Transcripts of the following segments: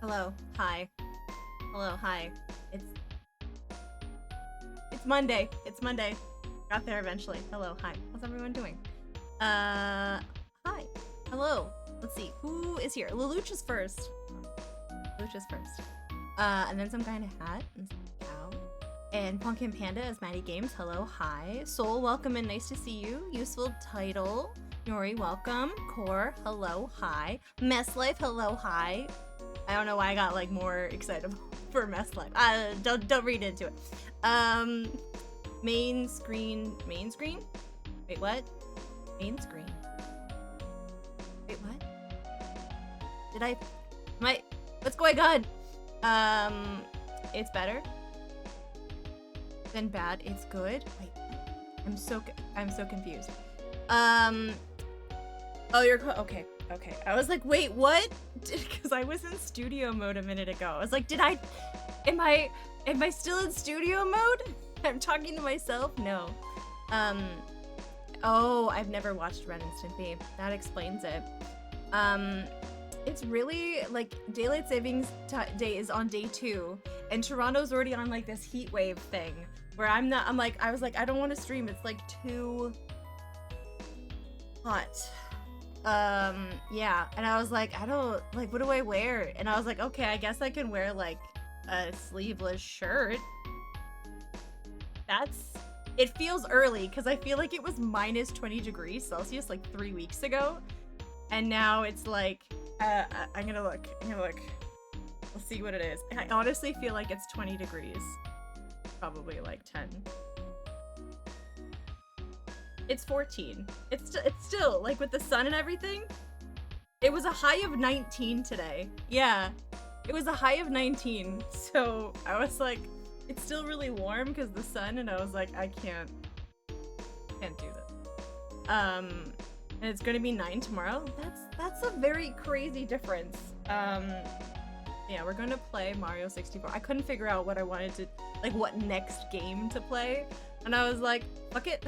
Hello. Hi. Hello. Hi. It's Monday. It's Monday. Got there eventually. Hello. Hi. How's everyone doing? Hi. Hello. Let's see. Who is here? Lelouch is first. Lelouch is first. And then some guy in a hat. And some cow. And Pumpkin Panda as Maddie Games. Hello. Hi. Soul, welcome and nice to see you. Useful title. Nori, welcome. Core, hello. Hi. Mess Life, hello. Hi. I don't know why I got like more excited for Mess Life. Don't read into it. Main screen. Wait, what? Main screen. Wait, what? What's going on? It's better than bad. It's good. Wait, I'm so confused. Oh, you're okay. I was like, wait, what? Because I was in studio mode a minute ago. I was like, am I still in studio mode? I'm talking to myself? No. Oh, I've never watched Ren and Stimpy. That explains it. It's really, like, Daylight Savings Day is on day 2, and Toronto's already on, like, this heat wave thing, where I was like, I don't want to stream, it's, like, too hot. Yeah, and I was like, what do I wear? And I was like, okay, I guess I can wear, like, a sleeveless shirt. It feels early, because I feel like it was minus 20 degrees Celsius, like, 3 weeks ago. And now it's like, I'm gonna look. We'll see what it is. I honestly feel like it's 20 degrees. Probably like 10. It's 14. It's still, like, with the sun and everything. It was a high of 19 today. Yeah, it was a high of 19. So I was like, it's still really warm because the sun, and I was like, I can't do this. And it's gonna be 9 tomorrow. That's a very crazy difference. Yeah, we're gonna play Mario64. I couldn't figure out what I wanted to, like, what next game to play, and I was like, fuck it.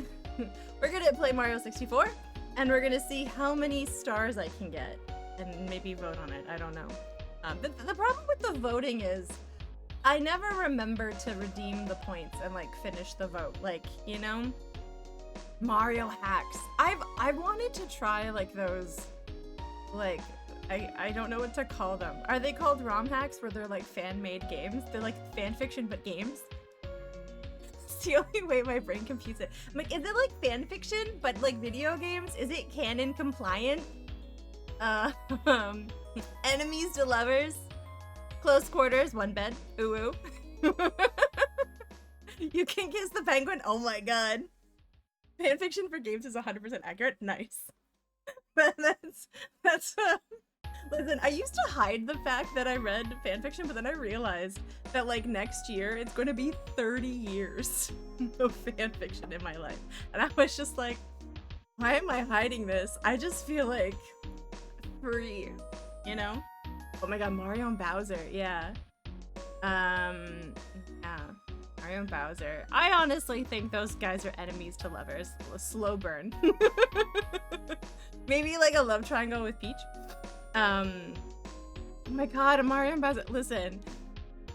We're gonna play Mario64, and we're gonna see how many stars I can get, and maybe vote on it. I don't know. The problem with the voting is, I never remember to redeem the points and, like, finish the vote. Like, you know? Mario hacks. I've wanted to try, like, those, like, I don't know what to call them. Are they called ROM hacks, where they're, like, fan-made games? They're, like, fan fiction, but games? It's the only way my brain computes it. I'm like, is it, like, fan fiction, but, like, video games? Is it canon compliant? Enemies to lovers. Close quarters, one bed. Ooh. You can kiss the penguin? Oh my god. Fanfiction for games is 100% accurate. Nice. That's listen, I used to hide the fact that I read fanfiction, but then I realized that, like, next year it's going to be 30 years of fanfiction in my life. And I was just like, why am I hiding this? I just feel like free, you know? Oh my god, Mario and Bowser, yeah. Yeah. Mario and Bowser. I honestly think those guys are enemies to lovers. A slow burn. Maybe like a love triangle with Peach. Oh my god, Mario and Bowser. Listen,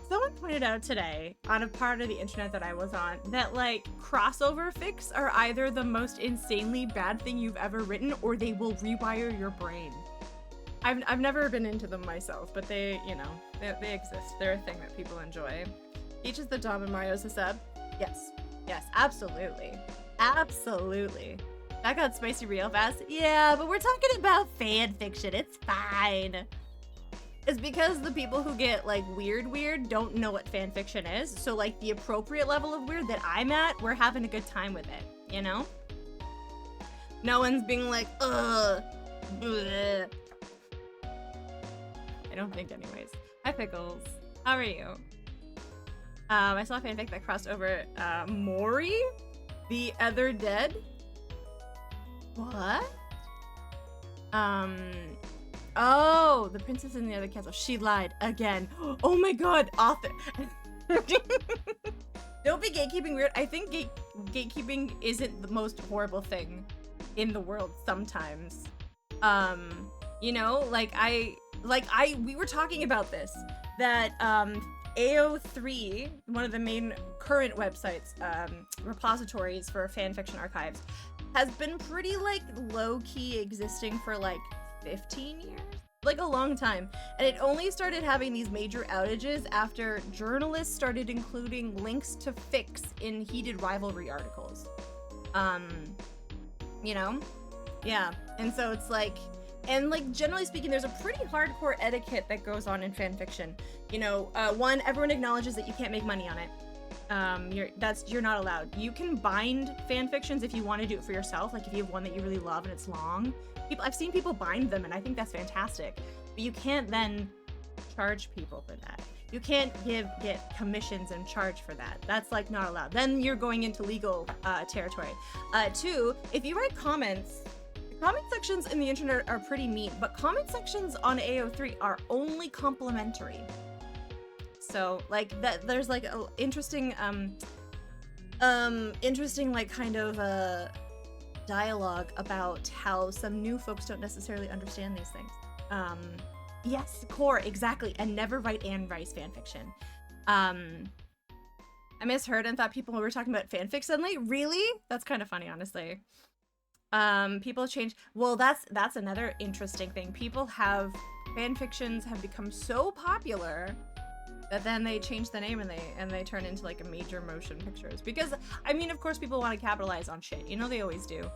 someone pointed out today on a part of the internet that I was on that, like, crossover fics are either the most insanely bad thing you've ever written, or they will rewire your brain. I've never been into them myself, but they, you know, they exist. They're a thing that people enjoy. Peach is the dom and Mario's the sub. Yes, absolutely. Absolutely. That got spicy real fast. Yeah, but we're talking about fan fiction. It's fine. It's because the people who get, like, weird don't know what fan fiction is. So, like, the appropriate level of weird that I'm at, we're having a good time with it, you know? No one's being like, ugh, bleh. I don't think anyways. Hi Pickles. How are you? I saw a fanfic that crossed over Mori, the Other Dead. What? Oh, the princess in the other castle. She lied again. Oh my god, author. Don't be gatekeeping weird. I think gatekeeping isn't the most horrible thing in the world sometimes. You know, like like we were talking about this, that AO3, one of the main current websites, repositories for fanfiction archives, has been pretty like low-key existing for like 15 years, like a long time, and it only started having these major outages after journalists started including links to fics in heated rivalry articles. You know? Yeah. And so it's like, and like generally speaking, there's a pretty hardcore etiquette that goes on in fanfiction. You know, one, everyone acknowledges that you can't make money on it. You're not allowed. You can bind fanfictions if you want to do it for yourself. Like if you have one that you really love and it's long. I've seen people bind them, and I think that's fantastic. But you can't then charge people for that. You can't get commissions and charge for that. That's like not allowed. Then you're going into legal territory. Two, if you write comments, comment sections in the internet are pretty mean, but comment sections on AO3 are only complimentary. So like that, there's like a interesting like kind of dialogue about how some new folks don't necessarily understand these things. Yes, core, exactly, and never write Anne Rice fanfiction. I misheard and thought people were talking about fanfic suddenly. Really? That's kind of funny, honestly. People change. Well, that's another interesting thing. People fanfictions have become so popular that then they change the name and they turn into like a major motion pictures. Because I mean, of course, people want to capitalize on shit. You know, they always do.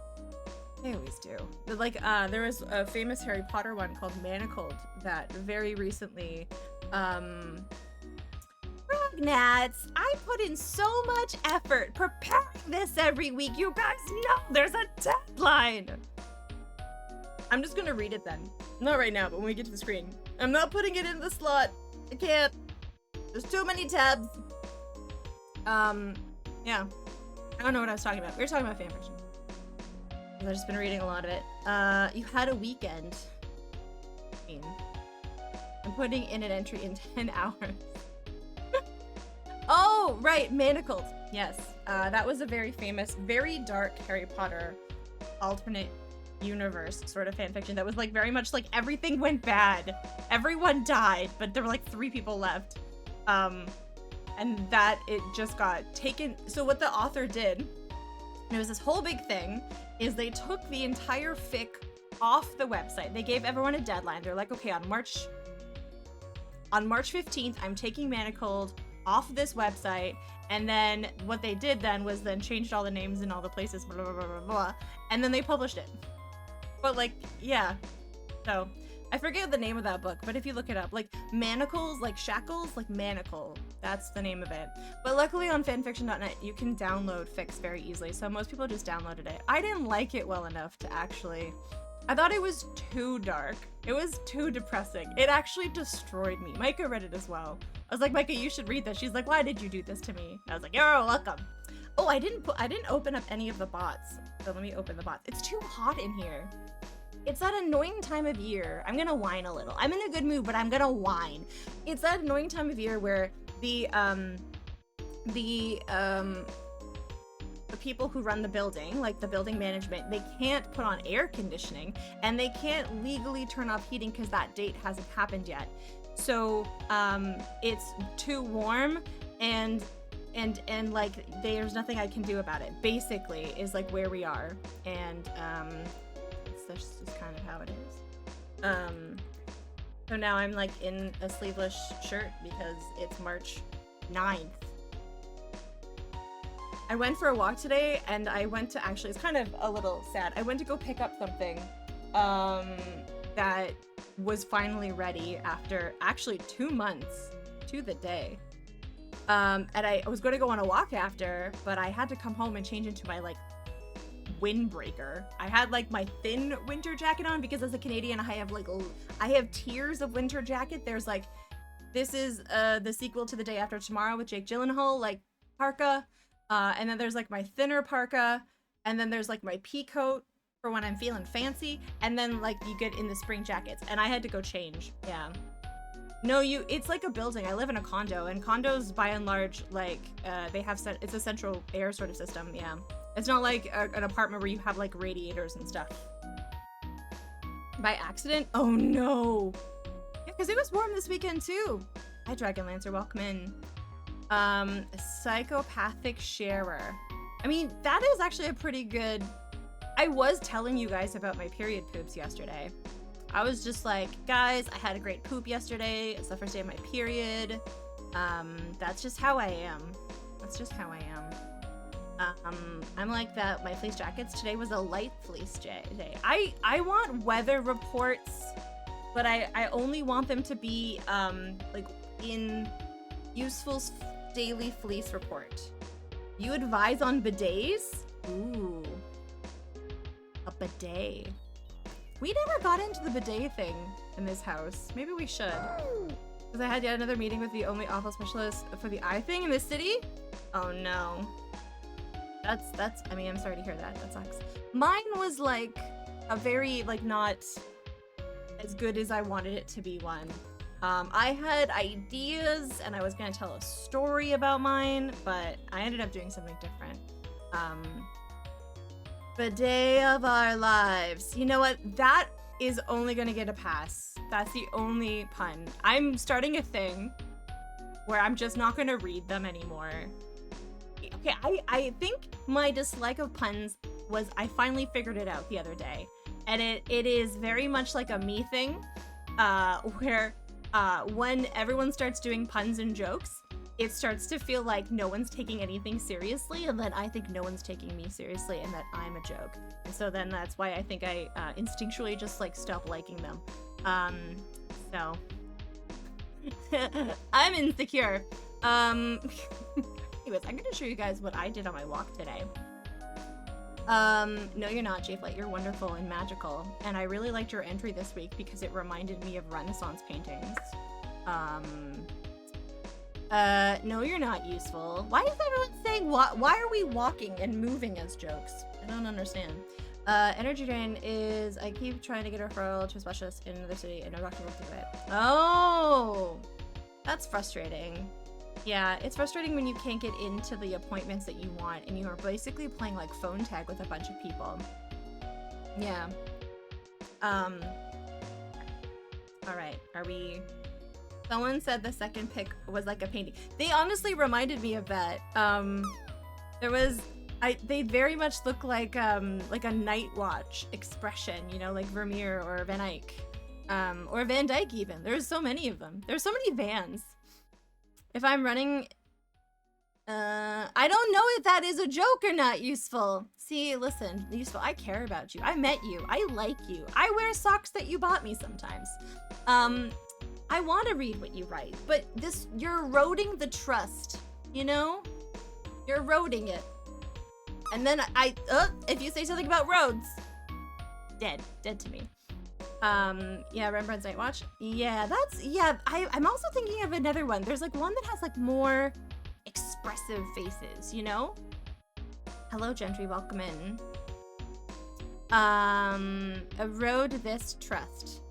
They always do. But like, there was a famous Harry Potter one called Manacled that very recently, Gnats, I put in so much effort preparing this every week. You guys know there's a deadline. I'm just gonna read it then. Not right now, but when we get to the screen. I'm not putting it in the slot. I can't. There's too many tabs. Yeah. I don't know what I was talking about. We were talking about fanfiction. I've just been reading a lot of it. You had a weekend. I'm putting in an entry in 10 hours. Oh, right, Manacled. Yes, that was a very famous, very dark Harry Potter alternate universe sort of fanfiction that was like very much like everything went bad. Everyone died, but there were like 3 people left. And that it just got taken. So what the author did, and it was this whole big thing, is they took the entire fic off the website. They gave everyone a deadline. They're like, okay, on March 15th, I'm taking Manacled off this website. And then what they did then was then changed all the names in all the places, blah, blah, blah, blah, blah. And then they published it. But like, yeah. So I forget the name of that book, but if you look it up, like manacles, like shackles, like manacle, that's the name of it. But luckily on fanfiction.net, you can download fics very easily, so most people just downloaded it. I didn't like it well enough to actually, I thought it was too dark. It was too depressing. It actually destroyed me. Micah read it as well. I was like, Micah, you should read this. She's like, why did you do this to me? And I was like, you're welcome. Oh, I didn't open up any of the bots. So let me open the bots. It's too hot in here. It's that annoying time of year. I'm gonna whine a little. I'm in a good mood, but I'm gonna whine. It's that annoying time of year where the people who run the building, like the building management, they can't put on air conditioning and they can't legally turn off heating because that date hasn't happened yet. So it's too warm and like there's nothing I can do about it. Basically, is like where we are, and this is kind of how it is. So now I'm like in a sleeveless shirt because it's March 9th. I went for a walk today and I went to actually, it's kind of a little sad. I went to go pick up something that was finally ready after actually 2 months to the day. And I was going to go on a walk after, but I had to come home and change into my like windbreaker. I had like my thin winter jacket on because as a Canadian, I have tiers of winter jacket. There's like, this is the sequel to The Day After Tomorrow with Jake Gyllenhaal, like parka. And then there's like my thinner parka. And then there's like my pea coat for when I'm feeling fancy. And then like you get in the spring jackets. And I had to go change. Yeah. No, it's like a building. I live in a condo, and condos by and large, like, they have it's a central air sort of system, yeah. It's not like an apartment where you have like radiators and stuff. By accident? Oh no. Yeah, because it was warm this weekend too. Hi, Dragonlancer, welcome in. Psychopathic sharer. I mean, that is actually a pretty good... I was telling you guys about my period poops yesterday. I was just like, guys, I had a great poop yesterday. It's the first day of my period. That's just how I am. That's just how I am. I'm like that. My fleece jackets today was a light fleece day. I want weather reports, but I only want them to be like in useful daily fleece report. You advise on bidets? Ooh, a bidet. We never got into the bidet thing in this house. Maybe we should. Because I had yet another meeting with the only awful specialist for the eye thing in the city. Oh no. That's, I mean, I'm sorry to hear that. That sucks. Mine was like a very, like, not as good as I wanted it to be one. I had ideas and I was gonna tell a story about mine, but I ended up doing something different. Bidet of our lives. You know what? That is only gonna get a pass. That's the only pun. I'm starting a thing where I'm just not gonna read them anymore. Okay, I think my dislike of puns was I finally figured it out the other day. And it is very much like a me thing, where when everyone starts doing puns and jokes, it starts to feel like no one's taking anything seriously, and then I think no one's taking me seriously and that I'm a joke. And so then that's why I think I instinctually just like stop liking them. So I'm insecure. Anyways, I'm gonna show you guys what I did on my walk today. No, you're not, J-Flight. You're wonderful and magical. And I really liked your entry this week because it reminded me of Renaissance paintings. No, you're not useful. Why is everyone saying why are we walking and moving as jokes? I don't understand. Energy drain is I keep trying to get a referral to a specialist in another city and no doctor will do it. Oh, that's frustrating. Yeah, it's frustrating when you can't get into the appointments that you want and you are basically playing like phone tag with a bunch of people. Yeah. All right, are we... Someone said the second pick was like a painting. They honestly reminded me of that. There was... they very much look like a Night Watch expression, you know, like Vermeer or Van Eyck. Or Van Dyke even. There's so many of them. There's so many Vans. If I'm running... I don't know if that is a joke or not, Useful. See, listen, Useful, I care about you. I met you. I like you. I wear socks that you bought me sometimes. I want to read what you write, but you're eroding the trust, you know? You're eroding it. And then if you say something about roads, dead to me. Yeah, Rembrandt's Night Watch. Yeah, I'm also thinking of another one. There's like one that has like more expressive faces, you know? Hello, Gentry, welcome in. Erode this trust.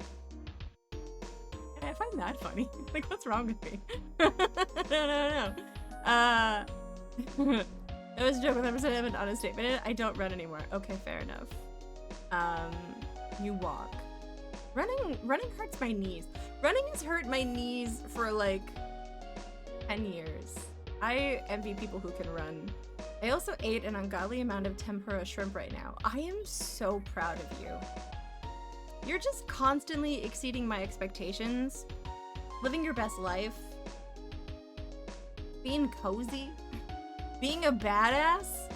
I find that funny. Like, what's wrong with me? No. That was a joke with 100% of an honest statement. I don't run anymore. Okay, fair enough. You walk. Running hurts my knees. Running has hurt my knees for like 10 years. I envy people who can run. I also ate an ungodly amount of tempura shrimp right now. I am so proud of you. You're just constantly exceeding my expectations, living your best life, being cozy, being a badass.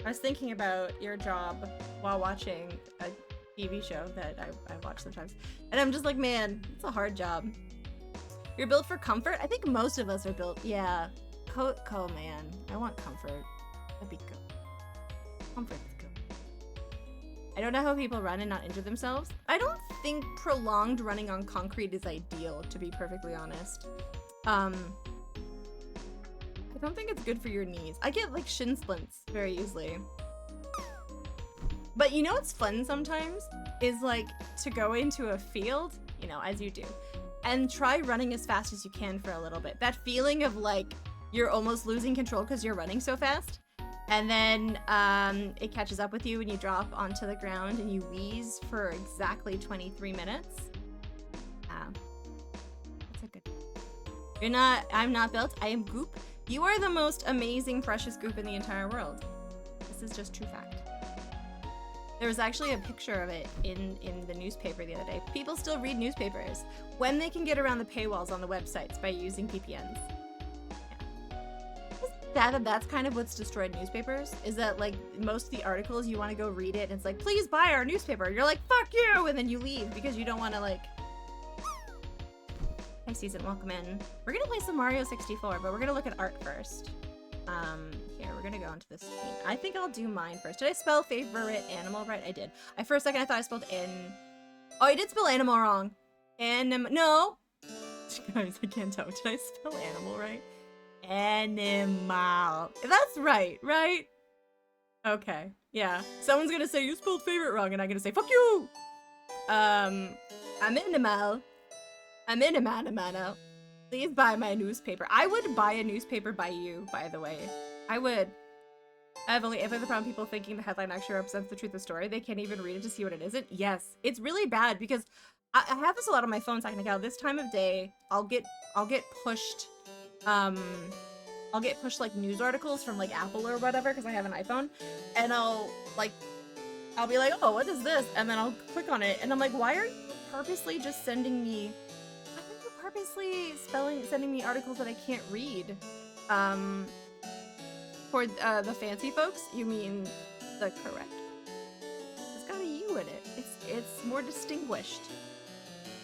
I was thinking about your job while watching a TV show that I watch sometimes, and I'm just like, man, it's a hard job. You're built for comfort? I think most of us are built, yeah. Man, I want comfort. That'd be good. Comfort is good. I don't know how people run and not injure themselves. I don't think prolonged running on concrete is ideal, to be perfectly honest. I don't think it's good for your knees. I get like shin splints very easily. But you know what's fun sometimes? Is like to go into a field, you know, as you do, and try running as fast as you can for a little bit. That feeling of like you're almost losing control because you're running so fast. And then it catches up with you and you drop onto the ground and you wheeze for exactly 23 minutes. You're not, I'm not built, I am goop. You are the most amazing, precious goop in the entire world. This is just true fact. There was actually a picture of it in the newspaper the other day. People still read newspapers when they can get around the paywalls on the websites by using VPNs. Yeah. That's kind of what's destroyed newspapers, is that like most of the articles you want to go read it and it's like, please buy our newspaper. You're like, fuck you, and then you leave because you don't want to like. Hi Season, welcome in. We're gonna play some Mario 64, but we're gonna look at art first. Here, we're gonna go into this screen. I think I'll do mine first. Did I spell favorite animal right? I did. For a second I thought I spelled Oh, I did spell animal wrong. No! Guys, I can't tell. Did I spell animal right? Animal. That's right, right? Okay, yeah. Someone's gonna say, you spelled favorite wrong, and I'm gonna say, fuck you! I'm animal. I'm in a mano. Please buy my newspaper. I would buy a newspaper by you, by the way. I would. I have the problem people thinking the headline actually represents the truth of the story. They can't even read it to see what it isn't. Yes, it's really bad because I have this a lot on my phone. Technically, this time of day, I'll get pushed. I'll get pushed like news articles from like Apple or whatever because I have an iPhone, and I'll be like, oh, what is this? And then I'll click on it, and I'm like, why are you purposely just sending me? Sending me articles that I can't read. For the fancy folks, you mean the correct? It's got a U in it. It's more distinguished.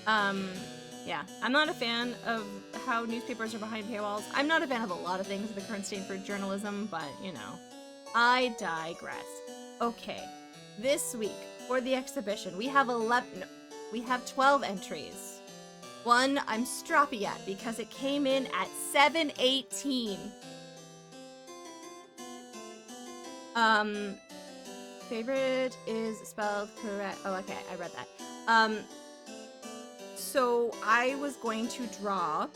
Yeah, I'm not a fan of how newspapers are behind paywalls. I'm not a fan of a lot of things in the current state for journalism, but you know, I digress. Okay, this week for the exhibition, we have 12 entries. One I'm stroppy at because it came in at 718. Favorite is spelled correct. Oh, okay, I read that. So I was going to draw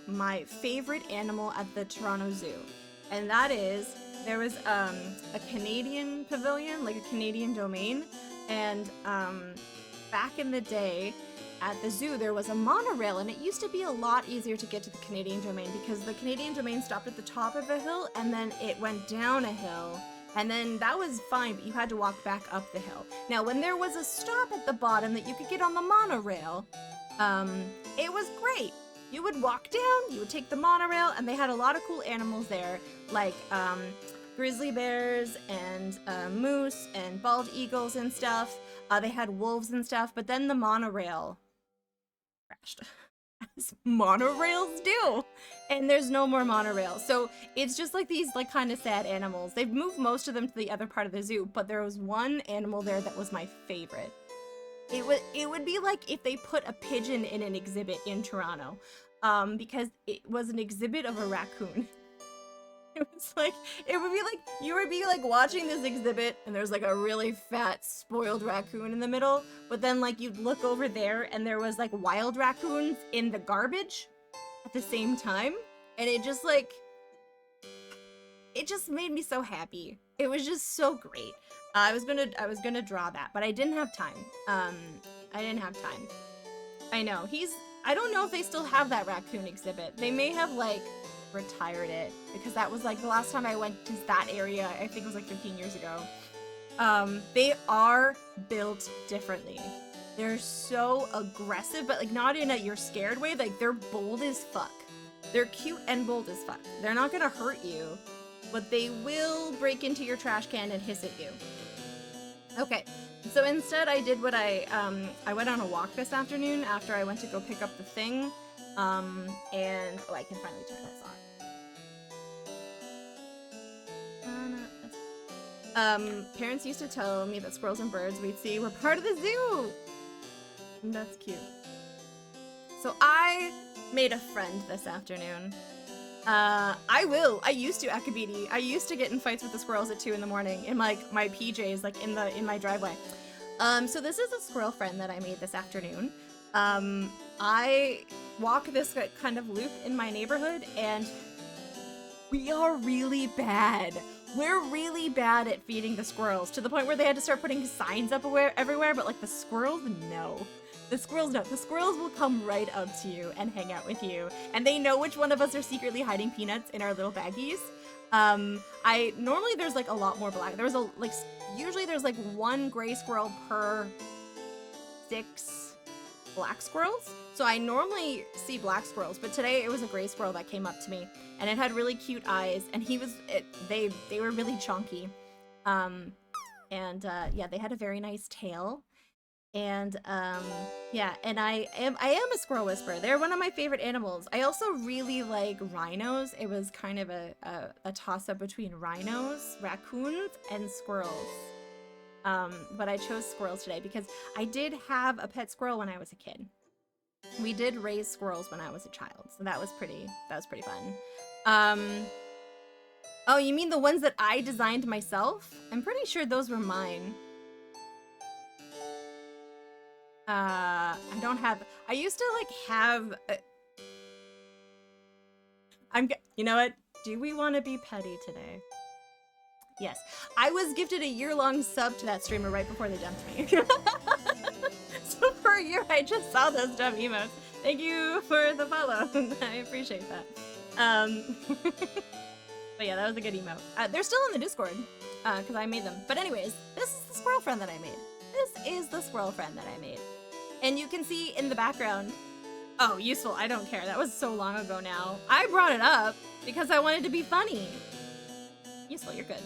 my favorite animal at the Toronto Zoo. And that is, there was a Canadian pavilion, like a Canadian domain, and back in the day, at the zoo, there was a monorail, and it used to be a lot easier to get to the Canadian domain because the Canadian domain stopped at the top of a hill, and then it went down a hill, and then that was fine, but you had to walk back up the hill. Now, when there was a stop at the bottom that you could get on the monorail, it was great. You would walk down, you would take the monorail, and they had a lot of cool animals there, like, grizzly bears and moose and bald eagles and stuff. They had wolves and stuff, but then the monorail crashed, as monorails do, and there's no more monorail. So it's just like these like kind of sad animals. They've moved most of them to the other part of the zoo, but there was one animal there that was my favorite. It would be like if they put a pigeon in an exhibit in Toronto, because it was an exhibit of a raccoon. It was like, it would be like, you would be like watching this exhibit and there's like a really fat spoiled raccoon in the middle, but then like you'd look over there and there was like wild raccoons in the garbage at the same time, and it just like, it just made me so happy. It was just so great. I was gonna draw that, but I didn't have time. I didn't have time. I know, I don't know if they still have that raccoon exhibit. They may have like retired it, because that was like the last time I went to that area, I think it was like 15 years ago. They are built differently. They're so aggressive, but like not in a you're scared way, like they're bold as fuck. They're cute and bold as fuck. They're not gonna hurt you, but they will break into your trash can and hiss at you. Okay, so instead I did what I went on a walk this afternoon after I went to go pick up the thing, and oh, I can finally turn this on. Parents used to tell me that squirrels and birds we'd see were part of the zoo. That's cute. So I made a friend this afternoon. I used to at Kabidi. I used to get in fights with the squirrels at 2 in the morning in like my PJs, like in my driveway. So this is a squirrel friend that I made this afternoon. I walk this kind of loop in my neighborhood, and we are really bad. we're really bad at feeding the squirrels, to the point where they had to start putting signs up everywhere, but like the squirrels, no. The squirrels, no. The squirrels will come right up to you and hang out with you. And they know which one of us are secretly hiding peanuts in our little baggies. Normally there's like a lot more black. Usually there's like 1 gray squirrel per 6 black squirrels. So I normally see black squirrels, but today it was a gray squirrel that came up to me, and it had really cute eyes, and they were really chonky. Yeah, they had a very nice tail. And yeah, and I am a squirrel whisperer. They're one of my favorite animals. I also really like rhinos. It was kind of a toss-up between rhinos, raccoons, and squirrels. But I chose squirrels today because I did have a pet squirrel when I was a kid. We did raise squirrels when I was a child, so that was pretty fun. Oh, you mean the ones that I designed myself? I'm pretty sure those were mine. I used to like have you know what? Do we want to be petty today? Yes. I was gifted a year-long sub to that streamer right before they dumped me. So for a year, I just saw those dumb emotes. Thank you for the follow. I appreciate that. But yeah, that was a good emote. They're still in the Discord, because I made them. But anyways, this is the squirrel friend that I made. This is the squirrel friend that I made. And you can see in the background... Oh, useful, I don't care. That was so long ago now. I brought it up because I wanted to be funny. Useful, you're good.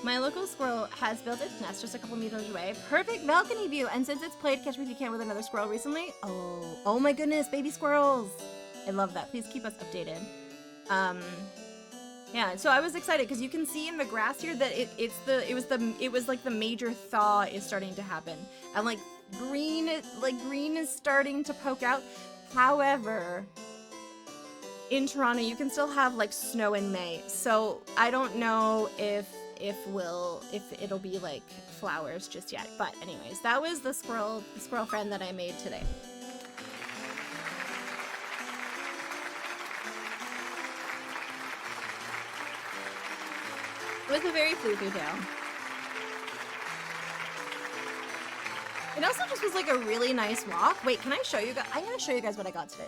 My local squirrel has built its nest just a couple meters away. Perfect balcony view. And since it's played Catch Me If You Can with another squirrel recently, oh my goodness, baby squirrels. I love that. Please keep us updated. Yeah, so I was excited because you can see in the grass here that it was like the major thaw is starting to happen. And like green is starting to poke out. However, in Toronto, you can still have like snow in May. So I don't know if it'll be like flowers just yet. But anyways, that was the squirrel friend that I made today. It was a very floofy tail. It also just was like a really nice walk. Wait, can I show you guys? I'm gonna show you guys what I got today.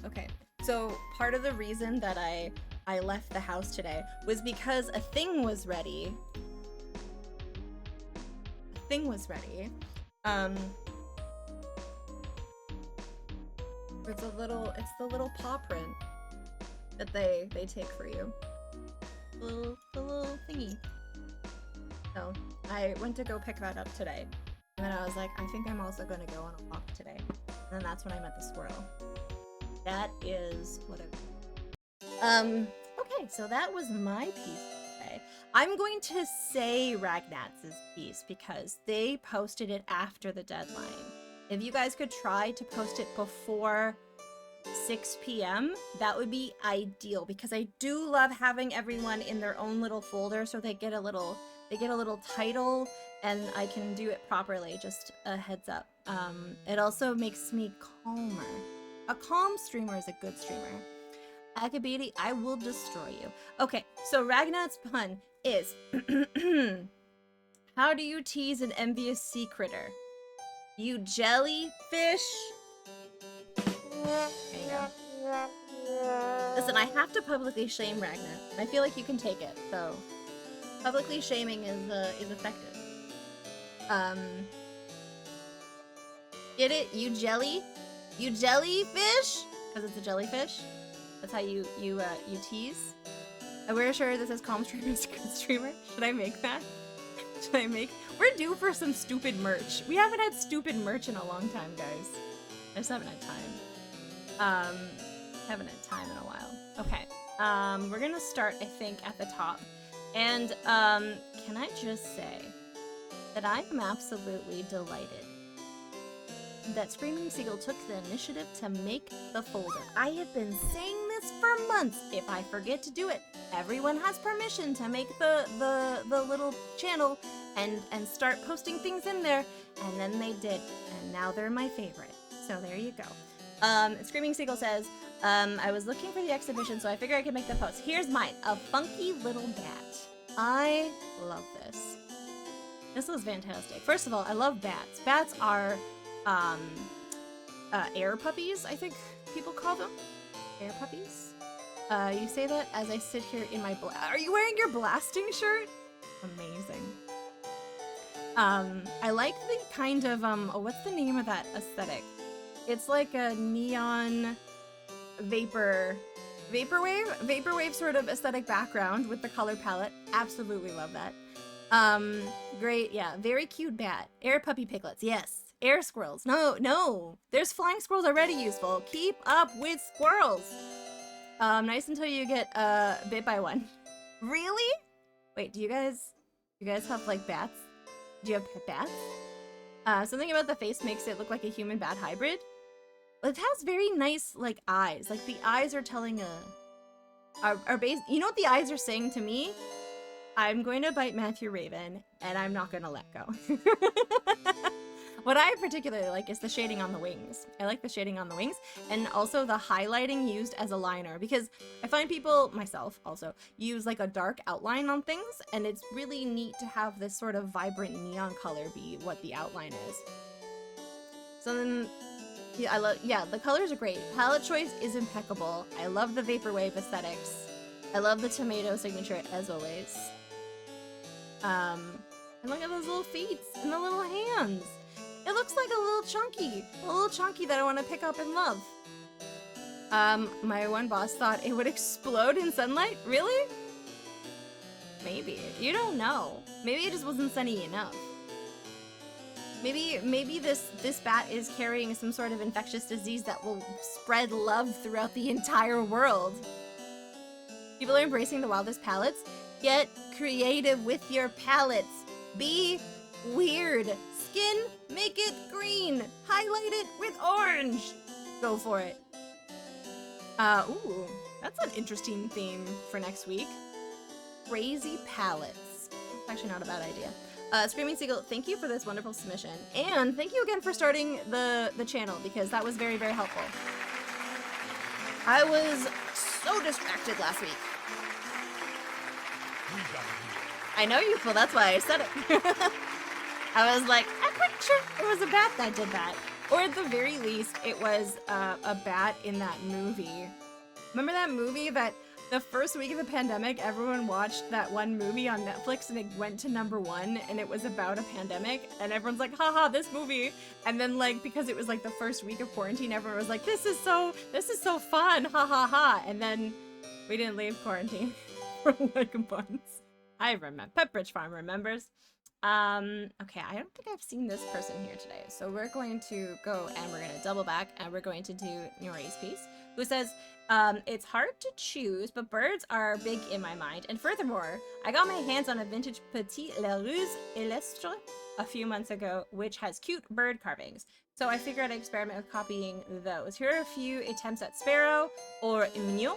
Okay. So part of the reason that I left the house today was because a thing was ready. It's the little paw print that they take for you. The little thingy. So I went to go pick that up today. And then I was like, I think I'm also gonna go on a walk today. And then that's when I met the squirrel. That is what okay, so that was my piece today. I'm going to say Ragnatz's piece because they posted it after the deadline. If you guys could try to post it before 6 p.m., that would be ideal because I do love having everyone in their own little folder so they get a little title and I can do it properly, just a heads up. It also makes me calmer. A calm streamer is a good streamer. Akabidi, I will destroy you. Okay, so Ragnat's pun is how do you tease an envious sea critter? You jellyfish? There you go. Listen, I have to publicly shame Ragnat. I feel like you can take it, so publicly shaming is effective. Get it? You jellyfish? Because it's a jellyfish. That's how you tease. We're sure this is calm streamer is good streamer. Should I make that? We're due for some stupid merch. We haven't had stupid merch in a long time, guys. I just haven't had time. Haven't had time in a while. Okay. We're gonna start, I think, at the top. And can I just say that I am absolutely delighted that Screaming Seagull took the initiative to make the folder. I have been saying this for months. If I forget to do it, everyone has permission to make the little channel and start posting things in there. And then they did. And now they're my favorite. So there you go. Screaming Seagull says, I was looking for the exhibition, so I figured I could make the post. Here's mine, a funky little bat. I love this. This was fantastic. First of all, I love bats. Bats are, air puppies, I think people call them. Air puppies? You say that as I sit here in my are you wearing your blasting shirt? Amazing. I like the kind of, what's the name of that aesthetic? It's like a neon vaporwave sort of aesthetic background with the color palette. Absolutely love that. Great, yeah, very cute bat. Air puppy piglets, yes. Air squirrels, no. There's flying squirrels already useful. Keep up with squirrels. Nice until you get, bit by one. Really? Wait, do you guys have, like, bats? Do you have pet bats? Something about the face makes it look like a human-bat hybrid. It has very nice, like, eyes. Like, the eyes are telling you know what the eyes are saying to me? I'm going to bite Matthew Raven, and I'm not going to let go. What I particularly like is the shading on the wings. I like the shading on the wings, and also the highlighting used as a liner, because I find people, myself also, use like a dark outline on things, and it's really neat to have this sort of vibrant neon color be what the outline is. So then, yeah, the colors are great. Palette choice is impeccable. I love the vaporwave aesthetics. I love the tomato signature as always. And look at those little feet and the little hands. It looks like a little chunky that I want to pick up and love. My one boss thought it would explode in sunlight. Really? Maybe. You don't know. Maybe it just wasn't sunny enough. Maybe this bat is carrying some sort of infectious disease that will spread love throughout the entire world. People are embracing the wildest palettes. Get creative with your palettes. Be weird. Skin, make it green. Highlight it with orange. Go for it. Ooh, that's an interesting theme for next week. Crazy palettes. It's actually not a bad idea. Screaming Seagull, thank you for this wonderful submission. And thank you again for starting the channel, because that was very, very helpful. I was so distracted last week. I know you feel, that's why I said it. I was like, I'm pretty sure it was a bat that did that. Or at the very least, it was a bat in that movie. Remember that movie that the first week of the pandemic, everyone watched that one movie on Netflix and it went to #1 and it was about a pandemic and everyone's like, haha, this movie. And then like, because it was like the first week of quarantine, everyone was like, this is so fun, ha ha ha. And then we didn't leave quarantine for like months. I remember, Pepperidge Farm remembers. Okay, I don't think I've seen this person here today. So we're going to go and we're going to double back and we're going to do Nori's piece, who says, it's hard to choose, but birds are big in my mind. And furthermore, I got my hands on a vintage Petit La Ruse Illustre a few months ago, which has cute bird carvings. So I figured I'd experiment with copying those. Here are a few attempts at Sparrow or Mignon.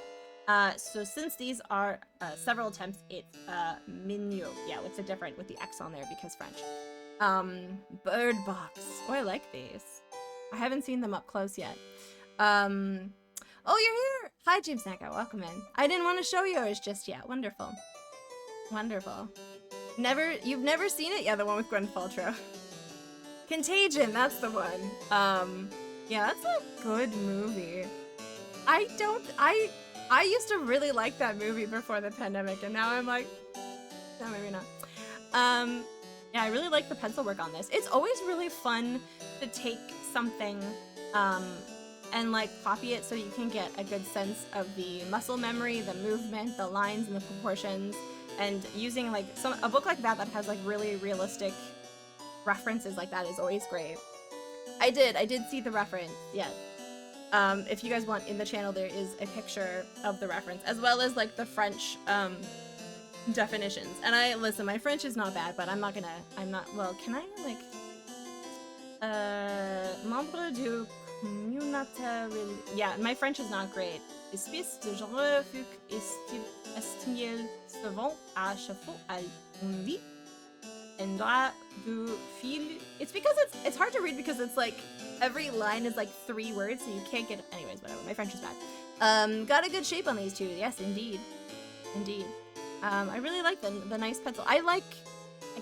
So since these are several attempts, it's Mignon. Yeah, what's the different with the X on there because French. Bird box. Oh, I like these. I haven't seen them up close yet. Oh, you're here! Hi, James Naka, welcome in. I didn't want to show yours just yet. Wonderful. Wonderful. You've never seen it? Yeah, the one with Gwyneth Paltrow. Contagion, that's the one. Yeah, that's a good movie. I used to really like that movie before the pandemic, and now I'm like, no, maybe not. Yeah, I really like the pencil work on this. It's always really fun to take something, and like copy it so you can get a good sense of the muscle memory, the movement, the lines and the proportions, and using like a book like that has like really realistic references like that is always great. I did see the reference, yes. If you guys want, in the channel there is a picture of the reference, as well as like the French definitions. And listen, my French is not bad, but well, can I like, membre du communautaire, yeah, my French is not great. Espèce de genre fut estimé souvent à chapeau à l'unité, and droit du fil. It's because it's hard to read because it's like, Every line is like 3 words, so you can't get. Anyways, whatever. My French is bad. Got a good shape on these two. Yes, indeed, indeed. I really like the nice pencil. I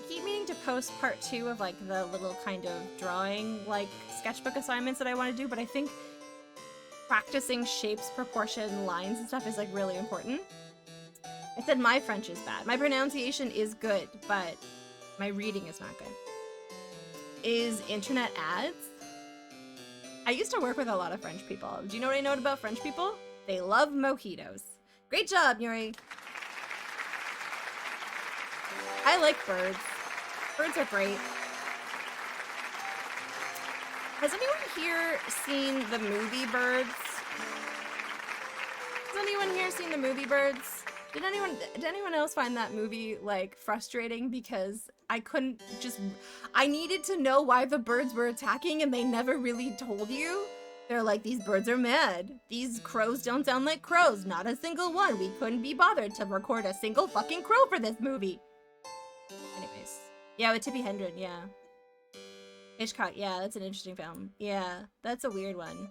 keep meaning to post part 2 of like the little kind of drawing like sketchbook assignments that I want to do, but I think practicing shapes, proportion, lines, and stuff is like really important. I said my French is bad. My pronunciation is good, but my reading is not good. Is internet ads? I used to work with a lot of French people. Do you know what I know about French people? They love mojitos. Great job, Yuri. I like birds. Birds are great. Has anyone here seen the movie Birds? Has anyone here seen the movie Birds? Did anyone else find that movie like frustrating because I needed to know why the birds were attacking and they never really told you? They're like, these birds are mad. These crows don't sound like crows. Not a single one. We couldn't be bothered to record a single fucking crow for this movie. Anyways. Yeah, with Tippi Hedren, yeah. Hitchcock, yeah, that's an interesting film. Yeah, that's a weird one.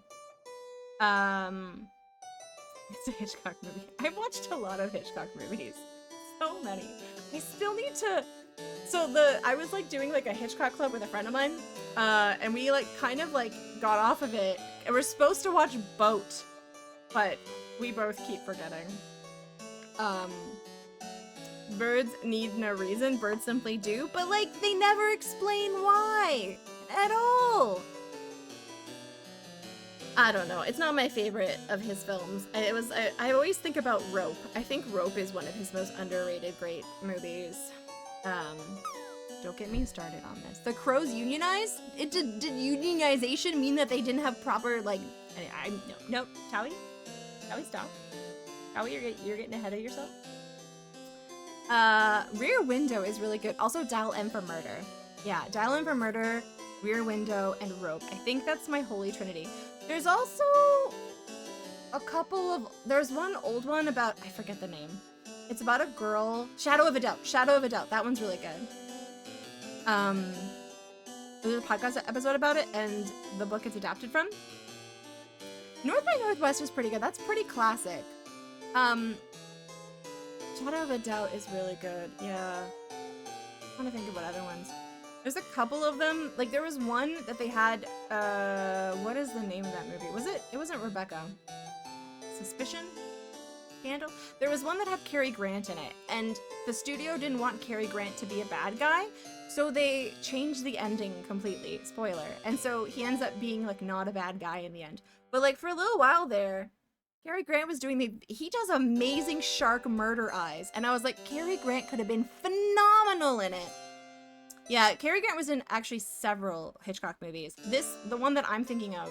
It's a Hitchcock movie. I've watched a lot of Hitchcock movies. So many. I still need to... So I was like doing like a Hitchcock club with a friend of mine, and we like kind of like got off of it, and we're supposed to watch Boat, but we both keep forgetting. Birds need no reason, birds simply do, but like they never explain why at all. I don't know. It's not my favorite of his films. I always think about Rope. I think Rope is one of his most underrated great movies. Don't get me started on this. The Crows unionized? Did unionization mean that they didn't have proper, like, no, Towie, stop. Towie, you're getting ahead of yourself. Rear Window is really good. Also, Dial M for Murder. Yeah, Dial M for Murder, Rear Window, and Rope. I think that's my holy trinity. There's also a couple of... There's one old one about... I forget the name. It's about a girl... Shadow of a Doubt. Shadow of a Doubt. That one's really good. There's a podcast episode about it, and the book it's adapted from. North by Northwest is pretty good. That's pretty classic. Shadow of a Doubt is really good. Yeah. I'm trying to think of what other ones. There's a couple of them. Like, there was one that they had, what is the name of that movie? It wasn't Rebecca. Suspicion? Scandal? There was one that had Cary Grant in it, and the studio didn't want Cary Grant to be a bad guy, so they changed the ending completely. Spoiler. And so he ends up being, like, not a bad guy in the end. But, like, for a little while there, Cary Grant was doing he does amazing shark murder eyes, and I was like, Cary Grant could have been phenomenal in it. Yeah, Cary Grant was in actually several Hitchcock movies. The one that I'm thinking of,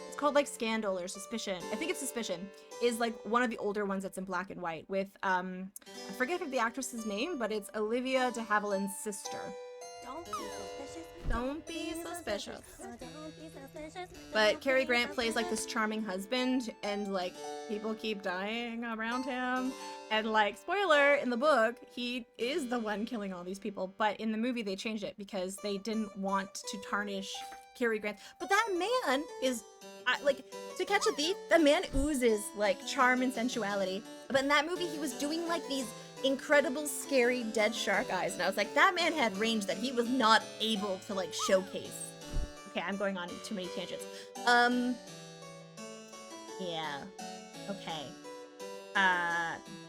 it's called like Scandal or Suspicion. I think it's Suspicion, is like one of the older ones that's in black and white with, I forget the actress's name, but it's Olivia de Havilland's sister. Don't be suspicious. Don't be suspicious. But Cary Grant plays like this charming husband, and like people keep dying around him. And like, spoiler, in the book, he is the one killing all these people. But in the movie, they changed it because they didn't want to tarnish Cary Grant. But that man is, like, To Catch a Thief, the man oozes like charm and sensuality. But in that movie, he was doing like these incredible, scary, dead shark eyes. And I was like, that man had range that he was not able to like showcase. Okay, I'm going on too many tangents. Yeah. Okay.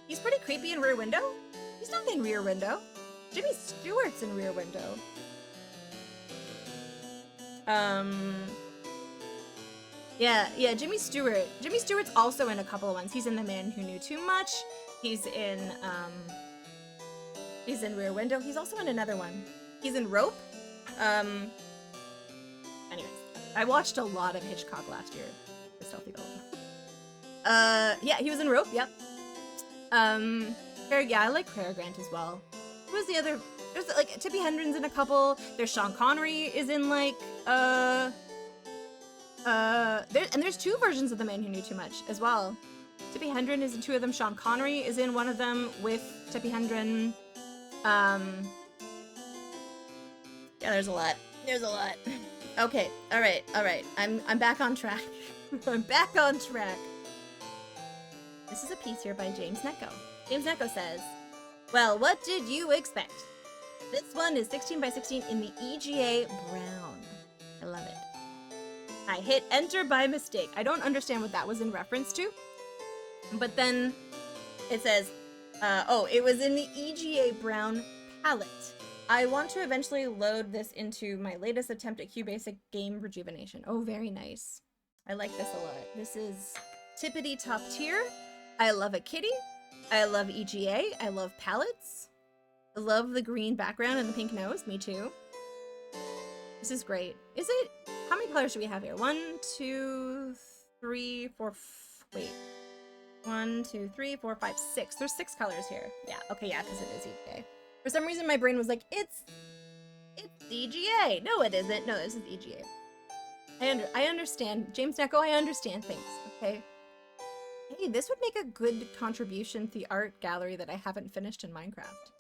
He's pretty creepy in Rear Window. He's not in Rear Window. Jimmy Stewart's in Rear Window. Yeah, Jimmy Stewart. Jimmy Stewart's also in a couple of ones. He's in The Man Who Knew Too Much. He's in Rear Window. He's also in another one. He's in Rope. Anyways, I watched a lot of Hitchcock last year. The Stealthy Gold. Yeah, he was in Rope, yep. Yeah, I like Cary Grant as well. Who was the other? There's like Tippi Hedren's in a couple. There's Sean Connery is in like there's 2 versions of The Man Who Knew Too Much as well. Tippi Hedren is in 2 of them. Sean Connery is in one of them with Tippi Hedren. Yeah, there's a lot. There's a lot. Okay, alright. I'm back on track. I'm back on track. This is a piece here by James Necco. James Necco says, well, what did you expect? This one is 16 by 16 in the EGA brown. I love it. I hit enter by mistake. I don't understand what that was in reference to. But then it says, oh, it was in the EGA brown palette. I want to eventually load this into my latest attempt at QBasic game rejuvenation. Oh, very nice. I like this a lot. This is tippity top tier. I love a kitty. I love EGA. I love palettes. I love the green background and the pink nose. Me too. This is great. Is it? How many colors do we have here? 1, 2, 3, 4. Wait. 1, 2, 3, 4, 5, 6. There's 6 colors here. Yeah. Okay. Yeah, because it is EGA. For some reason, my brain was like, it's EGA. No, it isn't. No, this is EGA. I understand. James Necco, I understand things. Okay. Hey, this would make a good contribution to the art gallery that I haven't finished in Minecraft.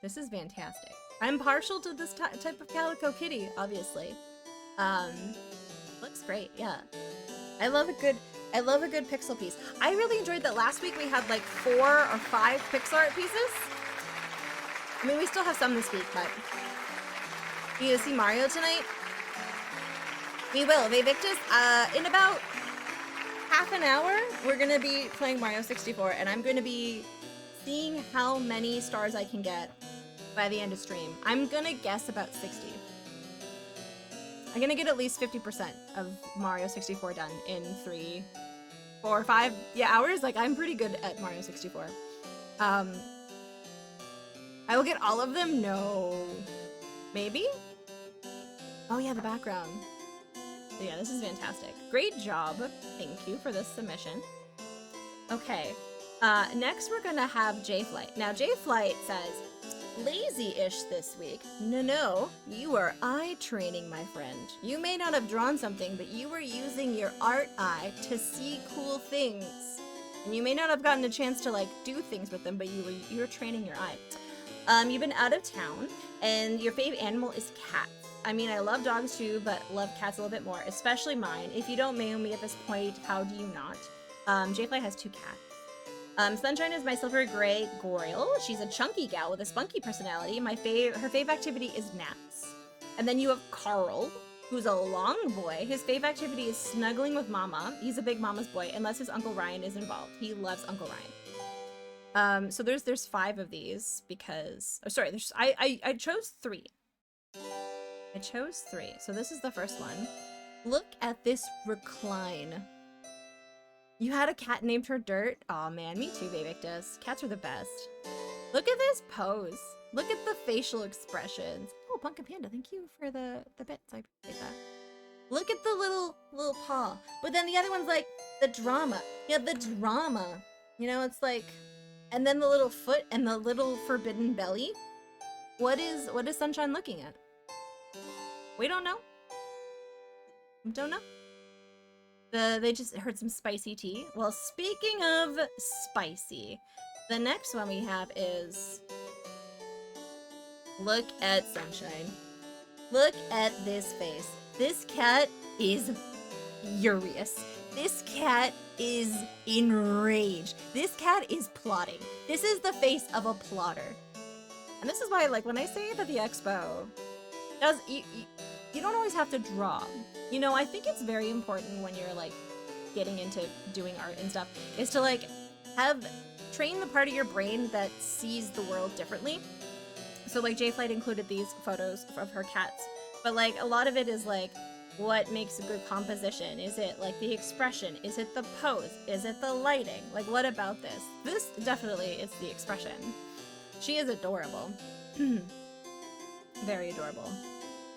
This is fantastic. I'm partial to this type of calico kitty, obviously. Looks great, yeah. I love a good pixel piece. I really enjoyed that last week we had like 4 or 5 pixel art pieces. I mean, we still have some this week, but you gonna see Mario tonight? We will. Vivictus, in about half an hour, we're gonna be playing Mario64, and I'm gonna be seeing how many stars I can get by the end of stream. I'm gonna guess about 60. I'm gonna get at least 50% of Mario64 done in 3, 4, 5 hours. Like, I'm pretty good at Mario64. I will get all of them? No. Maybe? Oh yeah, the background. So yeah, this is fantastic. Great job. Thank you for this submission. Okay. Next we're gonna have J-Flight. Now J-Flight says, lazy-ish this week. No, you are eye training, my friend. You may not have drawn something, but you were using your art eye to see cool things. And you may not have gotten a chance to like do things with them, but you were training your eye. You've been out of town, and your fave animal is cats. I mean, I love dogs too, but love cats a little bit more, especially mine. If you don't mail me at this point, how do you not? J-Flight has 2 cats. Sunshine is my silver gray Goyle. She's a chunky gal with a spunky personality. Her fave activity is naps. And then you have Carl, who's a long boy. His fave activity is snuggling with Mama. He's a big mama's boy, unless his Uncle Ryan is involved. He loves Uncle Ryan. So there's 5 of these because, oh, sorry, I chose 3. I chose 3. So this is the first one. Look at this recline. You had a cat named her Dirt? Aw, man, me too, Vivictus. Cats are the best. Look at this pose. Look at the facial expressions. Oh, Pumpkin Panda, thank you for the bits. I appreciate that. Look at the little paw. But then the other one's like, the drama. Yeah, the drama. You know, it's like, and then the little foot and the little forbidden belly. What is Sunshine looking at? We don't know. Don't know. They just heard some spicy tea. Well, speaking of spicy, the next one we have is, look at Sunshine. Look at this face. This cat is furious. This cat is enraged. This cat is plotting. This is the face of a plotter. And this is why, like, when I say that the expo does, you don't always have to draw. You know, I think it's very important when you're like getting into doing art and stuff, is to like train the part of your brain that sees the world differently. So like J-Flight included these photos of her cats, but like a lot of it is like, what makes a good composition? Is it like the expression? Is it the pose? Is it the lighting? Like, what about this? This definitely is the expression. She is adorable. Very adorable.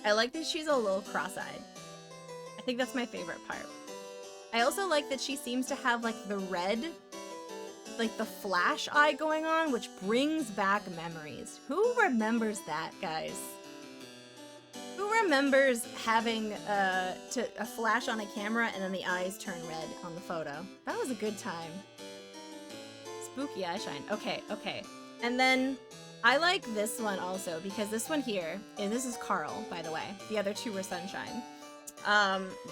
I like that she's a little cross-eyed. I think that's my favorite part. I also like that she seems to have like the red, like the flash eye going on, which brings back memories. Who remembers that, guys? Who remembers having a flash on a camera and then the eyes turn red on the photo? That was a good time. Spooky eye shine. Okay, okay. And then I like this one also because this one here, and this is Carl, by the way. The other two were Sunshine.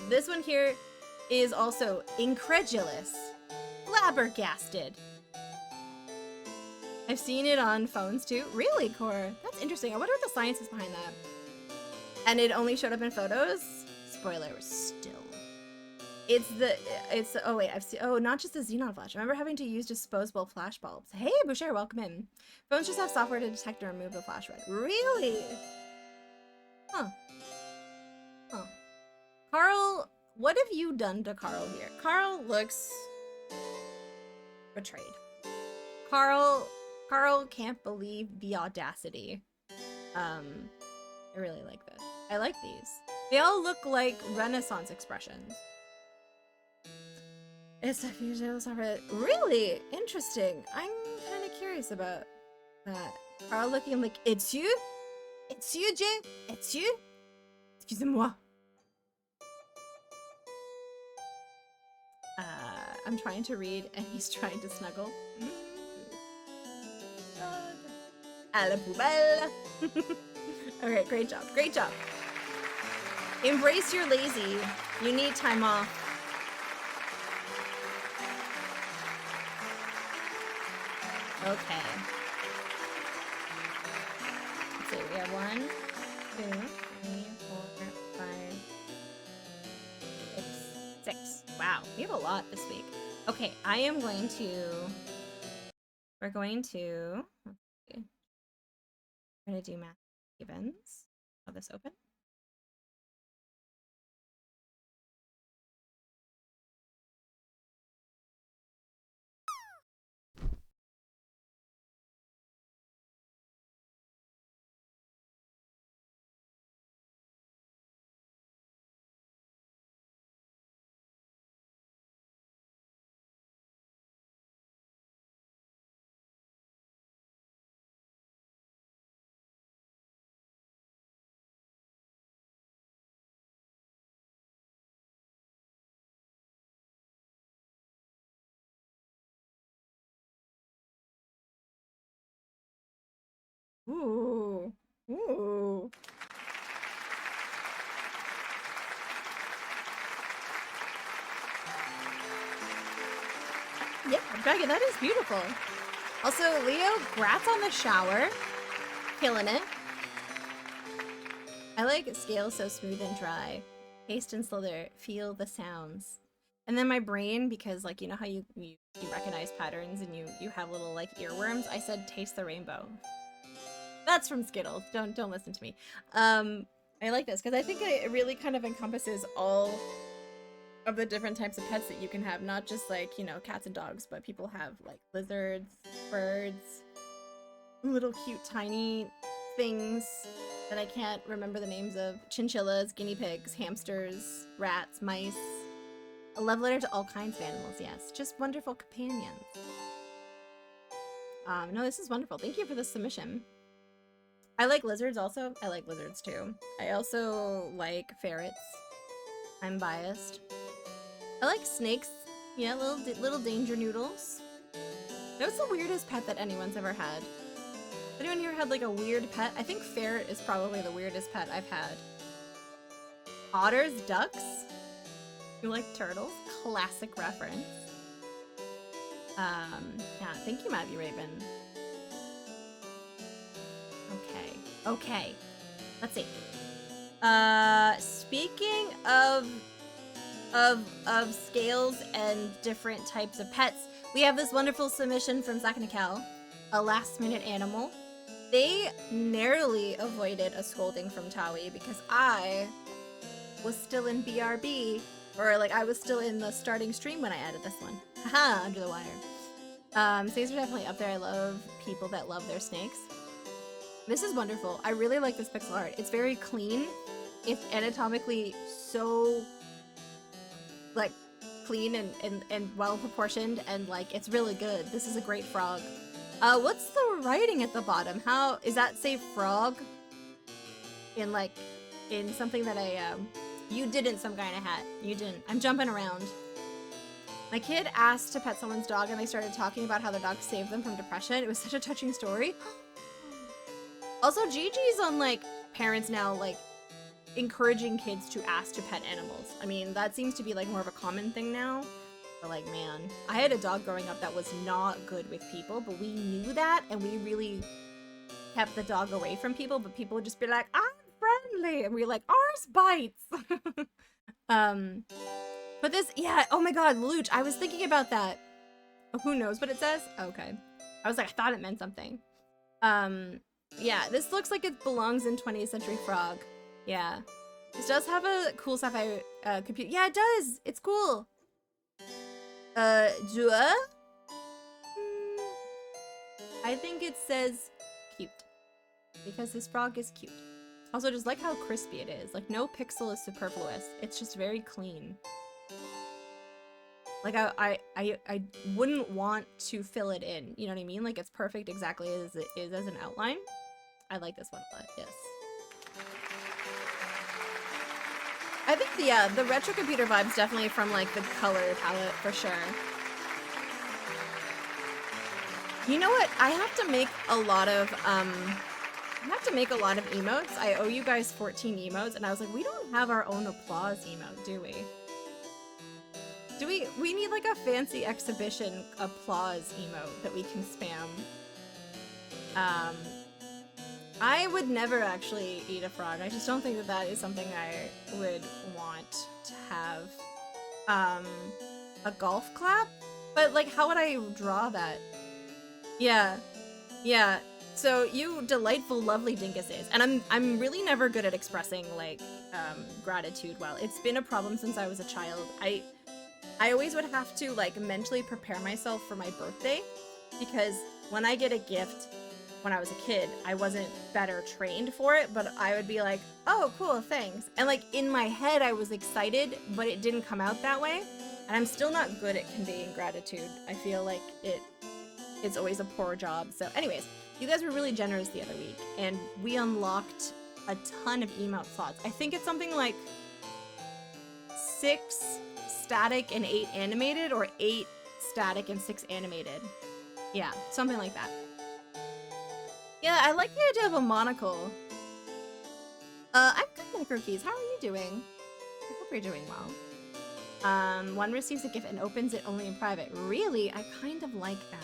This one here is also incredulous, flabbergasted. I've seen it on phones too. Really, Core? That's interesting. I wonder what the science is behind that. And it only showed up in photos? Spoiler, still. Oh wait, I've seen, oh, not just the xenon flash. I remember having to use disposable flash bulbs. Hey, Boucher, welcome in. Phones just have software to detect and remove the flash red. Really? Huh. Huh. Carl, what have you done to Carl here? Carl looks betrayed. Carl can't believe the audacity. I really like this. I like these. They all look like Renaissance expressions. It's a fusion software. Really interesting. I'm kind of curious about that. Carl looking like, it's you? It's you, Jay? It's you? Excusez-moi. I'm trying to read and he's trying to snuggle. À la poubelle. Okay, great job. Great job. Embrace your lazy. You need time off. Okay. Let's see, we have 1, 2, 3, 4, 5, 6. Wow, we have a lot this week. Okay, we're going to do math evens. Have this open. Ooh. Ooh. Yeah, Dragon, that is beautiful. Also, Leo, grats on the shower. Killing it. I like scales so smooth and dry. Taste and slither, feel the sounds. And then my brain, because like, you know how you recognize patterns and you have little like earworms? I said taste the rainbow. That's from Skittles. Don't listen to me. I like this because I think it really kind of encompasses all of the different types of pets that you can have, not just like, you know, cats and dogs, but people have like lizards, birds, little cute tiny things that I can't remember the names of, chinchillas, guinea pigs, hamsters, rats, mice. A love letter to all kinds of animals, yes. Just wonderful companions. No, this is wonderful. Thank you for this submission. I like lizards also. I like lizards too. I also like ferrets. I'm biased. I like snakes. Yeah, little danger noodles. What's the weirdest pet that anyone's ever had? Anyone here had like a weird pet? I think ferret is probably the weirdest pet I've had. Otters, ducks? You like turtles? Classic reference. Yeah, thank you, Matthew Raven. Okay. Let's see. Speaking of scales and different types of pets, we have this wonderful submission from Zach and Cal, a last-minute animal. They narrowly avoided a scolding from Tawi because I was still in BRB, or like I was still in the starting stream when I added this one. Haha, under the wire. Snakes are definitely up there. I love people that love their snakes. This is wonderful. I really like this pixel art. It's very clean. It's anatomically so like clean and well proportioned, and like it's really good. This is a great frog. What's the writing at the bottom? How is that say frog? In something that you didn't some kind of hat. You didn't. I'm jumping around. My kid asked to pet someone's dog and they started talking about how their dog saved them from depression. It was such a touching story. Also, GG's on, like, parents now, like, encouraging kids to ask to pet animals. I mean, that seems to be, like, more of a common thing now. But, like, man, I had a dog growing up that was not good with people, but we knew that, and we really kept the dog away from people, but people would just be like, I'm friendly, and we were like, ours bites. But this, yeah, oh my god, Luch, I was thinking about that. Who knows what it says? Okay. I was like, I thought it meant something. Yeah, this looks like it belongs in 20th Century Frog. Yeah. This does have a cool sci-fi computer. Yeah, it does! It's cool! Jua? I think it says cute. Because this frog is cute. Also, just like how crispy it is. Like, no pixel is superfluous. It's just very clean. Like, I wouldn't want to fill it in. You know what I mean? Like, it's perfect exactly as it is as an outline. I like this one a lot, yes. I think the retro computer vibe's definitely from, like, the color palette, for sure. You know what? I have to make a lot of emotes. I owe you guys 14 emotes, and I was like, we don't have our own applause emote, do we? We need, like, a fancy exhibition applause emote that we can spam. I would never actually eat a frog. I just don't think that that is something I would want to have. A golf clap? But, like, how would I draw that? Yeah. Yeah. So, you delightful, lovely dinguses. And I'm really never good at expressing, like, gratitude well. It's been a problem since I was a child. I always would have to, like, mentally prepare myself for my birthday, because when I get a gift when I was a kid, I wasn't better trained for it, but I would be like, oh, cool, thanks. And, like, in my head, I was excited, but it didn't come out that way. And I'm still not good at conveying gratitude. I feel like it's always a poor job. So anyways, you guys were really generous the other week, and we unlocked a ton of emote slots. I think it's something like 6 static and 8 animated, or 8 static and 6 animated. Yeah, something like that. Yeah, I like the idea of a monocle. I'm good, Microkeys. How are you doing? I hope you're doing well. One receives a gift and opens it only in private. Really? I kind of like that.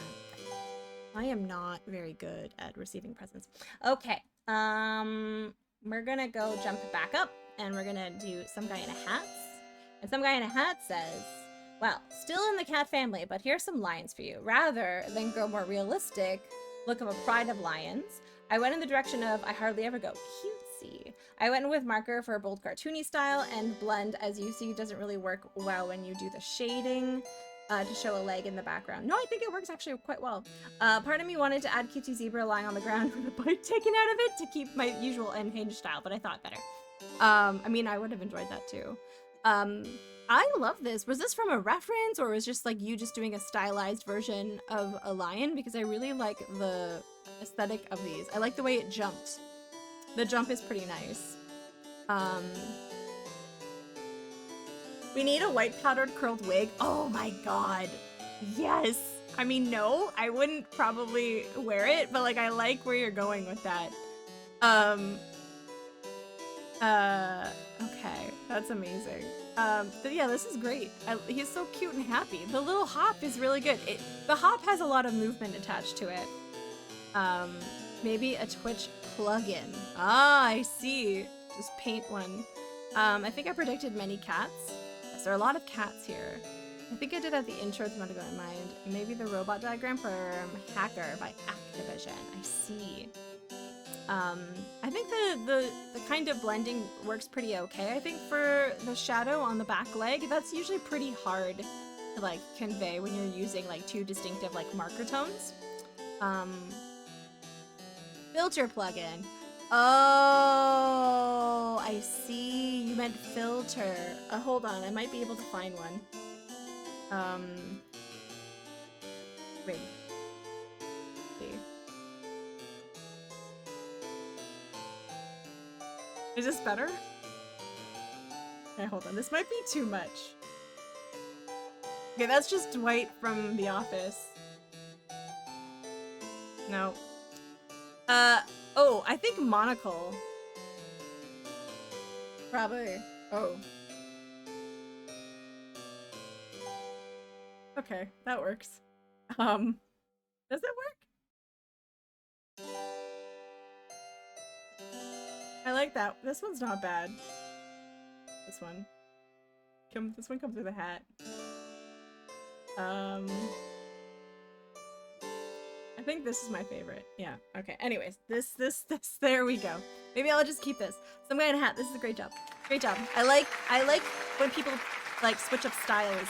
I am not very good at receiving presents. Okay, we're gonna go jump back up, and we're gonna do Some Guy in a Hat. And Some Guy in a Hat says, well, still in the cat family, but here's some lines for you. Rather than grow more realistic, look of a pride of lions, I went in the direction of I hardly ever go cutesy. I went with marker for a bold cartoony style, and blend, as you see, doesn't really work well when you do the shading to show a leg in the background. No, I think it works actually quite well. Part of me wanted to add cutesy zebra lying on the ground with a bite taken out of it to keep my usual unhinged style, but I thought better. I mean, I would have enjoyed that too. I love this. Was this from a reference, or was just like you just doing a stylized version of a lion? Because I really like the aesthetic of these. I like the way it jumped. The jump is pretty nice. We need a white powdered curled wig. Oh my god. Yes. I mean, no, I wouldn't probably wear it, but like I like where you're going with that. Okay, that's amazing. But yeah, this is great. He's so cute and happy. The little hop is really good. The hop has a lot of movement attached to it. Maybe a Twitch plugin. Ah, I see. Just paint one. I think I predicted many cats. Yes, there are a lot of cats here. I think I did have the intro if you want to go in mind. Maybe the robot diagram from Hacker by Activision. I see. I think the kind of blending works pretty okay. I think for the shadow on the back leg, that's usually pretty hard to like convey when you're using like 2 distinctive like marker tones. Filter plugin. Oh, I see. You meant filter. Hold on, I might be able to find one. Wait. See. Is this better? Okay, hold on. This might be too much. Okay, that's just Dwight from The Office. No. Oh, I think monocle. Probably. Oh. Okay, that works. Does it work? I like that. This one's not bad. This one. This one comes with a hat. I think this is my favorite. Yeah. Okay. Anyways, this, there we go. Maybe I'll just keep this. Some guy in a hat. This is a great job. Great job. I like when people like switch up styles.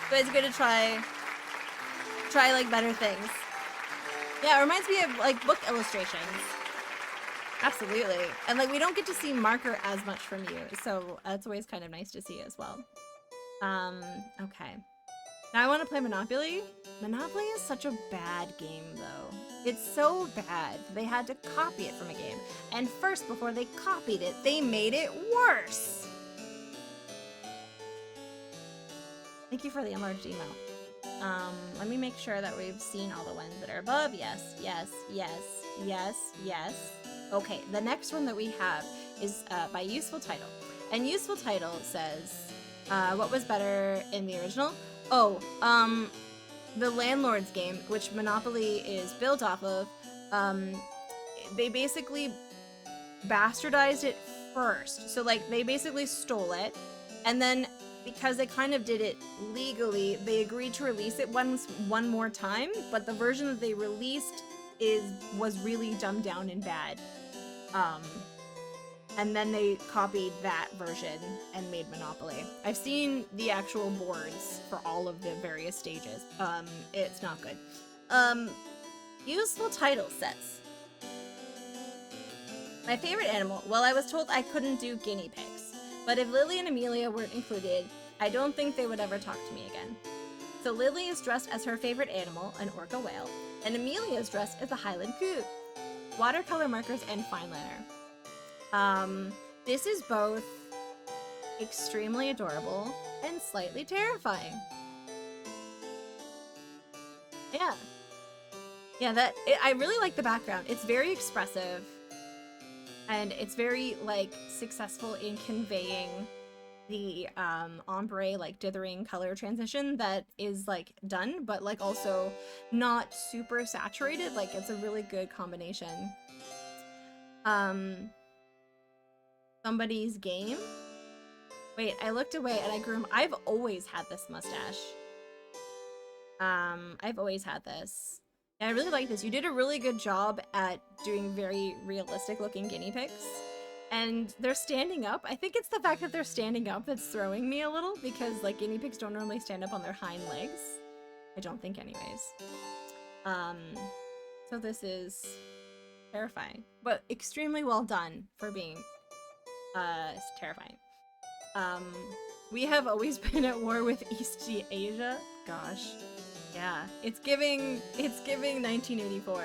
So it's good to try like better things. Yeah, it reminds me of like book illustrations. Absolutely. And like we don't get to see marker as much from you, so that's always kind of nice to see as well. Okay. Now I want to play Monopoly. Monopoly is such a bad game though. It's so bad. They had to copy it from a game. And first, before they copied it, they made it worse. Thank you for the enlarged email. Let me make sure that we've seen all the ones that are above. Yes, yes, yes, yes, yes. Okay, the next one that we have is by Useful Title. And Useful Title says, what was better in the original? Oh, the Landlord's game, which Monopoly is built off of, they basically bastardized it first. So, like, they basically stole it, and then because they kind of did it legally, they agreed to release it one more time, but the version that they released was really dumbed down and bad. And then they copied that version and made Monopoly. I've seen the actual boards for all of the various stages. It's not good. Useful Title says, my favorite animal, well, I was told I couldn't do guinea pigs, but if Lily and Amelia weren't included, I don't think they would ever talk to me again. So Lily is dressed as her favorite animal, an orca whale, and Amelia is dressed as a Highland coot. Watercolor markers and fine liner. This is both extremely adorable and slightly terrifying. Yeah. Yeah, I really like the background. It's very expressive, and it's very, like, successful in conveying the, ombre, like, dithering color transition that is, like, done, but, like, also not super saturated. Like, it's a really good combination. Somebody's game? Wait, I looked away and I grew. I've always had this mustache. I've always had this. And I really like this. You did a really good job at doing very realistic looking guinea pigs. And they're standing up. I think it's the fact that they're standing up that's throwing me a little, because like guinea pigs don't normally stand up on their hind legs. I don't think anyways. So this is terrifying, but extremely well done for being terrifying. We have always been at war with East Asia. Gosh. Yeah. It's giving 1984.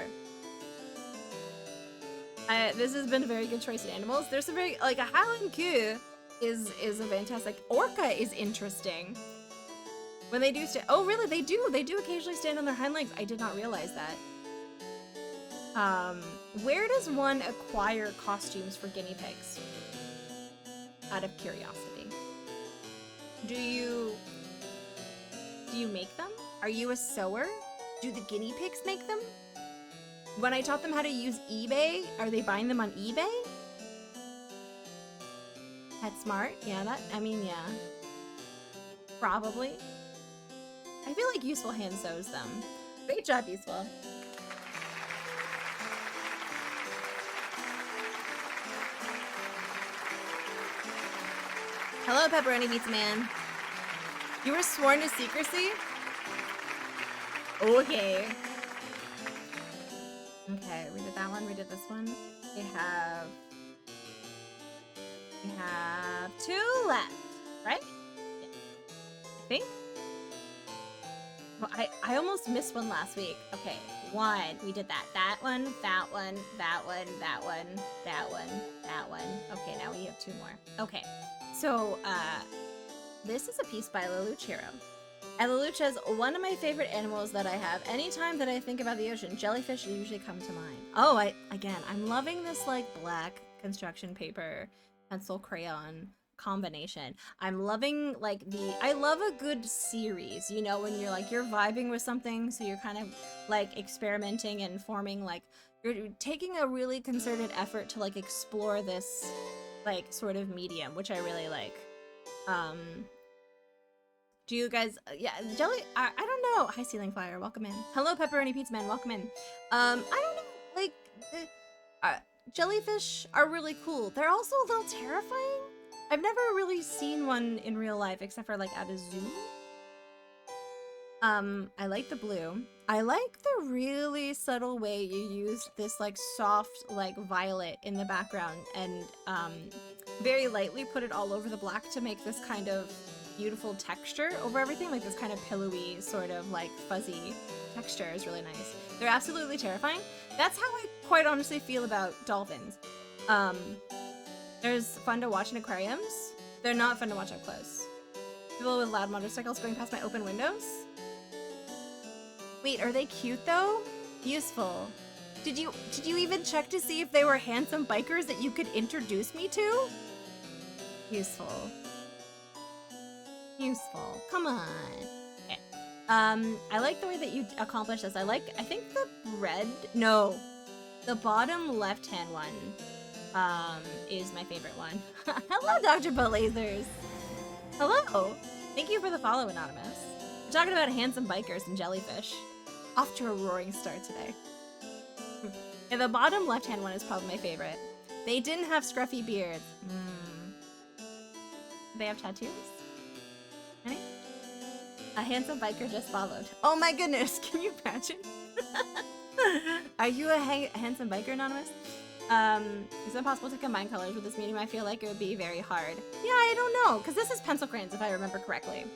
This has been a very good choice of animals. There's some very, like, a Highland coo is a fantastic. Orca is interesting. When they do oh really, they do occasionally stand on their hind legs. I did not realize that. Where does one acquire costumes for guinea pigs? Out of curiosity. Do you make them? Are you a sewer? Do the guinea pigs make them? When I taught them how to use eBay, are they buying them on eBay? That's smart. Yeah, I mean, yeah. Probably. I feel like Useful hand sews them. Great job, Useful. Hello, Pepperoni Pizza Man. You were sworn to secrecy? Okay. Okay, we did that one, we did this one. We have two left, right? Yeah. I think. Well, I almost missed one last week. Okay, one. We did that. That one, that one, that one, that one, that one, that one. Okay, now we have two more. Okay. So, this is a piece by Lelucero. Elalucha's one of my favorite animals that I have. Anytime that I think about the ocean, jellyfish usually come to mind. Oh, I'm loving this like black construction paper, pencil crayon combination. I'm loving like I love a good series, you know, when you're vibing with something, so you're kind of like experimenting and forming like, you're taking a really concerted effort to like explore this like sort of medium, which I really like. Do you guys, yeah, jelly, I don't know. Hi, Ceiling Fire, welcome in. Hello, Pepperoni Pizza Man, welcome in. I don't know, like, jellyfish are really cool. They're also a little terrifying. I've never really seen one in real life, except for, like, at a zoo. I like the blue. I like the really subtle way you use this, like, soft, like, violet in the background and, very lightly put it all over the black to make this kind of beautiful texture over everything, like this kind of pillowy sort of like fuzzy texture is really nice. They're absolutely terrifying. That's how I quite honestly feel about dolphins. There's fun to watch in aquariums. They're not fun to watch up close. People with loud motorcycles going past my open windows. Wait, are they cute though? Useful. Did you even check to see if they were handsome bikers that you could introduce me to? Useful. Useful. Come on. Okay. I like the way that you accomplish this. I think the the bottom left-hand one, is my favorite one. Hello, Dr. Buttlasers. Hello. Thank you for the follow, Anonymous. We're talking about handsome bikers and jellyfish. Off to a roaring start today. Yeah, the bottom left-hand one is probably my favorite. They didn't have scruffy beards. They have tattoos? Any? A handsome biker just followed. Oh my goodness, can you imagine? Are you a handsome biker, Anonymous? Is it possible to combine colors with this medium? I feel like it would be very hard. Yeah, I don't know, because this is pencil crayons, if I remember correctly.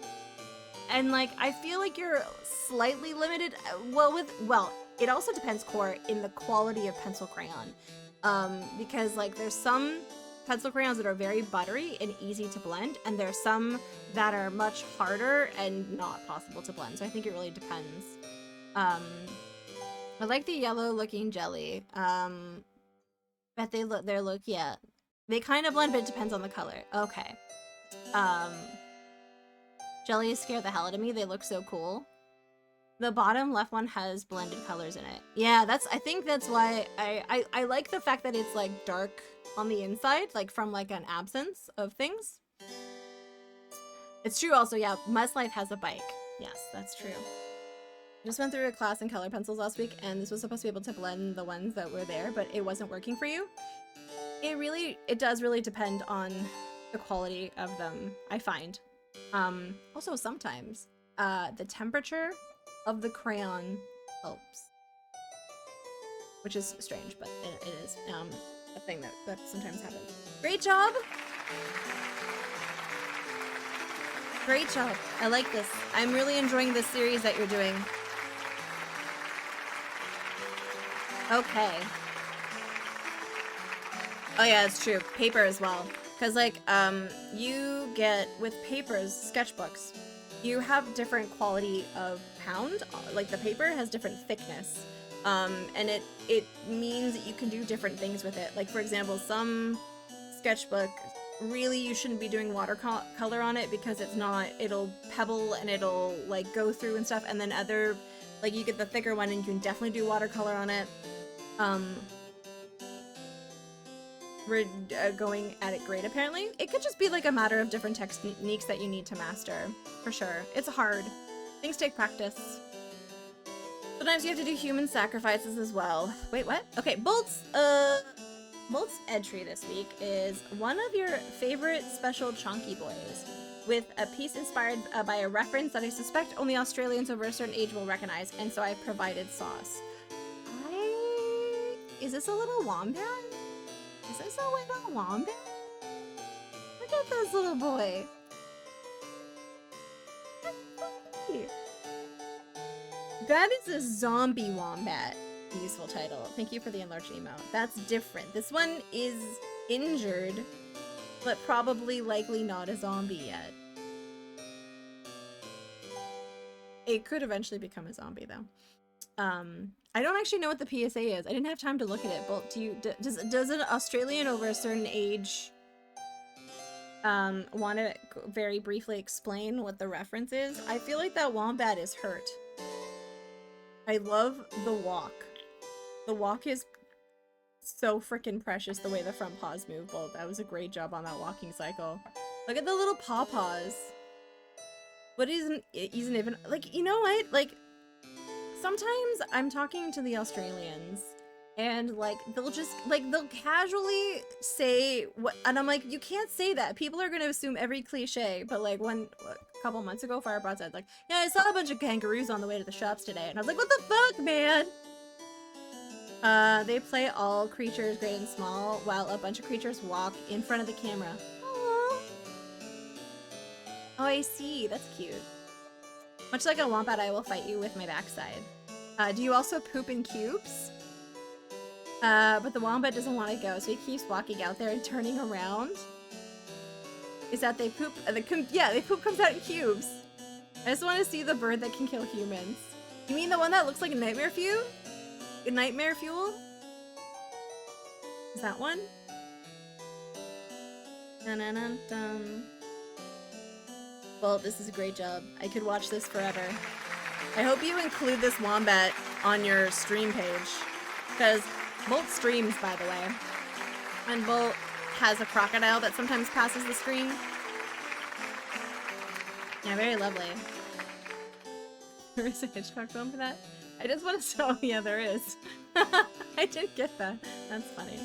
And, like, I feel like you're slightly limited, well, it also depends, Core, in the quality of pencil crayon. Because, like, there's some pencil crayons that are very buttery and easy to blend, and there's some that are much harder and not possible to blend, so I think it really depends. I like the yellow looking jelly. But their look, yeah. They kind of blend, but it depends on the color. Okay. Jellies scare the hell out of me. They look so cool. The bottom left one has blended colors in it. Yeah, I think that's why I like the fact that it's like dark on the inside, like from like an absence of things. It's true also, yeah, Muslife has a bike. Yes, that's true. I just went through a class in color pencils last week, and this was supposed to be able to blend the ones that were there, but it wasn't working for you. It does really depend on the quality of them, I find. Also sometimes, the temperature of the crayon helps. Which is strange, but it is, a thing that sometimes happens. Great job! Great job. I like this. I'm really enjoying this series that you're doing. Okay. Oh yeah, it's true. Paper as well. Because, like, you get, with papers, sketchbooks, you have different quality of pound. Like, the paper has different thickness. And it means that you can do different things with it. Like, for example, some sketchbook, really you shouldn't be doing watercolor on it because it'll pebble and it'll, like, go through and stuff. And then other, like, you get the thicker one and you can definitely do watercolor on it. We're going at it great, apparently. It could just be, like, a matter of different techniques that you need to master, for sure. It's hard. Things take practice. Sometimes you have to do human sacrifices as well. Wait, what? Okay, Bolt's entry this week is one of your favorite special chonky boys, with a piece inspired by a reference that I suspect only Australians over a certain age will recognize, and so I provided sauce. Is this a little wombat? Is this a little wombat? Look at this little boy. That is a zombie wombat. Useful title. Thank you for the enlarged emote. That's different. This one is injured, but probably likely not a zombie yet. It could eventually become a zombie, though. I don't actually know what the PSA is. I didn't have time to look at it. But does an Australian over a certain age want to very briefly explain what the reference is? I feel like that wombat is hurt. I love the walk. The walk is so freaking precious, the way the front paws move. Well, that was a great job on that walking cycle. Look at the little paws. What isn't even, like, you know what? Like, sometimes I'm talking to the Australians and like they'll just like they'll casually say what, and I'm like, you can't say that. People are gonna assume every cliche. But like a couple months ago, Firebot said like, yeah, I saw a bunch of kangaroos on the way to the shops today, and I was like, what the fuck, man? They play all creatures great and small while a bunch of creatures walk in front of the camera. Aww. Oh, I see. That's cute. Much like a wombat, I will fight you with my backside. Do you also poop in cubes? But the wombat doesn't want to go, so he keeps walking out there and turning around. Is that they poop? Yeah, they poop comes out in cubes. I just want to see the bird that can kill humans. You mean the one that looks like a nightmare fuel? A nightmare fuel? Is that one? Dun -dun -dun -dun. Well, this is a great job. I could watch this forever. I hope you include this wombat on your stream page. Because Bolt streams, by the way. And Bolt has a crocodile that sometimes passes the screen. Yeah, very lovely. There is a Hitchcock film for that? I just want to show. Yeah, there is. I did get that. That's funny.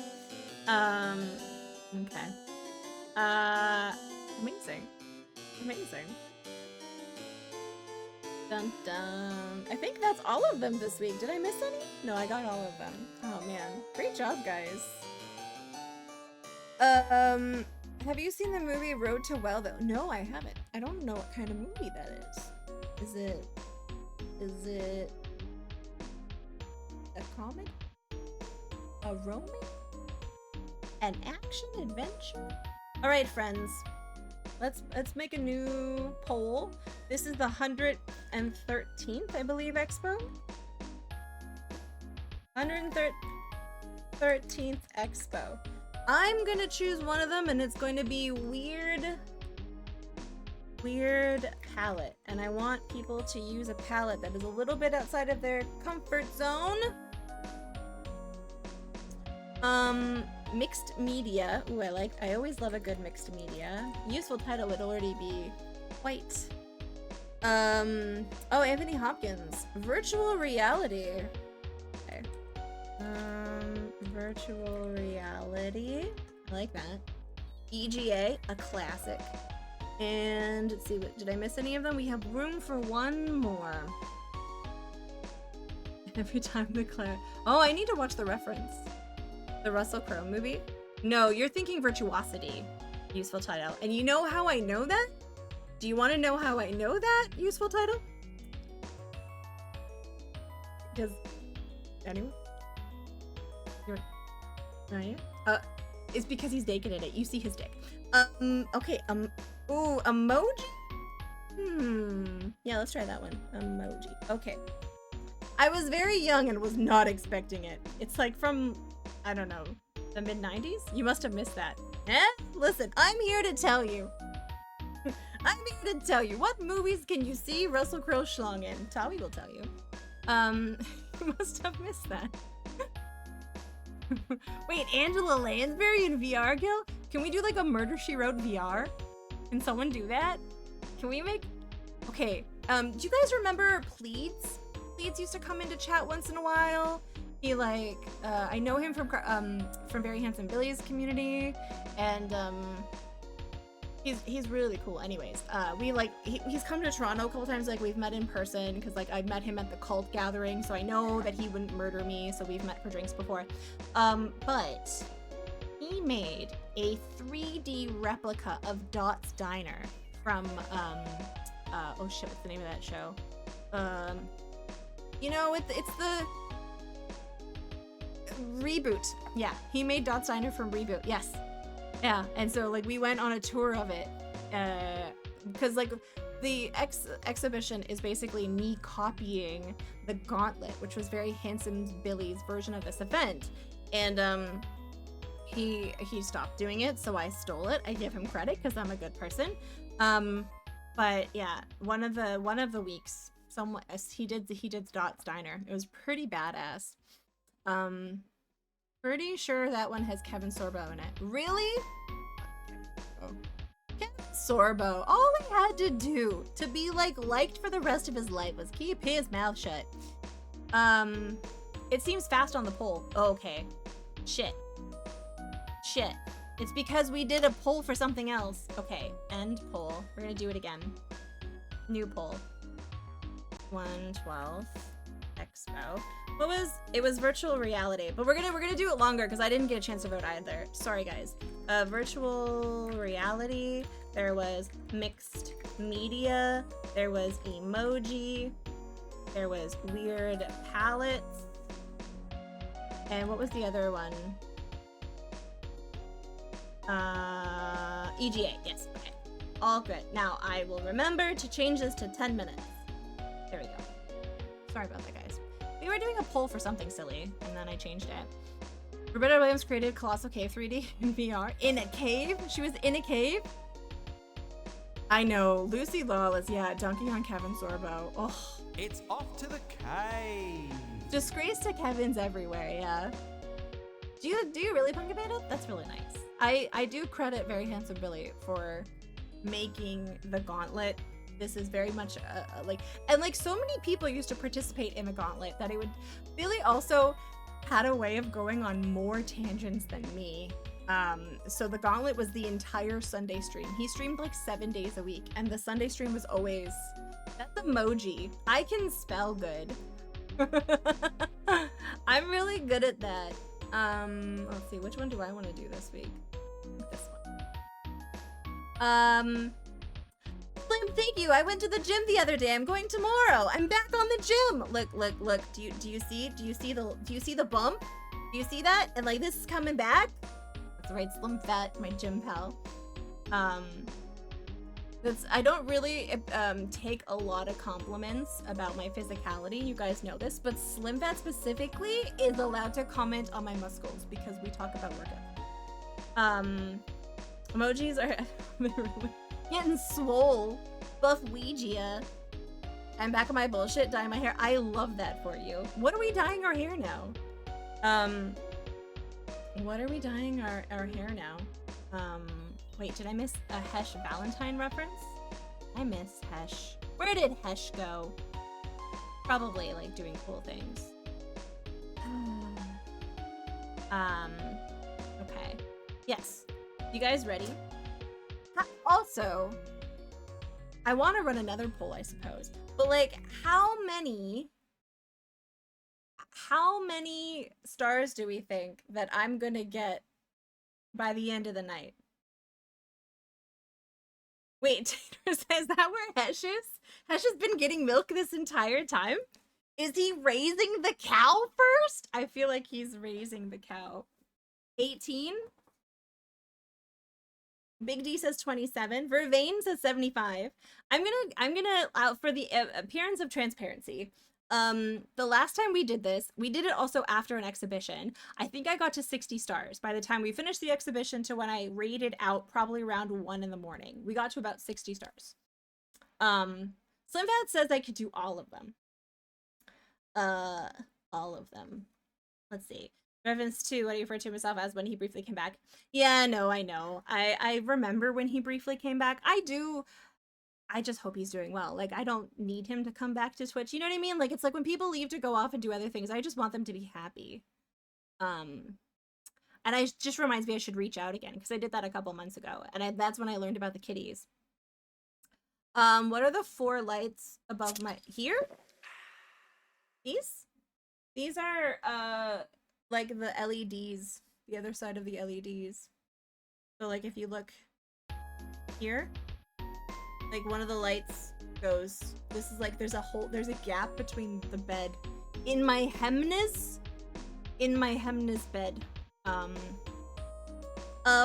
Okay. Amazing. Amazing. Dun dun. I think that's all of them this week. Did I miss any? No, I got all of them. Oh man. Great job, guys. Have you seen the movie Road to Well though? No, I haven't. I don't know what kind of movie that is. Is it a comic? A romance? An action adventure? All right, friends. Let's make a new poll. This is the 113th, I believe, expo. 113th expo. I'm gonna choose one of them, and it's going to be weird palette. And I want people to use a palette that is a little bit outside of their comfort zone. Mixed media. Ooh, I always love a good mixed media. Useful title would already be white. Oh, Anthony Hopkins. Virtual reality. Okay. Virtual reality. I like that. EGA, a classic. And let's see, did I miss any of them? We have room for one more. Every time the Oh, I need to watch the reference. The Russell Crowe movie? No, you're thinking Virtuosity. Useful title. And you know how I know that? Do you want to know how I know that useful title? Because... Anyone? Right? It's because he's naked in it. You see his dick. Okay, ooh, emoji? Yeah, let's try that one. Emoji. Okay. I was very young and was not expecting it. It's like from, I don't know, the mid-90s? You must have missed that. Listen, I'm here to tell you. I'm here to tell you. What movies can you see Russell Crowe schlong in? Tawi will tell you. You must have missed that. Wait, Angela Lansbury in VR, Gil? Can we do like a Murder, She Wrote VR? Can someone do that? Can we make... Okay, do you guys remember Pleads? Pleads used to come into chat once in a while. He like, I know him from Very Handsome Billy's community, and he's really cool. Anyways, we like he's come to Toronto a couple times. Like we've met in person because like I met him at the cult gathering, so I know that he wouldn't murder me. So we've met for drinks before. But he made a 3D replica of Dot's Diner from oh shit, what's the name of that show? You know, it's the Reboot. Yeah, he made Dot's Diner from Reboot. Yes. Yeah, and so like we went on a tour of it because like the exhibition is basically me copying the Gauntlet, which was very handsome Billy's version of this event, and he stopped doing it, so I stole it. I give him credit because I'm a good person. But yeah, one of the weeks, he did Dot's Diner. It was pretty badass. Pretty sure that one has Kevin Sorbo in it. Really? Oh. Kevin Sorbo. All he had to do to be liked for the rest of his life was keep his mouth shut. It seems fast on the poll. Okay. Shit. It's because we did a poll for something else. Okay, end poll. We're gonna do it again. New poll. 1/12 Expo. It was virtual reality, but we're gonna do it longer because I didn't get a chance to vote either. Sorry guys. Virtual reality. There was mixed media. There was emoji. There was weird palettes. And what was the other one? EGA, yes, okay. All good. Now I will remember to change this to 10 minutes. There we go. Sorry about that, guys. We were doing a poll for something silly, and then I changed it. Roberta Williams created Colossal Cave 3D in VR. In a cave? She was in a cave? I know. Lucy Lawless, yeah, dunking on Kevin Sorbo. Oh. It's off to the cave. Disgrace to Kevin's everywhere, yeah. Do you really Punk Bandit? That's really nice. I do credit Very Handsome Billy for making the Gauntlet. This is very much and so many people used to participate in the Gauntlet that Billy also had a way of going on more tangents than me. So the Gauntlet was the entire Sunday stream. He streamed 7 days a week, and the Sunday stream was always, that's emoji. I can spell good. I'm really good at that. Let's see, which one do I want to do this week? This one. Slim, thank you. I went to the gym the other day. I'm going tomorrow. I'm back on the gym. Look. Do you see the bump? Do you see that? And this is coming back. That's right, Slim Fat, my gym pal. I don't really take a lot of compliments about my physicality. You guys know this, but Slim Fat specifically is allowed to comment on my muscles because we talk about workout. Emojis are getting swole. Buff Ouija. I'm back on my bullshit, dyeing my hair. I love that for you. What are we dyeing our hair now? What are we dyeing our hair now? Wait, did I miss a Hesh Valentine reference? I miss Hesh. Where did Hesh go? Probably doing cool things. Okay. Yes. You guys ready? Also, I want to run another poll, I suppose. But how many stars do we think that I'm gonna get by the end of the night? Wait, is that where Hesh is? Hesh has been getting milk this entire time? Is he raising the cow first? I feel like he's raising the cow. 18? Big D says 27. Vervain says 75. I'm gonna out for the appearance of transparency. The last time we did this, we did it also after an exhibition. I think I got to 60 stars by the time we finished the exhibition to when I rated out probably around 1 in the morning. We got to about 60 stars. Slim Fat says I could do all of them. All of them. Let's see. Reference to what he referred to himself as when he briefly came back. Yeah, no, I know. I remember when he briefly came back. I just hope he's doing well. I don't need him to come back to Twitch. You know what I mean? It's when people leave to go off and do other things, I just want them to be happy. And just reminds me I should reach out again because I did that a couple months ago. And that's when I learned about the kitties. What are the 4 lights above my... Here? These? These are, the LEDs. The other side of the LEDs. So, if you look here... one of the lights goes, this is there's a gap between the bed. In my Hemnes bed.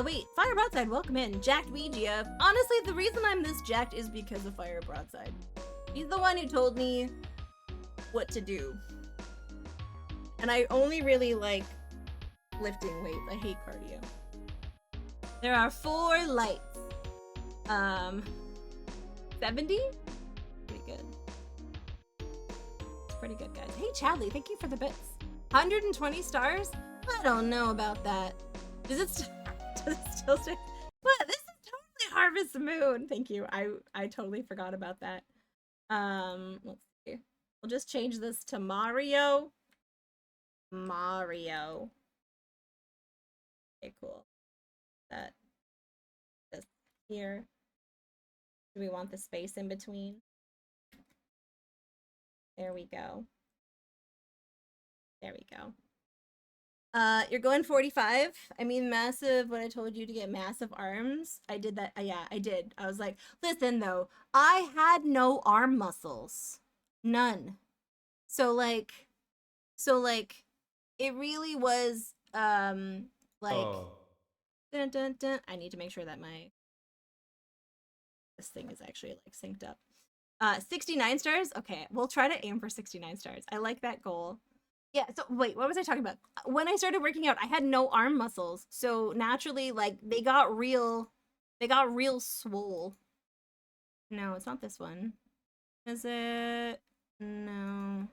Wait, Fire Broadside, welcome in. Jacked Ouija. Honestly, the reason I'm this jacked is because of Fire Broadside. He's the one who told me what to do. And I only really like lifting weights. I hate cardio. There are 4 lights. 70? Pretty good. Pretty good, guys. Hey, Chadley, thank you for the bits. 120 stars? I don't know about that. Does it still stay? What? This is totally Harvest Moon. Thank you. I totally forgot about that. Let's see. We'll just change this to Mario. Mario. Okay, cool. This here. Do we want the space in between? There we go. There we go. You're going 45. I mean, massive. When I told you to get massive arms, I did that. Yeah, I did. I was like, listen though, I had no arm muscles, none. So like, it really was like, dun, dun, dun. I need to make sure that this thing is actually like synced up. 69 stars. Okay, we'll try to aim for 69 stars. I like that goal. Yeah, so wait, what was I talking about? When I started working out, I had no arm muscles. So naturally, like, they got real swole. No, it's not this one. Is it? No.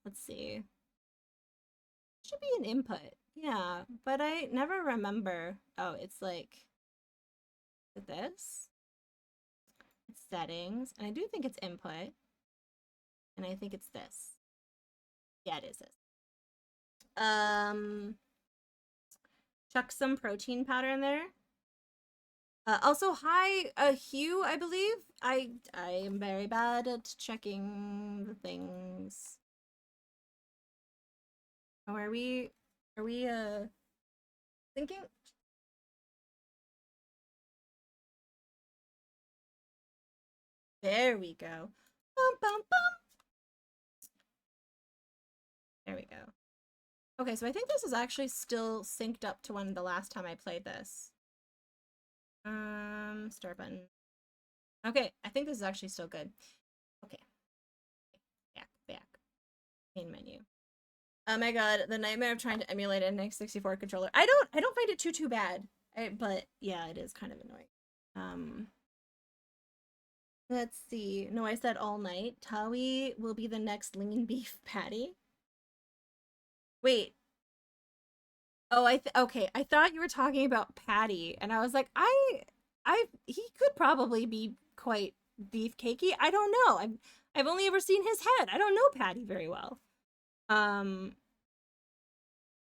Let's see. Should be an input. Yeah, but I never remember. Oh, it's like, is it this? It's settings, and I do think it's input. And I think it's this. Yeah, it is this. Chuck some protein powder in there. Also, hi, Hugh, I believe. I am very bad at checking the things. Oh, are we thinking? There we go. Bum, bum, bum. There we go. Okay, so I think this is actually still synced up to the last time I played this. Start button. Okay, I think this is actually still good. Okay. Back. Main menu. Oh my god, the nightmare of trying to emulate an X64 controller. I don't find it too bad. But yeah, it is kind of annoying. Let's see. No, I said all night. Tawi will be the next lean beef patty. Wait. Oh, okay. I thought you were talking about Patty, and I was like, he could probably be quite beefcakey. I don't know. I've only ever seen his head. I don't know Patty very well.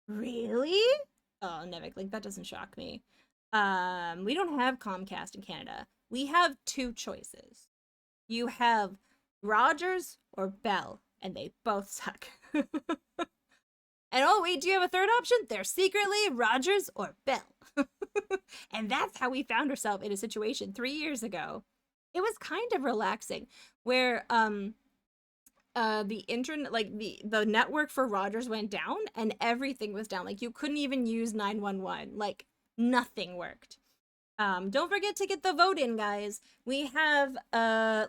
Really? Oh, Nevik, like that doesn't shock me. We don't have Comcast in Canada. We have 2 choices. You have Rogers or Bell, and they both suck. And oh wait, do you have a third option? They're secretly Rogers or Bell. And that's how we found ourselves in a situation 3 years ago. It was kind of relaxing, where the internet, like the network for Rogers went down and everything was down. Like you couldn't even use 911. Like nothing worked. Don't forget to get the vote in, guys. We have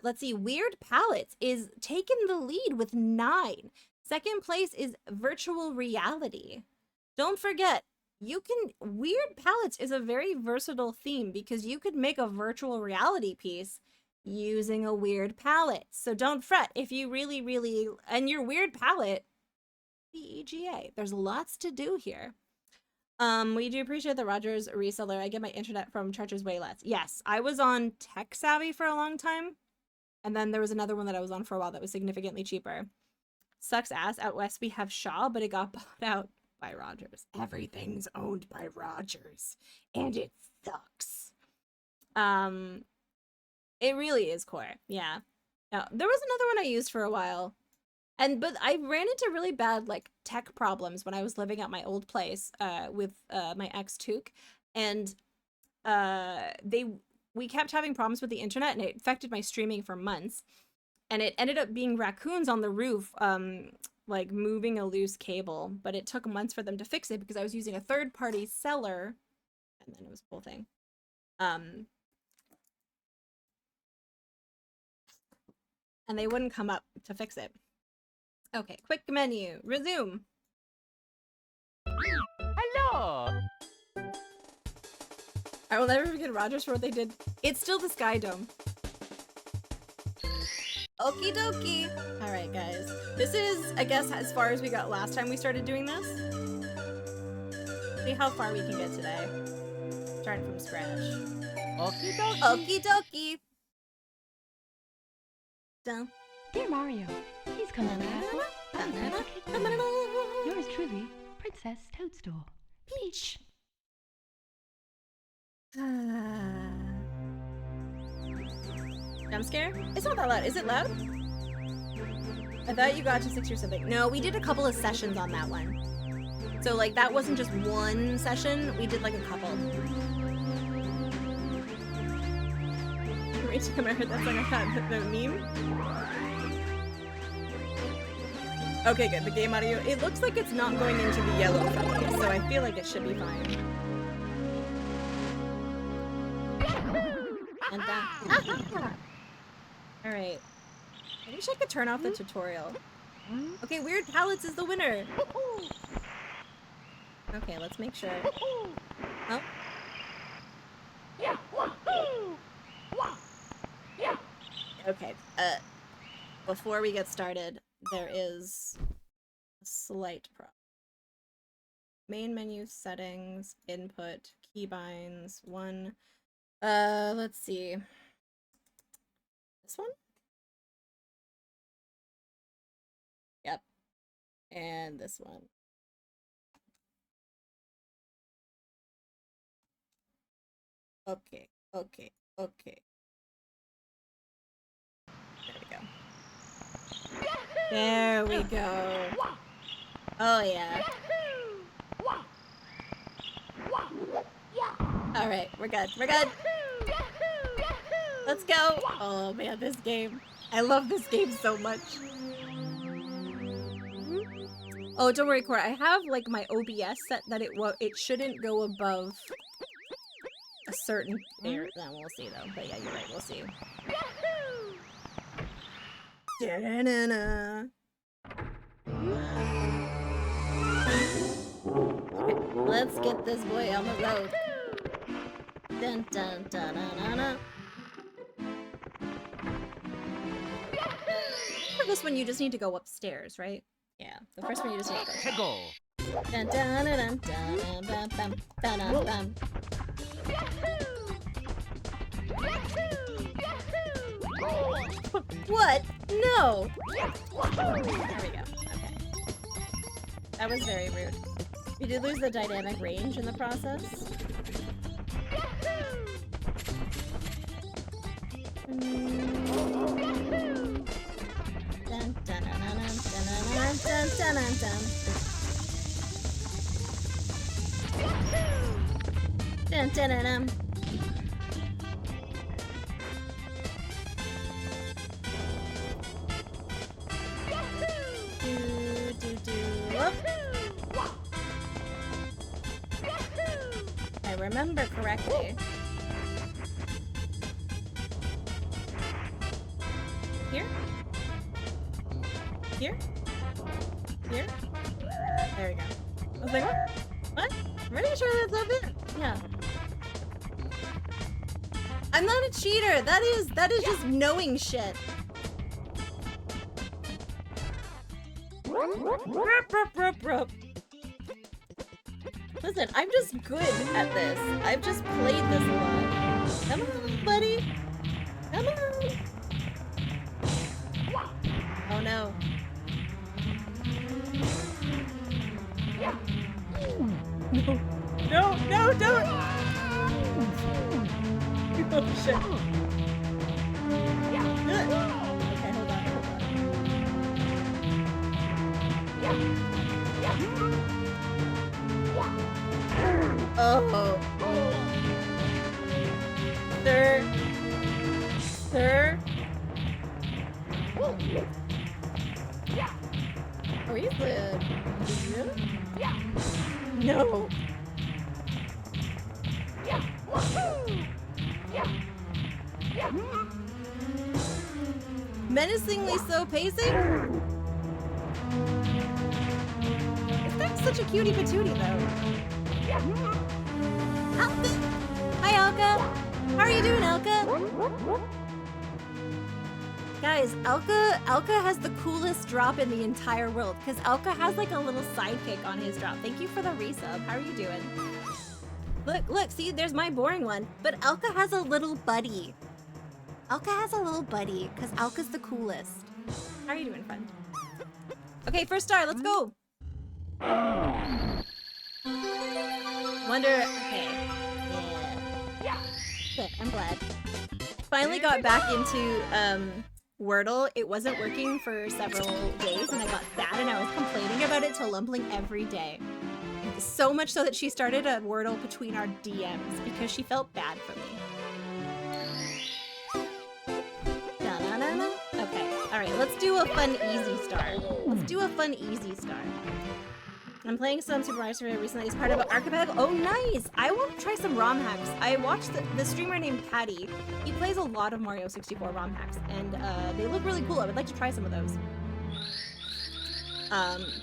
let's see, Weird Palettes is taking the lead with 9. Second place is Virtual Reality. Don't forget, Weird Palettes is a very versatile theme because you could make a virtual reality piece using a weird palette. So don't fret if you really, and your weird palette, the EGA. There's lots to do here. We do appreciate the Rogers reseller. I get my internet from Chargers way less. Yes, I was on Tech Savvy for a long time. And then there was another one that I was on for a while that was significantly cheaper. Sucks ass. Out west we have Shaw, but it got bought out by Rogers. Everything's owned by Rogers. And it sucks. It really is core. Yeah. Now, there was another one I used for a while. But I ran into really bad like tech problems when I was living at my old place with my ex Took, and we kept having problems with the internet, and it affected my streaming for months. And it ended up being raccoons on the roof, like moving a loose cable. But it took months for them to fix it because I was using a third-party seller and then it was the whole thing. And they wouldn't come up to fix it. Okay, quick menu, resume. Hello. I will never forget Rogers for what they did. It's still the Sky Dome. Okie dokie. All right, guys. This is, I guess, as far as we got last time we started doing this. See how far we can get today. Starting from scratch. Okie dokie. Okie dokie. Dun. Dear Mario, please come to the castle. Yours truly, Princess Toadstool. Peach. Jump scare? It's not that loud. Is it loud? I thought you got to 60 or something. No, we did a couple of sessions on that one. So, like, that wasn't just one session. We did, like, a couple. Every time I heard that song, I thought the meme. Okay, good. The game audio. It looks like it's not going into the yellow for me, so I feel like it should be fine. And alright. I wish I could turn off the tutorial. Okay, Weird Palettes is the winner! Okay, let's make sure. Oh. Okay, before we get started, there is a slight problem. Main menu settings, input, keybinds, one. Let's see. This one? Yep. And this one. Okay, okay, okay. There we go. There we go. Oh yeah. Alright, we're good. We're good. Let's go. Oh man, this game. I love this game so much. Oh, don't worry, Cora. I have like my OBS set that it shouldn't go above a certain area. Then we'll see though. But yeah, you're right. We'll see. Da-da-da-da. Okay, let's get this boy on the road. Dun dun dun dun dun dun. For this one, you just need to go upstairs, right? Yeah, the first one you just need to go. Dun dun dun dun dun dun dun dun dun dun. What? No! There we go. Okay. That was very rude. We did lose the dynamic range in the process. Dun, dun, dun, dun, dun, dun, dun, dun, dun. Dun, dun, dun, dun. I remember correctly. Here? Here? Here? There we go. I was like, what? What? I'm pretty sure that's up it. Yeah. I'm not a cheater. That is just knowing shit. Listen, I'm just good at this. I've just played this a lot. Come on, buddy. Come on. Oh no. No, no, don't! Oh shit. Okay, hold on, hold on. Oh. Sir. Sir. Oh, he's good. No. Menacingly slow pacing? This guy's such a cutie patootie though. Alka! Hi Alka! How are you doing, Alka? Guys, Alka has the coolest drop in the entire world because Alka has like a little sidekick on his drop. Thank you for the resub. How are you doing? Look, see, there's my boring one. But Alka has a little buddy. Alka has a little buddy because Alka's the coolest. How are you doing, friend? Okay, first star, let's go. Wonder, okay. Yeah. Good, I'm glad. Finally got back into, Wordle. It wasn't working for several days and I got sad and I was complaining about it to Lumpling every day. So much so that she started a Wordle between our DMs because she felt bad for me. Da-na-na-na. Okay, alright, let's do a fun easy star. Let's do a fun easy star. I'm playing some Super Mario 64 recently as part of an archipelago. Oh, nice! I want to try some ROM hacks. I watched the streamer named Patty. He plays a lot of Mario 64 ROM hacks, and they look really cool. I would like to try some of those.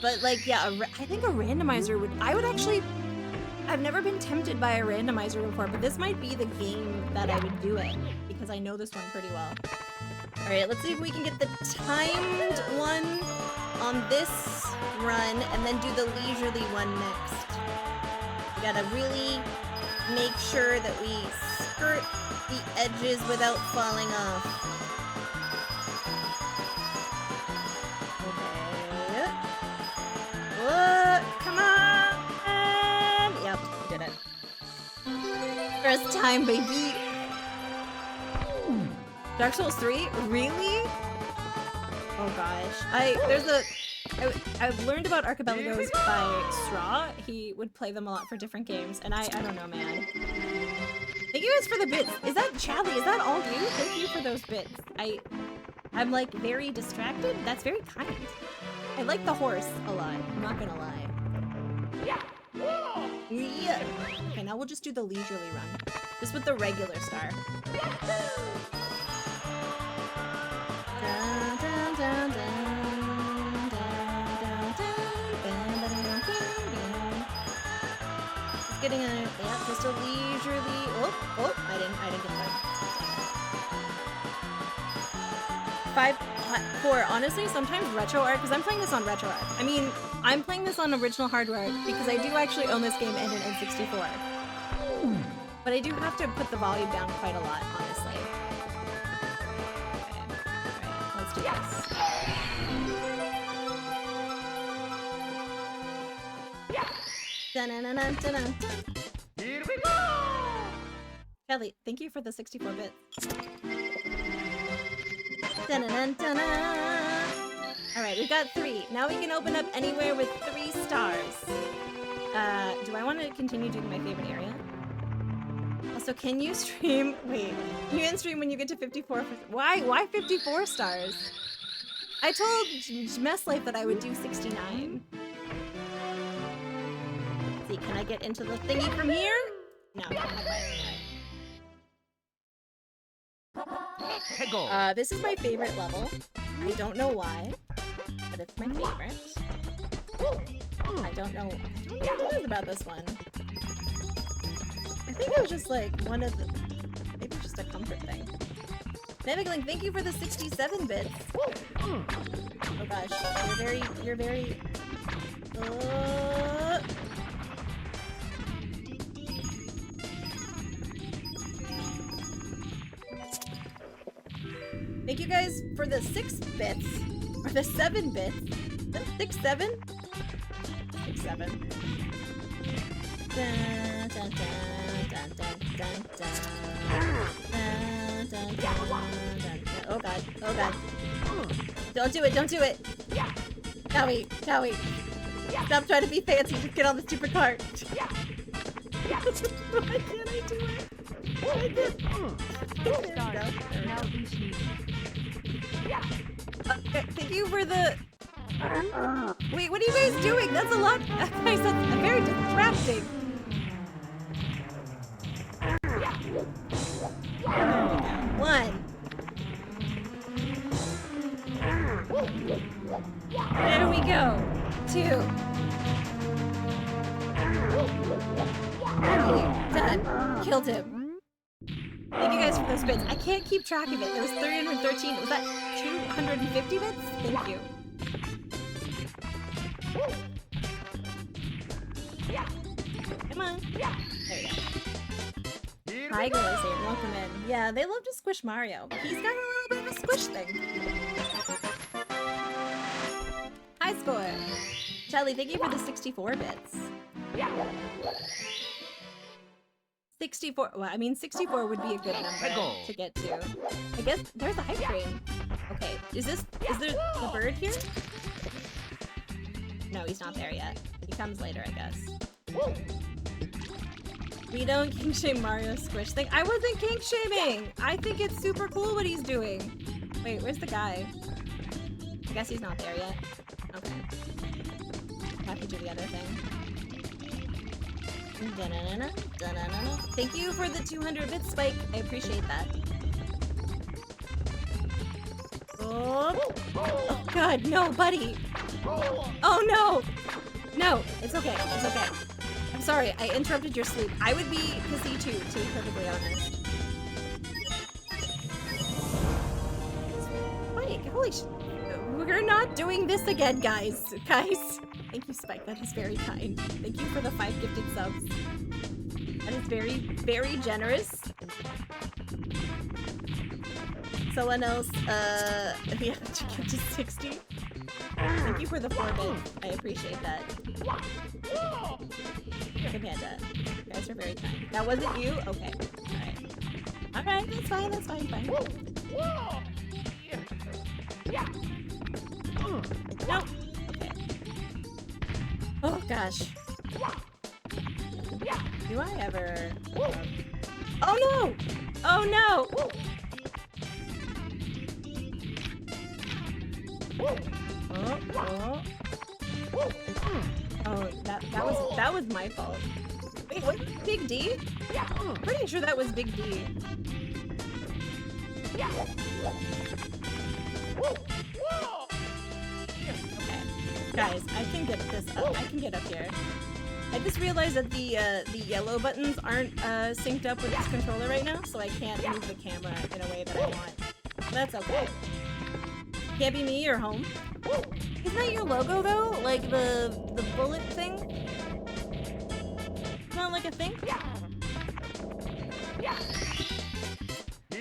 But like, yeah, I think a randomizer would... I've never been tempted by a randomizer before, but this might be the game that I would do it, because I know this one pretty well. Alright, let's see if we can get the timed one on this run, and then do the leisurely one next. We gotta really make sure that we skirt the edges without falling off. Okay. What? Come on! Yep, we did it. First time, baby! Dark Souls 3? Really? Oh gosh. I've learned about archipelagos by Straw. He would play them a lot for different games, and I don't know, man. Thank you guys for the bits. Is that Chally? Is that all you? Thank you for those bits. I'm like very distracted. That's very kind. I like the horse a lot. I'm not gonna lie. Yeah. Okay, now we'll just do the leisurely run. Just with the regular star. Dun, dun, dun, dun. Getting a, yeah, just a leisurely, oh, I didn't get that. 4, honestly, sometimes RetroArch, because I'm playing this on RetroArch. I mean, I'm playing this on original hardware because I do actually own this game and an N64. But I do have to put the volume down quite a lot, honestly. Okay, alright, let's do this. Dun-dun-dun-dun-dun-dun. Here we go! Kelly, thank you for the 64 bits. Alright, we've got 3. Now we can open up anywhere with 3 stars. Do I want to continue doing my favorite area? Also, can you stream... Wait, you can stream when you get to 54... Why 54 stars? I told Mess Life that I would do 69. Can I get into the thingy from here? No, not quite. This is my favorite level. I don't know why, but it's my favorite. I don't know what it is about this one. I think it was just like one of the... Maybe just a comfort thing. Nevigling, thank you for the 67 bits. Oh gosh, you're very... Thank you guys for the 6 bits, or the 7 bits. 6, 7? 6, 7. Dun, dun, dun, dun, dun, dun, dun. Dun, dun, dun, dun. Oh god, oh god. Don't do it! Cowie. Stop trying to be fancy, just get on the stupid cart. Why can't I do it? Thank you for the... Wait, what are you guys doing? That's a lot. Guys, that's very distracting. go. 2. Done. Killed him. Thank you guys for those bits. I can't keep track of it. There was 313. Was that 250 bits? Thank you. Come on. There you go. Hi, Glacier. Welcome in. Yeah, they love to squish Mario. He's got a little bit of a squish thing. High score. Charlie, thank you for the 64 bits. 64. Well, I mean, 64 would be a good number to get to. I guess there's a hype train. Okay, is there the bird here? No, he's not there yet. He comes later, I guess. We don't kink shame Mario squish thing. I wasn't kink shaming! I think it's super cool what he's doing. Wait, where's the guy? I guess he's not there yet. Okay. Have to do the other thing. Da-na-na-na, da-na-na-na. Thank you for the 200 bits, Spike. I appreciate that. Oh, oh god, no, buddy. Oh no! No, it's okay, it's okay. I'm sorry, I interrupted your sleep. I would be pissy too, to be perfectly honest. Spike, holy sh- We're not doing this again, guys. Guys. Thank you, Spike. That is very kind. Thank you for the 5 gifted subs. That is very, very generous. Someone else, we have to get to 60. Thank you for the 4 bits. I appreciate that. Good panda. You guys are very kind. That wasn't you? Okay. Alright. Alright, that's fine, fine. Nope. Okay. Oh gosh. Do I ever... Oh no! Oh no! Oh, that was my fault. Wait, was it Big D? I'm pretty sure that was Big D. Okay. Guys, I can get this up. I can get up here. I just realized that the yellow buttons aren't synced up with this controller right now, so I can't move the camera in a way that I want. That's okay. Can't be me or home. Isn't that your logo though? Like the bullet thing? It's not like a thing?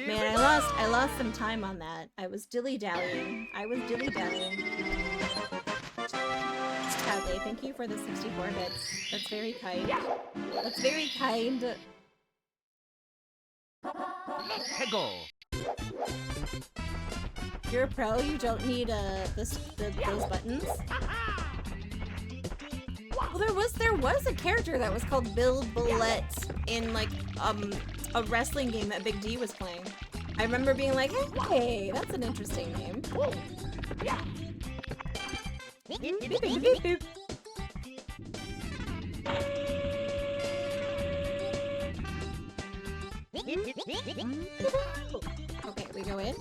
Man, I lost some time on that. I was dilly-dallying. Sadly, thank you for the 64 bits. That's very kind. That's very kind. You're a pro, you don't need those buttons. Well, there was a character that was called Bill Bullet in like a wrestling game that Big D was playing. I remember being like, hey, that's an interesting name. Beep, beep, beep, beep, beep. Okay, we go in.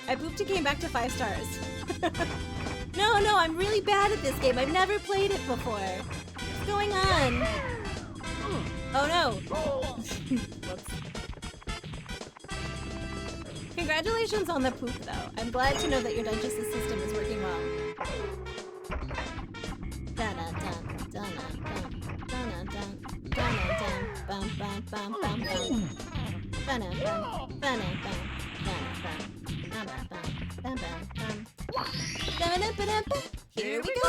I pooped and came back to 5 stars. No, I'm really bad at this game. I've never played it before. What's going on? Oh no. Whoops. Congratulations on the poop though. I'm glad to know that your digestive system is working well. Here we go!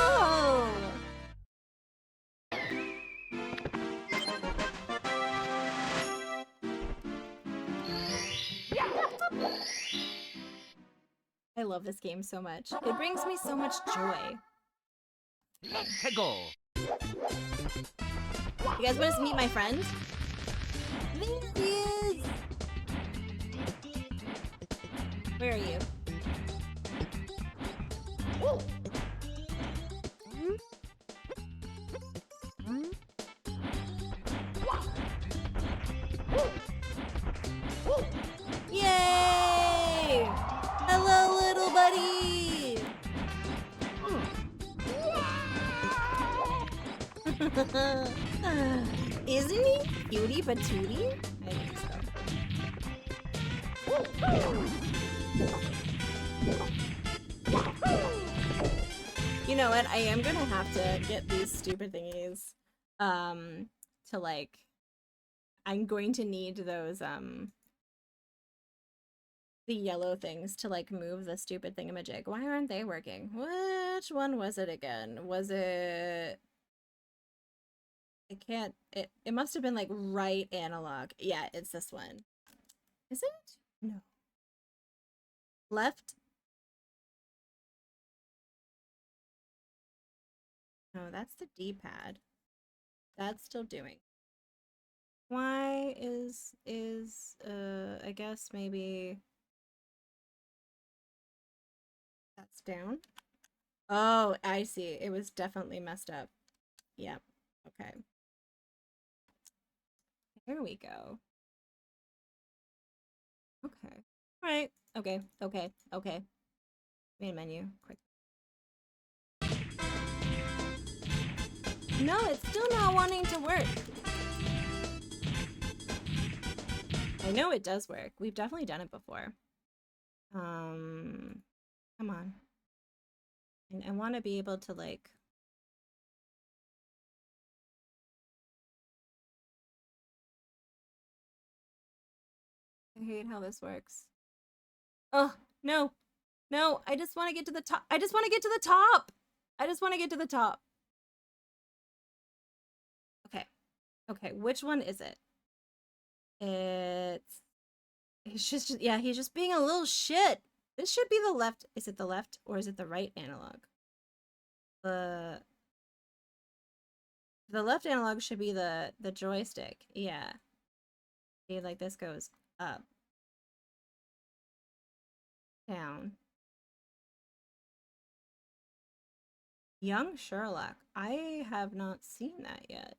I love this game so much. It brings me so much joy. You guys want to meet my friend? There he is! Where are you? Yay! Isn't he cutie patootie? I think so. You know what? I am gonna have to get these stupid thingies. To like, I'm going to need those the yellow things to like move the stupid thingamajig. Why aren't they working? Which one was it again? Was it? I can't. It must have been like right analog. Yeah, it's this one. Is it? No. Left. No, that's the D-pad. That's still doing. Why is I guess maybe that's down. Oh, I see. It was definitely messed up. Yep. Okay. There we go. Okay. All right. Okay. Okay. Okay. Main menu. Quick. No, it's still not wanting to work. I know it does work. We've definitely done it before. Come on. And I want to be able to like. I hate how this works. Oh, no. No, I just want to get to the top. I just want to get to the top. I just want to get to the top. Okay. Okay, which one is it? He's just, yeah, he's just being a little shit. This should be the left. Is it the left or is it the right analog? The left analog should be the joystick. Yeah. See, like this goes up. Down. Young Sherlock. I have not seen that yet.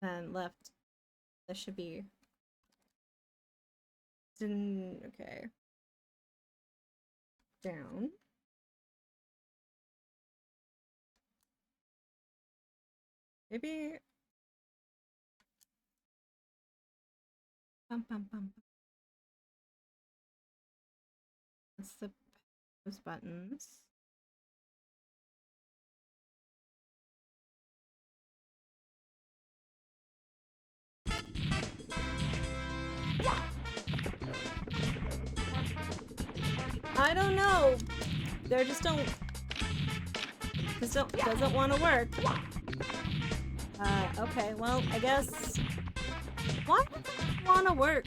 And left. This should be. Okay. Down. Maybe. Bum, bum, bum. That's those buttons. I don't know. They just don't. Doesn't want to work. Okay. Well, I guess. Why does it want to work?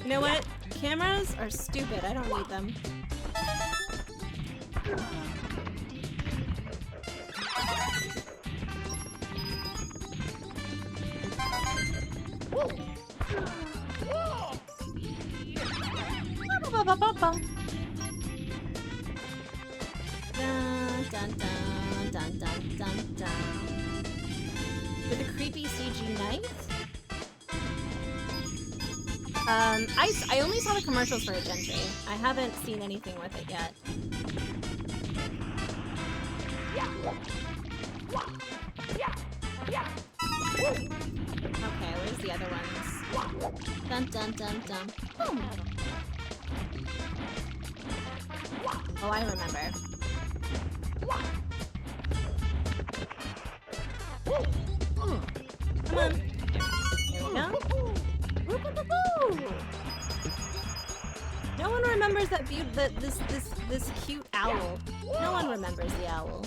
You know what? Cameras are stupid. I don't need them. Dun, dun, dun, dun, dun, dun, dun. With a creepy CG knight? I only saw the commercials for it, Gentry. I haven't seen anything with it yet. Okay, where's the other ones? Dun dun dun dun. Boom. Oh, I remember. Come on. Here we go. No one remembers that this cute owl. No one remembers the owl.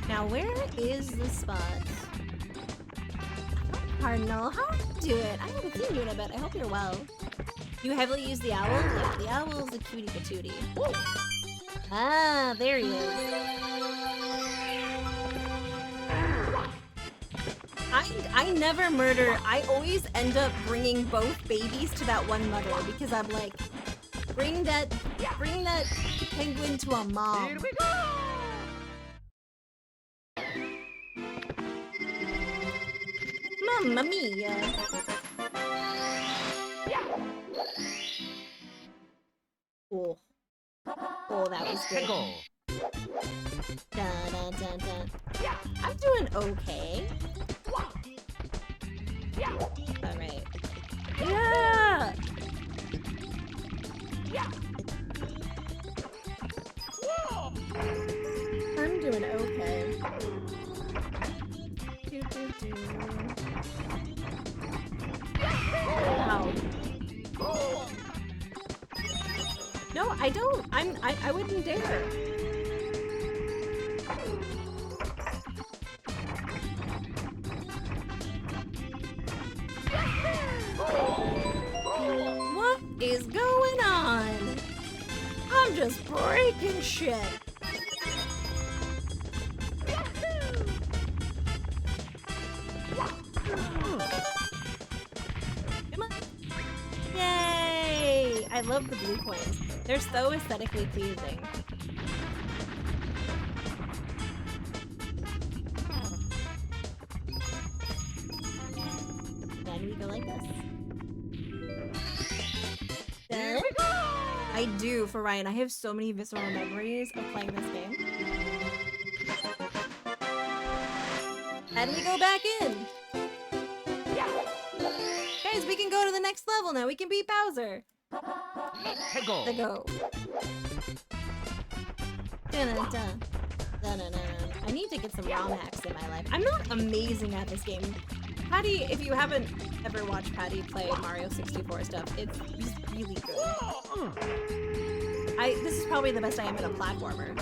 Now where is the spot? Cardinal, how are you doing? I haven't seen you in a bit. I hope you're well. You heavily use the owl? Yeah, the owl's a cutie patootie. Ah, there he is. I never murder. I always end up bringing both babies to that one mother because I'm like, Bring that penguin to a mom. Here we go! Mamma mia. Oh. Oh, that was good. Go. Dun, dun, dun, dun. I'm doing okay. Alright. Yeah! I'm doing okay. Doo, doo, doo. Wow. No, I don't. I wouldn't dare. What is going on? I'm just breaking shit. Come on. Yay! I love the blue coins. They're so aesthetically pleasing. Then we go like this. Then I do for Ryan. I have so many visceral memories of playing this game. And we go back in. Guys, we can go to the next level now. We can beat Bowser. Go. The go. Dun-dun-dun. Dun-dun-dun. I need to get some ROM hacks in my life. I'm not amazing at this game. Patty, if you haven't ever watched Patty play Mario 64 stuff, it's just really good. This is probably the best I am at a platformer.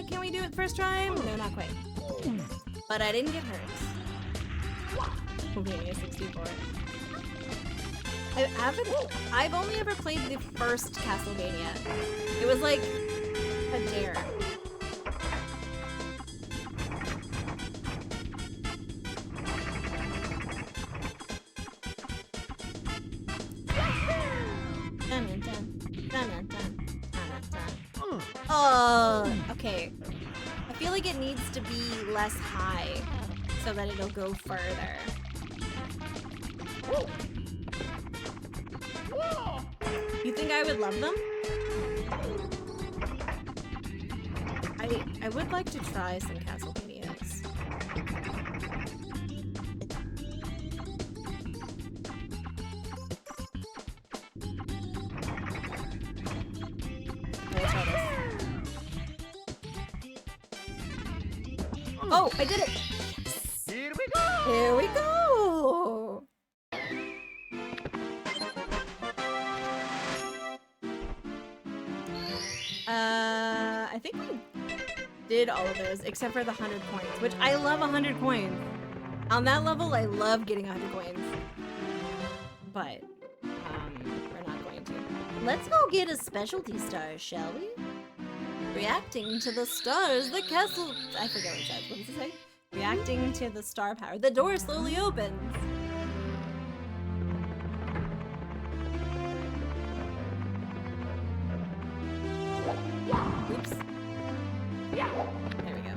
Can we do it first try? No, not quite. But I didn't get hurt. Okay, 64. I've only ever played the first Castlevania. It was like a dare. Dun, dun, dun, dun, dun, dun, dun. Oh, okay. I feel like it needs to be less high so that it'll go further. You think I would love them? I would like to try some Castlevanias. Let's try this. Oh, I did it! Yes. Here we go. Here we go! I think we did all of those except for the 100 coins, which I love 100 coins. On that level, I love getting 100 coins. But, we're not going to. Let's go get a specialty star, shall we? Reacting to the stars, the castle... I forget what it says. What does it say? Reacting to the star power. The door slowly opens. Oops. There we go.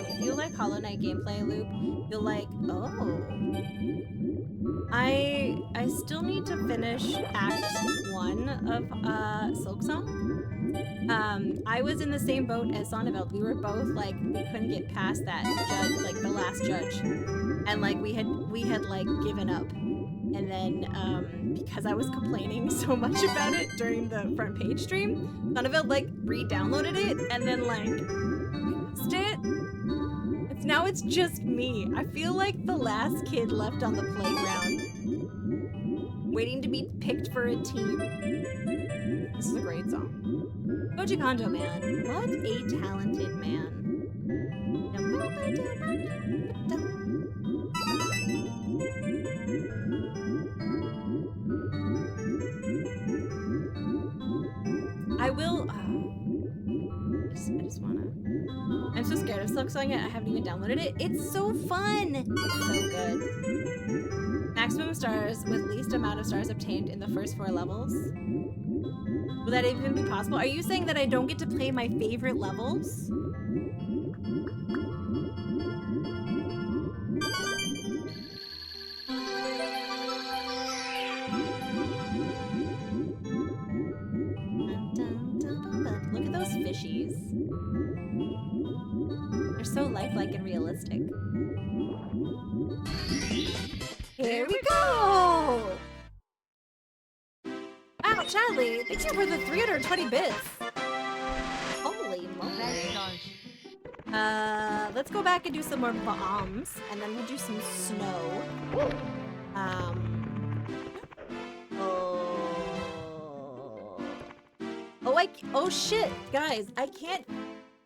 If you like Hollow Knight gameplay loop, you'll like, oh. I still need to finish Act 1 of Silk Song. I was in the same boat as Sonneveld. We were both like, we couldn't get past that judge, like the last judge. And like we had like given up. And then because I was complaining so much about it during the front page stream, Sonneveld like re-downloaded it and then like fixed it. Now it's just me. I feel like the last kid left on the playground, waiting to be picked for a team. This is a great song. Koji Kondo, man. What a talented man. wanna. I'm so scared of Silk Song yet. I haven't even downloaded it. It's so fun. It's so good. Maximum stars with least amount of stars obtained in the first 4 levels. Will that even be possible? Are you saying that I don't get to play my favorite levels? Look at those fishies. They're so lifelike and realistic. Here we go! Wow, Chadley, thank you for the 320 bits. Holy moly. Let's go back and do some more bombs, and then we'll do some snow. Oh shit, guys, I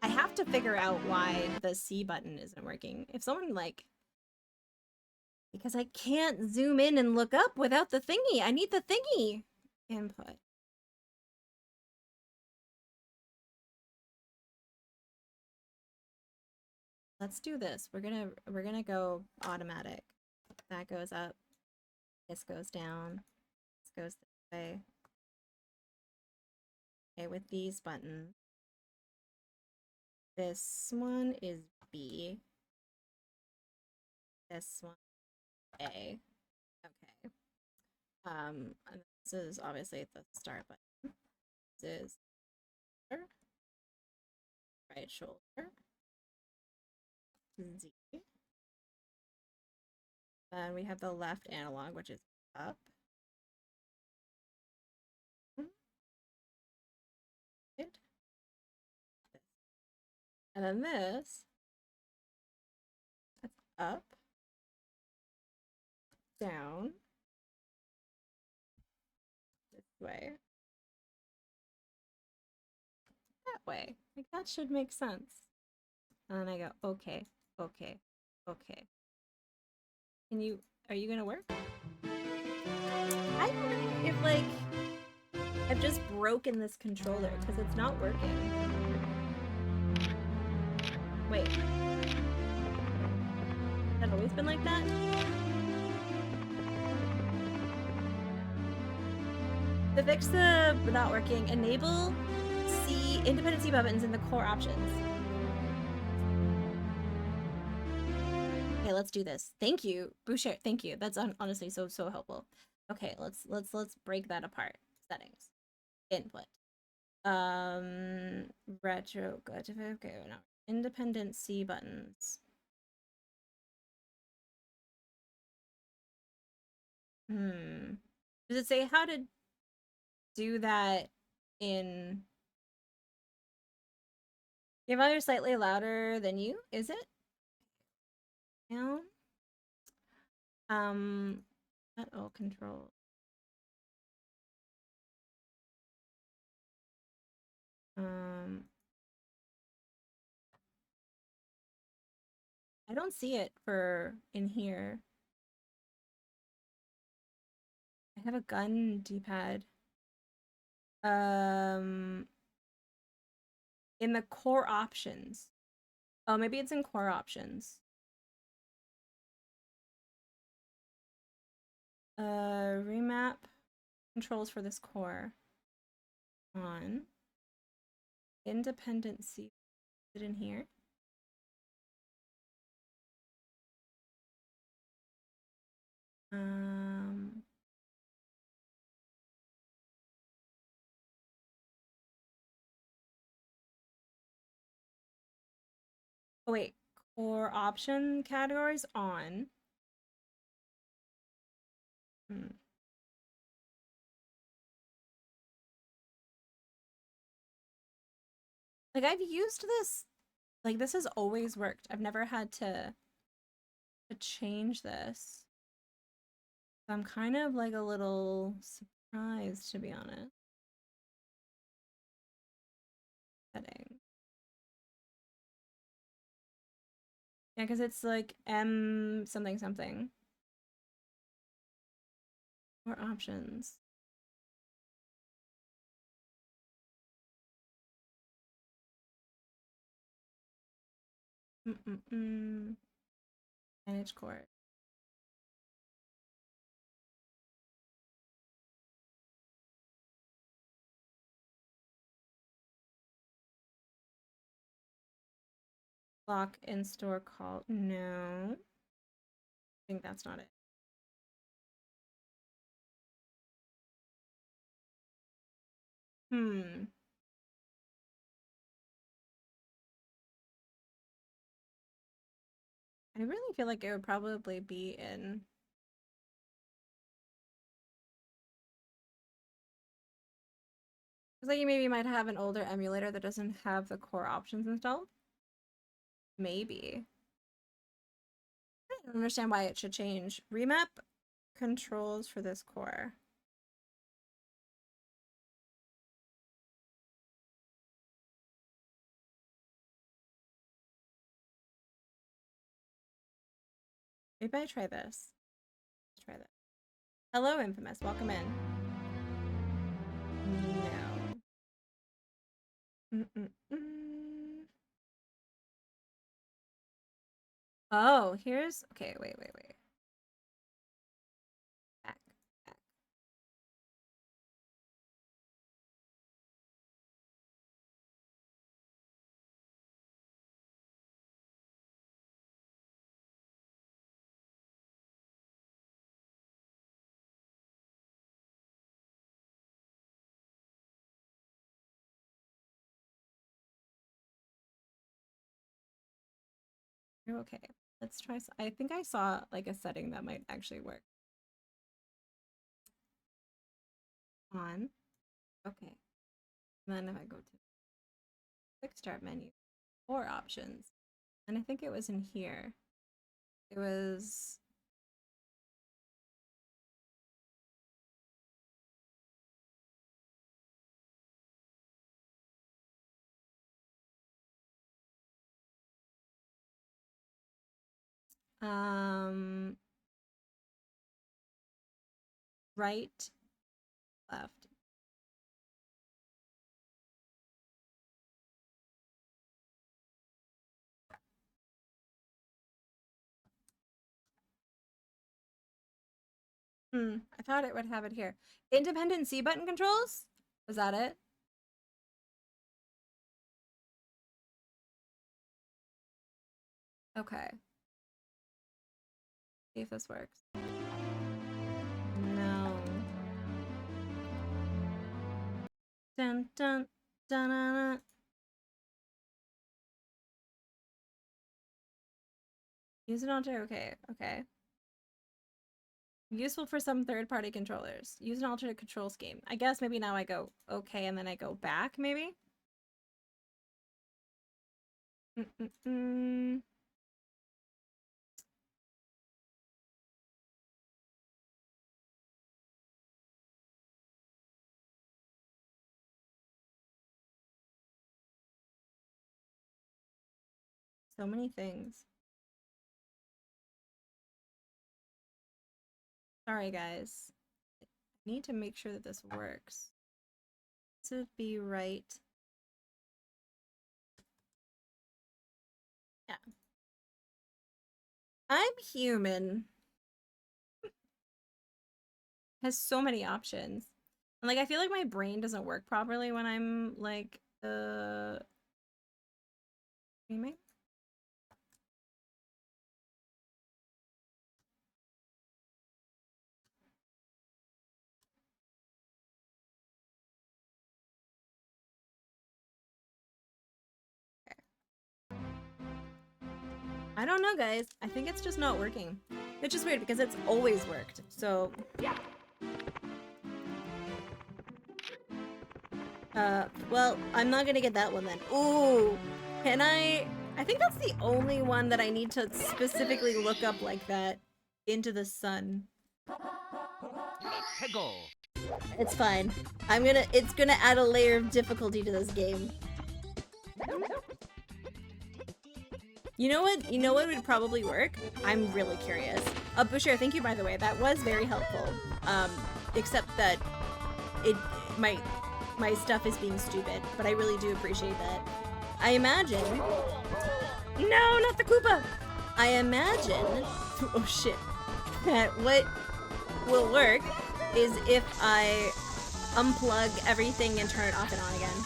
have to figure out why the C button isn't working. If someone because I can't zoom in and look up without the thingy. I need the thingy. Input. Let's do this. We're gonna go automatic. That goes up. This goes down. This goes this way. Okay, with these buttons. This one is B. This one A. Okay. And this is obviously the start button. This is right shoulder. Z. Then we have the left analog, which is up. And then this, that's up, down, this way, that way. Like, that should make sense. And then I go, okay, okay, okay. Are you gonna work? I don't know if, like, I've just broken this controller because it's not working. Wait. Has that always been like that? To fix the not working, enable independent C buttons in the core options. Okay, let's do this. Thank you, Boucher. Thank you. That's honestly so helpful. Okay, let's break that apart. Settings, input, retro. Okay, now independent C buttons. Does it say how to do that in? Your volume slightly louder than you, is it? Down. Not all control. I don't see it for in here. I have a gun D-pad. In the core options. Oh, maybe it's in core options. Remap controls for this core. On. Independent C. Is it in here? Oh wait, core option categories on. Like, I've used this, like, this has always worked. I've never had to change this. So I'm kind of like a little surprised, to be honest. Setting. Yeah, because it's like M something something. More options. Manage course. Lock in store call. No. I think that's not it. I really feel like it would probably be in. It's like you maybe might have an older emulator that doesn't have the core options installed. Maybe. I don't understand why it should change. Remap controls for this core. Maybe I try this. Let's try that. Hello, Infamous. Welcome in. No. Oh, here's... Okay, wait. Back. Okay, let's try. I think I saw like a setting that might actually work. On. Okay. And then if I go to quick start menu, core options, and I think it was in here. It was right, left. I thought it would have it here. Independent C button controls? Was that it? Okay. See if this works. No. Dun dun dun dun. Dun. Use an alter. Okay. Useful for some third-party controllers. Use an alternate control scheme. I guess maybe now I go okay and then I go back, maybe? So many things. Sorry, guys. I need to make sure that this works. This would be right. Yeah. I'm human. Has so many options. And like I feel like my brain doesn't work properly when I'm like streaming. I don't know, guys. I think it's just not working. Which is weird because it's always worked. So well, I'm not gonna get that one then. Ooh, can I think that's the only one that I need to specifically look up like that. Into the sun. It's fine. It's gonna add a layer of difficulty to this game. You know what would probably work? I'm really curious. Bushir, thank you by the way. That was very helpful. Except that my stuff is being stupid, but I really do appreciate that. I imagine No, not the Koopa! I imagine, oh shit, that what will work is if I unplug everything and turn it off and on again.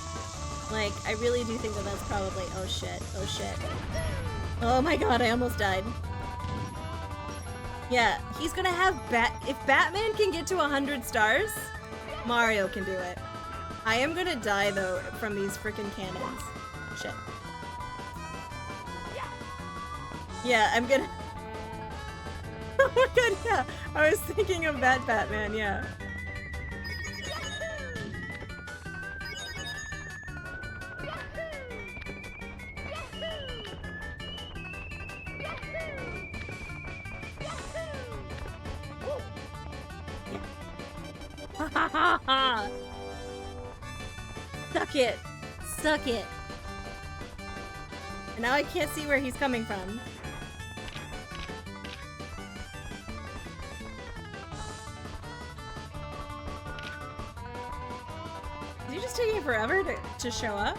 Like, I really do think that that's probably, oh shit, oh shit. Oh my god, I almost died. Yeah, he's gonna have if Batman can get to 100 stars, Mario can do it. I am gonna die though from these freaking cannons. Shit. Yeah, I'm gonna... Oh my god, yeah! I was thinking of that Batman, yeah. Ha ha ha ha! Suck it! Suck it! And now I can't see where he's coming from. Is he just taking forever to show up?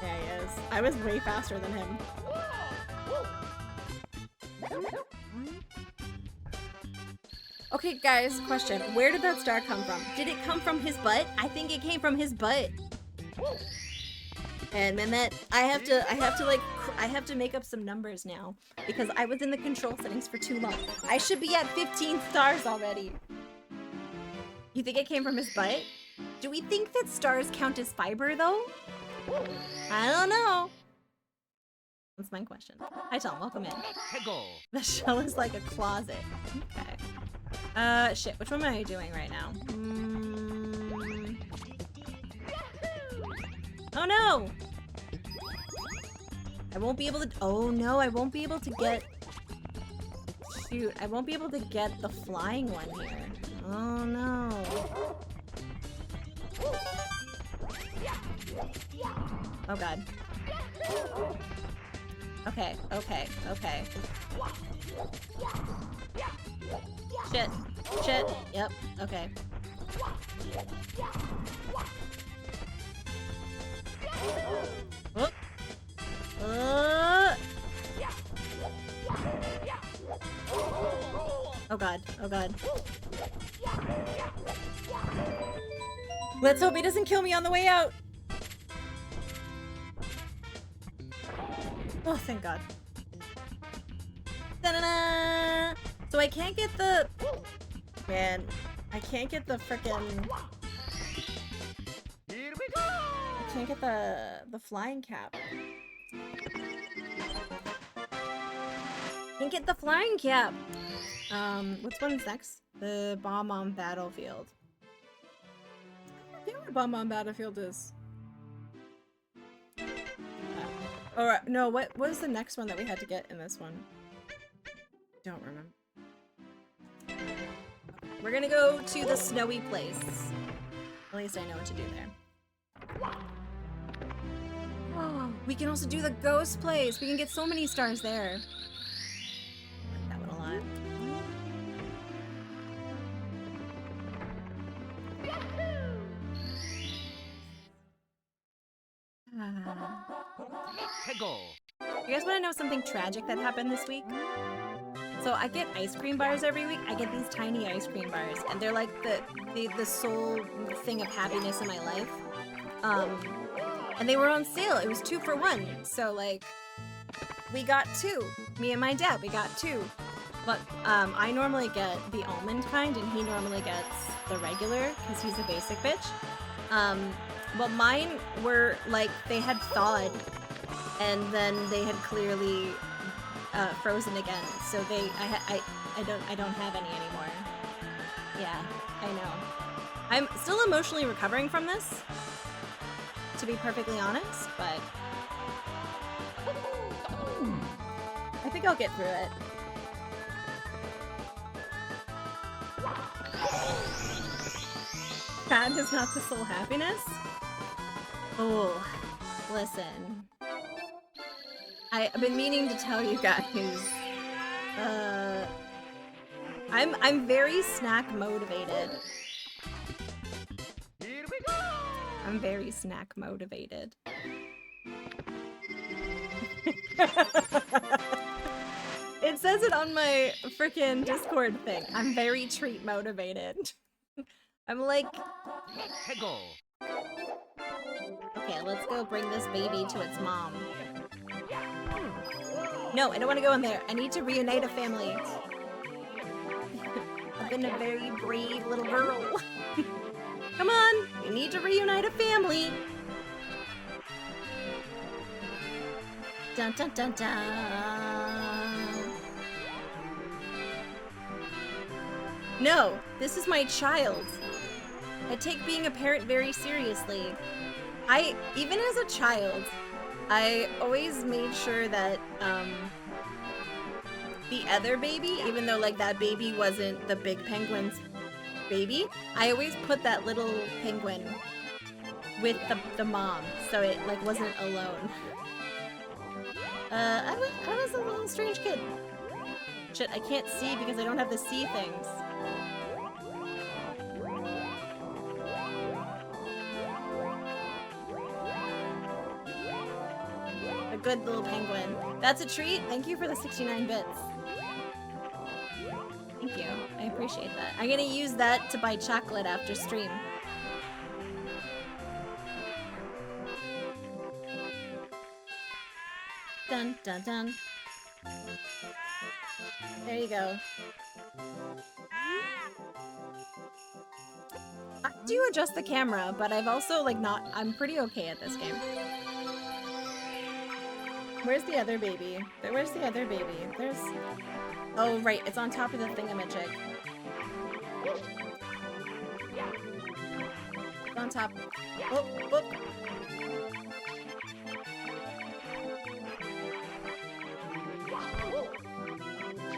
Yeah, he is. I was way faster than him. Okay, guys, question. Where did that star come from? Did it come from his butt? I think it came from his butt. And Mehmet, I have to make up some numbers now because I was in the control settings for too long. I should be at 15 stars already. You think it came from his butt? Do we think that stars count as fiber though? I don't know. That's my question. Hi Tom, welcome in. The shell is like a closet. Okay. Shit, which one am I doing right now? Oh no! I won't be able to- oh no, I won't be able to get- shoot, I won't be able to get the flying one here. Oh no. Oh god. Okay, okay, okay. Shit. Shit. Yep. Okay. Whoop. Oh god. Oh god. Let's hope he doesn't kill me on the way out. Oh, thank god. Da-da-da! So I can't get the... Man, I can't get the frickin'... I can't get the flying cap. Can't get the flying cap! Which one's next? The bomb on battlefield. I think what bomb on battlefield is. Alright, no, what was the next one that we had to get in this one? Don't remember. We're gonna go to the snowy place. At least I know what to do there. Oh, we can also do the ghost place. We can get so many stars there. I like that one a lot. You guys want to know something tragic that happened this week? So I get ice cream bars every week. I get these tiny ice cream bars, and they're like the sole thing of happiness in my life. And they were on sale. It was 2 for 1. So like, we got 2. Me and my dad, we got 2. But I normally get the almond kind, and he normally gets the regular because he's a basic bitch. But mine were like, they had thawed, and then they had clearly frozen again. So I don't have any anymore. Yeah, I know. I'm still emotionally recovering from this, to be perfectly honest, but I think I'll get through it. That is not the sole happiness? Oh, listen. I've been meaning to tell you guys, I'm very snack motivated. I'm very snack motivated. It says it on my freaking Discord thing. I'm very treat motivated. I'm like, Hegel. okay, let's go bring this baby to its mom. No, I don't want to go in there. I need to reunite a family. I've been a very brave little girl. Come on, we need to reunite a family. Dun dun dun dun. No, this is my child. I take being a parent very seriously. Even as a child, I always made sure that, the other baby, even though, like, that baby wasn't the big penguin's baby, I always put that little penguin with the mom, so it, like, wasn't alone. I was a little strange kid. Shit, I can't see because I don't have the see things. A good little penguin. That's a treat. Thank you for the 69 bits. Thank you. I appreciate that. I'm gonna use that to buy chocolate after stream. Dun dun dun. There you go. I do adjust the camera, but I've also, like, I'm pretty okay at this game. Where's the other baby? Where's the other baby? There's... Oh, right, it's on top of the thingamajig. It's on top. Oh, oh.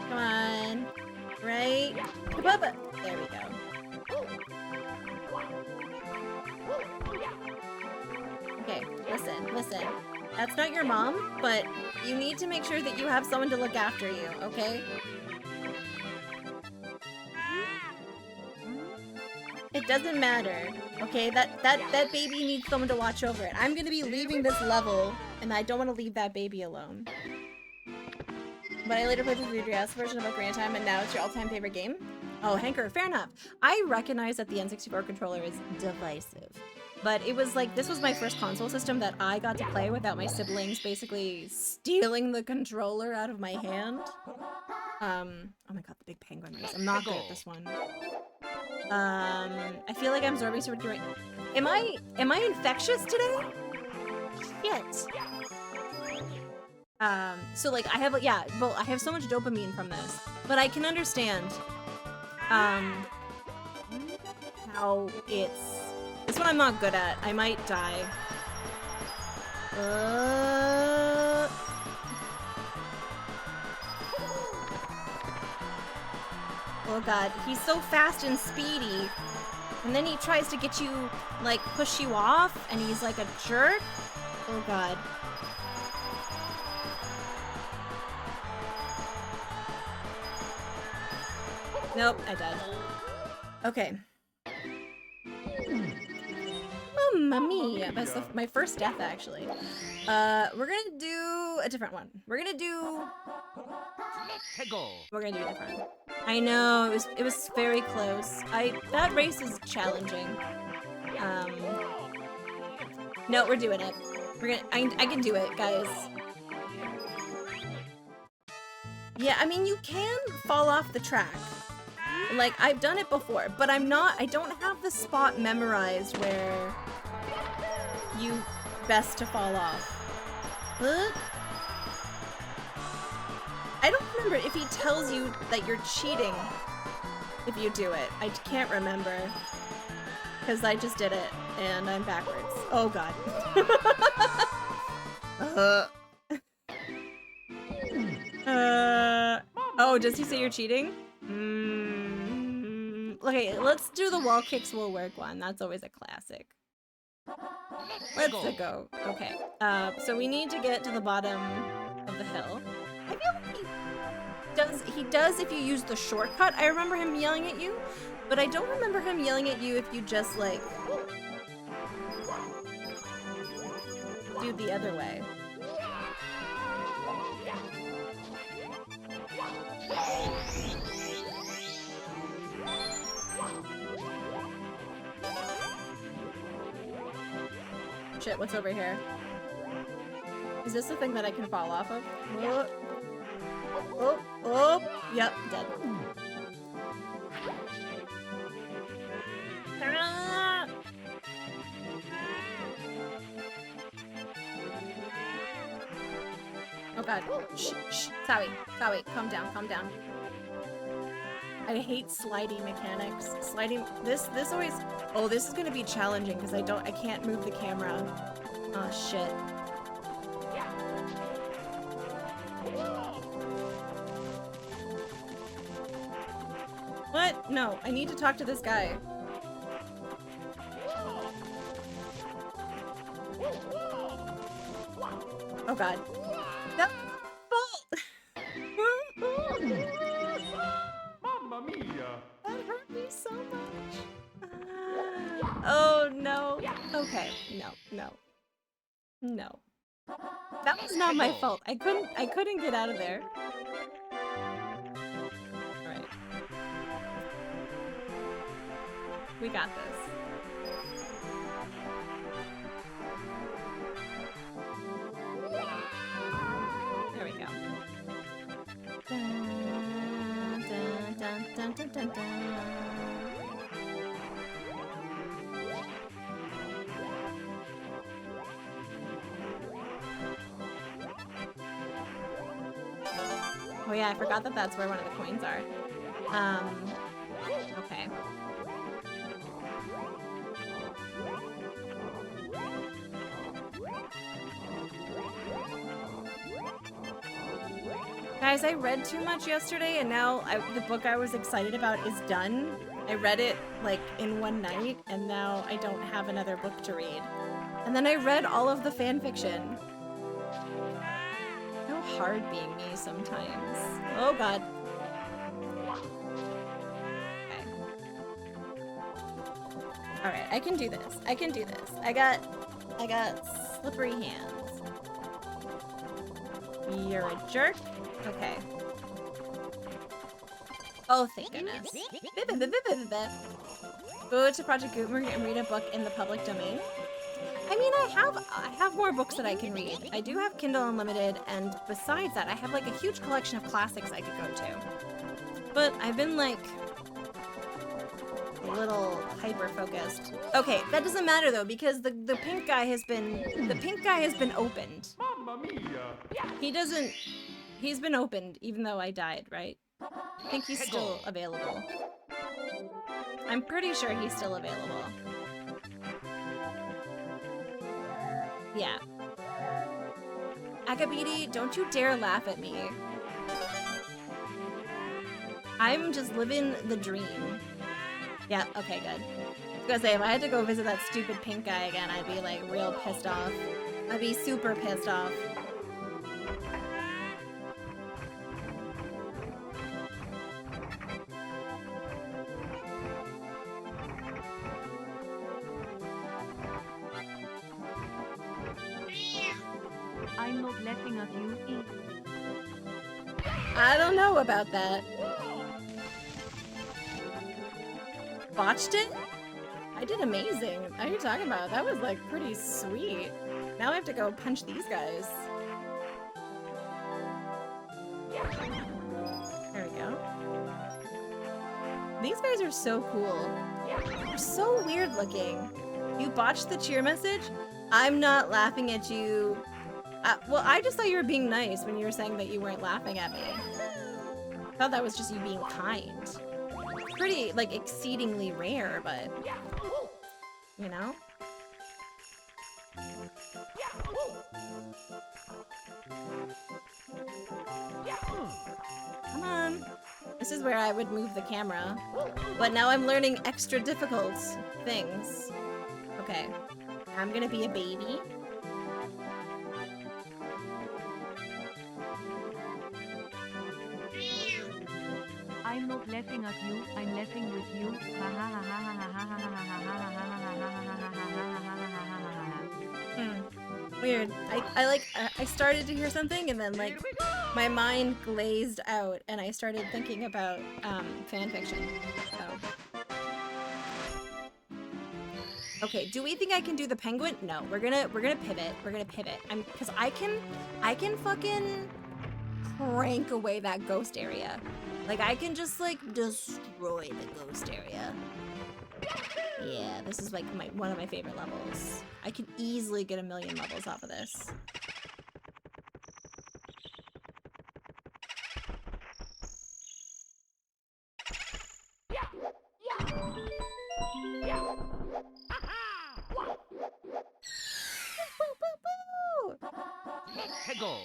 Come on. Right? Bubba. There we go. Okay, listen. That's not your mom, but you need to make sure that you have someone to look after you, okay? It doesn't matter, okay? That baby needs someone to watch over it. I'm gonna be leaving this level, and I don't want to leave that baby alone. But I later played the 3DS version of Ocarina of Time, and now it's your all-time favorite game? Oh, Hanker, fair enough. I recognize that the N64 controller is divisive. But it was like, this was my first console system that I got to play without my siblings basically stealing the controller out of my hand. Oh my god, the big penguin race. I'm not good at this one. I feel like I'm absorbing so much right. Am I infectious today? Shit. So like I have, yeah, well, I have so much dopamine from this, but I can understand, how it's what I'm not good at. I might die. Oh god, he's so fast and speedy, and then he tries to get you, like, push you off, and he's like a jerk. Oh god. Nope, I died. Okay. Mamma mia. That's my first death, actually. We're gonna do a different one. We're gonna do a different one. I know, it was very close. That race is challenging. No, we're doing it. I can do it, guys. Yeah, I mean, you can fall off the track. Like, I've done it before, but I don't have the spot memorized where you best to fall off. Huh? I don't remember if he tells you that you're cheating if you do it. I can't remember. Because I just did it, and I'm backwards. Oh god. Oh, does he say you're cheating? Okay, let's do the wall kicks will work one. That's always a classic. Let's go. Okay. So we need to get to the bottom of the hill. I feel like he does if you use the shortcut. I remember him yelling at you, but I don't remember him yelling at you if you just, like, do the other way. shit, what's over here? Is this the thing that I can fall off of? Oh, oh, oh. Yep, dead. Ah! Oh god. Shh, shh. Sorry, calm down, calm down. I hate sliding mechanics. Sliding, this always, oh, this is gonna be challenging because I can't move the camera. Oh shit. What? No, I need to talk to this guy. Oh god. No! Mamma mia! That hurt me so much. Oh no. Okay. No. No. That was not my fault. I couldn't get out of there. Alright. We got this. There we go. Dun, dun, dun, dun, dun, dun. Oh yeah, I forgot that that's where one of the coins are. Okay. Guys, I read too much yesterday, and now the book I was excited about is done. I read it, like, in one night, and now I don't have another book to read. And then I read all of the fanfiction. So hard being me sometimes. Oh god. Okay. Alright, I can do this. I can do this. I got slippery hands. You're a jerk. Okay. Oh, thank goodness. Go to Project Gutenberg and read a book in the public domain. I mean, I have more books that I can read. I do have Kindle Unlimited, and besides that, I have like a huge collection of classics I could go to. But I've been like a little hyper-focused. Okay, that doesn't matter though, because the pink guy has been opened. Mamma mia! He's been opened, even though I died, right? I think he's still available. I'm pretty sure he's still available. Yeah. Akabidi, don't you dare laugh at me. I'm just living the dream. Yeah, okay, good. I was gonna say, if I had to go visit that stupid pink guy again, I'd be like real pissed off. I'd be super pissed off. I'm not laughing at you. I don't know about that. Botched it? I did amazing. What are you talking about? That was like pretty sweet. Now I have to go punch these guys. There we go. These guys are so cool. They're so weird looking. You botched the cheer message? I'm not laughing at you. Well, I just thought you were being nice when you were saying that you weren't laughing at me. I thought that was just you being kind. Pretty, like, exceedingly rare, but... You know? Come on. This is where I would move the camera. But now I'm learning extra difficult things. Okay. I'm gonna be a baby. I'm not laughing at you, I'm laughing with you. Weird. I started to hear something and then like my mind glazed out and I started thinking about fanfiction. So Okay, do we think I can do the penguin? No, we're gonna pivot. We're gonna pivot. Cause I can fucking crank away that ghost area. Like I can just like destroy the ghost area. Yeah, this is like one of my favorite levels. I could easily get 1,000,000 levels off of this. Hegel.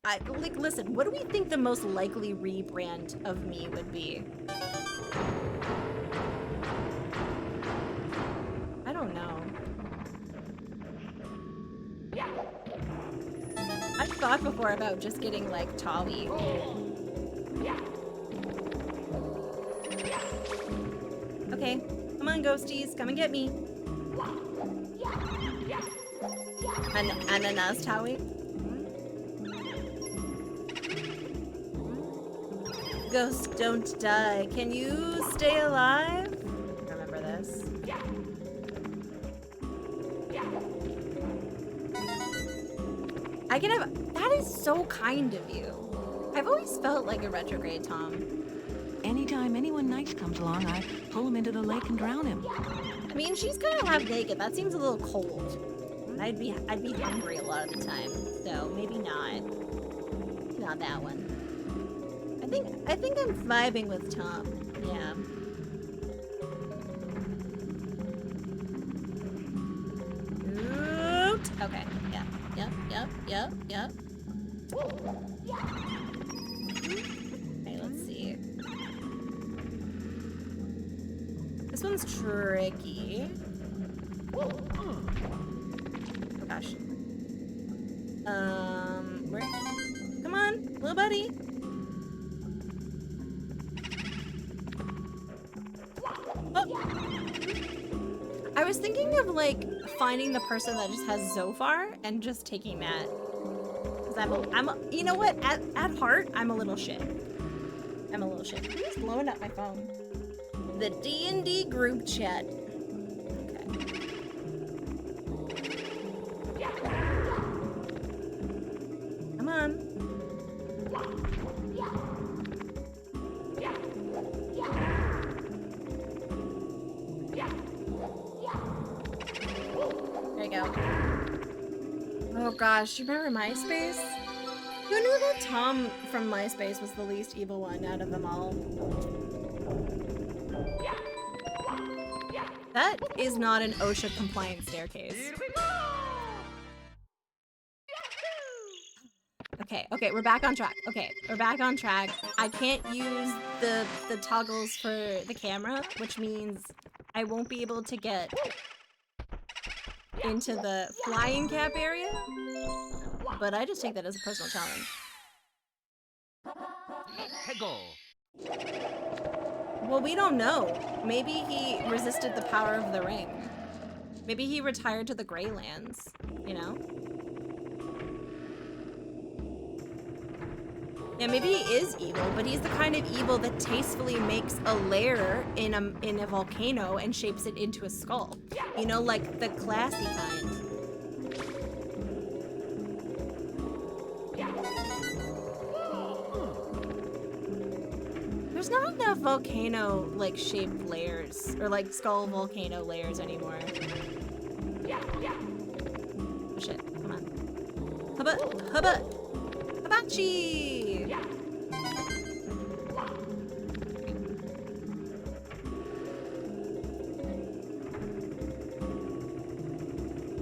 I like listen, what do we think the most likely rebrand of me would be? I don't know. I've thought before about just getting like Tawi. Okay, come on ghosties, come and get me. Ananas Tawi. Ghosts don't die. Can you stay alive? Remember this. I can have. That is so kind of you. I've always felt like a retrograde Tom. Anytime anyone nice comes along, I pull him into the lake and drown him. I mean, she's gonna have naked. That seems a little cold. I'd be hungry a lot of the time, so maybe not. Not that one. I think I'm vibing with Tom. Yeah. Oot. Okay. Yep. Okay, let's see. This one's tricky. Oh gosh. Where? Come on, little buddy. I was thinking of like finding the person that just has Zophar and just taking that. Cause you know what? At heart, I'm a little shit. Who's blowing up my phone? The D&D group chat. Okay. Come on. There you go. Oh gosh, you remember MySpace? Who knew that Tom from MySpace was the least evil one out of them all? That is not an OSHA compliant staircase. Okay, we're back on track. I can't use the toggles for the camera, which means I won't be able to get into the flying cap area, but I just take that as a personal challenge. Hegel. Well, we don't know. Maybe he resisted the power of the ring. Maybe he retired to the Greylands, you know? Yeah, maybe he is evil, but he's the kind of evil that tastefully makes a lair in a volcano and shapes it into a skull. You know, like the classy kind. There's not enough volcano like shaped layers or like skull volcano layers anymore. Oh shit, come on. Hubba! Hibachi!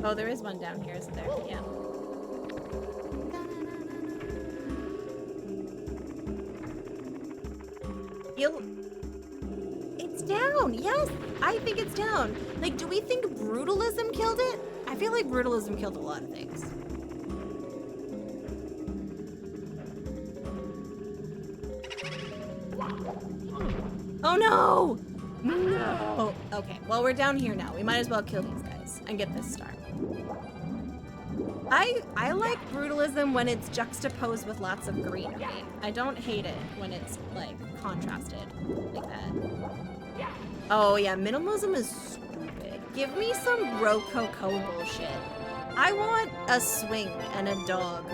Oh, there is one down here, isn't there? Yeah. It's down! Yes! I think it's down! Like, do we think brutalism killed it? I feel like brutalism killed a lot of things. Oh no! No! Okay, well we're down here now. We might as well kill these guys and get this star. I like brutalism when it's juxtaposed with lots of greenery. I don't hate it when it's like contrasted like that. Oh yeah, minimalism is stupid. Give me some rococo bullshit. I want a swing and a dog.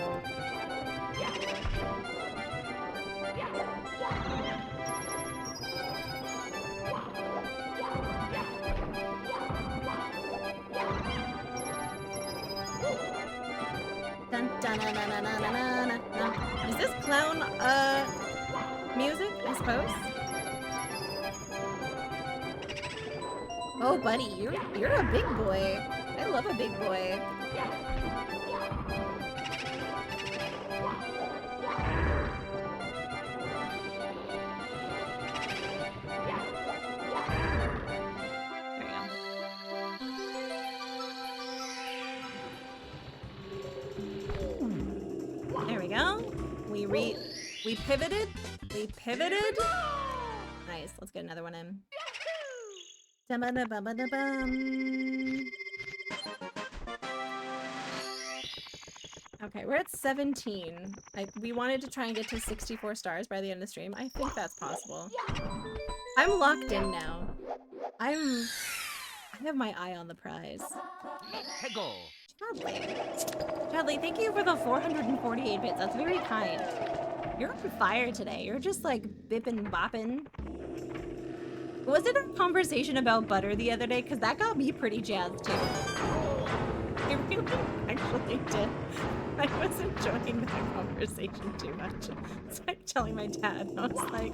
Dun, dun, dun, dun, dun, dun, dun, dun, dun. Is this clown music, I suppose? Oh buddy, you're a big boy. I love a big boy. There we go. We pivoted. We pivoted. Nice. Let's get another one in. Okay, we're at 17. We wanted to try and get to 64 stars by the end of the stream. I think that's possible. I'm locked in now. I have my eye on the prize. Chadley, thank you for the 448 bits. That's very kind. You're on fire today. You're just like bippin' boppin'. Was it a conversation about butter the other day? Because that got me pretty jazzed too. It really actually did. I was enjoying that conversation too much. It's like telling my dad. I was like,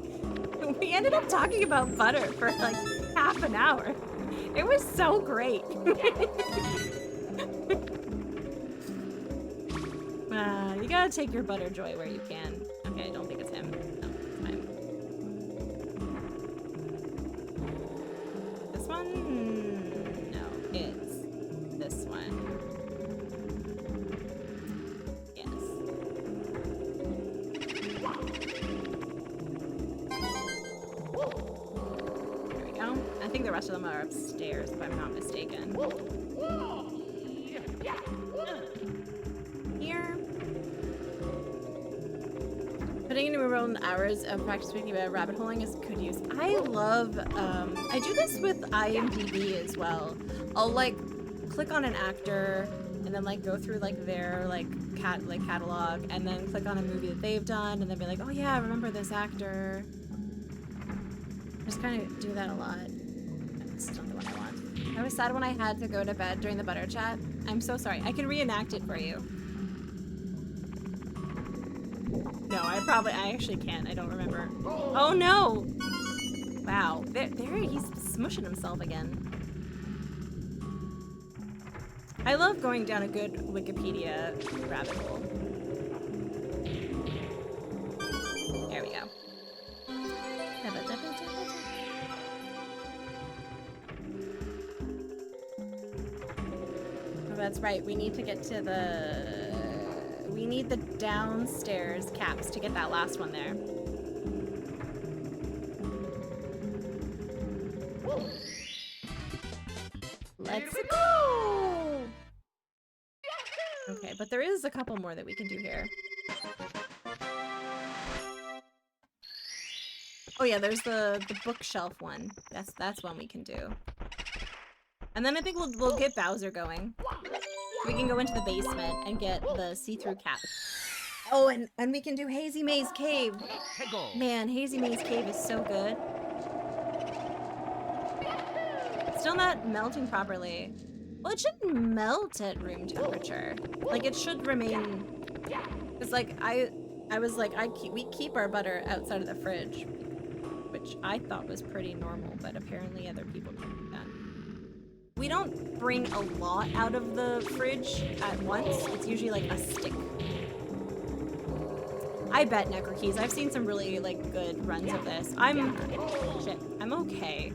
we ended up talking about butter for like half an hour. It was so great. You gotta take your butter joy where you can. Okay, I don't think it's him. No, it's fine. This one? No, it's this one. Yes. There we go. I think the rest of them are upstairs, if I'm not mistaken. Here. Putting in your own hours of practice thinking about rabbit holing is good use. I love, I do this with IMDb as well. I'll like click on an actor and then like go through like their catalog and then click on a movie that they've done and then be like, oh yeah, I remember this actor. Just kind of do that a lot. That's not the one I want. I was sad when I had to go to bed during the butter chat. I'm so sorry. I can reenact it for you. No, I actually can't. I don't remember. Oh no! Wow. There he's smushing himself again. I love going down a good Wikipedia rabbit hole. There we go. Oh, that's right. We need to get to the... We need the downstairs caps to get that last one there. Let's go! Okay, but there is a couple more that we can do here. Oh yeah, there's the bookshelf one. That's one we can do. And then I think we'll get Bowser going. We can go into the basement and get the see-through cap. Oh, and we can do Hazy Maze Cave. Man, Hazy Maze Cave is so good. It's still not melting properly. Well, it shouldn't melt at room temperature. Like, it should remain... It's like, I was like, we keep our butter outside of the fridge, which I thought was pretty normal, but apparently other people don't do that. We don't bring a lot out of the fridge at once. It's usually like a stick. I bet Necrokeys. I've seen some really like good runs of this. I'm okay.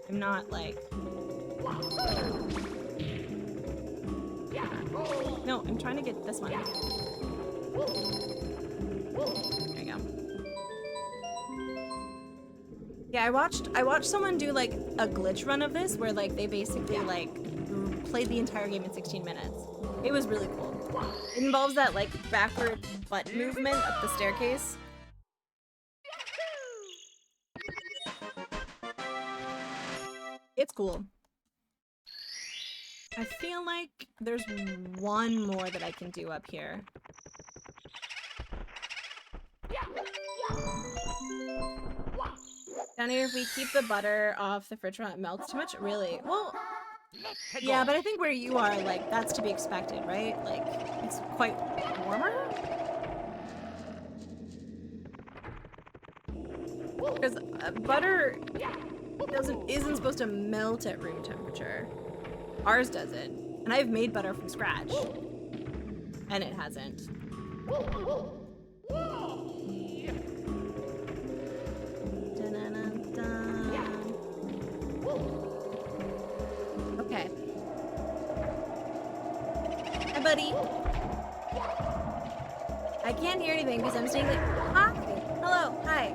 I'm not like... No, I'm trying to get this one. There you go. Yeah, I watched someone do like a glitch run of this where like they basically like played the entire game in 16 minutes. It was really cool. It involves that like backward butt movement up the staircase. It's cool. I feel like there's one more that I can do up here. Down here, if we keep the butter off the fridge when it melts too much, really? Well, yeah, but I think where you are, like, that's to be expected, right? Like, it's quite warmer? Because butter isn't supposed to melt at room temperature. Ours doesn't. And I've made butter from scratch. And it hasn't. Okay. Hi, buddy. I can't hear anything because I'm staying like, hi. Hello. Hi.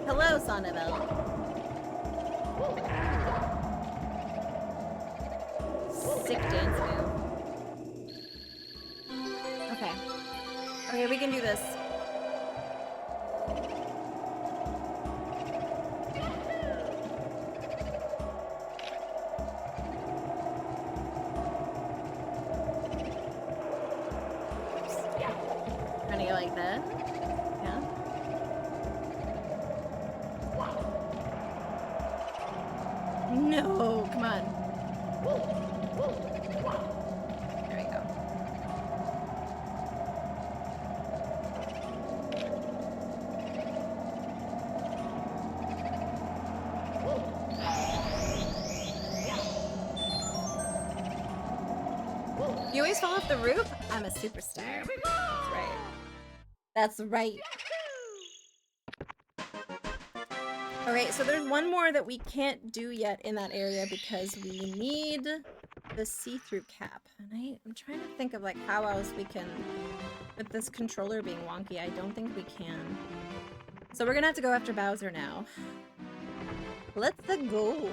Hello, Sonnabelle. Sick dance move. Okay. Okay, we can do this. Trying to go like that. Yeah. No, come on. There we go. You always fall off the roof? I'm a superstar. That's right. That's right. Alright, so there's one more that we can't do yet in that area because we need the see-through cap. And I'm trying to think of like how else we can, with this controller being wonky, I don't think we can. So we're gonna have to go after Bowser now. Let's go.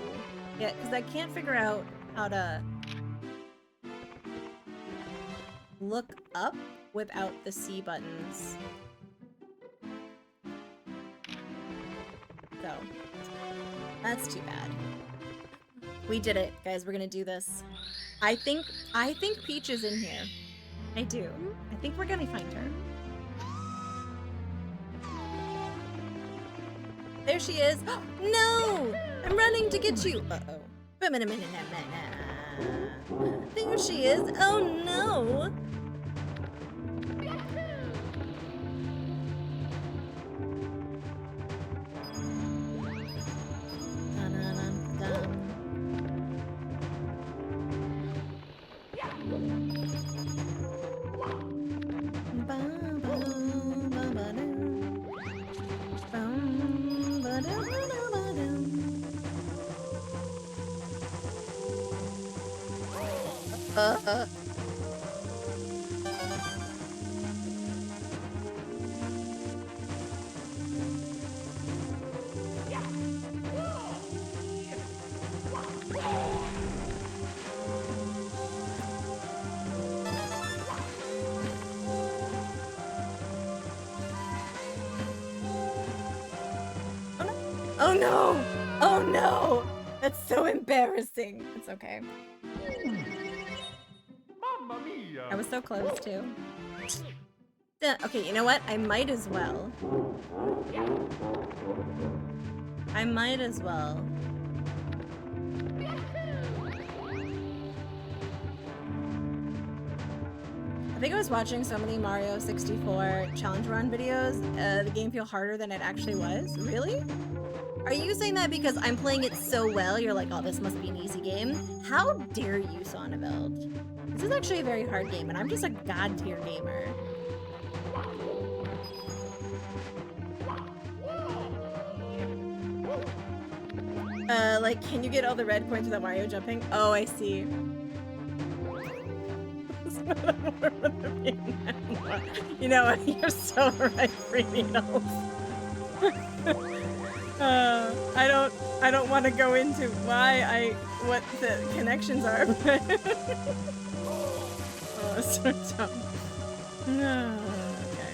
Yeah, because I can't figure out how to look up without the C buttons. So, that's too bad. We did it, guys. We're gonna do this. I think Peach is in here. I do. I think we're gonna find her. There she is. No! I'm running to get you. Uh-oh. There she is. Oh no! Oh no! Oh no! That's so embarrassing. It's okay. Mamma mia! I was so close too. Okay, you know what? I might as well. I might as well. I think I was watching so many Mario64 challenge run videos, the game feel harder than it actually was. Really? Are you saying that because I'm playing it so well, you're like, oh, this must be an easy game? How dare you, Sonnabelle? This is actually a very hard game, and I'm just a god-tier gamer. Like, can you get all the red coins without Mario jumping? Oh, I see. You know what? You're so right, Free Needles. I don't want to go into what the connections are, but oh, that's so dumb. Okay.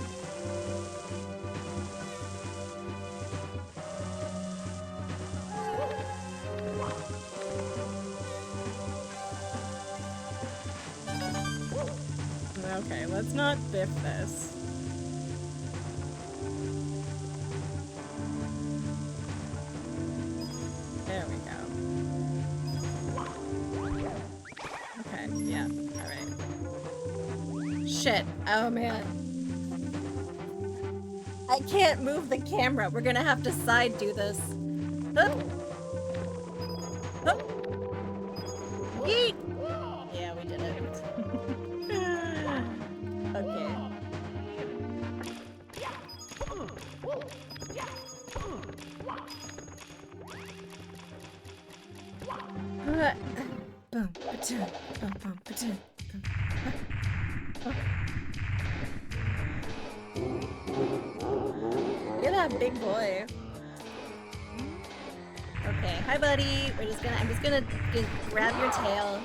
Okay, let's not biff this. There we go. Okay, yeah, alright. Shit, oh man. I can't move the camera. We're gonna have to side do this. Huh? Huh? Yeet! Yeah, we did it. Okay. Boom, ba-dum, bum, bum, ba-dum, bum. Look at that big boy. Okay, hi buddy. I'm just gonna grab your tail.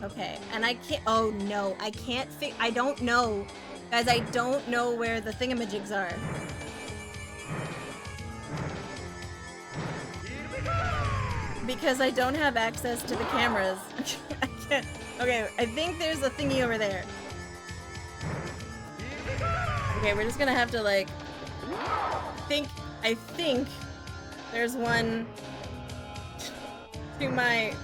Okay, and I can't, oh no, I can't I don't know. Guys, I don't know where the thingamajigs are. Because I don't have access to the cameras. I can't. Okay, I think there's a thingy over there. Okay, we're just gonna have to like... I think there's one to my...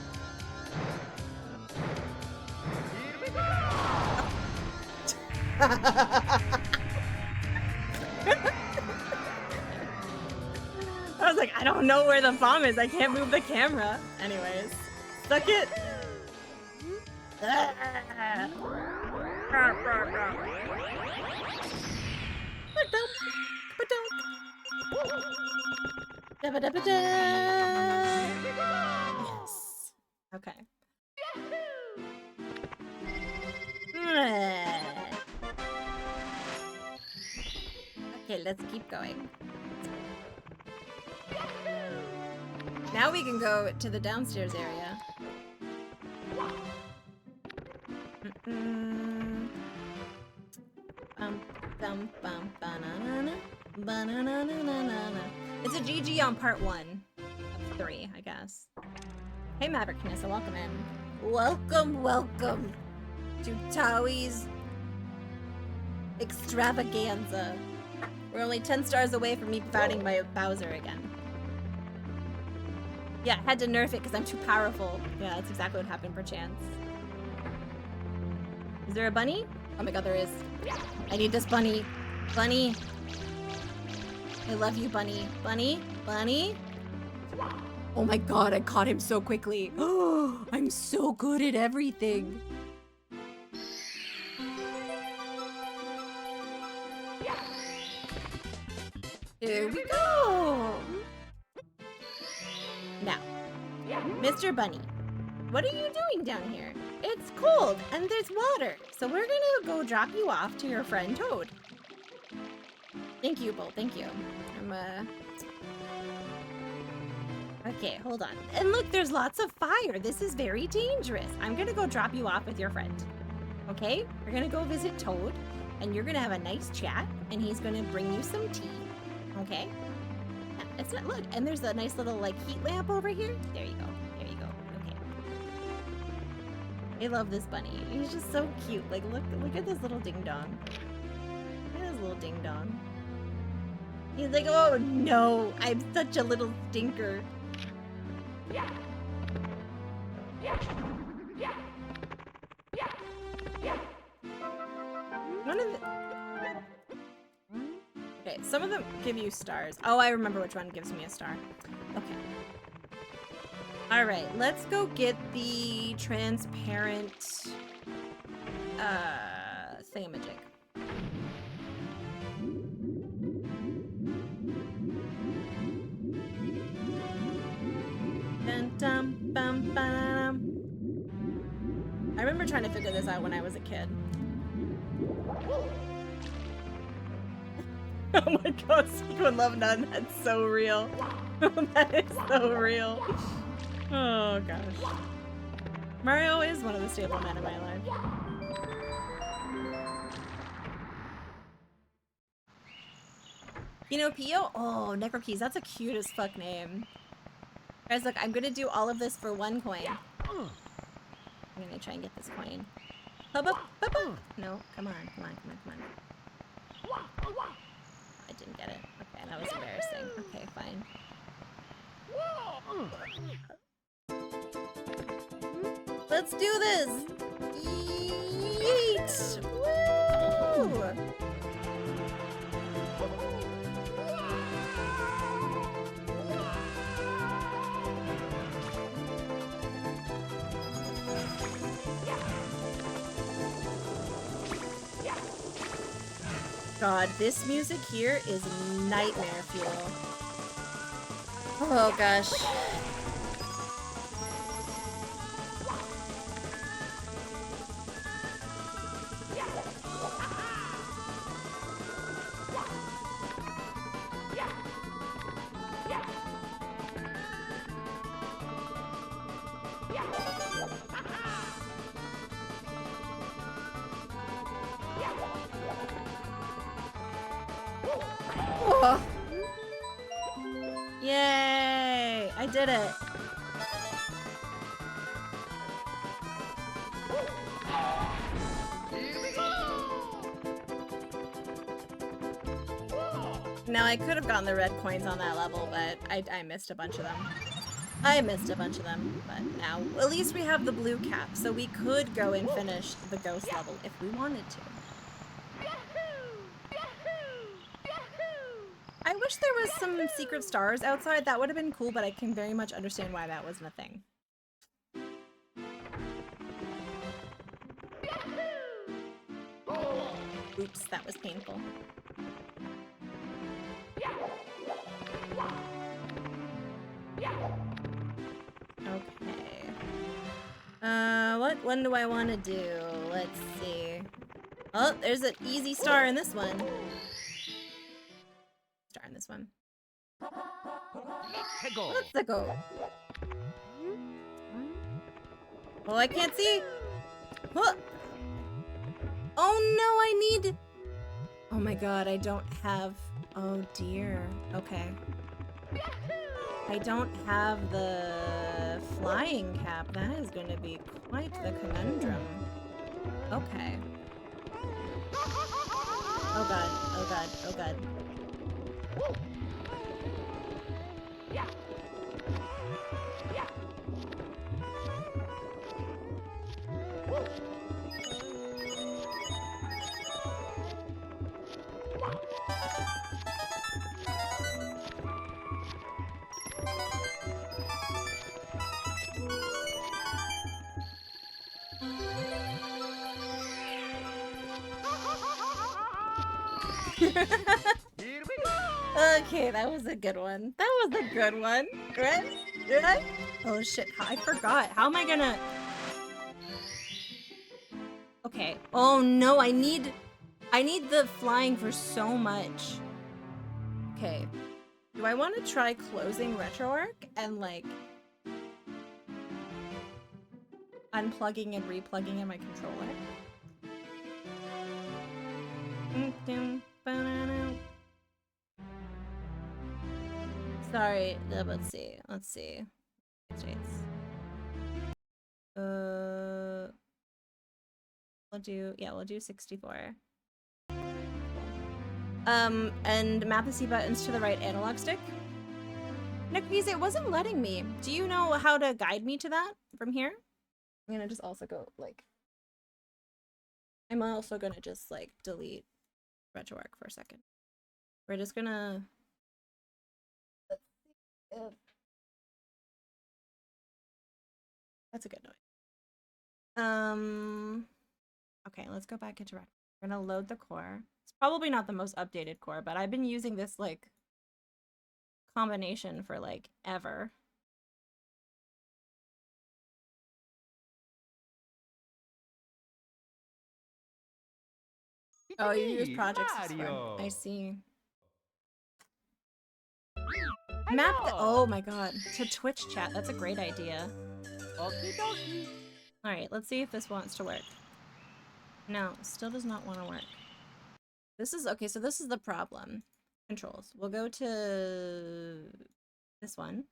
I was like, I don't know where the bomb is. I can't move the camera. Anyways, stuck it. Yes. Okay. Okay, let's keep going. Now we can go to the downstairs area. It's a GG on part 1 of 3, I guess. Hey Maverick Knissa, welcome in. Welcome, welcome to Towie's extravaganza. We're only 10 stars away from me fighting my Bowser again. Yeah, had to nerf it because I'm too powerful. Yeah, that's exactly what happened per chance. Is there a bunny? Oh my god, there is. I need this bunny. Bunny. I love you, bunny. Bunny? Bunny? Oh my god, I caught him so quickly. Oh, I'm so good at everything. Here we go. Now, Mr. Bunny, what are you doing down here? It's cold and there's water, so we're gonna go drop you off to your friend Toad. Thank you, Bull, thank you. Okay, hold on. And look, there's lots of fire. This is very dangerous. I'm gonna go drop you off with your friend. Okay? We're gonna go visit Toad, and you're gonna have a nice chat, and he's gonna bring you some tea. Okay? Yeah, it's not, look, and there's a nice little, like, heat lamp over here. There you go. There you go. Okay. I love this bunny. He's just so cute. Like, look at this little ding-dong. Look at this little ding-dong. He's like, oh no, I'm such a little stinker. One of the... Okay, some of them give you stars. Oh, I remember which one gives me a star. Okay. Alright, let's go get the transparent thingamajig. I remember trying to figure this out when I was a kid. Oh my god, Sequin Love Nun, that's so real. That is so real. Oh gosh. Mario is one of the stable men in my life. Pinocchio? Oh, Necrokeys, that's a cute as fuck name. Guys, look, I'm gonna do all of this for 1 coin. I'm gonna try and get this coin. No, come on. I didn't get it. Okay, that was embarrassing. Okay, fine. Let's do this! Yeet! Woo! God, this music here is nightmare fuel. Oh gosh. Oh. Yay! I did it. Now I could have gotten the red coins on that level, but I missed a bunch of them. But now at least we have the blue cap, so we could go and finish the ghost level if we wanted to. I wish there was some secret stars outside. That would have been cool, but I can very much understand why that wasn't a thing. Oops, that was painful. Okay. What one do I want to do? Let's see. Oh, there's an easy star in this one. Star in this one. Let's go. Oh, I can't see. Huh. Oh no, I need. Oh my god, I don't have. Oh dear. Okay. I don't have the flying cap. That is going to be quite the conundrum. Okay. Oh god, oh god, oh god. Okay, that was a good one. That was a good one. Right? Did I? Oh shit, I forgot. How am I gonna... Okay. Oh no, I need the flying for so much. Okay. Do I want to try closing RetroArch and like unplugging and replugging in my controller? Sorry, let's see. We'll do 64. And map the C buttons to the right analog stick. Necrokeys, it wasn't letting me. Do you know how to guide me to that from here? I'm gonna just also go like... I'm also gonna just like delete RetroArch for a second. We're just gonna... Let's see if... That's a good noise. Okay, let's go back into RetroArch. We're gonna load the core. It's probably not the most updated core, but I've been using this like combination for like ever. Oh, you use Project 64. I see. Map the- oh my god. To Twitch chat, that's a great idea. Okie dokie. Alright, let's see if this wants to work. No, still does not want to work. This is, okay, so this is the problem. Controls. We'll go to this one.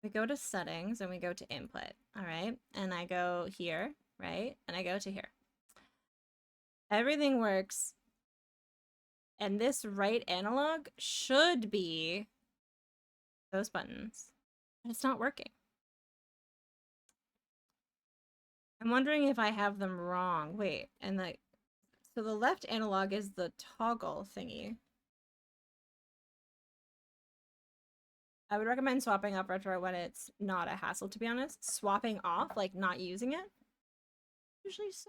We go to settings and we go to input. Alright, and I go here, right? And I go to here. Everything works. And this right analog should be those buttons. And it's not working. I'm wondering if I have them wrong. Wait, and so the left analog is the toggle thingy. I would recommend swapping off retro when it's not a hassle, to be honest. Swapping off, like not using it, usually it's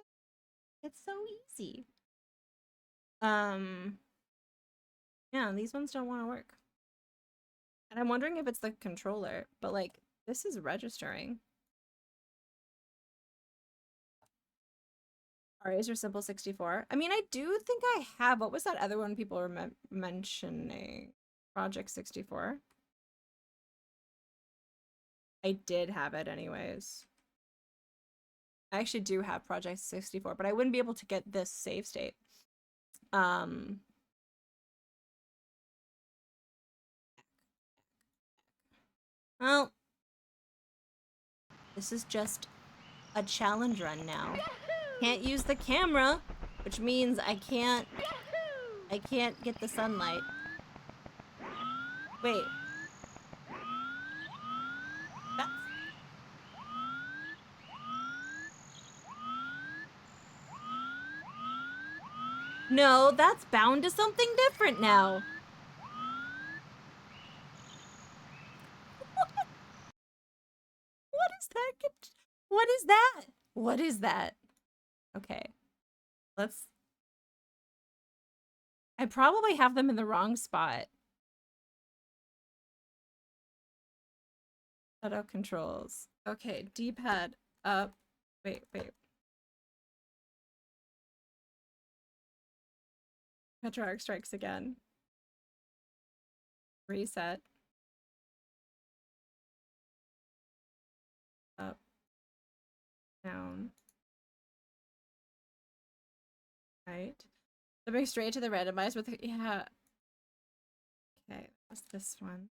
so easy. Yeah, these ones don't want to work. And I'm wondering if it's the controller, but like this is registering. Is your simple 64? I mean, I do think I have. What was that other one people were mentioning? Project 64. I did have it anyways. I actually do have Project 64, but I wouldn't be able to get this save state. Well, this is just a challenge run now. Can't use the camera, which means I can't get the sunlight. Wait. No, that's bound to something different now. What is that? What is that? What is that? Okay. I probably have them in the wrong spot. Auto controls. Okay, D-pad up. Wait. Petrarch strikes again. Reset. Up. Down. Right. Jumping straight to the randomized with, yeah. Okay, what's this one?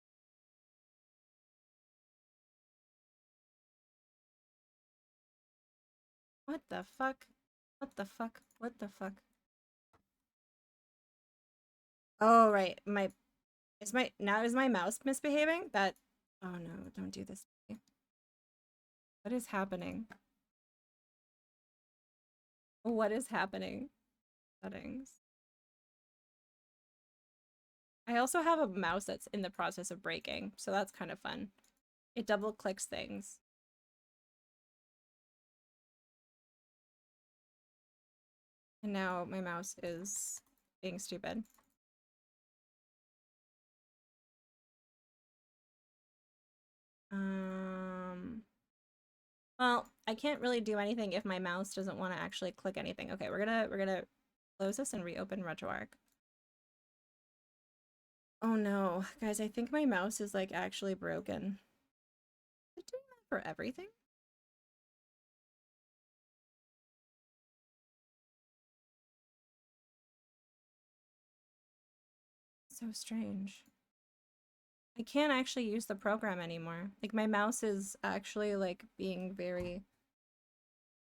What the fuck? What the fuck? What the fuck? Oh, right. Is my mouse misbehaving? Oh no, don't do this to me. What is happening? What is happening? Settings. I also have a mouse that's in the process of breaking, so that's kind of fun. It double clicks things. And now my mouse is being stupid. Well, I can't really do anything if my mouse doesn't want to actually click anything. Okay, we're gonna close this and reopen RetroArch. Oh no, guys, I think my mouse is like actually broken. Is it doing that for everything? So strange. I can't actually use the program anymore. Like my mouse is actually like being very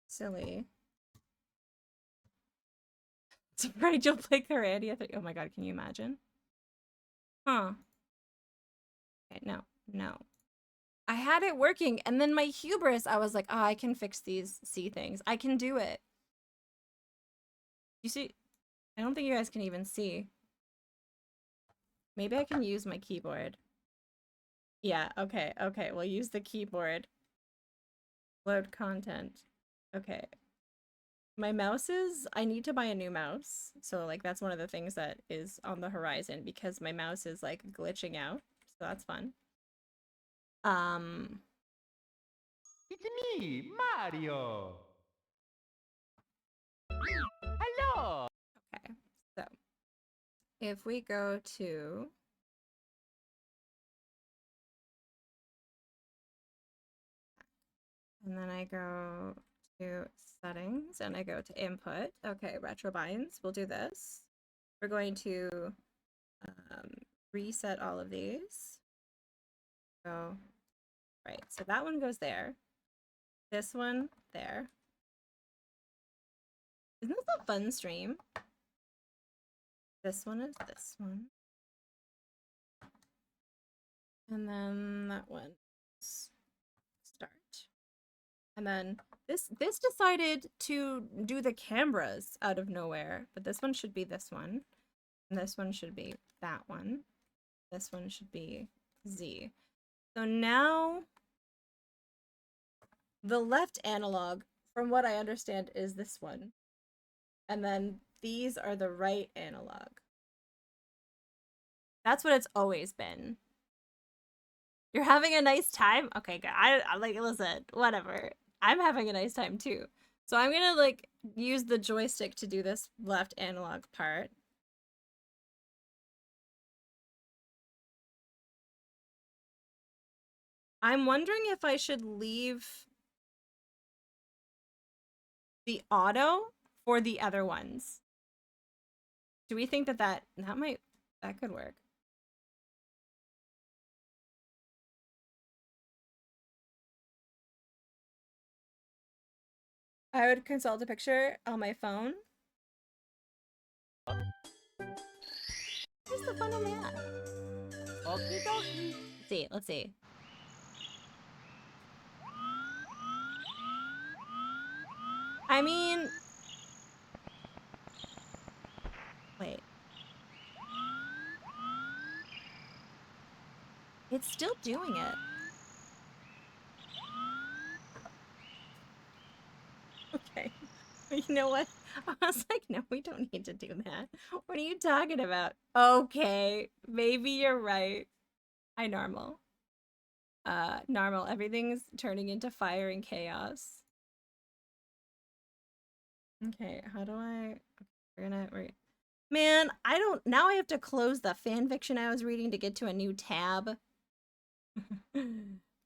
silly. Surprised you'll play Carandia 3. Oh my god, can you imagine? Huh. Okay, no. I had it working, and then my hubris, I was like, oh, I can fix these C things. I can do it. You see, I don't think you guys can even see. Maybe I can use my keyboard. Yeah, okay, we'll use the keyboard. Load content. Okay. My mouse is, I need to buy a new mouse. So like that's one of the things that is on the horizon because my mouse is like glitching out. So that's fun. It's me, Mario. Hello. Okay, so if we go to and then I go to settings and I go to input. Okay, retro binds. We'll do this. We're going to reset all of these. So, right. So that one goes there. This one there. Isn't this a fun stream? This one is this one. And then that one is start. And then this decided to do the cameras out of nowhere, but this one should be this one. And this one should be that one. This one should be Z. So now the left analog, from what I understand, is this one. And then these are the right analog. That's what it's always been. You're having a nice time? Okay, good. I like, listen, whatever. I'm having a nice time too. So I'm gonna like use the joystick to do this left analog part. I'm wondering if I should leave the auto for the other ones. Do we think that that could work? I would consult a picture on my phone. Where's the fun in that? Okie dokie. Let's see. I mean, wait. It's still doing it. Okay. You know what? I was like, no, we don't need to do that. What are you talking about? Okay, maybe you're right. Hi, normal. Normal. Everything's turning into fire and chaos. Okay, how do I... Man, I don't... Now I have to close the fanfiction I was reading to get to a new tab.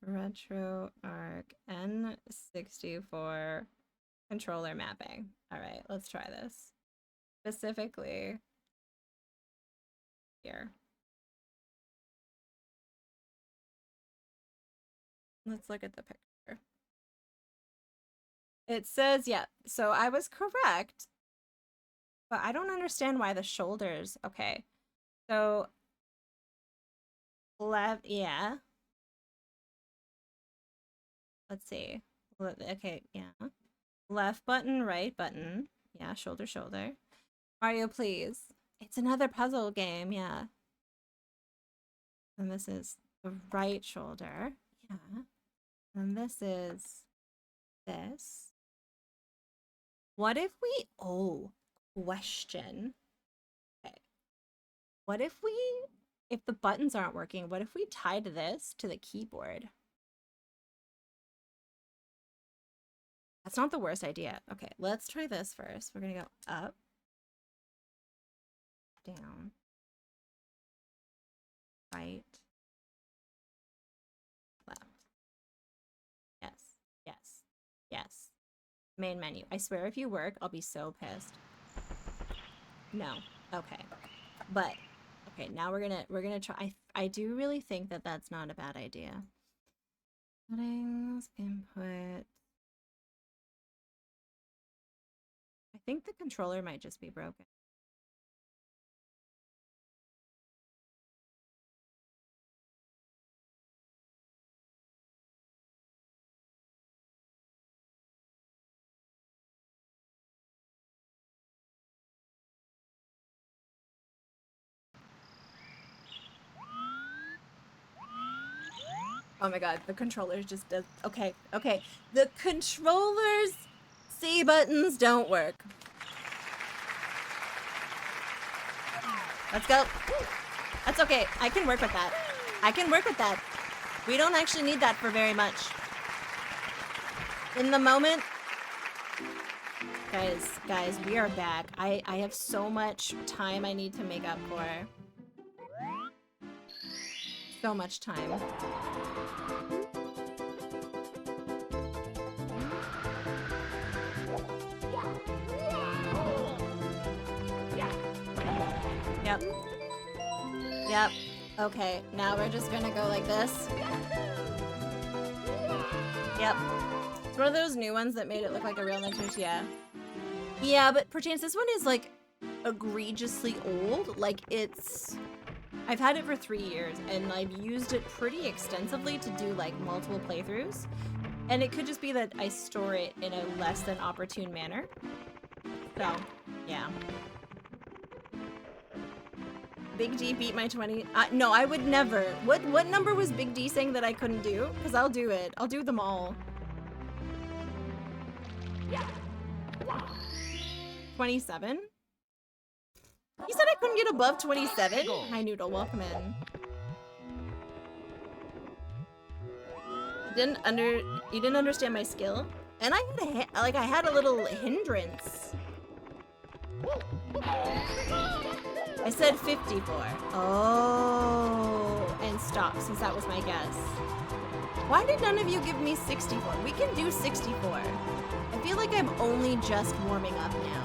Retro arc N64 controller mapping. All right, let's try this. Specifically here. Let's look at the picture. It says, yeah, so I was correct, but I don't understand why the shoulders, okay. So, left, yeah. Let's see. Okay, yeah. Left button, right button. Yeah, shoulder, shoulder. Mario, please. It's another puzzle game, yeah. And this is the right shoulder. Yeah. And this is this. What if we... Oh, question. Okay. What if we... If the buttons aren't working, what if we tied this to the keyboard? That's not the worst idea. Okay, let's try this first. We're gonna go up, down, right, left. Yes, yes, yes. Main menu. I swear if you work, I'll be so pissed. No. Okay. But okay, now we're gonna try. I do really think that that's not a bad idea. Settings, input. I think the controller might just be broken. Oh my god, the controller just does... Okay, okay. The controller's C buttons don't work. Let's go. That's okay. I can work with that. I can work with that. We don't actually need that for very much. In the moment... Guys, we are back. I have so much time I need to make up for. So much time. Yep. Yep. Okay, now we're just gonna go like this. Yep. It's one of those new ones that made it look like a real Nintendo, yeah. Yeah, but perchance this one is like egregiously old. Like it's... I've had it for 3 years and I've used it pretty extensively to do like multiple playthroughs. And it could just be that I store it in a less than opportune manner. So, yeah. Big D beat my 20. No, I would never. What number was Big D saying that I couldn't do? Because I'll do it. I'll do them all. 27? You said I couldn't get above 27? Hi, Noodle. Welcome in. You didn't understand my skill? And I had I had a little hindrance. I said 54. Oh, and stop, since that was my guess. Why did none of you give me 64? We can do 64. I feel like I'm only just warming up now.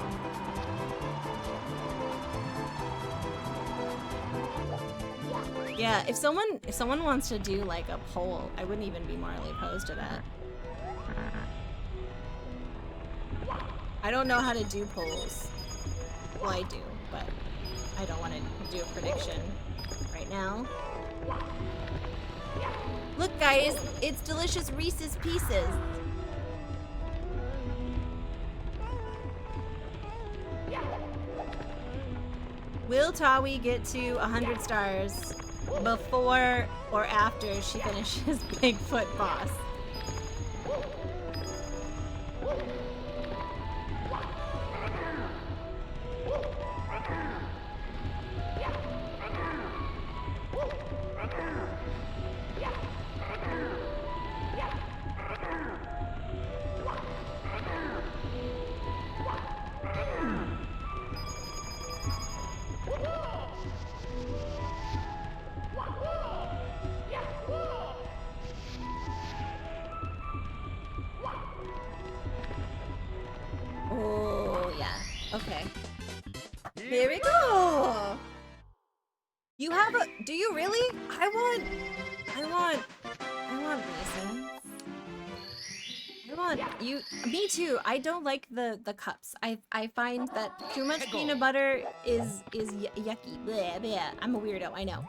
Yeah, if someone wants to do like a poll, I wouldn't even be morally opposed to that. I don't know how to do polls. Well, I do, but I don't want to do a prediction right now. Look, guys, it's delicious Reese's Pieces. Will Tawi get to 100 stars before or after she finishes Bigfoot Boss? Oh, yeah. Okay. Here we go! You have a... Do you really? I want reasons. I want you... Me too. I don't like the cups. I find that too much peanut butter is yucky. Bleh, bleh. I'm a weirdo, I know.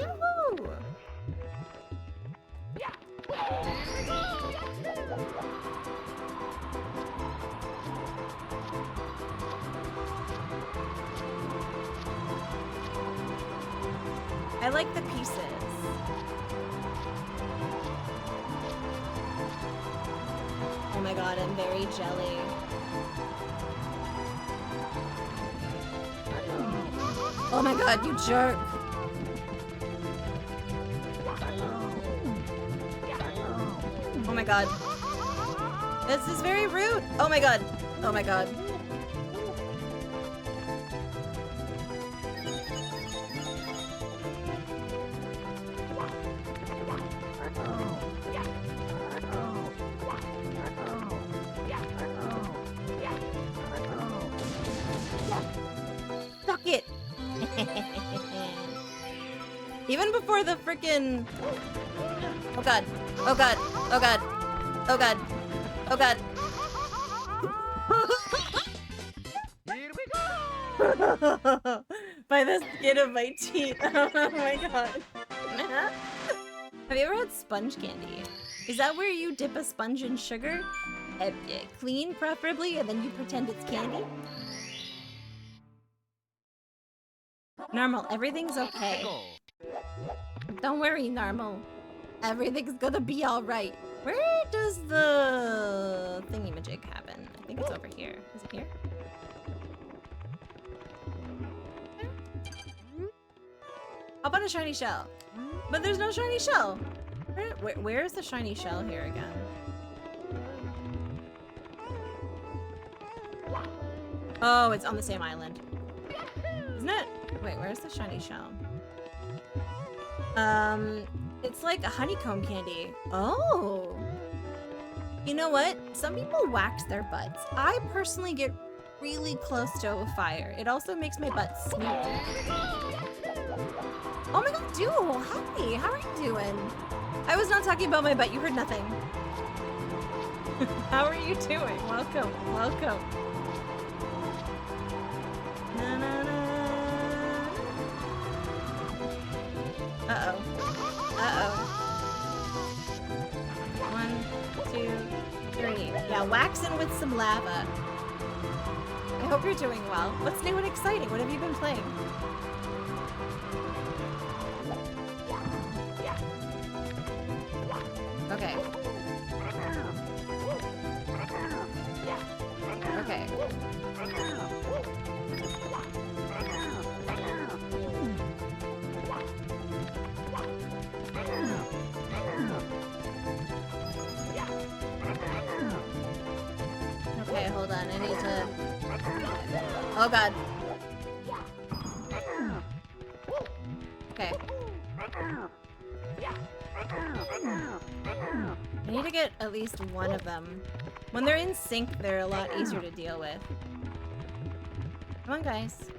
Yoo-hoo! I like the pieces. Oh my god, I'm very jelly. Oh my god, you jerk. Oh my god. This is very rude. Oh my god. Oh my god. Suck it. Even before the frickin'... Oh god. Oh god. Oh god. Oh god. Oh god. By the skin of my teeth. Oh my god. Have you ever had sponge candy? Is that where you dip a sponge in sugar? Clean, preferably, and then you pretend it's candy? Normal, everyth's okay. Don't worry, Normal. Everything's gonna be alright. Where does the thingy-majig happen? I think it's over here. Is it here? How about a shiny shell? But there's no shiny shell. Where's the shiny shell here again? Oh, it's on the same island. Isn't it? Wait, where's the shiny shell? It's like a honeycomb candy. Oh. You know what? Some people wax their butts. I personally get really close to a fire. It also makes my butt smooth. Oh my god, Duo! Hi! How are you doing? I was not talking about my butt. You heard nothing. How are you doing? Welcome. Welcome. Na, na, na. Uh-oh. Uh-oh. 1, 2, 3. Yeah, waxing with some lava. I hope you're doing well. What's new and exciting? What have you been playing? Okay. Okay. Okay, hold on. I need to... Oh god. Okay. I need to get at least one of them. When they're in sync, they're a lot easier to deal with. Come on, guys.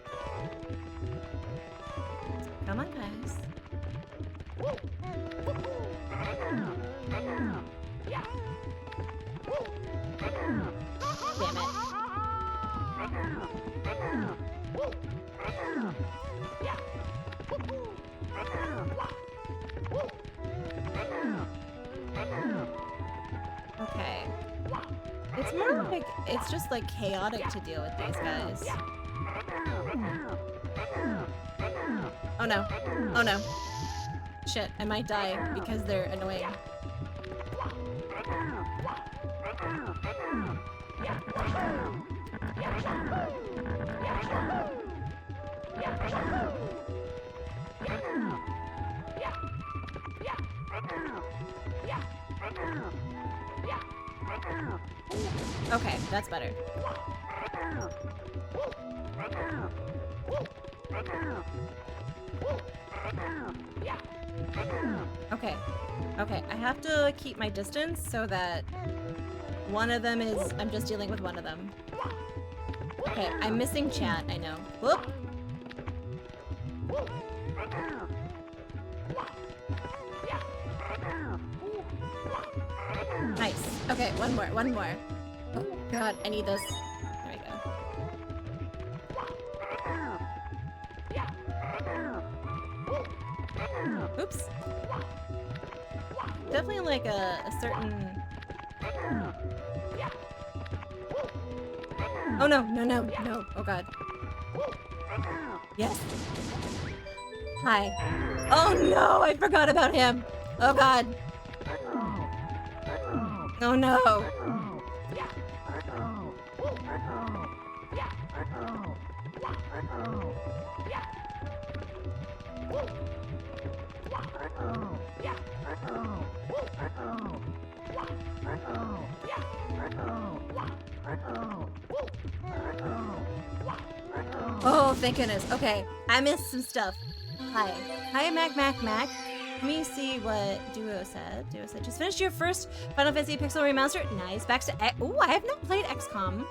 Come on, guys. Damn it. Okay. It's more like, it's just like chaotic to deal with these guys. Oh no. Oh no. Shit, I might die because they're annoying. Okay, that's better. Okay. Okay, I have to keep my distance so that one of them is... I'm just dealing with one of them. Okay, I'm missing chat, I know. Whoop! Nice. Okay, one more, one more. Oh god, I need this. There we go. Oops. Definitely like a certain... Oh no, no, no, no. Oh god. Yes. Hi. Oh no, I forgot about him. Oh god. Oh no. Oh, thank goodness. Okay, I missed some stuff. Hi. Hi, Mac. Let me see what Duo said. Duo said, just finished your first Final Fantasy Pixel Remaster. Nice. Back to... Ooh, I have not played XCOM.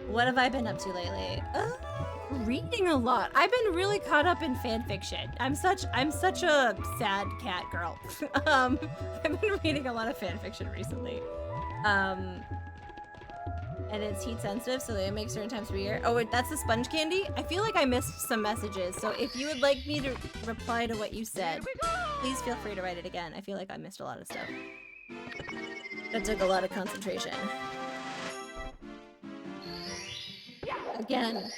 What have I been up to lately? Reading a lot. I've been really caught up in fan fiction. I'm such a sad cat girl. I've been reading a lot of fan fiction recently. And it's heat sensitive, so they make certain times per year. Oh, wait, that's the sponge candy? I feel like I missed some messages, so if you would like me to reply to what you said, please feel free to write it again. I feel like I missed a lot of stuff. That took a lot of concentration. Again.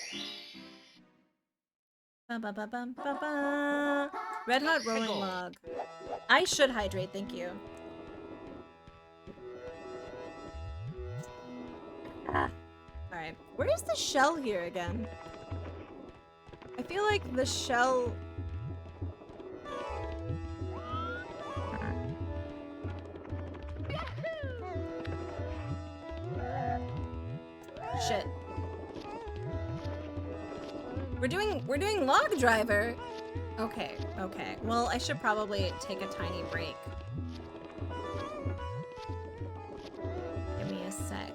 Ba-ba-ba-bum-ba-ba. Red hot rolling log. I should hydrate, thank you. Alright, where's the shell here again? I feel like the shell... We're doing log driver. Okay, okay. Well, I should probably take a tiny break. Give me a sec.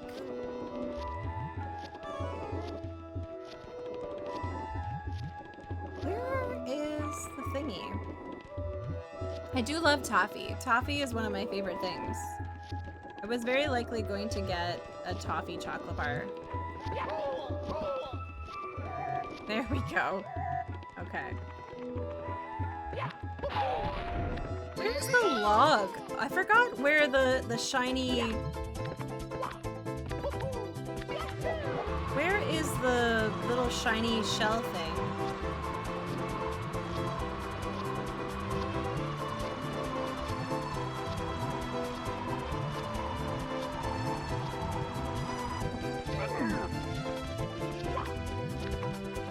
Where is the thingy? I do love toffee. Toffee is one of my favorite things. I was very likely going to get a toffee chocolate bar. There we go. Okay. Where's the log? I forgot where the shiny... Where is the little shiny shell thing?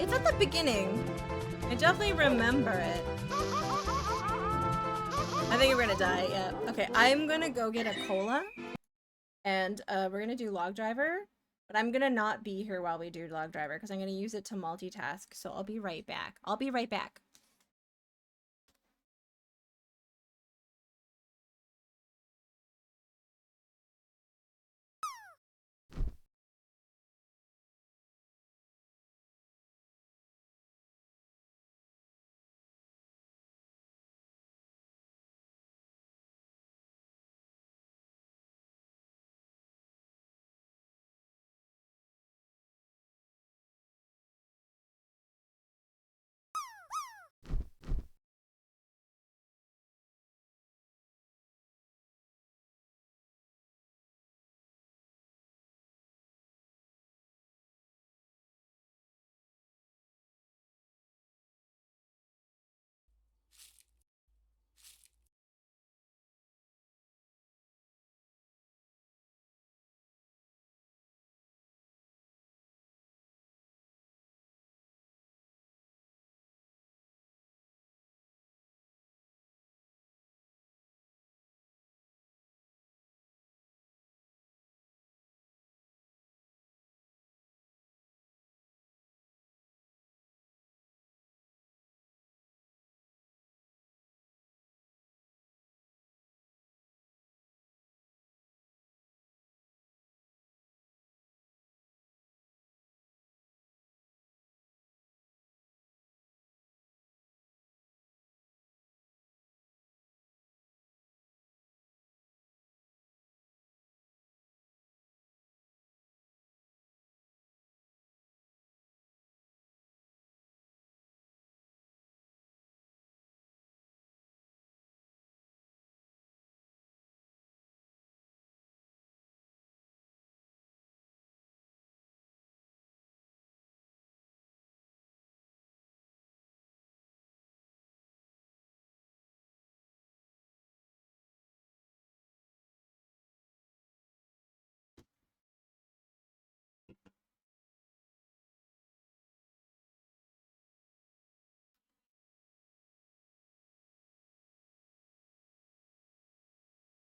It's at the beginning. I definitely remember it. I think we're gonna die, yeah. Okay, I'm gonna go get a cola. And we're gonna do log driver. But I'm gonna not be here while we do log driver because I'm gonna use it to multitask. So I'll be right back. I'll be right back.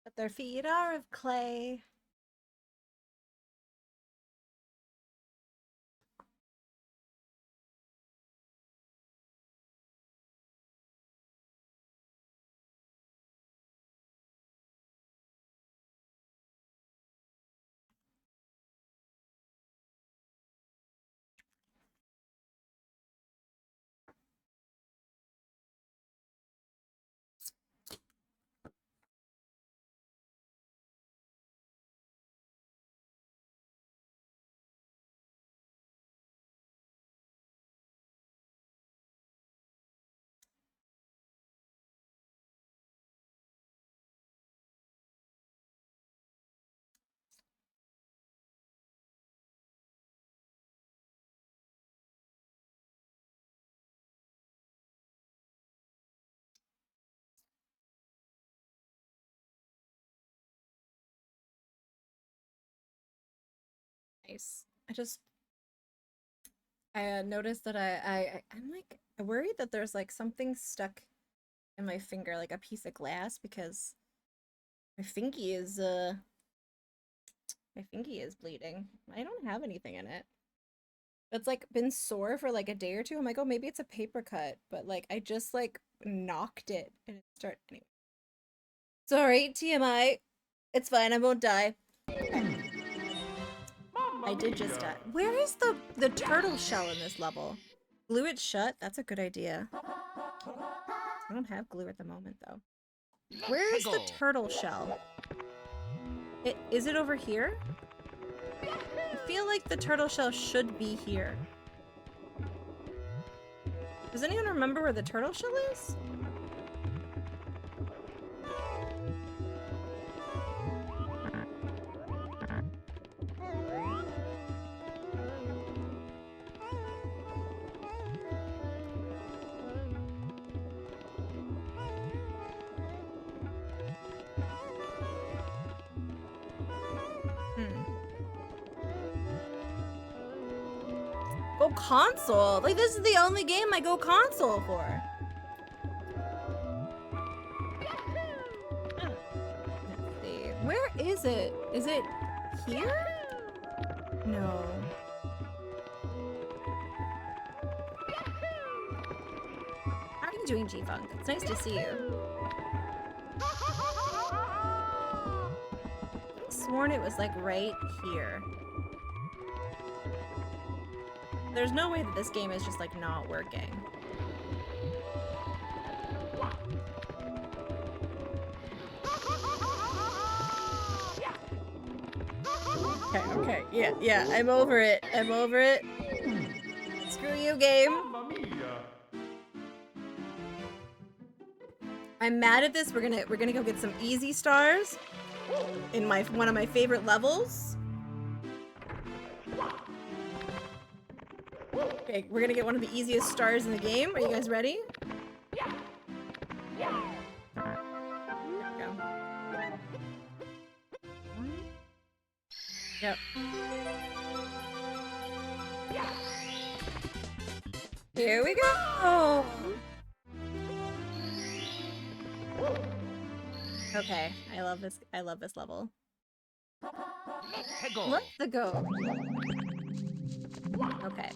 But their feet are of clay. Nice. I noticed that I'm like worried that there's like something stuck in my finger, like a piece of glass, because my fingy is bleeding. I don't have anything in it. It's like been sore for like a day or two. I'm like, oh, maybe it's a paper cut, but like I just like knocked it and it started anyway. Sorry, TMI. It's fine, I won't die. I did just die. Where is the turtle shell in this level? Glue it shut? That's a good idea. I don't have glue at the moment though. Where is the turtle shell? Is it over here? I feel like the turtle shell should be here. Does anyone remember where the turtle shell is? Go console? Like, this is the only game I go console for. Let's see. Where is it? Is it here? No. How are you doing, G-Funk? It's nice to see you. I sworn it was like right here. There's no way that this game is just like not working. Okay, yeah, I'm over it. I'm over it. Screw you, game. I'm mad at this. We're gonna go get some easy stars in one of my favorite levels. Okay, we're gonna get one of the easiest stars in the game. Are you guys ready? There we go. Yep. Here we go! Okay, I love this level. Let's go. Okay.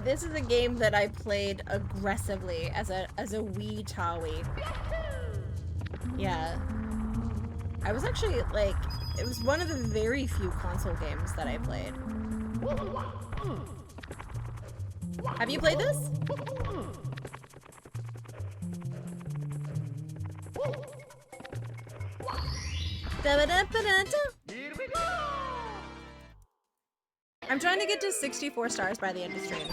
This is a game that I played aggressively as a wee Tawi. Yeah. I was actually like, it was one of the very few console games that I played. Have you played this? Here we go. I'm trying to get to 64 stars by the end of stream.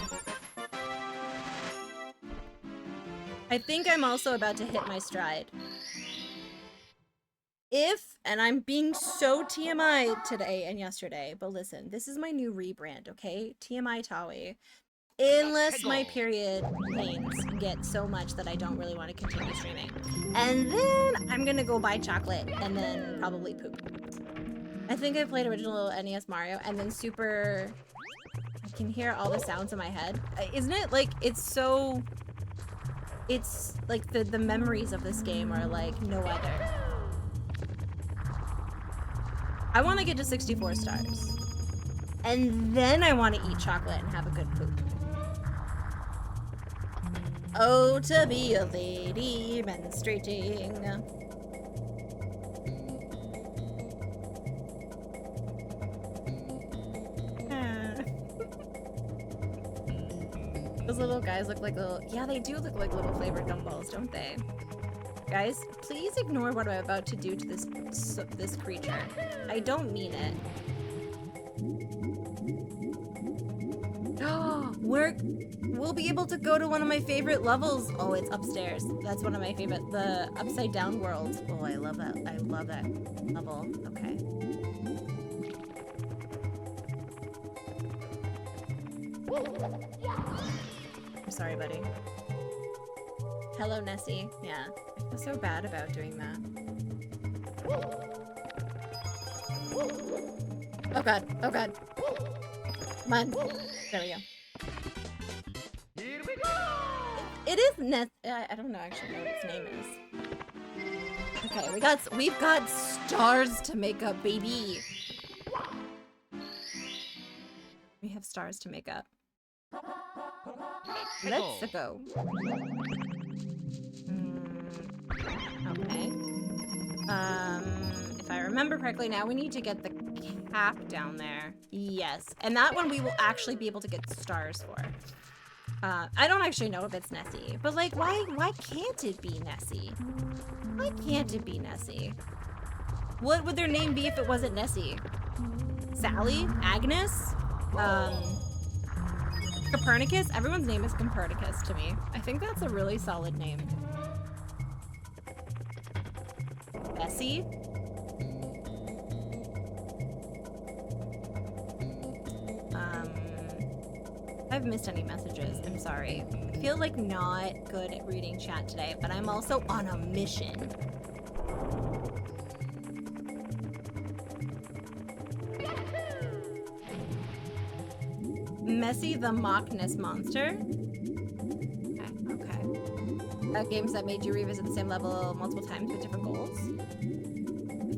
I think I'm also about to hit my stride. And I'm being so TMI today and yesterday, but listen, this is my new rebrand, okay? TMI Tawi. Unless my period pains get so much that I don't really want to continue streaming. And then I'm gonna go buy chocolate and then probably poop. I think I played original NES Mario and then Super... I can hear all the sounds in my head. Isn't it like, it's like the memories of this game are like no other. I want to get to 64 stars. And then I want to eat chocolate and have a good poop. Oh, to be a lady menstruating. Those little guys look like little... Yeah, they do look like little flavored gumballs, don't they? Guys, please ignore what I'm about to do to this creature. I don't mean it. We'll be able to go to one of my favorite levels. Oh, it's upstairs. That's one of my favorite. The upside down world. Oh, I love that. I love that level. Okay. I'm sorry, buddy. Hello, Nessie. Yeah. I feel so bad about doing that. Oh god. Oh god. Come on. There we go. Here we go. It is I don't know actually what its name is. Okay, we've got stars to make up, baby. We have stars to make up. Let's go. Okay. If I remember correctly, now we need to get the cap down there. Yes, and that one we will actually be able to get stars for. I don't actually know if it's Nessie, but like, why can't it be Nessie? Why can't it be Nessie? What would their name be if it wasn't Nessie? Sally? Agnes? Copernicus? Everyone's name is Copernicus to me. I think that's a really solid name. Bessie? If I've missed any messages, I'm sorry. I feel like not good at reading chat today, but I'm also on a mission. Messy the Mockness Monster? Okay. Games that made you revisit the same level multiple times with different goals?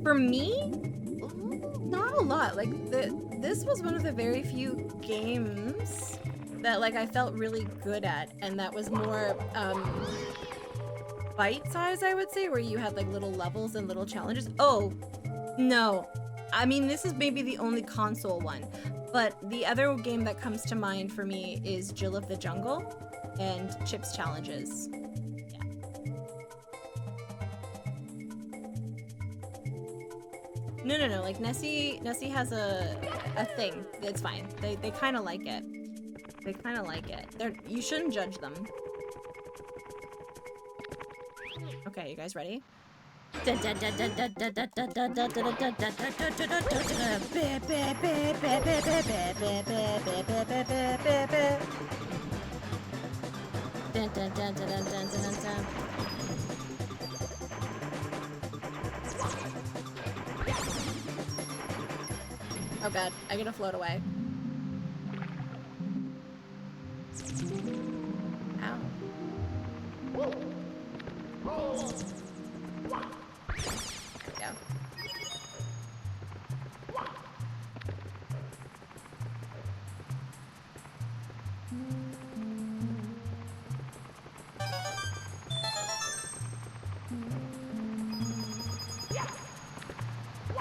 For me? Not a lot. Like, this was one of the very few games that, like, I felt really good at, and that was more, bite-sized, I would say, where you had, like, little levels and little challenges. Oh, no. I mean, this is maybe the only console one, but the other game that comes to mind for me is Jill of the Jungle and Chip's Challenges. Yeah. No, like, Nessie has a thing. It's fine. They kind of like it. They kind of like it. You shouldn't judge them. Okay, you guys ready? Oh god, I'm gonna float away. Ow. There we go.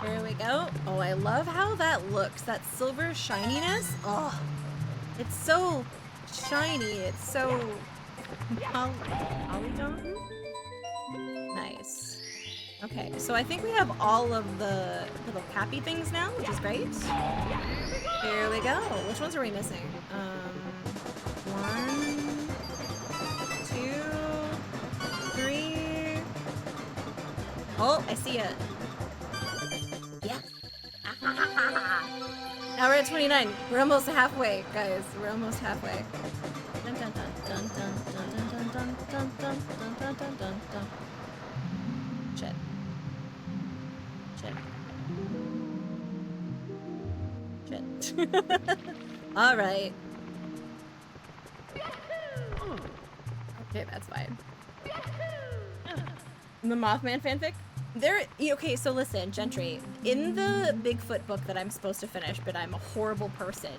Here we go. Oh, I love how that looks. That silver shininess. Oh, it's so shiny. It's so polygon. Nice. Okay, so I think we have all of the little cappy things now, which is great. Here we go. Which ones are we missing? 1, 2, 3. Oh, I see it. Yeah. Now we're at 29. We're almost halfway, guys. We're almost halfway. Dun dun dun dun dun dun dun dun dun dun dun dun dun dun. Shit. Shit. All right. Okay, that's fine. The Mothman fanfic? Okay, so listen, Gentry. In the Bigfoot book that I'm supposed to finish, but I'm a horrible person,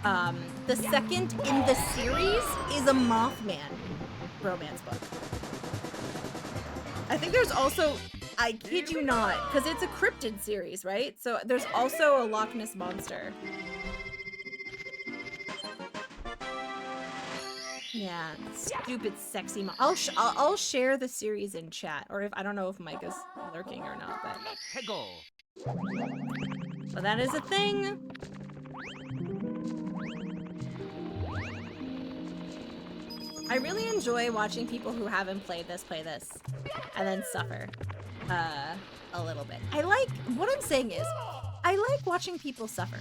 the second in the series is a Mothman romance book. I think there's also, I kid you not, because it's a cryptid series, right? So there's also a Loch Ness Monster. Yeah, stupid sexy I'll share the series in chat, or if I don't know if Mike is lurking or not, but so that is a thing. I really enjoy watching people who haven't played this play this, and then suffer a little bit. What I'm saying is, I like watching people suffer.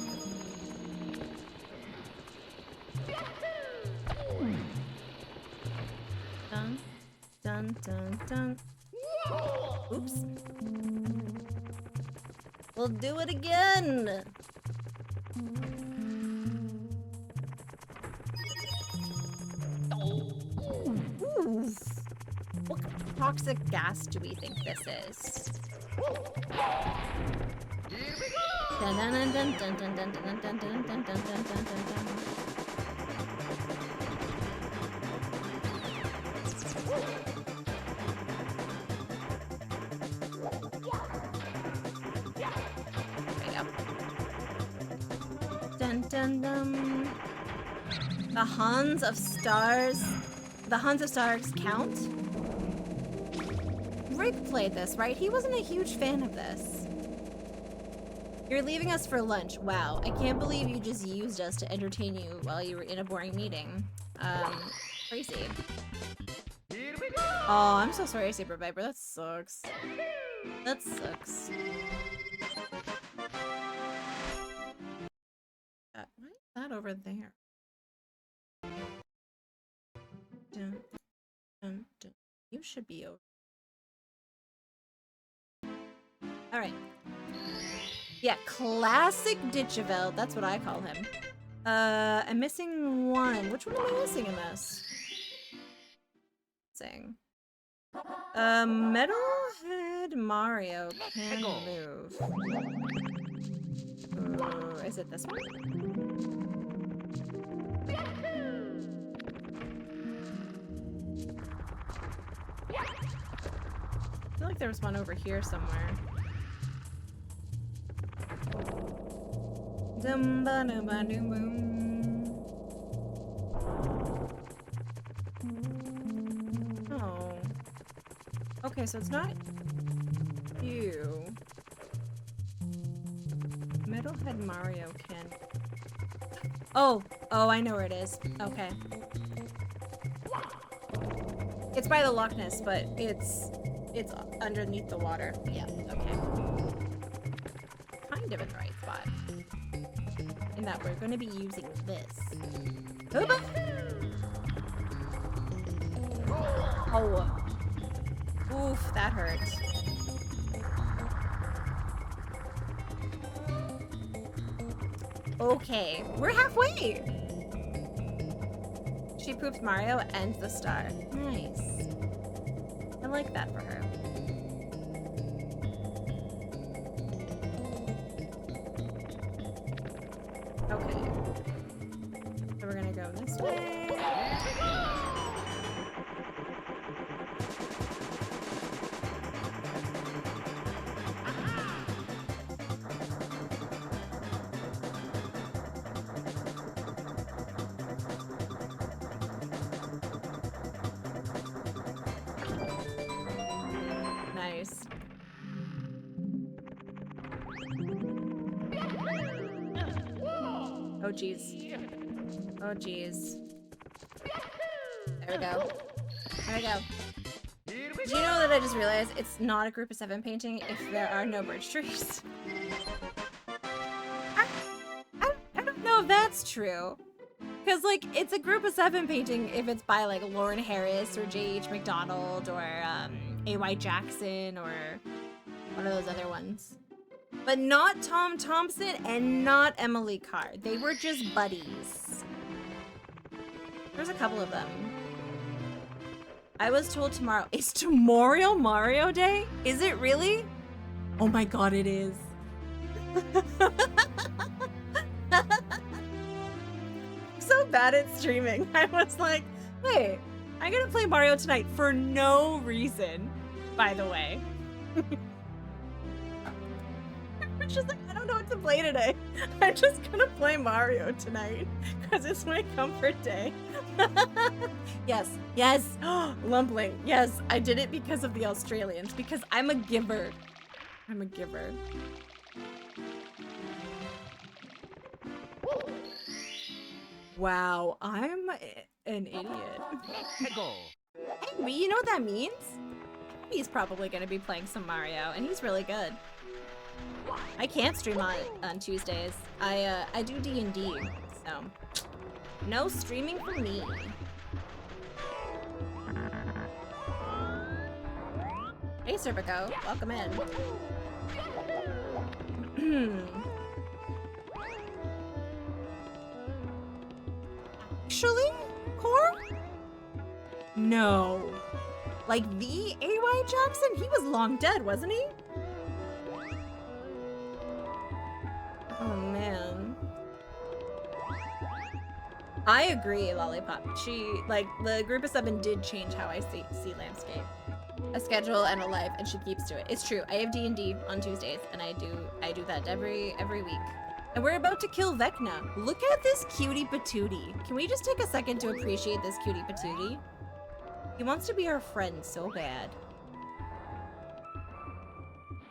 dun, dun. Oops. We'll do it again. Ooh. What toxic gas do we think this is? Dun dun dun dun dun dun dun dun dun dun dun dun dun dun dun. Dun dun dun. The Hans of Stars. The Hans of Stars count? Rick played this, right? He wasn't a huge fan of this. You're leaving us for lunch. Wow, I can't believe you just used us to entertain you while you were in a boring meeting. Crazy. Oh, I'm so sorry, Saber Viper. That sucks. That sucks. Why is that over there? Dun, dun, dun. You should be over. Alright. Yeah, classic Ditchavel. That's what I call him. I'm missing one. Which one am I missing in this? Sing. Metalhead Mario can move. Is it this one? I feel like there was one over here somewhere. Oh. Okay, so it's not you. Metalhead Mario can... Oh! Oh, I know where it is. Okay. It's by the Loch Ness, but it's underneath the water. Yeah, okay. Kind of in the right spot. In that we're going to be using this. Oh. Oof, that hurts. Okay, we're halfway! She poops Mario and the star. Nice. I like that for her. Okay. So we're gonna go this way. Nice. Oh geez. Oh geez. There we go. There we go. Did you know that I just realized it's not a group of 7 painting if there are no birch trees? I don't know if that's true. Because, like, it's a group of 7 painting if it's by, like, Lauren Harris or J.H. McDonald or, A.Y. Jackson or one of those other ones. But not Tom Thompson and not Emily Carr. They were just buddies. There's a couple of them. I was told tomorrow. Is tomorrow Mario Day? Is it really? Oh my god, it is. So bad at streaming. I was like, wait, I'm gonna play Mario tonight for no reason, by the way. I'm just like, I don't know what to play today. I'm just gonna play Mario tonight because it's my comfort day. Yes, yes, Lumpling. Yes, I did it because of the Australians, because I'm a giver. I'm a giver. Wow, I'm an idiot. Hey, you know what that means? He's probably gonna be playing some Mario, and he's really good. I can't stream on Tuesdays. I do D&D, so no streaming for me. Hey, Serpico. Welcome in. Actually, Core? No. Like the A.Y. Jackson? He was long dead, wasn't he? Oh, man. I agree, Lollipop. Like, the group of 7 did change how I see landscape. A schedule and a life, and she keeps to it. It's true. I have D&D on Tuesdays, and I do that every week. And we're about to kill Vecna. Look at this cutie patootie. Can we just take a second to appreciate this cutie patootie? He wants to be our friend so bad.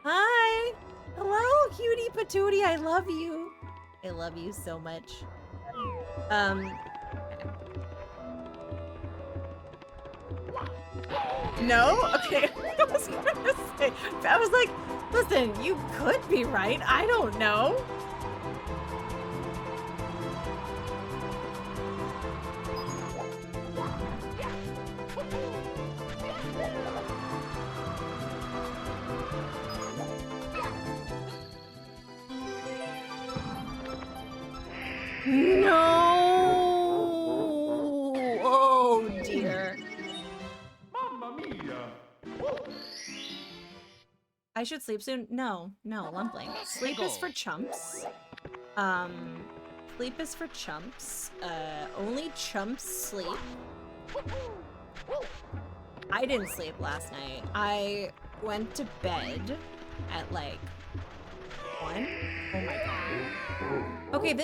Hi! Hello, cutie patootie. I love you. I love you so much. No? Okay. I was gonna say, I was like, listen, you could be right. I don't know. No! Oh dear. Mamma mia! I should sleep soon? No, Lumpling. Sleep is for chumps. Sleep is for chumps. Only chumps sleep. I didn't sleep last night. I went to bed at like 1. Oh my god. Okay,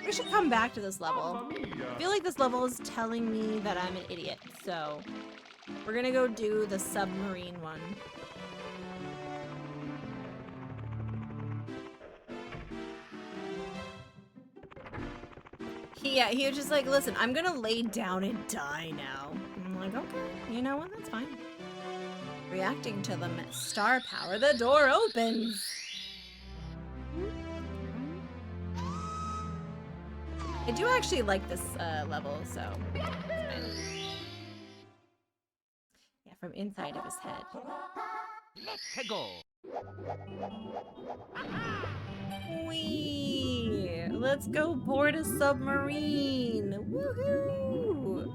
we should come back to this level. I feel like this level is telling me that I'm an idiot, so we're gonna go do the submarine one. He was just like, listen, I'm gonna lay down and die now. And I'm like, okay, you know what, that's fine. Reacting to the star power, the door opens. I do actually like this level, so it's fine. Yeah, from inside of his head. Let's go. Whee! Let's go board a submarine! Woohoo!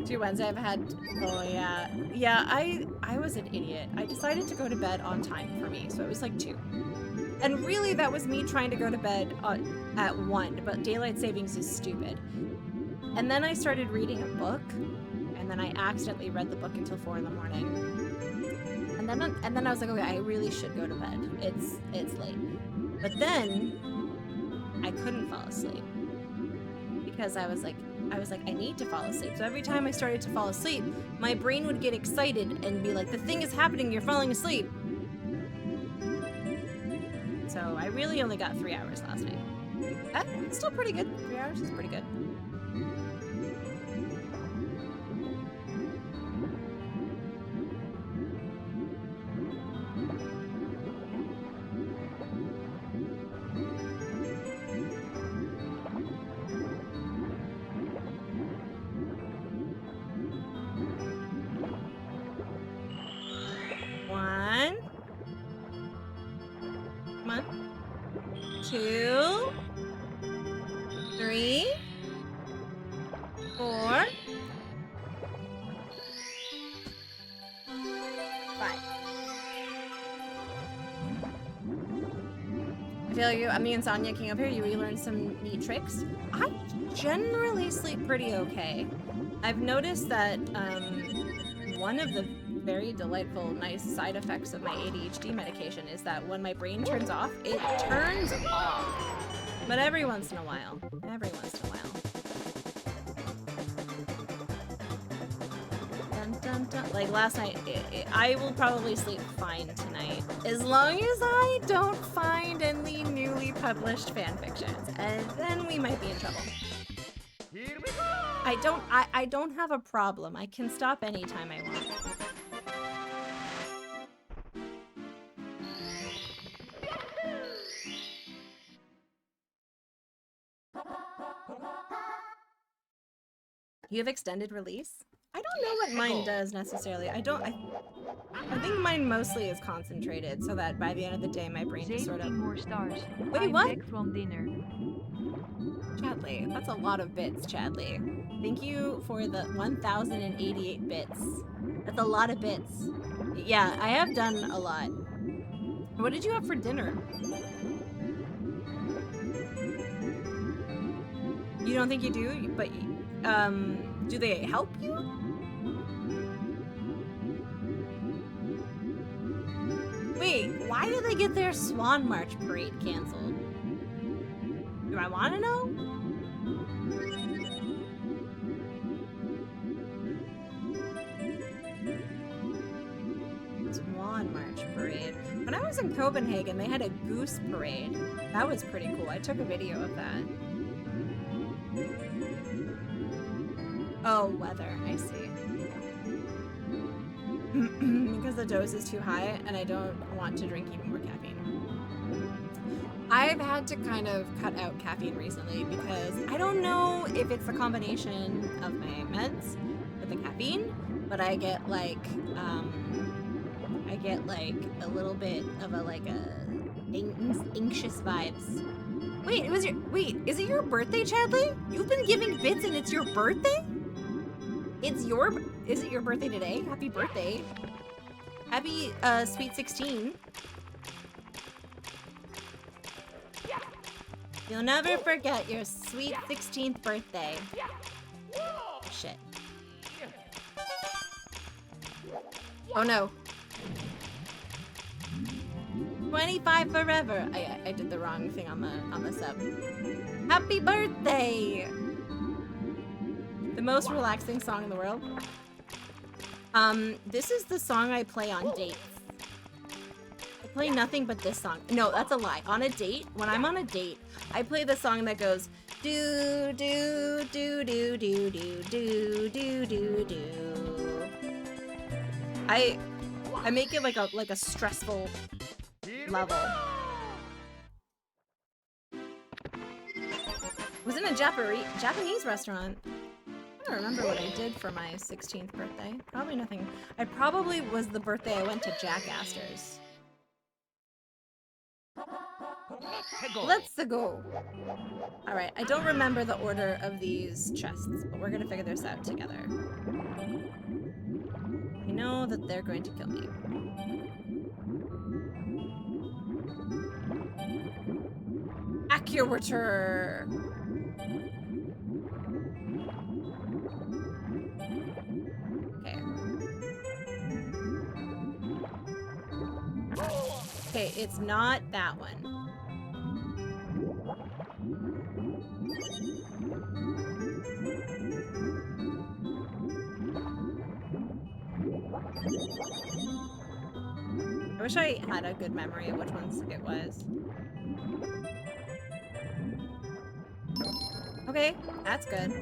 Two Wednesday I've had. Oh yeah, yeah. I was an idiot. I decided to go to bed on time for me, so it was like 2. And really, that was me trying to go to bed at 1. But daylight savings is stupid. And then I started reading a book, and then I accidentally read the book until 4 in the morning. And then I was like, okay, I really should go to bed. It's late. But then I couldn't fall asleep because I was like, I need to fall asleep. So every time I started to fall asleep, my brain would get excited and be like, the thing is happening, you're falling asleep. So I really only got 3 hours last night. That's still pretty good. 3 hours is pretty good. Come on. 2, 3, 4, 5. I feel like I'm the Insomnia King up here. You learned some neat tricks. I generally sleep pretty okay. I've noticed that one of the very delightful, nice side effects of my ADHD medication is that when my brain turns off, it turns off. But every once in a while. Every once in a while. Dun, dun, dun. Like last night, I will probably sleep fine tonight. As long as I don't find any newly published fanfictions. And then we might be in trouble. Here we go. I don't have a problem. I can stop anytime I want. You have extended release? I don't know what mine does necessarily. I think mine mostly is concentrated so that by the end of the day my brain just sort of... more stars. Wait, I'm what? back from dinner. Chadley, that's a lot of bits, Chadley. Thank you for the 1,088 bits. That's a lot of bits. Yeah, I have done a lot. What did you have for dinner? You don't think you do, but do they help you? Wait, why did they get their Swan March parade canceled? Do I want to know? Swan March parade. When I was in Copenhagen, they had a goose parade. That was pretty cool. I took a video of that. Oh, weather. I see. Because the dose is too high and I don't want to drink even more caffeine. I've had to kind of cut out caffeine recently because I don't know if it's the combination of my meds with the caffeine, but I get like a little bit of a anxious vibes. Wait, is it your birthday, Chadley? You've been giving bits and it's your birthday? Is it your birthday today? Happy birthday. Happy sweet 16. You'll never forget your sweet 16th birthday. Shit. Oh no. 25 forever. I did the wrong thing on the sub. Happy birthday! The most relaxing song in the world. This is the song I play on dates. I play nothing but this song. No, that's a lie. On a date, when I'm on a date, I play the song that goes do do do do do do do do do do. I make it like a stressful level. Was in a Japanese restaurant. I don't remember what I did for my 16th birthday. Probably nothing. I probably was the birthday I went to Jack Astor's. Let's go. All right, I don't remember the order of these chests, but we're gonna figure this out together. I know that they're going to kill me. Accurator. Okay. Okay, it's not that one. I wish I had a good memory of which ones it was. Okay, that's good.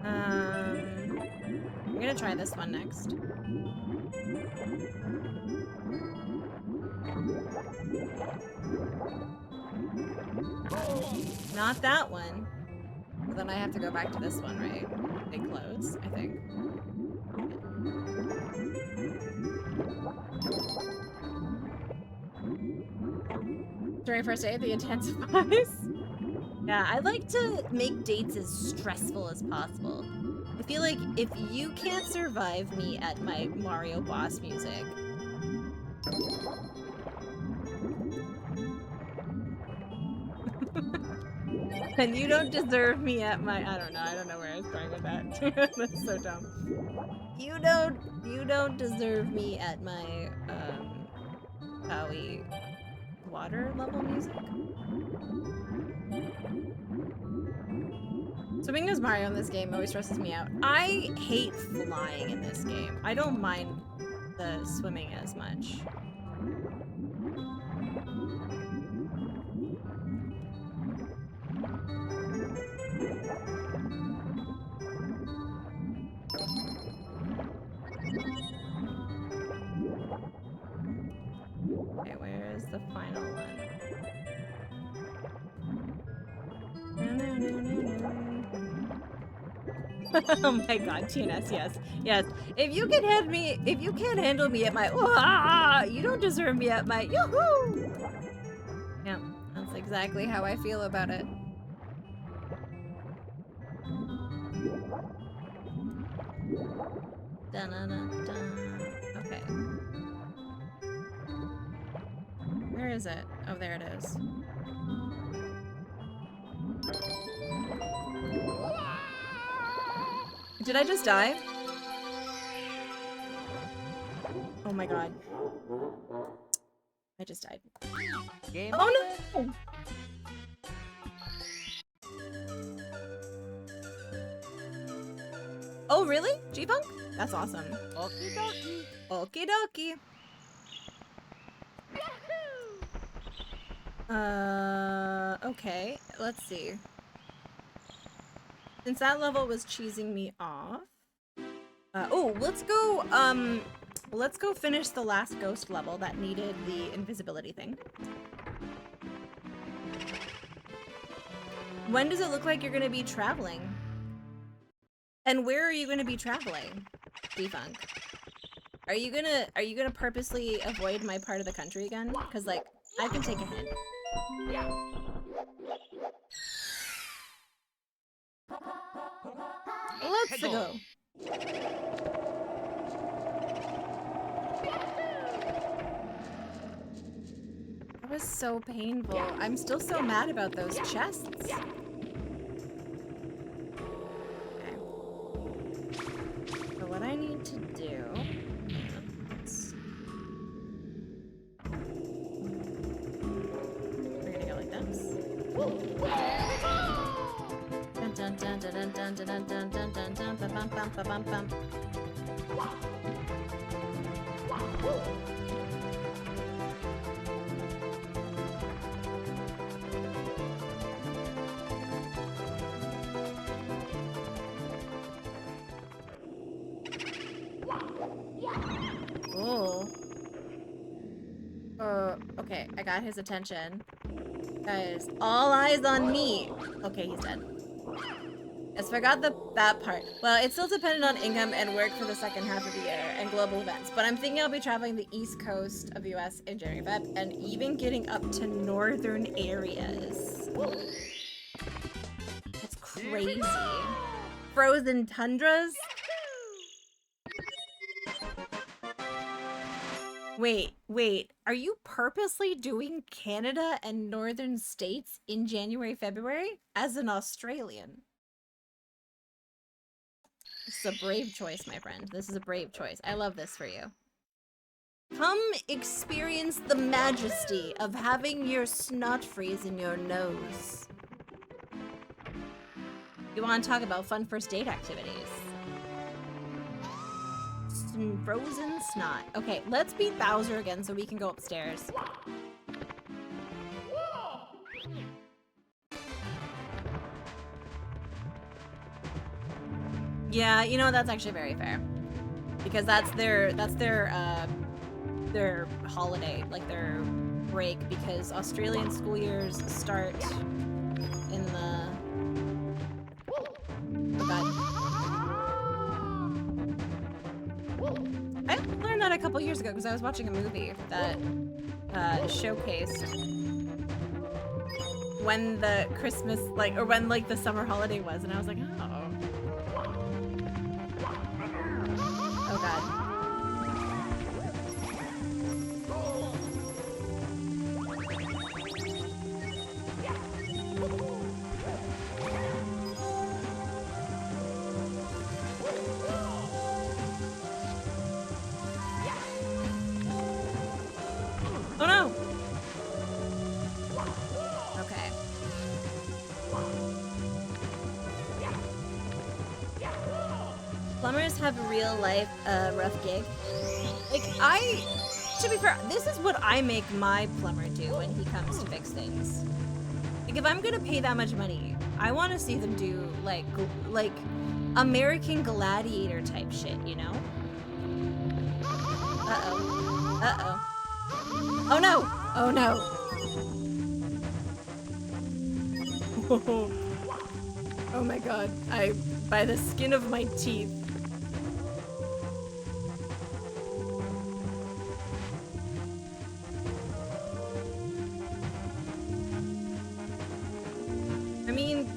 I'm gonna try this one next. Not that one. But then I have to go back to this one, right? They close, I think. During first date, the intensifies. Yeah, I like to make dates as stressful as possible. I feel like if you can't survive me at my Mario boss music, then you don't deserve me at my, I don't know where I was going with that. That's so dumb. You don't deserve me at my Bowie water level music. Swimming as Mario in this game always stresses me out. I hate flying in this game. I don't mind the swimming as much. Okay, where is the final one? Oh my god, TNS, yes. Yes. If you can't handle me at my you don't deserve me at my yoo-hoo! Yeah, that's exactly how I feel about it. Dun-dun-dun-dun. Okay. Where is it? Oh, there it is. Did I just die? Oh my god. I just died. Game Oh no! Oh really? G-Funk? That's awesome. Okie dokie. Okie dokie. Okay. Let's see. Since that level was cheesing me off. Oh, let's go finish the last ghost level that needed the invisibility thing. When does it look like you're gonna be traveling? And where are you gonna be traveling, G-Funk? Are you gonna purposely avoid my part of the country again? Cause like, I can take a hint. Let's go. That was so painful. I'm still so mad about those chests. Okay. So what I need to do... We're gonna go like this. Dun dun dun dun dun dun dun dun dun dun dun ba bum bum ba bum bum. Oh. Okay, I got his attention. Guys, all eyes on me. Okay, he's dead. Yes, forgot that part. Well, it's still dependent on income and work for the second half of the year and global events, but I'm thinking I'll be traveling the east coast of the US in January, Feb, and even getting up to northern areas. That's crazy. Frozen tundras? Wait, are you purposely doing Canada and northern states in January, February as an Australian? This is a brave choice, my friend. This is a brave choice. I love this for you. Come experience the majesty of having your snot freeze in your nose. You want to talk about fun first date activities? Frozen snot. Okay, let's beat Bowser again so we can go upstairs. Yeah, you know, that's actually very fair. Because that's their holiday, like their break, because Australian school years start in the... Oh god. I learned that a couple years ago because I was watching a movie that showcased when the Christmas, like, or when like the summer holiday was, and I was like, oh. Oh god. Oh no! Okay. Plumbers have a real life, rough gig. Like, to be fair, this is what I make my plumber do when he comes to fix things. Like, if I'm gonna pay that much money, I want to see them do, like American Gladiator type shit, you know? Uh-oh. Uh-oh. Oh no! Oh no! Oh my god, by the skin of my teeth. I mean,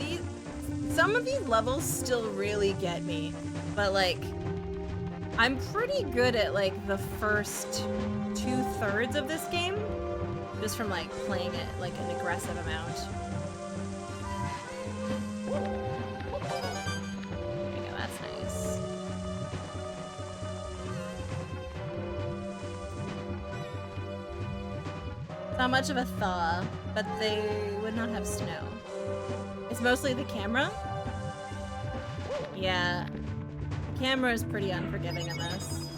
some of these levels still really get me, but like, I'm pretty good at like the first 2/3 of this game, just from like playing it like an aggressive amount. There we go, that's nice. Not much of a thaw, but they would not have snow. It's mostly the camera. Yeah, the camera is pretty unforgiving in this.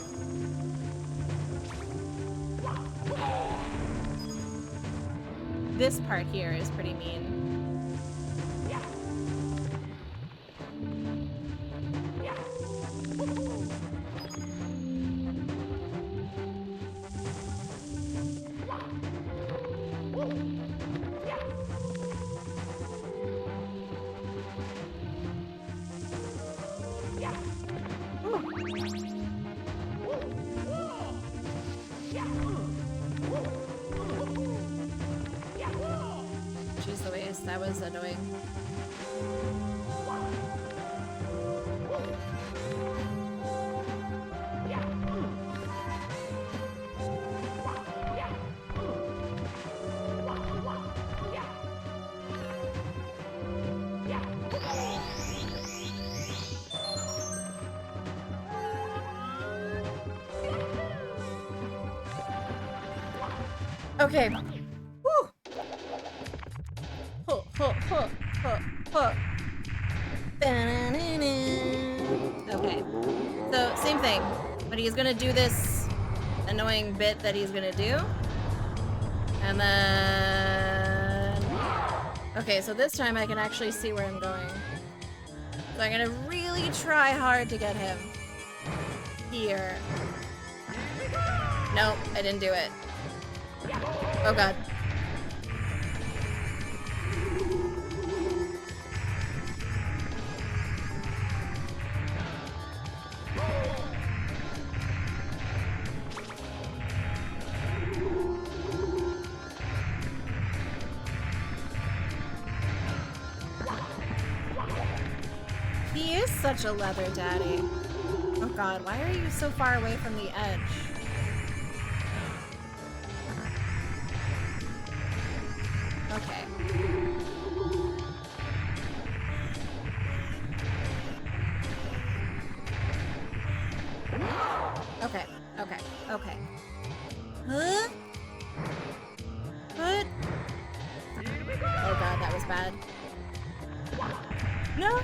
This part here is pretty mean. Jeez Louise, that was annoying. Okay. Woo. Huh, huh, huh, huh, huh. Okay. So, same thing. But he's gonna do this annoying bit that he's gonna do. And then... Okay, so this time I can actually see where I'm going. So I'm gonna really try hard to get him. Here. Nope, I didn't do it. Oh god. He is such a leather daddy. Oh god, why are you so far away from the edge? Okay. Okay, okay, okay. Huh? What? Oh god, that was bad. No!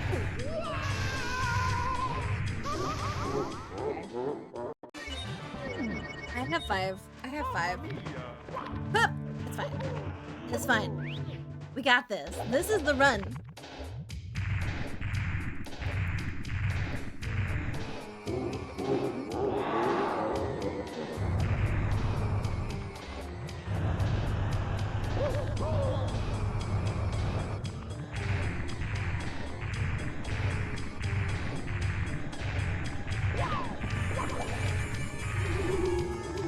I have 5. I have 5. Huh! It's fine. It's fine. We got this. This is the run.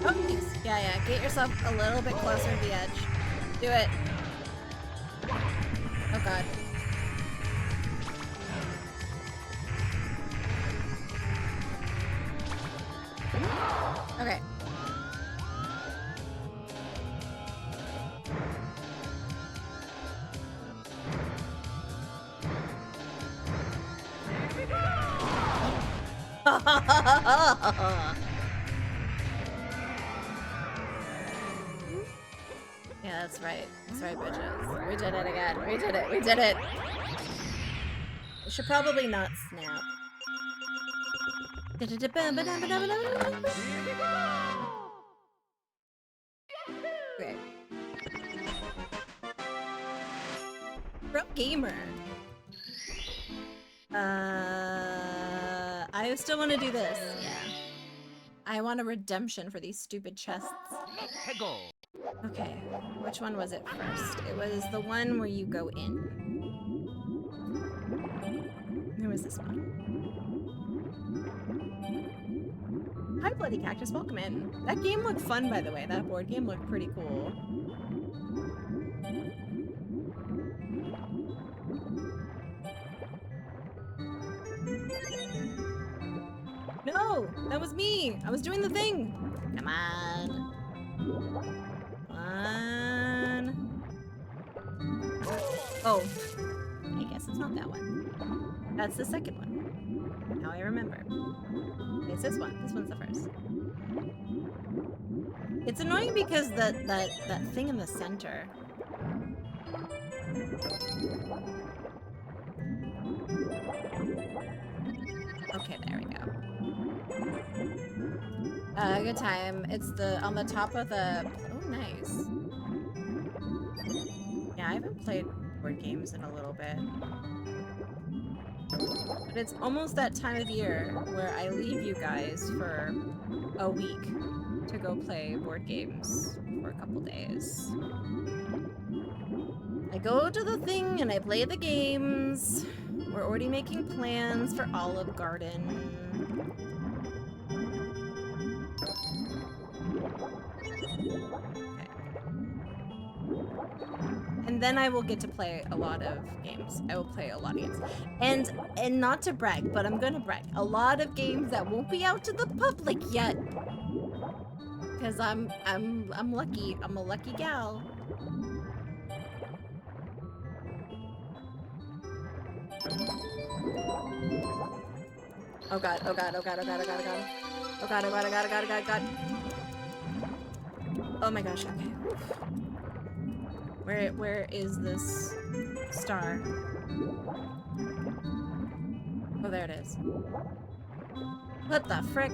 Oh, nice. Yeah, yeah. Get yourself a little bit closer to the edge. Do it. Oh god. Okay. Yeah, that's right. That's right, bitches. We did it again. We did it. We did it. We should probably not snap. Okay. Pro gamer. I still want to do this. Yeah. I want a redemption for these stupid chests. Okay, which one was it first? It was the one where you go in. was this one? Hi, Bloody Cactus. Welcome in. That game looked fun, by the way. That board game looked pretty cool. No! That was me! I was doing the thing! Come on. Come on. Oh. I guess it's not that one. That's the second one. Now I remember. It's this one. This one's the first. It's annoying because that thing in the center. Okay, there we go. Good time. It's on the top of the... Oh, nice. Yeah, I haven't played board games in a little bit. But it's almost that time of year where I leave you guys for a week to go play board games for a couple days. I go to the thing and I play the games. We're already making plans for Olive Garden. Okay. And then I will get to play a lot of games. I will play a lot of games. And not to brag, but I'm gonna brag. A lot of games that won't be out to the public yet. Because I'm lucky. I'm a lucky gal. Oh god, oh god, oh god, oh god, oh god, oh god. Oh god, oh god, oh god, oh god, oh god, oh god. Oh my gosh, okay. Where is this star? Oh, there it is. What the frick?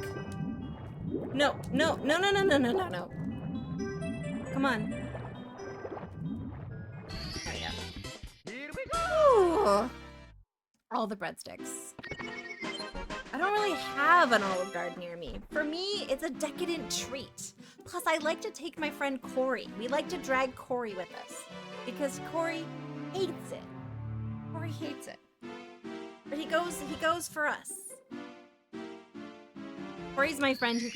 No, no, no, no, no, no, no, no, no. Come on. There we go. Here we go! Ooh. All the breadsticks. I don't really have an Olive Garden near me. For me, it's a decadent treat. Plus, I like to take my friend Corey. We like to drag Corey with us. Because Corey hates it. Corey hates it. But he goes for us. Corey's my friend who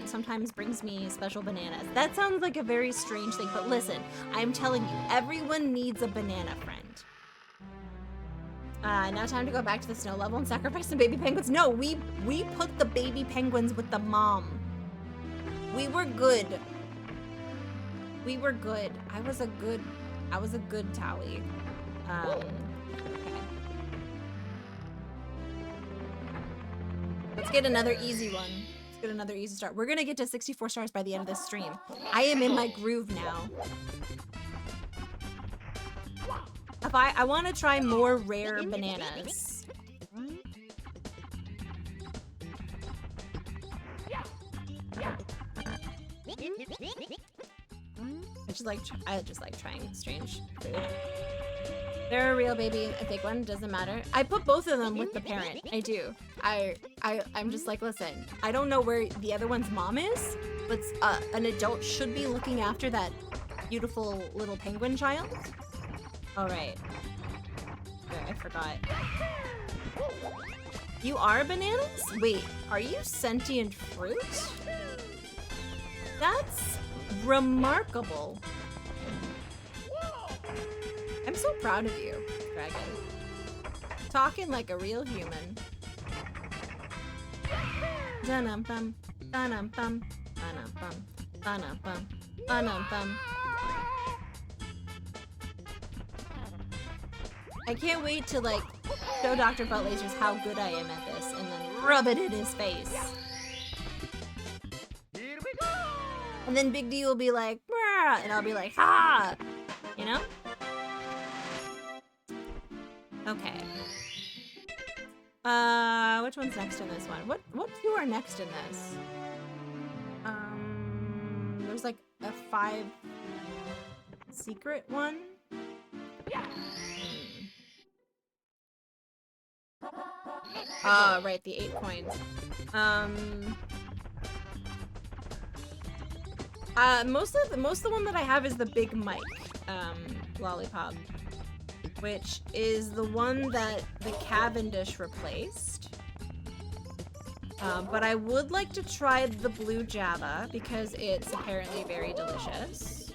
sometimes brings me special bananas. That sounds like a very strange thing, but listen, I'm telling you, everyone needs a banana friend. Now time to go back to the snow level and sacrifice some baby penguins. No, we put the baby penguins with the mom. We were good. We were good. I was a good Towie. Okay. Let's get another easy one. Let's get another easy start. We're gonna get to 64 stars by the end of this stream. I am in my groove now. I want to try more rare bananas. I just like trying strange food. They're a real baby, a fake one, doesn't matter. I put both of them with the parent. I do. I'm just like, listen, I don't know where the other one's mom is, but an adult should be looking after that beautiful little penguin child. All right. I forgot. You are bananas? Wait, are you sentient fruit? That's remarkable. I'm so proud of you, Dragon. Talking like a real human. Dun-um-bum, dun-um-bum, dun-um-bum, dun-um-bum, dun-um-bum. I can't wait to like show Dr. Butt Lasers how good I am at this and then rub it in his face. Here we go! And then Big D will be like, "Brah," and I'll be like, ha! You know? Okay. Which one's next in this one? What two are next in this? There's like a 5 secret one. Ah, right, the 8 coins. Most of the one that I have is the Big Mike, lollipop. which is the one that the Cavendish replaced. But I would like to try the blue Java because it's apparently very delicious.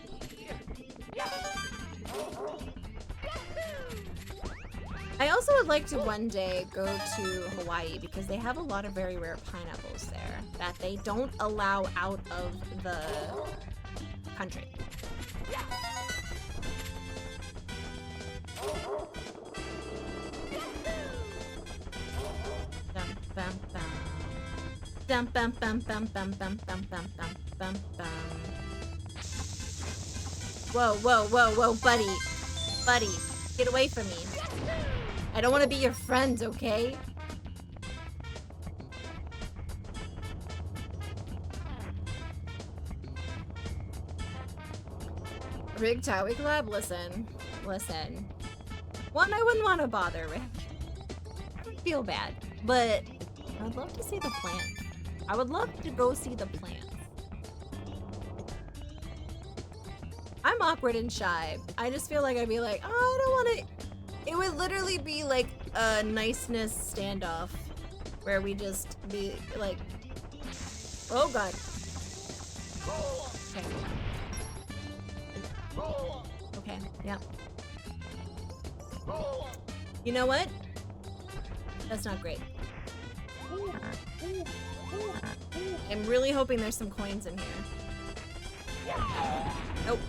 I also would like to one day go to Hawaii because they have a lot of very rare pineapples there that they don't allow out of the country. Dum bum bum bum bum bum bum bum bum bum bum. Whoa, whoa, whoa, whoa, buddy. Buddy, get away from me. I don't want to be your friend, okay? Rig Towie collab? Listen. Listen. One, I wouldn't want to bother Rick. I would feel bad. But I would love to see the plant. I would love to go see the plants. I'm awkward and shy. I just feel like I'd be like, oh, I don't want to... It would literally be like a niceness standoff where we just be like, oh god. Okay. Okay, yeah. You know what? That's not great. I'm really hoping there's some coins in here. Nope.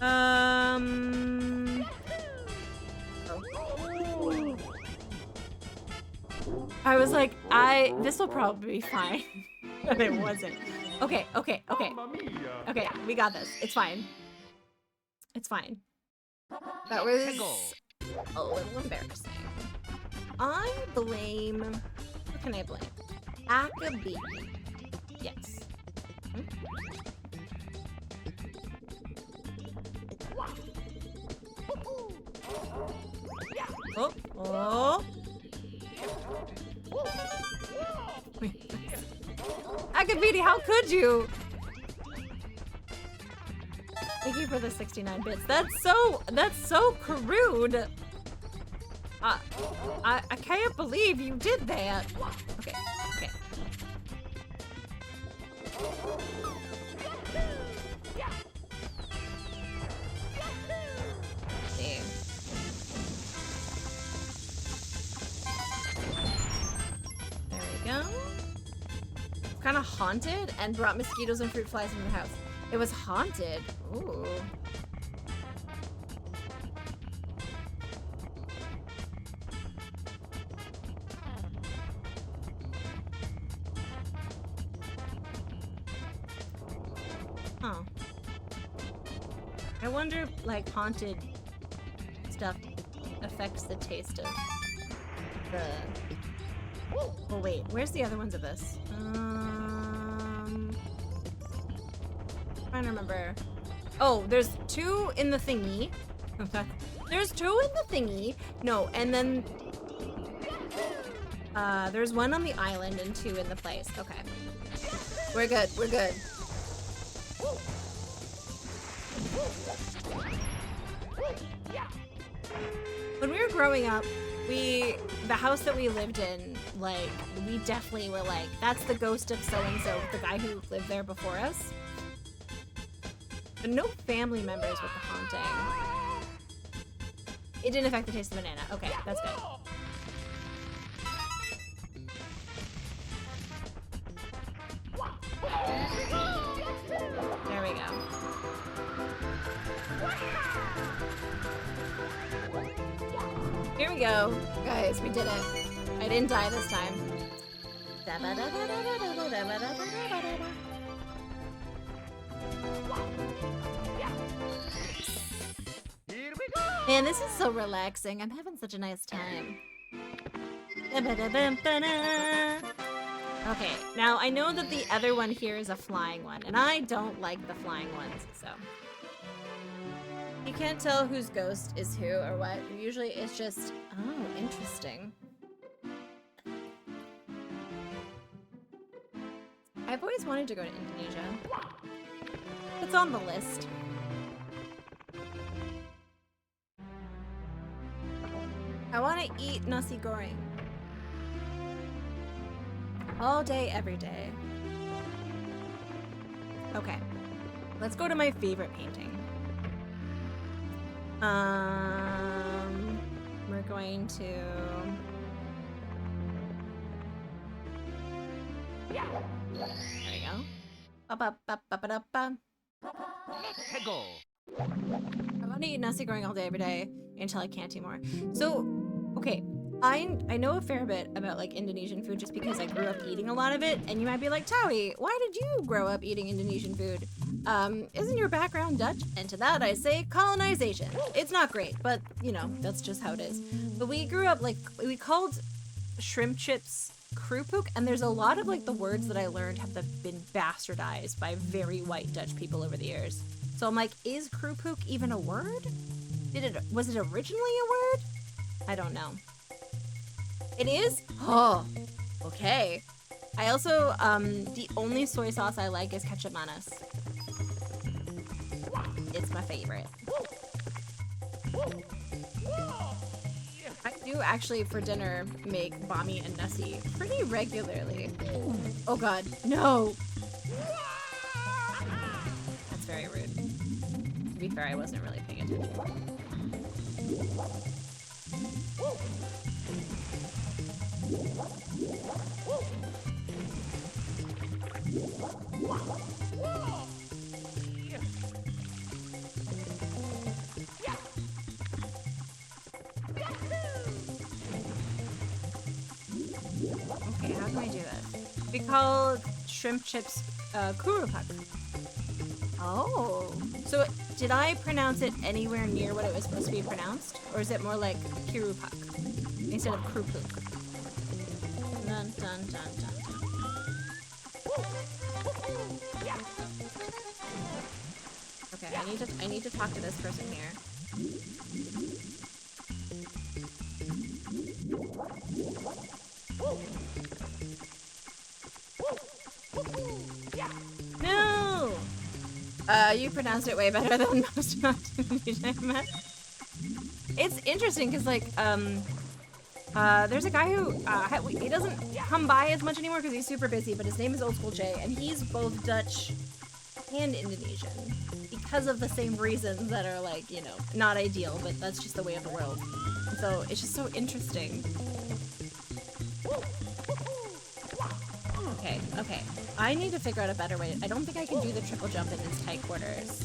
Oh. I was like, this will probably be fine. But it wasn't. Okay, okay, okay. Mamma mia. Okay, we got this. It's fine. It's fine. That was a little embarrassing. I blame... Who can I blame? Akabi. Yes. Hmm? Oh, oh. Akabidi, how could you? Thank you for the 69 bits. That's so crude. I can't believe you did that. Okay, okay. See. There we go. Kind of haunted and brought mosquitoes and fruit flies into the house. It was haunted. Ooh. Huh. I wonder if, like, haunted stuff affects the taste of the... Oh, wait. Where's the other ones of this? Trying to remember. Oh, there's 2 in the thingy. There's 2 in the thingy. No, and then... there's 1 on the island and 2 in the place. Okay. We're good. We're good. When we were growing up, the house that we lived in, like, we definitely were like, that's the ghost of so-and-so, the guy who lived there before us. But no family members with the haunting. It didn't affect the taste of banana. Okay, that's good. There we go. Here we go. Guys, we did it. I didn't die this time. Here we go. Man, this is so relaxing. I'm having such a nice time. Okay, now I know that the other one here is a flying one, and I don't like the flying ones, so. You can't tell whose ghost is who or what. Usually it's just, oh, interesting. I've always wanted to go to Indonesia. It's on the list. I want to eat nasi goreng. All day, every day. Okay. Let's go to my favorite painting. We're going to... There we go. Ba-ba-ba-ba-ba-ba. Let's go. I want to eat nasi goreng all day, every day, until I can't anymore. So, okay, I know a fair bit about like Indonesian food just because I grew up eating a lot of it, and you might be like, Towie, why did you grow up eating Indonesian food? Isn't your background Dutch? And to that I say colonization. It's not great, but you know, that's just how it is. But we grew up like, we called shrimp chips kroephoek, and there's a lot of like the words that I learned have been bastardized by very white Dutch people over the years. So I'm like, is kroephoek even a word? Was it originally a word? I don't know. It is? Oh, okay. I also, the only soy sauce I like is ketchup manis. It's my favorite. I do actually, for dinner, make bami and nasi pretty regularly. Oh god, no! That's very rude. To be fair, I wasn't really paying attention. Okay, how can I do this? We call shrimp chips kroephoek. Oh, so did I pronounce it anywhere near what it was supposed to be pronounced, or is it more like kroephoek instead of kroephoek? Dun dun dun dun dun. Okay, I need to talk to this person here. No! You pronounced it way better than most Indonesian I've met. It's interesting because, like, there's a guy who, he doesn't come by as much anymore because he's super busy, but his name is Old School Jay, and he's both Dutch and Indonesian because of the same reasons that are, like, you know, not ideal, but that's just the way of the world. So it's just so interesting. Okay, okay. I need to figure out a better way. I don't think I can do the triple jump in these tight quarters.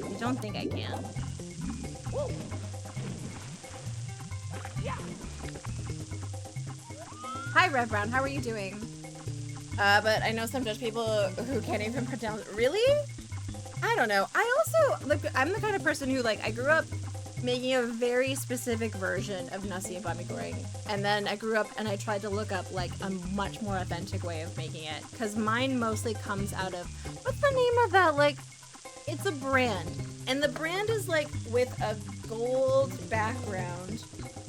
I don't think I can. Hi, Rev Brown. How are you doing? But I know some Dutch people who can't even pronounce. Really? I don't know. I also, like, I'm the kind of person who, like, I grew up making a very specific version of nasi and bami goreng, and then I grew up and I tried to look up like a much more authentic way of making it, because mine mostly comes out of, what's the name of that, like, it's a brand, and the brand is like with a gold background,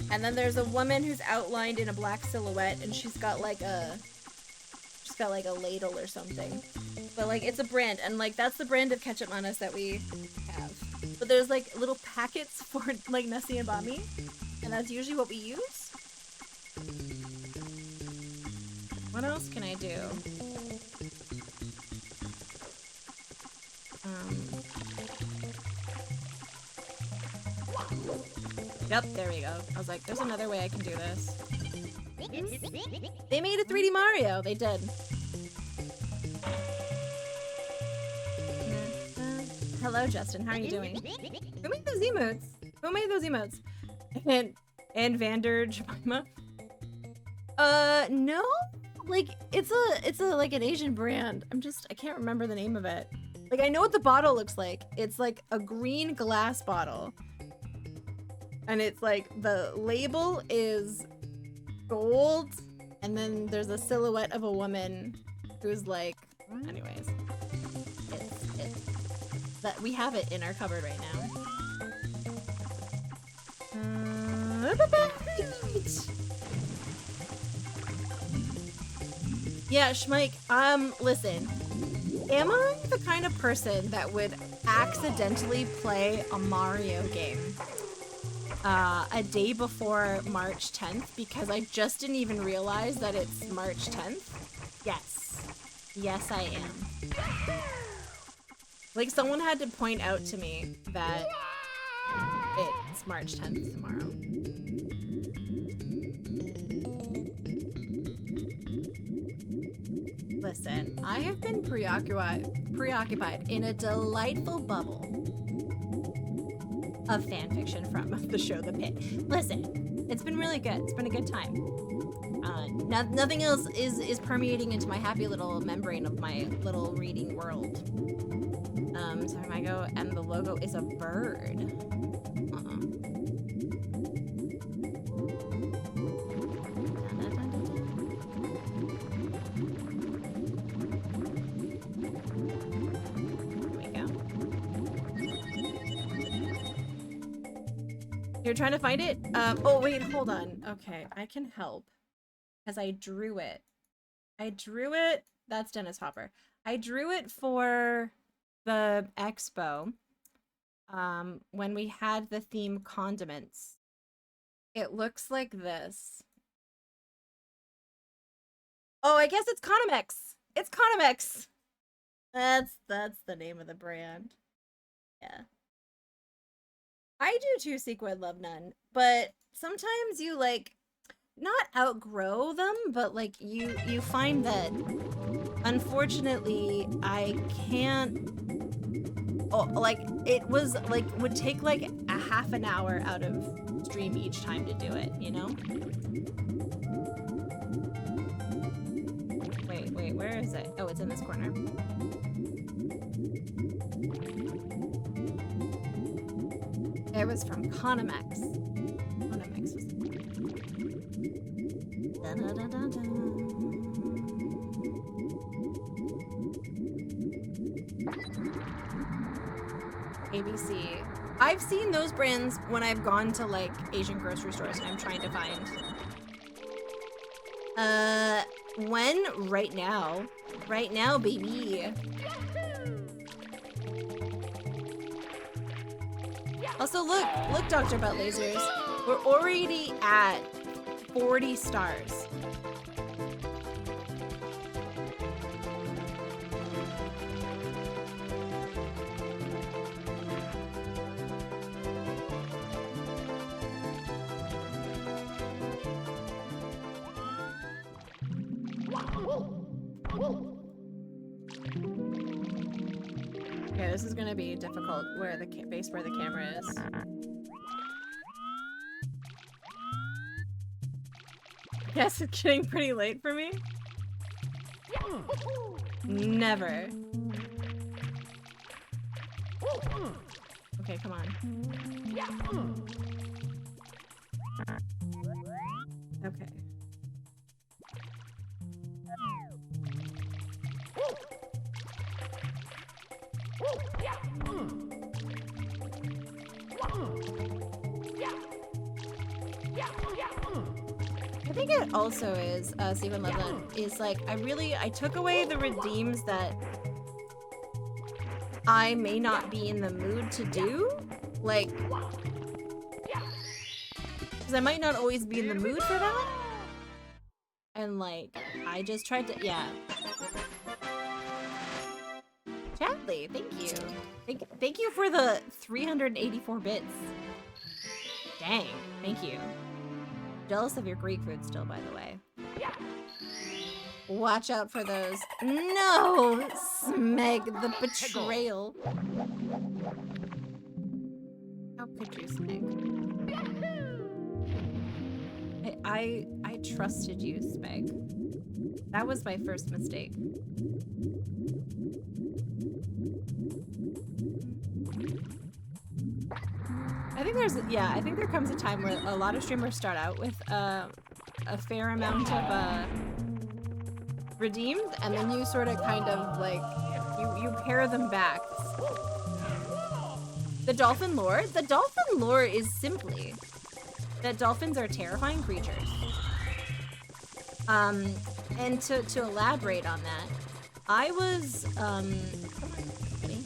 and then there's a woman who's outlined in a black silhouette, and she's got like a ladle or something, but like it's a brand, and like that's the brand of ketchup manis that we have. But there's like little packets for like nasi and bami, and that's usually what we use. What else can I do? Yep, there we go. I was like, there's another way I can do this. They made a 3D Mario! They did. Hello, Justin. How are you doing? Who made those emotes? Who made those emotes? And Vander Jemima? No? Like, it's a like an Asian brand. I can't remember the name of it. Like, I know what the bottle looks like. It's like a green glass bottle. And it's like, the label is gold, and then there's a silhouette of a woman who's like, anyways. That we have it in our cupboard right now. Yeah, Schmike, listen. Am I the kind of person that would accidentally play a Mario game? a day before March 10th because I just didn't even realize that it's March 10th? Yes. Yes, I am. Like, someone had to point out to me that it's March 10th tomorrow. Listen, I have been preoccupied in a delightful bubble of fanfiction from the show The Pit. Listen, it's been really good. It's been a good time. Nothing else is permeating into my happy little membrane of my little reading world. So I go, and the logo is a bird. You're trying to find it? Oh wait, hold on. Okay, I can help. Because I drew it. That's Dennis Hopper. I drew it for the expo. When we had the theme condiments. It looks like this. Oh, I guess it's Conomex! It's Conomex! That's the name of the brand. Yeah. I do too, Sequid Love None, but sometimes you, like, not outgrow them, but, like, you find that, unfortunately, I can't, oh, like, it was, like, would take, like, a half an hour out of stream each time to do it, you know? Wait, where is it? Oh, it's in this corner. It was from Conomex. Conomex was... Da, da, da, da, da. ABC. I've seen those brands when I've gone to, like, Asian grocery stores and I'm trying to find. When? Right now. Right now, baby. Also, look, Dr. Butt Lasers. We're already at 40 stars. Okay, this is gonna be difficult where the base where the camera is. Yes, it's getting pretty late for me. Never. Okay, come on. Okay. I think it also is, Stephen Loveland, is like, I took away the redeems that I may not be in the mood to do. Like, because I might not always be in the mood for that. And like, I just tried to, yeah. Chadley, thank you. Thank you for the 384 bits. Dang, thank you. Jealous of your Greek food still, by the way. Watch out for those. No! Smeg, the betrayal. How could you, Smeg? I trusted you, Smeg. That was my first mistake. I think there comes a time where a lot of streamers start out with a fair amount of redeemed, and then you sort of kind of like you pare them back. The dolphin lore? The dolphin lore is simply that dolphins are terrifying creatures. And to elaborate on that, I was ready?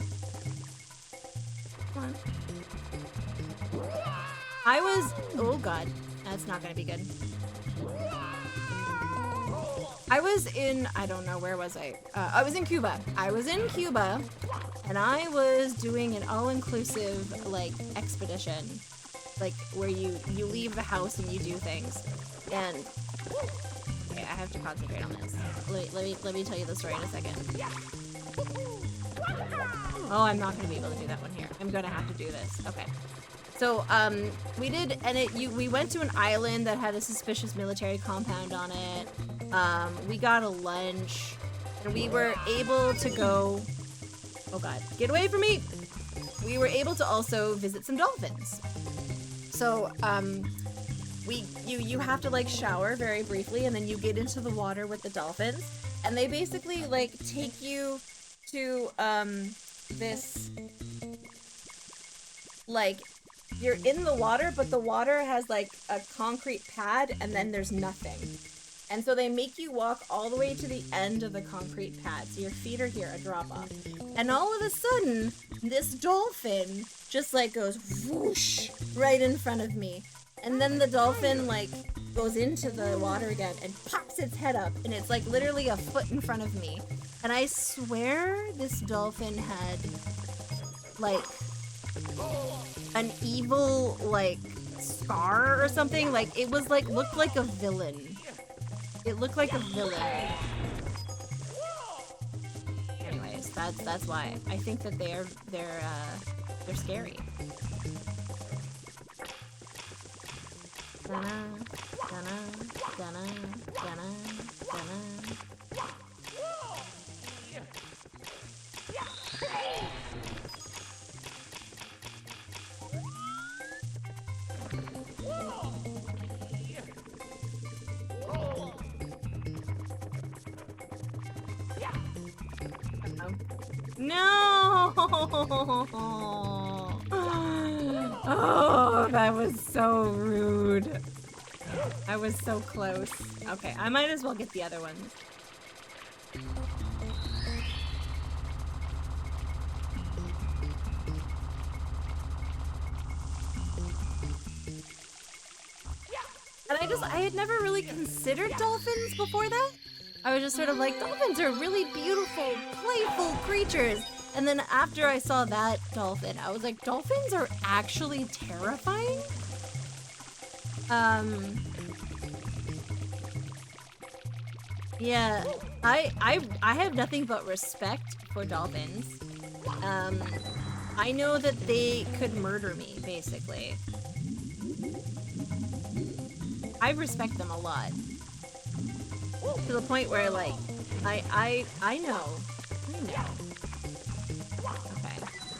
Come on. I was, oh god, that's not gonna be good. I was in, I don't know, where was I? I was in Cuba. I was in Cuba, and I was doing an all-inclusive, like, expedition. Like, where you leave the house and you do things. And, okay, I have to concentrate on this. Let me tell you the story in a second. Oh, I'm not gonna be able to do that one here. I'm gonna have to do this. Okay. So, we did, and we went to an island that had a suspicious military compound on it. We got a lunch, and we were able to go, oh god, get away from me! We were able to also visit some dolphins. So, you have to, like, shower very briefly, and then you get into the water with the dolphins, and they basically, like, take you to, this, like, you're in the water, but the water has, like, a concrete pad, and then there's nothing. And so they make you walk all the way to the end of the concrete pad, so your feet are here, a drop-off. And all of a sudden, this dolphin just, like, goes whoosh right in front of me. And then the dolphin, like, goes into the water again and pops its head up, and it's, like, literally a foot in front of me. And I swear this dolphin had, like, an evil, like, scar or something. Like, it was, like, looked like a villain. It looked like a villain. Anyways, that's why. I think that they're scary. Dun-na, dun-na, dun-na, dun-na, dun-na. No! Oh, that was so rude. I was so close. Okay, I might as well get the other one. And I had never really considered dolphins before that. I was just sort of like, dolphins are really beautiful, playful creatures. And then after I saw that dolphin, I was like, dolphins are actually terrifying? Yeah, I have nothing but respect for dolphins. I know that they could murder me, basically. I respect them a lot. To the point where, like, I know. Okay.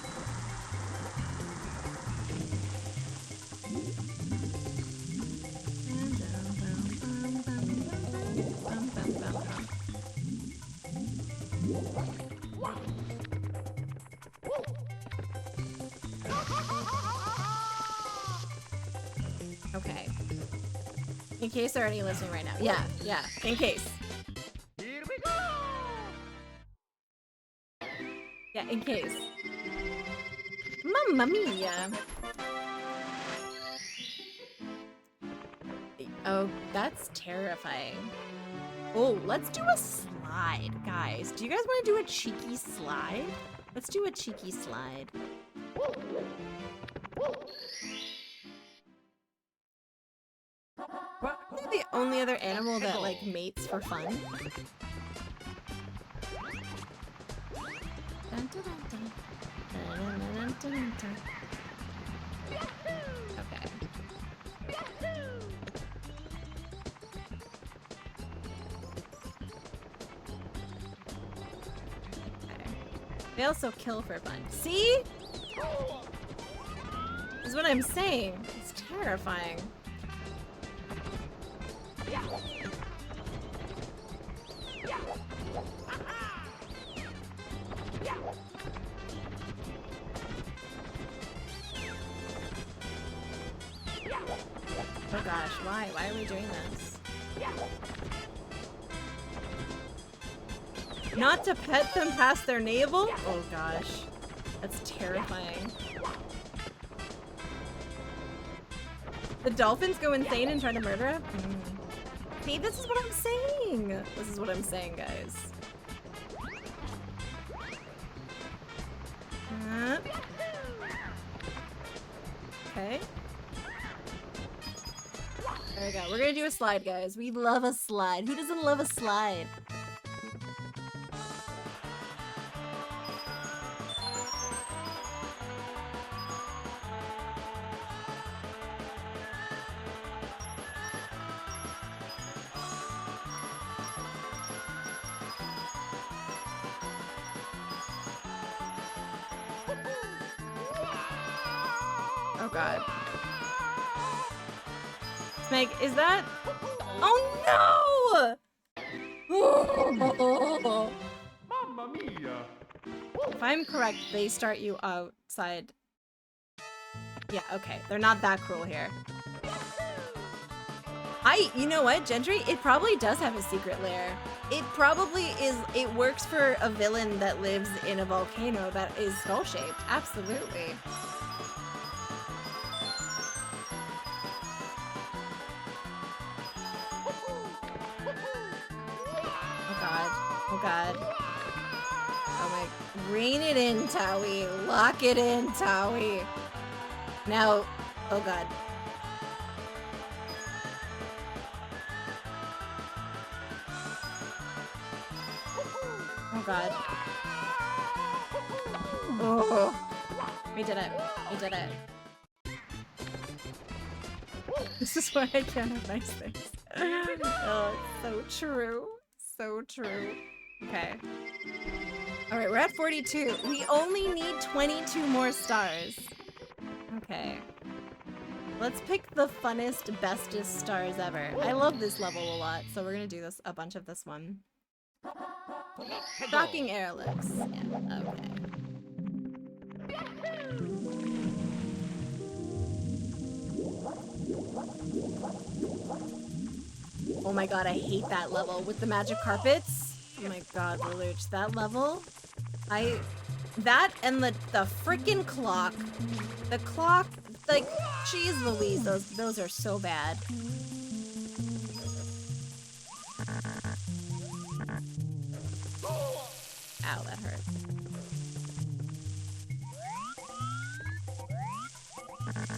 Okay. In case they're already listening right now. Yeah, in case. Here we go! Yeah, in case. Mamma mia! Oh, that's terrifying. Oh, let's do a slide, guys. Do you guys want to do a cheeky slide? Let's do a cheeky slide. They're the only other animal that, like, mates for fun. Okay. They also kill for fun. See? Is what I'm saying. It's terrifying. Oh gosh, why? Why are we doing this? Not to pet them past their navel? Oh gosh. That's terrifying. The dolphins go insane and try to murder him? See, this is what I'm saying. This is what I'm saying, guys. Okay. There we go. We're gonna do a slide, guys. We love a slide. Who doesn't love a slide? Oh god. Meg, is that? Oh no! Mamma mia! If I'm correct, they start you outside. Yeah, okay. They're not that cruel here. You know what, Gentry? It probably does have a secret lair. It probably is, it works for a villain that lives in a volcano that is skull-shaped. Absolutely. Oh god. Oh god. Oh my. Rein it in, Towie. Lock it in, Towie. Now. Oh god. Oh god. Oh. We did it. We did it. This is why I can't have nice things. Oh, it's so true. So true. Okay. Alright, we're at 42. We only need 22 more stars. Okay. Let's pick the funnest, bestest stars ever. I love this level a lot, so we're gonna do this a bunch of this one. Shocking airlifts. Yeah, okay. Oh my god, I hate that level with the magic carpets. Oh my god, Lelouch, that level? That and the frickin' clock. The clock, like, jeez Louise, those are so bad. Ow, that hurt.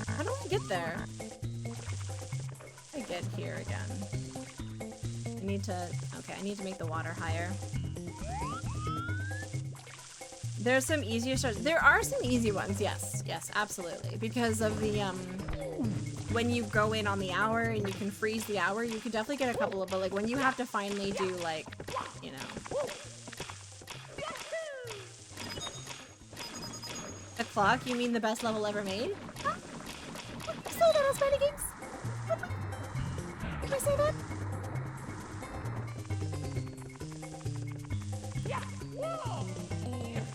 How do I get there? I get here again. I need to, okay, I need to make the water higher. There's some easier stars. There are some easy ones, yes. Yes, absolutely. Because of the, when you go in on the hour and you can freeze the hour, you can definitely get a couple of, but like when you have to finally do like, you know. The clock? You mean the best level ever made? Huh? You say that on Spider Games? Did I say that?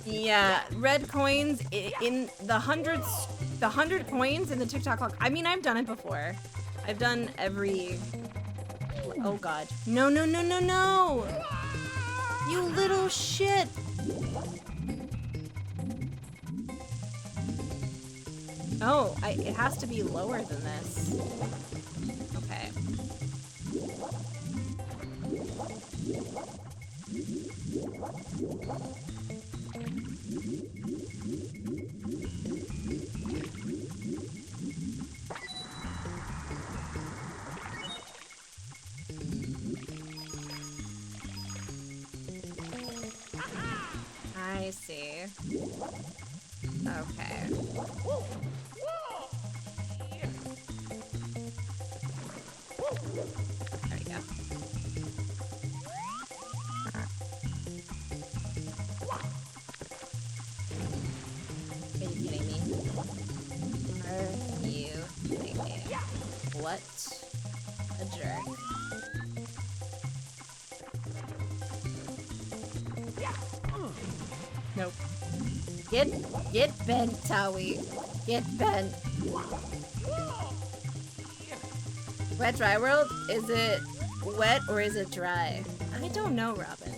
Yeah, red coins in the 100 coins in the TikTok clock. I mean, I've done it before. I've done every... Oh god. No, no, no, no, no! You little shit! Oh, it has to be lower than this. Okay. I see. Okay. There we go. Are you kidding me? Are you kidding me? What a jerk. Nope. Get bent, Towie. Get bent. Wet dry world? Is it wet or is it dry? I don't know, Robin.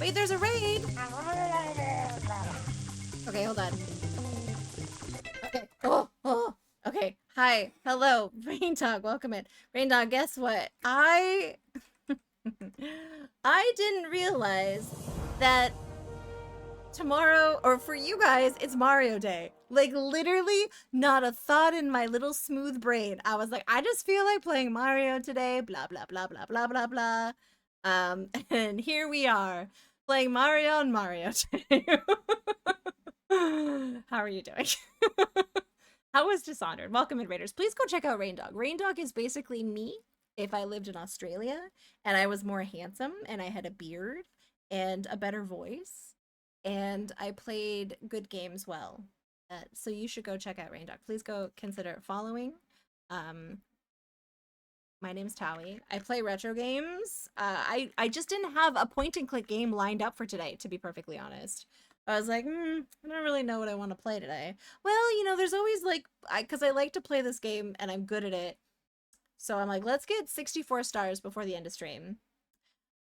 Wait, there's a raid! Okay, hold on. Okay. Oh. Okay. Hi. Hello. Rain Dog, welcome in. Rain Dog, guess what? I didn't realize that tomorrow, or for you guys, it's Mario Day. Like, literally, not a thought in my little smooth brain. I was like, I just feel like playing Mario today, blah, blah, blah, blah, blah, blah, blah. And here we are, playing Mario on Mario Day. How are you doing? How was Dishonored? Welcome in, Raiders. Please go check out Rain Dog. Rain Dog is basically me if I lived in Australia, and I was more handsome, and I had a beard, and a better voice, and I played good games well. So you should go check out Rain Dog. Please go consider following. My name's Taui. I play retro games. I just didn't have a point-and-click game lined up for today, to be perfectly honest. I was like, I don't really know what I want to play today. Well, you know, there's always like, because I like to play this game and I'm good at it. So I'm like, let's get 64 stars before the end of stream.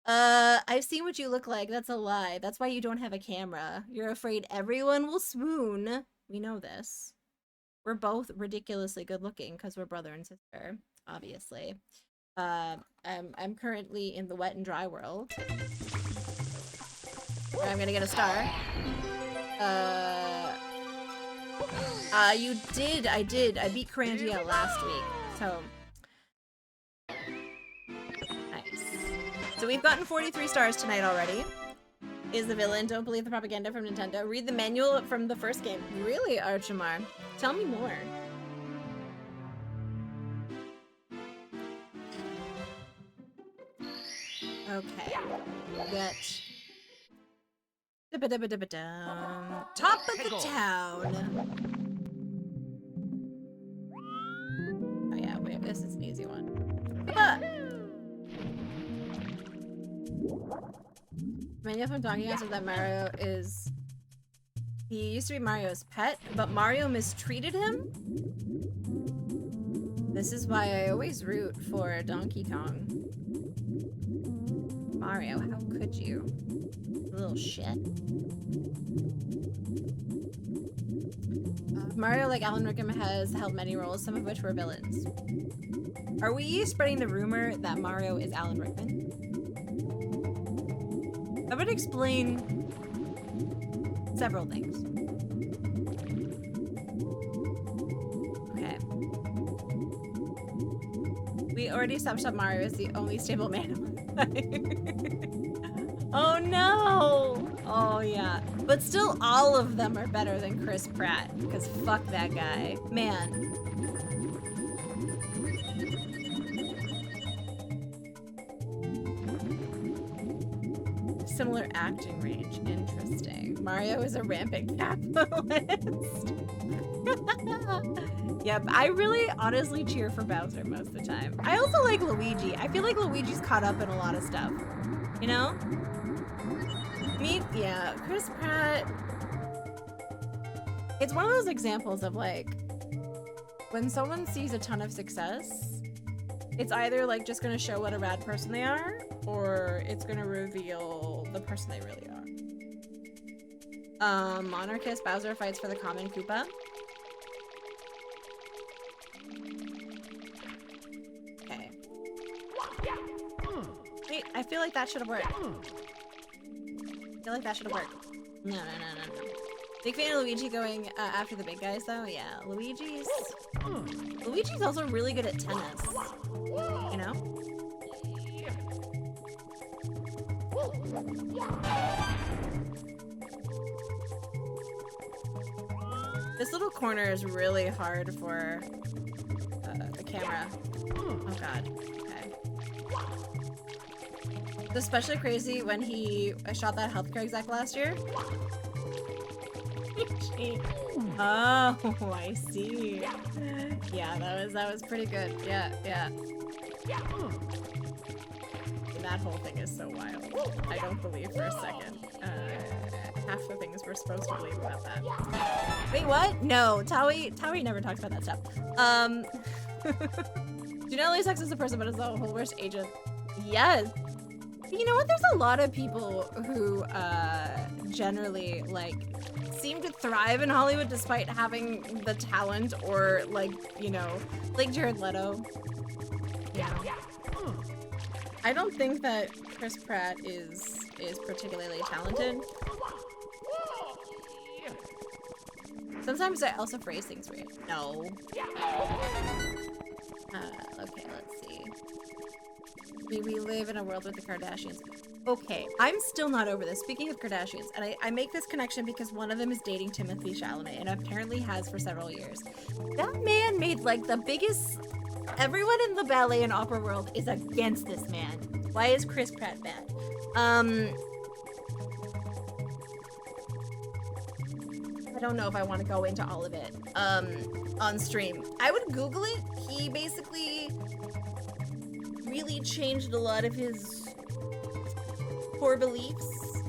I've seen what you look like. That's a lie. That's why you don't have a camera. You're afraid everyone will swoon. We know this. We're both ridiculously good looking because we're brother and sister, obviously. I'm currently in the wet and dry world. Where I'm gonna get a star. You did. I did. I beat Carandia last week. So nice. So we've gotten 43 stars tonight already. Is the villain? Don't believe the propaganda from Nintendo. Read the manual from the first game. Really, Archimar? Tell me more. Okay. Get top of the town. Oh yeah, wait, this is an easy one. Manual from Donkey Kong says that Mario is... He used to be Mario's pet, but Mario mistreated him? This is why I always root for Donkey Kong. Mario, how could you? Little shit. Mario, like Alan Rickman, has held many roles, some of which were villains. Are we spreading the rumor that Mario is Alan Rickman? That would explain several things. Okay. We already established that Mario is the only stable man. Oh no! Oh yeah. But still, all of them are better than Chris Pratt, because fuck that guy. Man. Similar acting range. Interesting. Mario is a rampant capitalist. Yep, I really honestly cheer for Bowser most of the time. I also like Luigi. I feel like Luigi's caught up in a lot of stuff. You know? Yeah, Chris Pratt. It's one of those examples of like, when someone sees a ton of success, it's either like just gonna show what a rad person they are, or it's gonna reveal the person they really are. Monarchist Bowser fights for the common Koopa. Okay. Wait, I feel like that should have worked. I feel like that should have worked. No. Big fan of Luigi going after the big guys, though. Yeah, Luigi's also really good at tennis. You know? This little corner is really hard for the camera. Oh god. Okay. It's especially crazy when he shot that healthcare exec last year. Oh, I see. Yeah, that was pretty good. Yeah. That whole thing is so wild. I don't believe for a second. Half the things we're supposed to believe about that. Wait, what? No, Taui never talks about that stuff. Do not only sex as a person, but as the whole worst agent. Yes. You know what? There's a lot of people who generally like seem to thrive in Hollywood despite having the talent or like, you know, like Jared Leto. Yeah. I don't think that Chris Pratt is particularly talented. Sometimes I also phrase things weird. No. Okay, let's see. We live in a world with the Kardashians. Okay, I'm still not over this. Speaking of Kardashians, and I make this connection because one of them is dating Timothée Chalamet, and apparently has for several years. That man made like the biggest... Everyone in the ballet and opera world is against this man. Why is Chris Pratt bad? I don't know if I want to go into all of it on stream. I would Google it. He basically really changed a lot of his core beliefs.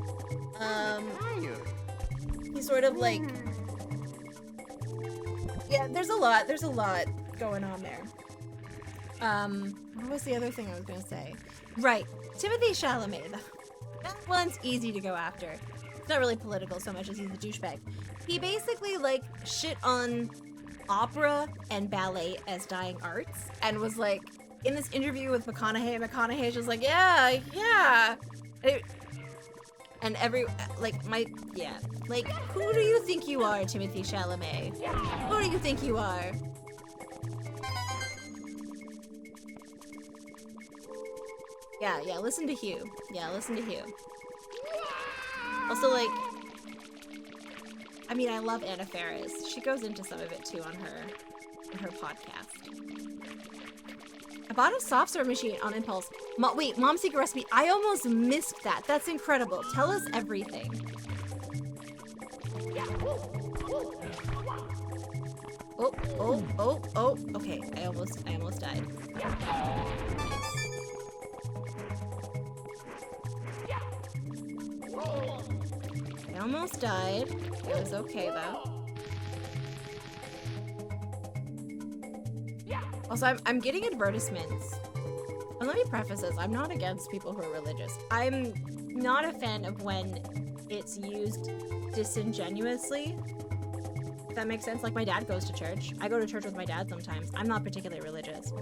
He sort of like... Yeah, there's a lot going on there. What was the other thing I was gonna say? Right, Timothée Chalamet. That one's easy to go after. It's not really political so much as he's a douchebag. He basically like shit on opera and ballet as dying arts and was like in this interview with McConaughey's just like, yeah. And every, like, like, who do you think you are, Timothée Chalamet? Who do you think you are? Yeah, listen to Hugh. Yeah, listen to Hugh. Also, like, I mean, I love Anna Faris. She goes into some of it too on her podcast. I bought a soft serve machine on impulse. Wait, Mom's Secret Recipe. I almost missed that. That's incredible. Tell us everything. Oh. Okay, I almost died. I almost died. It was okay though. Also, I'm getting advertisements. And let me preface this, I'm not against people who are religious. I'm not a fan of when it's used disingenuously. If that makes sense. Like, my dad goes to church. I go to church with my dad sometimes. I'm not particularly religious.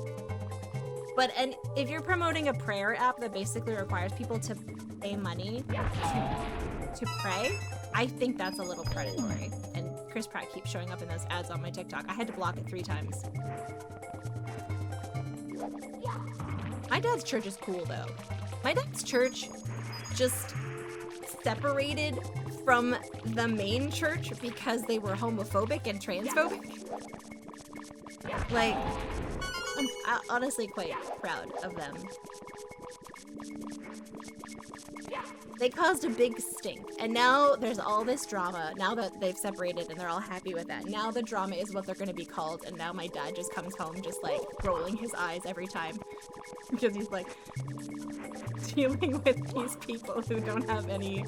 But, and if you're promoting a prayer app that basically requires people to pay money to pray, I think that's a little predatory. And Chris Pratt keeps showing up in those ads on my TikTok. I had to block it 3 times. My dad's church is cool though. My dad's church just separated from the main church because they were homophobic and transphobic. Like, I'm honestly quite proud of them. They caused a big stink, and now there's all this drama, now that they've separated and they're all happy with that. Now the drama is what they're gonna be called, and now my dad just comes home just like rolling his eyes every time. Because he's like dealing with these people who don't have any,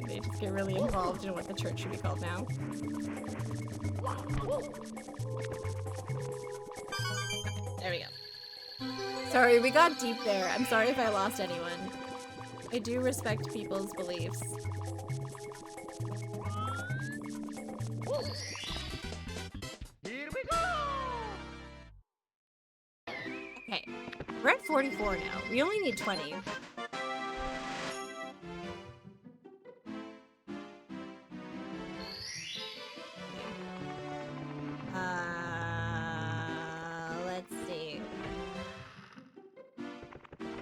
they just get really involved in what the church should be called now. There we go. Sorry, we got deep there. I'm sorry if I lost anyone. I do respect people's beliefs. Here we go! Okay, we're at 44 now. We only need 20. Let's see.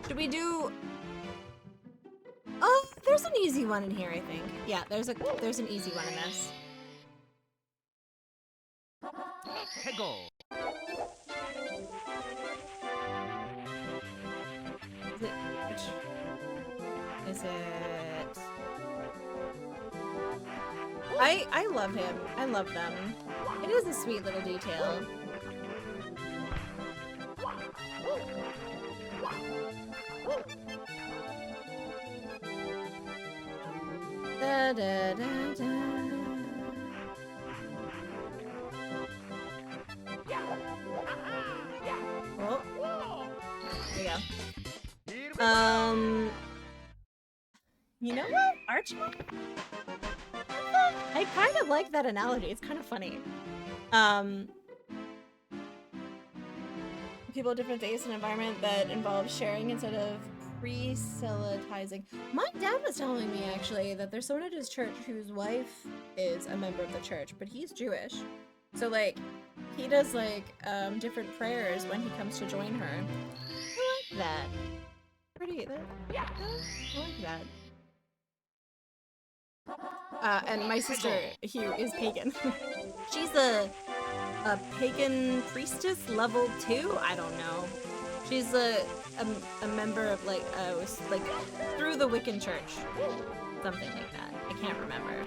Should we do... Oh, there's an easy one in here, I think. Yeah, there's an easy one in this. Hey, go! Is it? I love him. I love them. It is a sweet little detail. Da, da, da, da. Oh. There we go. Here we You know what? Archimon? I kind of like that analogy. It's kind of funny. People of different tastes and environment that involve sharing instead of proselytizing. My dad was telling me actually that there's someone at his church whose wife is a member of the church, but he's Jewish. So like, he does like different prayers when he comes to join her. I like that. Pretty. I like that. And my sister, is pagan. She's a pagan priestess level 2? I don't know. She's a member of like, was like through the Wiccan church. Something like that. I can't remember.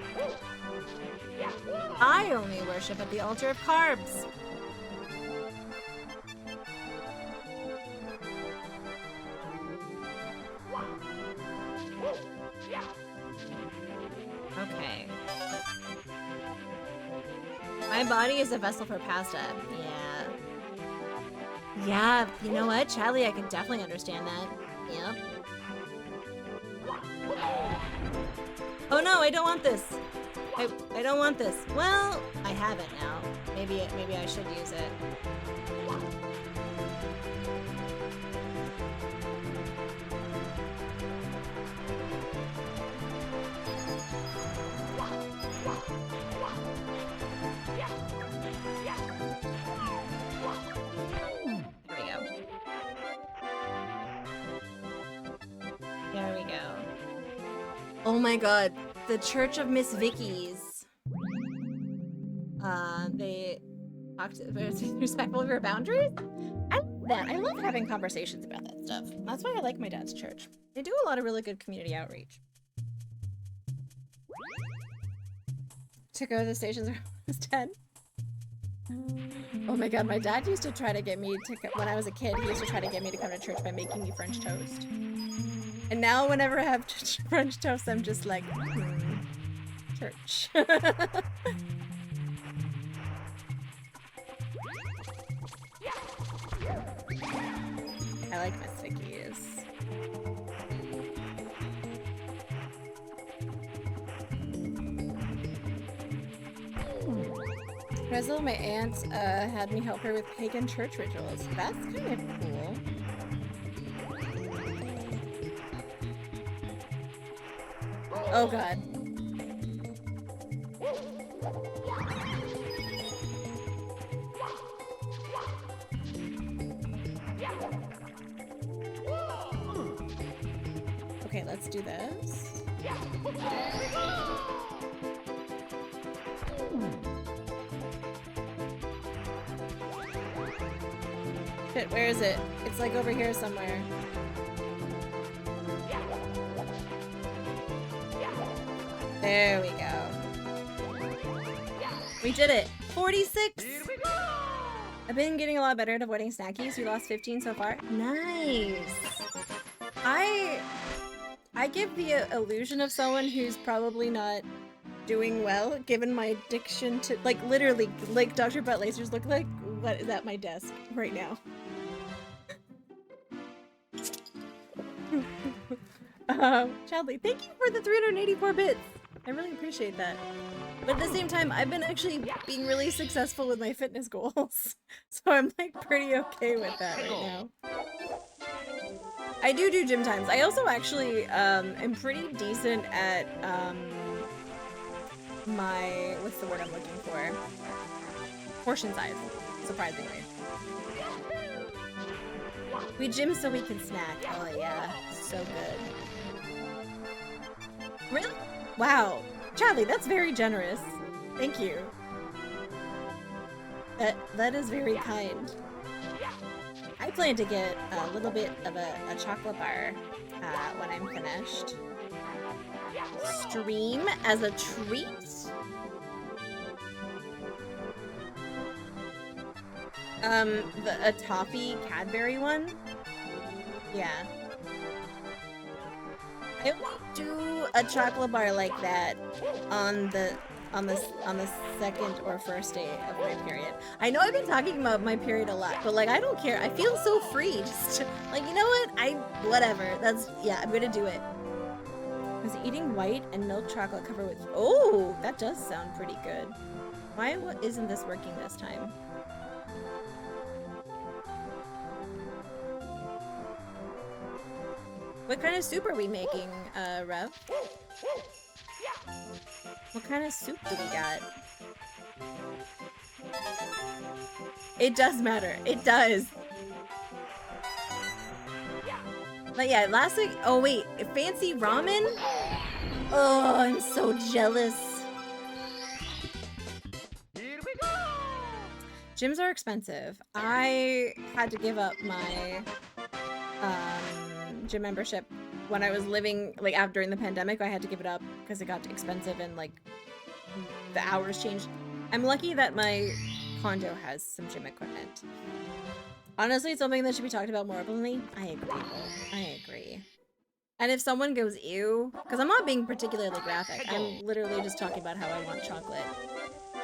I only worship at the altar of carbs. Okay. My body is a vessel for pasta. Yeah. Yeah, you know what, Charlie, I can definitely understand that. Yep. Oh no, I don't want this. I don't want this. Well, I have it now. Maybe I should use it. There we go. Oh my god, the Church of Miss Vicky's. They talked respectful of your boundaries? I love that. I love having conversations about that stuff. That's why I like my dad's church. They do a lot of really good community outreach. To go to the stations when I was 10. Oh my god, my dad used to try to get me to, when I was a kid, he used to try to get me to come to church by making me French toast. And now whenever I have French toast, I'm just like, church. I like Miss Vicky's. Rezel, my aunt, had me help her with pagan church rituals. That's kind of cool. Oh god. Okay, let's do this. Shit, where is it? It's like over here somewhere. There we go. We did it! 46! I've been getting a lot better at avoiding snackies. We lost 15 so far. Nice! I give the illusion of someone who's probably not doing well, given my addiction to, like, literally, like Dr. Butt lasers look like what is at my desk right now. Chadley, thank you for the 384 bits! I really appreciate that. But at the same time, I've been actually being really successful with my fitness goals. So I'm like pretty okay with that right now. I do gym times. I also actually am pretty decent at my, what's the word I'm looking for? Portion size, surprisingly. We gym so we can snack. Oh yeah, so good. Really? Wow, Charlie, that's very generous. Thank you. That is very kind. I plan to get a little bit of a chocolate bar when I'm finished. Stream as a treat? A toffee Cadbury one? Yeah. I won't do a chocolate bar like that on the on the second or first day of my period. I know I've been talking about my period a lot, but like I don't care. I feel so free. Just like, you know what? Whatever. Yeah, I'm gonna do it. I was eating white and milk chocolate covered with. Oh, that does sound pretty good. Why isn't this working this time? What kind of soup are we making, Rev? What kind of soup do we got? It does matter. It does. But yeah, last week. Oh wait, fancy ramen? Oh, I'm so jealous. Here we go. Gyms are expensive. I had to give up my gym membership when I was living, like, during the pandemic. I had to give it up because it got expensive and like the hours changed. I'm lucky that my condo has some gym equipment. Honestly, it's something that should be talked about more openly. I agree. I agree. And if someone goes ew, because I'm not being particularly graphic, I'm literally just talking about how I want chocolate.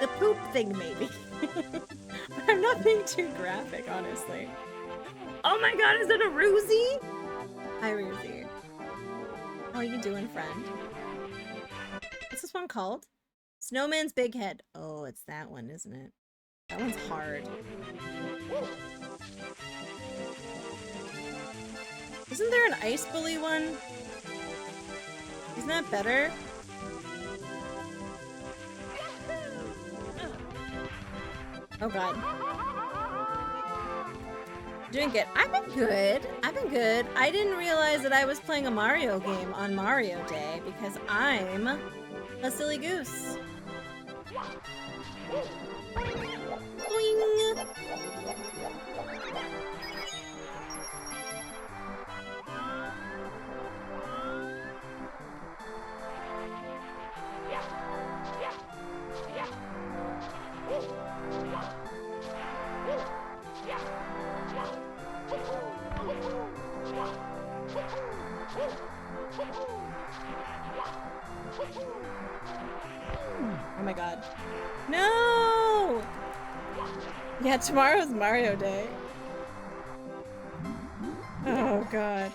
The poop thing maybe. But I'm not being too graphic, honestly. Oh my god, is it a Ruzy? Hi, Ruzy. How are you doing, friend? What's this one called? Snowman's Big Head. Oh, it's that one, isn't it? That one's hard. Isn't there an Ice Bully one? Isn't that better? Oh god. Doing good. I've been good. I've been good. I didn't realize that I was playing a Mario game on Mario Day because I'm a silly goose. Boing. Oh my god. No! Yeah, tomorrow's Mario Day. Oh god.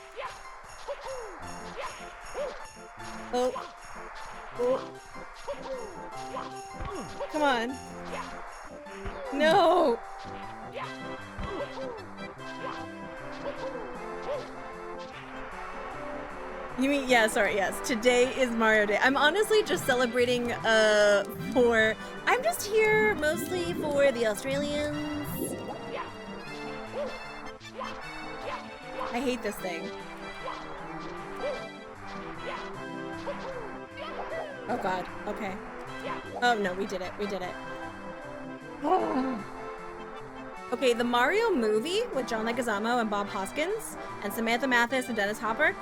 Oh. Oh. Come on. No! You mean, yeah, sorry, yes. Today is Mario Day. I'm honestly just celebrating, I'm just here mostly for the Australians. I hate this thing. Oh god, okay. Oh no, we did it, we did it. Okay, the Mario movie with John Leguizamo and Bob Hoskins and Samantha Mathis and Dennis Hopper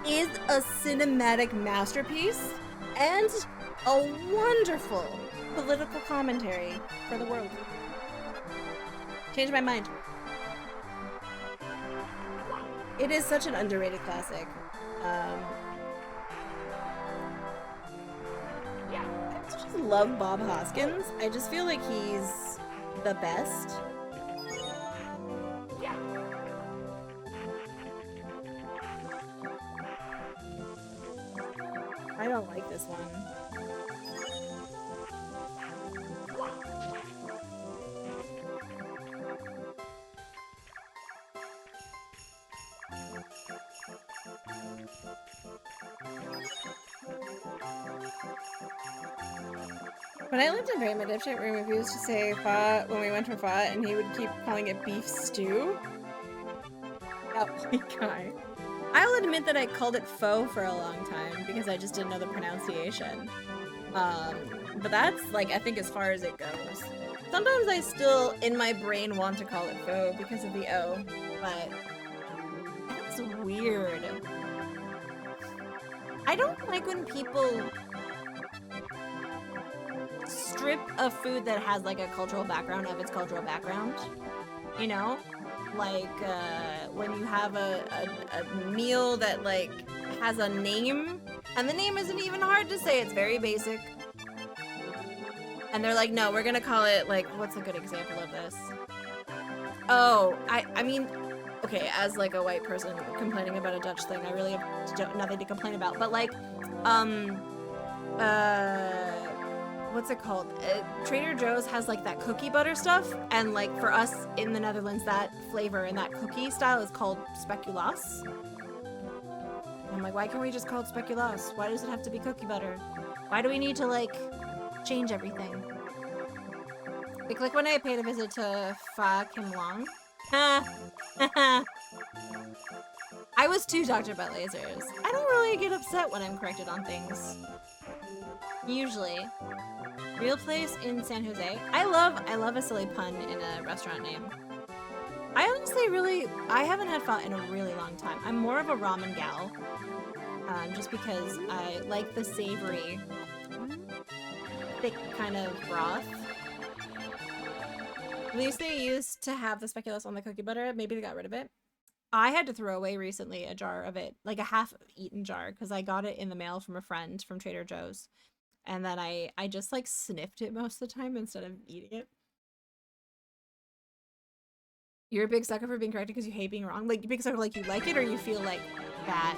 is a cinematic masterpiece and a wonderful political commentary for the world. Changed my mind. It is such an underrated classic. I just love Bob Hoskins. I just feel like he's the best. I don't like this one. When I lived in Graham, my dipshit room refused to say pho when we went for pho, and he would keep calling it beef stew. That white guy. I'll admit that I called it pho for a long time because I just didn't know the pronunciation. But that's, like, I think as far as it goes. Sometimes I still, in my brain, want to call it pho because of the O, but that's weird. I don't like when people strip a food that has, like, a cultural background of its cultural background, you know? Like, when you have a meal that, like, has a name, and the name isn't even hard to say, it's very basic. And they're like, no, we're gonna call it, like, what's a good example of this? Oh, I mean, okay, as like a white person complaining about a Dutch thing, I really have nothing to complain about. But like, what's it called? Trader Joe's has like that cookie butter stuff, and like for us in the Netherlands, that flavor and that cookie style is called speculaas. I'm like, why can't we just call it speculaas? Why does it have to be cookie butter? Why do we need to like change everything? Like when I paid a visit to Pha Kim Long. I was too talked about lasers. I don't really get upset when I'm corrected on things. Usually. Real place in San Jose. I love a silly pun in a restaurant name. I honestly I haven't had pho in a really long time. I'm more of a ramen gal. Just because I like the savory, thick kind of broth. At least they used to have the speculaas on the cookie butter. Maybe they got rid of it. I had to throw away recently a jar of it, like a half-eaten jar, because I got it in the mail from a friend from Trader Joe's. And then I just like sniffed it most of the time instead of eating it. You're a big sucker for being corrected because you hate being wrong? Like, big sucker like you like it or you feel like bad?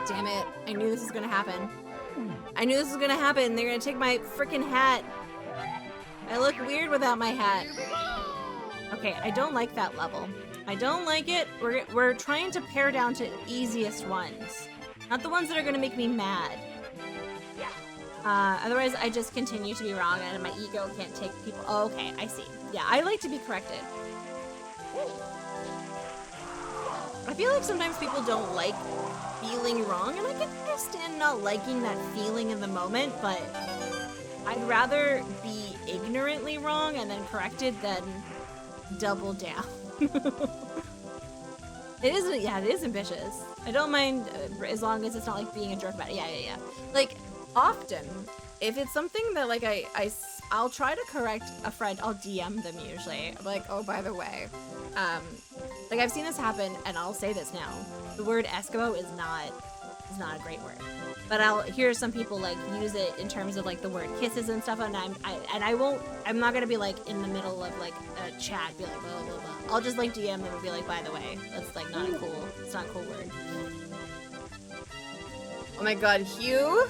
Damn it. I knew this was gonna happen. I knew this was gonna happen. They're gonna take my freaking hat. I look weird without my hat. Okay, I don't like that level. I don't like it. We're trying to pare down to easiest ones. Not the ones that are gonna make me mad. Otherwise I just continue to be wrong and my ego can't take people. Oh, okay, I see. Yeah, I like to be corrected. I feel like sometimes people don't like feeling wrong, and I can understand not liking that feeling in the moment, but I'd rather be ignorantly wrong and then corrected than double down. It is ambitious. I don't mind as long as it's not like being a jerk about it. Yeah. Like, often, if it's something that like I'll try to correct a friend, I'll DM them usually. I'm like, oh, by the way, like I've seen this happen, and I'll say this now. The word Eskimo is not a great word. But I'll hear some people like use it in terms of like the word kisses and stuff, and I'm not gonna be like in the middle of like a chat, be like blah blah blah. I'll just like DM them and be like, by the way, that's like it's not a cool word. Oh my god, Hugh!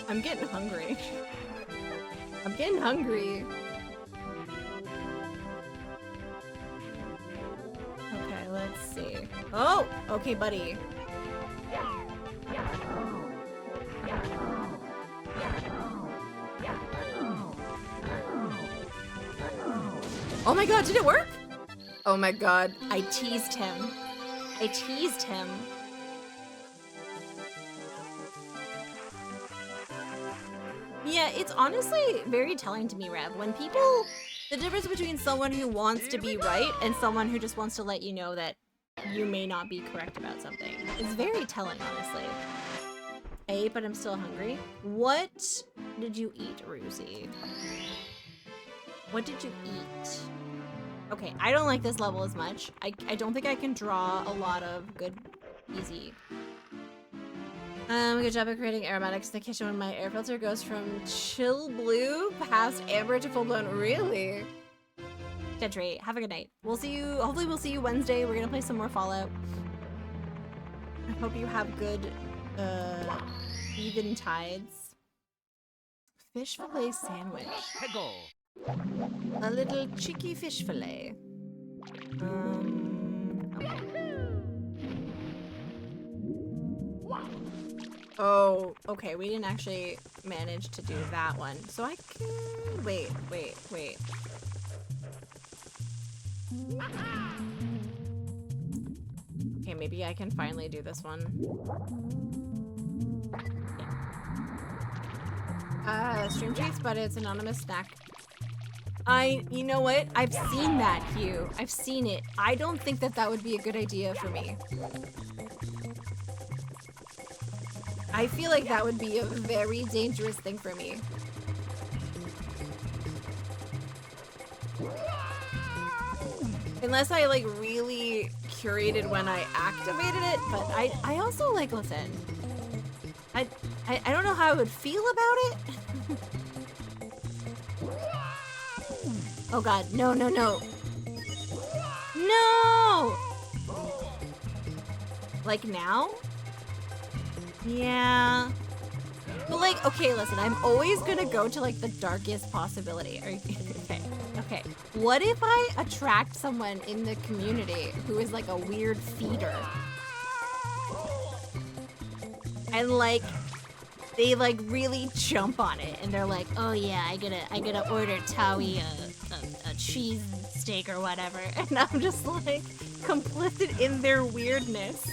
I'm getting hungry. I'm getting hungry. Okay, let's see. Oh, okay, buddy. Oh my god, did it work? Oh my god, I teased him. Yeah, it's honestly very telling to me, Rev. When people, the difference between someone who wants to be right and someone who just wants to let you know that you may not be correct about something. It's very telling, honestly. I ate, but I'm still hungry. What did you eat, Ruzy? What did you eat? Okay, I don't like this level as much. I don't think I can draw a lot of good, easy. Good job of creating aromatics in the kitchen when my air filter goes from chill blue past amber to full blown. Really? Gentry, have a good night. We'll see you, hopefully we'll see you Wednesday. We're gonna play some more Fallout. I hope you have good, even tides. Fish fillet sandwich. A little cheeky fish fillet. Okay. Oh, okay, we didn't actually manage to do that one. So I can... Wait. Okay, maybe I can finally do this one. Stream treats, but it's anonymous snack. You know what? I've seen that, Hugh. I've seen it. I don't think that would be a good idea for me. I feel like that would be a very dangerous thing for me. Unless I like really curated when I activated it, but I also like, listen, I don't know how I would feel about it. Oh god, no, no, no. No! Like now? Yeah. But like, okay, listen, I'm always gonna go to like the darkest possibility. Okay, okay. What if I attract someone in the community who is like a weird feeder? And like, they like really jump on it and they're like, oh yeah, I gotta order Tawi a cheese steak or whatever. And I'm just like complicit in their weirdness.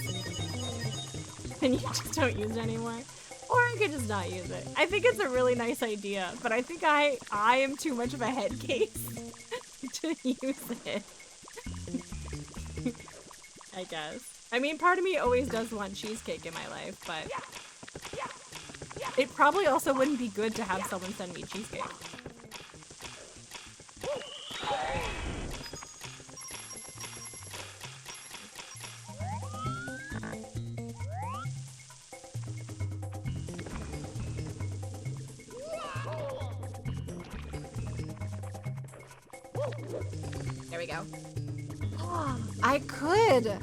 And you just don't use it anymore. Or I could just not use it. I think it's a really nice idea, but I think I am too much of a head case to use it. I guess. I mean, part of me always does want cheesecake in my life, but it probably also wouldn't be good to have someone send me cheesecake. There we go. I could.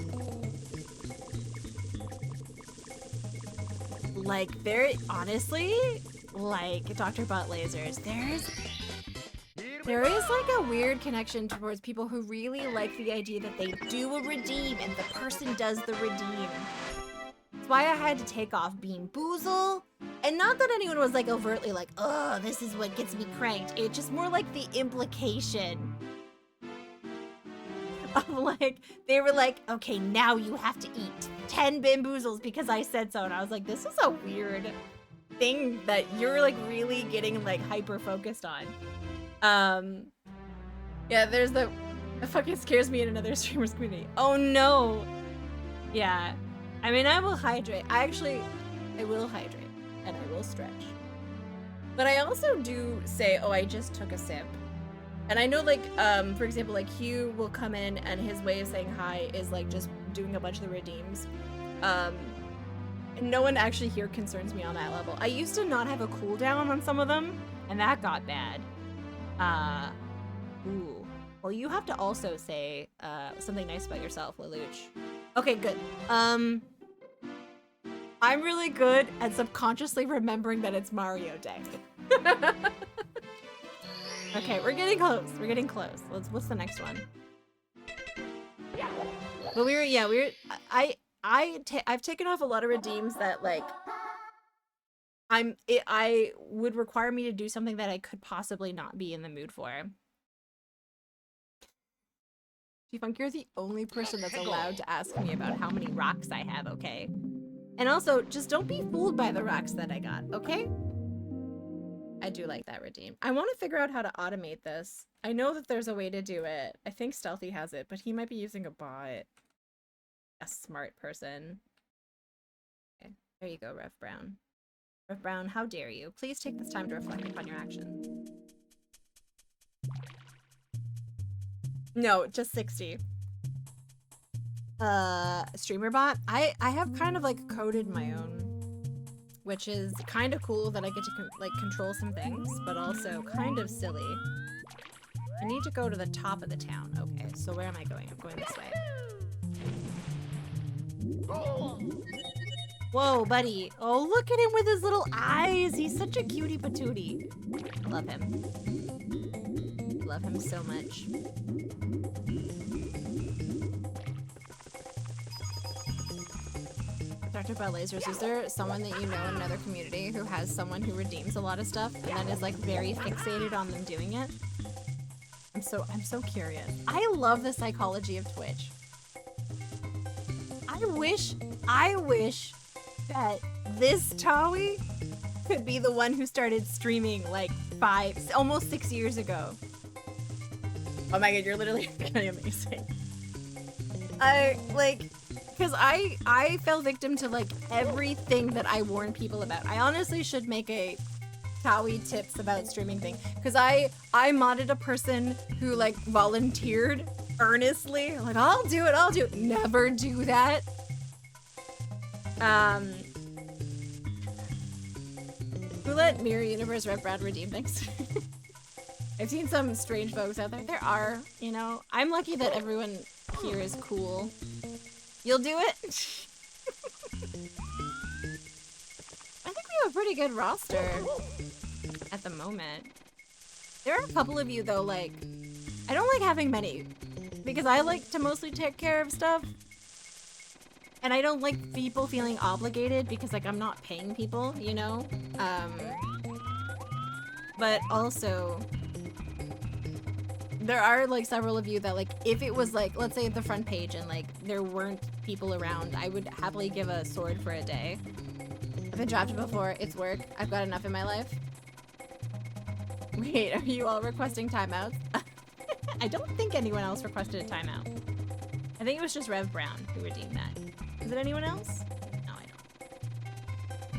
Like, there, honestly, like, Dr. Butt Lasers, there is like a weird connection towards people who really like the idea that they do a redeem and the person does the redeem. That's why I had to take off Bean Boozle. And not that anyone was like overtly like, oh, this is what gets me cranked. It's just more like the implication of like, they were like, okay, now you have to eat 10 bamboozles because I said so. And I was like, this is a weird thing that you're like really getting like hyper focused on. Yeah, there's it fucking scares me in another streamer's community. Oh no. Yeah. I mean, I will hydrate. I will hydrate and I will stretch. But I also do say, oh, I just took a sip. And I know, like, for example, like, Hugh will come in and his way of saying hi is, like, just doing a bunch of the redeems. And no one actually here concerns me on that level. I used to not have a cooldown on some of them, and that got bad. Ooh. Well, you have to also say, something nice about yourself, Lelouch. Okay, good. I'm really good at subconsciously remembering that it's Mario Day. Okay, we're getting close. We're getting close. What's the next one? But I've taken off a lot of redeems that like I would require me to do something that I could possibly not be in the mood for. G-Funk, you're the only person that's allowed to ask me about how many rocks I have, okay? And also, just don't be fooled by the rocks that I got, okay? I do like that redeem. I want to figure out how to automate this. I know that there's a way to do it. I think Stealthy has it, but he might be using a bot. A smart person. Okay, there you go, Rev Brown. Rev Brown, how dare you? Please take this time to reflect upon your actions. No, just 60. Streamer bot? I have kind of like coded my own, which is kind of cool that I get to like control some things, but also kind of silly. I need to go to the top of the town. Okay, so where am I going? I'm going this way. Whoa, buddy. Oh, look at him with his little eyes. He's such a cutie patootie. Love him. Love him so much. Dr. Bell Lasers, is there someone that you know in another community who has someone who redeems a lot of stuff and then is like very fixated on them doing it? I'm so curious. I love the psychology of Twitch. I wish that this Tawi could be the one who started streaming like almost 6 years ago. Oh my god, you're literally really amazing. Because I fell victim to like everything that I warn people about. I honestly should make a Tawi tips about streaming thing. Because I modded a person who like volunteered earnestly. Like, I'll do it, I'll do it. Never do that. Who let Mirror Universe Red Brad redeem things? I've seen some strange folks out there. There are, you know. I'm lucky that everyone here is cool. You'll do it? I think we have a pretty good roster at the moment. There are a couple of you though, like, I don't like having many because I like to mostly take care of stuff. And I don't like people feeling obligated because like I'm not paying people, you know? But also there are like several of you that like if it was like, let's say the front page and like there weren't people around, I would happily give a sword for a day. I've been drafted before, it's work. I've got enough in my life. Wait, are you all requesting timeouts? I don't think anyone else requested a timeout. I think it was just Rev Brown who redeemed that. Is it anyone else? No, I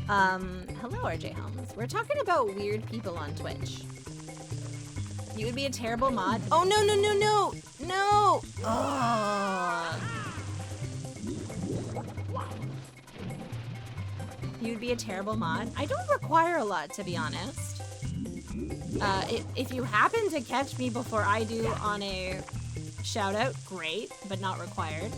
don't. Hello RJ Helms. We're talking about weird people on Twitch. You would be a terrible mod. Oh no no no no! No! Oh. You would be a terrible mod. I don't require a lot, to be honest. If you happen to catch me before I do on a shout out, great, but not required.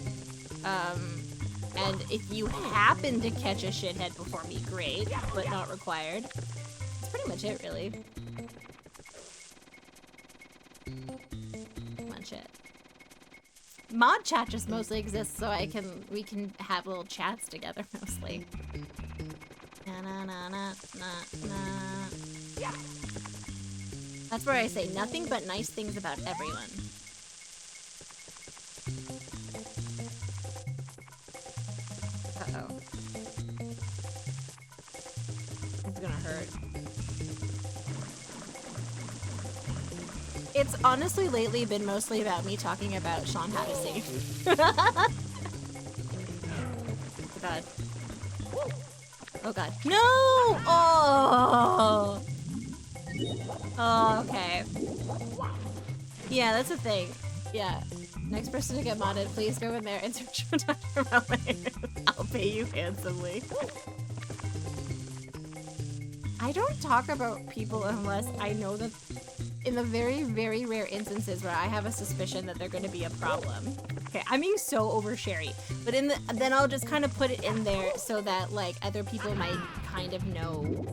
And if you happen to catch a shithead before me, great, but not required. That's pretty much it, really. Pretty much it. Mod chat just mostly exists so we can have little chats together mostly. Na na na na na na. That's where I say nothing but nice things about everyone. Uh-oh. It's gonna hurt. It's honestly lately been mostly about me talking about Sean Hannity. Oh god. Oh god. No! Oh! Oh, okay. Yeah, that's the thing. Yeah. Next person to get modded, please go in there and search for Dr. Malay. I'll pay you handsomely. I don't talk about people unless I know that in the very, very rare instances where I have a suspicion that they're going to be a problem. Okay, I'm being so oversharey, but then I'll just kind of put it in there so that like other people might kind of know.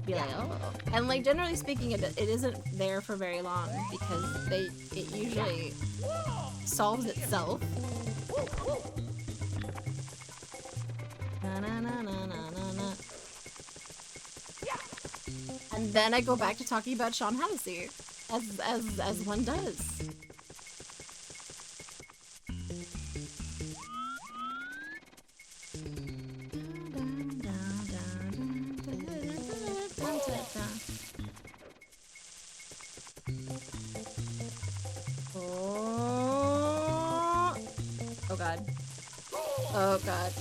Be like, oh. And like generally speaking, it isn't there for very long because it usually solves itself. Na, na, na, na, na, na, na. And then I go back to talking about Sean Hannity, as one does. Oh god. Oh god.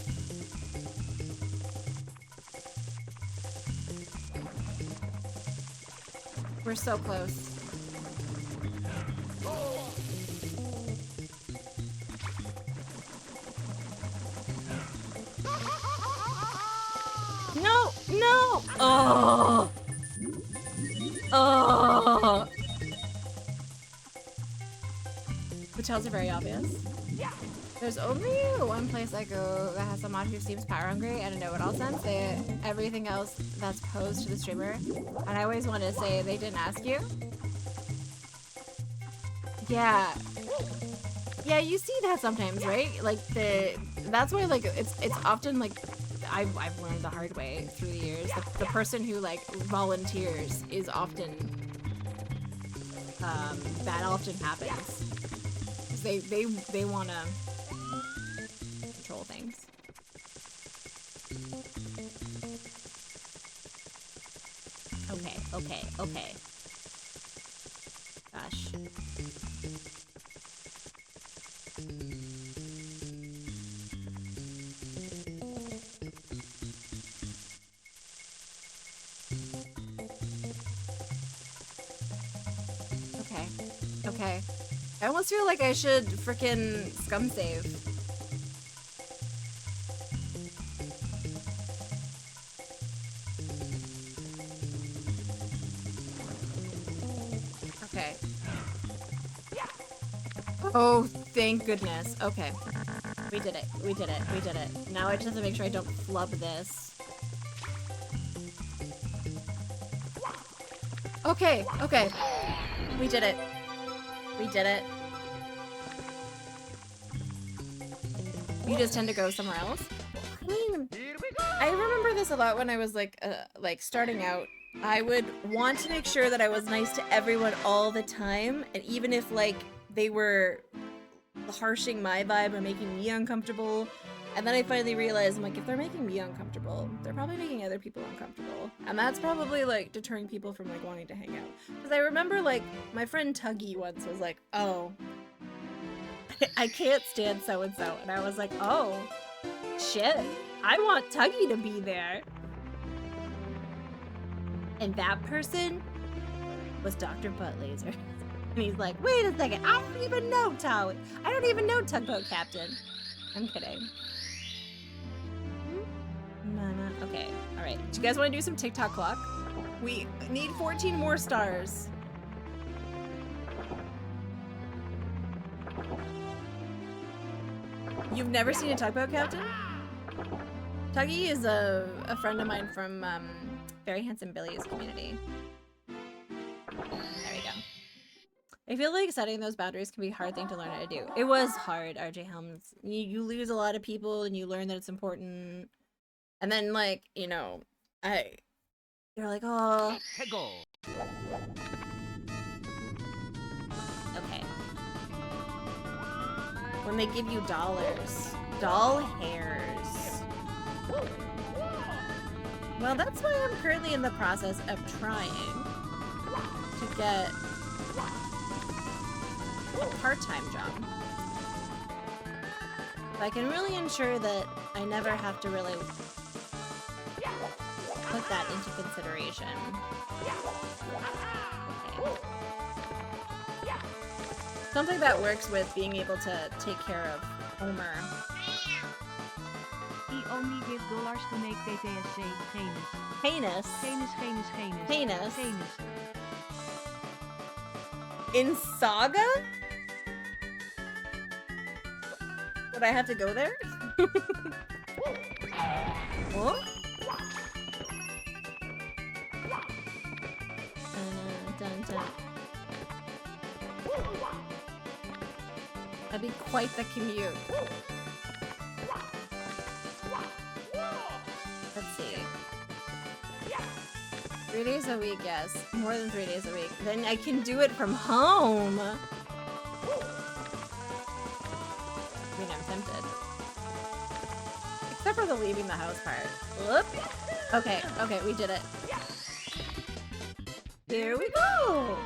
We're so close. No! No! Oh! Oh! The tells are very obvious. There's only one place I go that has a mod who seems power hungry and a know-it-all sense. Everything else that's posed to the streamer. And I always want to say they didn't ask you. Yeah. Yeah, you see that sometimes, right? Like that's why like it's often like I've learned the hard way through the years. The person who like volunteers is often that often happens. They want to control things. Okay. Gosh. I almost feel like I should frickin' scum save. Okay. Oh, thank goodness. Okay. We did it. We did it. We did it. Now I just have to make sure I don't flub this. Okay, okay. We did it. We did it. You just tend to go somewhere else? I mean, I remember this a lot when I was like starting out. I would want to make sure that I was nice to everyone all the time, and even if like they were harshing my vibe or making me uncomfortable, and then I finally realized, I'm like, if they're making me uncomfortable, they're probably making other people uncomfortable. And that's probably, like, deterring people from, like, wanting to hang out. Because I remember, like, my friend Tuggy once was like, oh, I can't stand so-and-so. And I was like, oh, shit, I want Tuggy to be there. And that person was Dr. Buttlaser. And he's like, wait a second, I don't even know I don't even know Tugboat Captain. I'm kidding. Okay, alright. Do you guys want to do some TikTok clock? We need 14 more stars. You've never seen a Tugboat Captain? Tuggy is a friend of mine from Very Handsome Billy's community. There we go. I feel like setting those boundaries can be a hard thing to learn how to do. It was hard, RJ Helms. You lose a lot of people and you learn that it's important. And then, like, you know, you're like, oh. Okay. When they give you dollars. Doll hairs. Well, that's why I'm currently in the process of trying to get a part-time job. But I can really ensure that I never have to really put that into consideration. Okay. Something that works with being able to take care of Homer. He only gives dollars to make PTSD. Heinous. Heinous. Heinous. In Saga? Would I have to go there? What? That'd be quite the commute. Let's see. 3 days a week, yes. More than 3 days a week. Then I can do it from home. I mean, I'm tempted. Except for the leaving the house part. Whoop. Okay, okay, we did it. Here we go!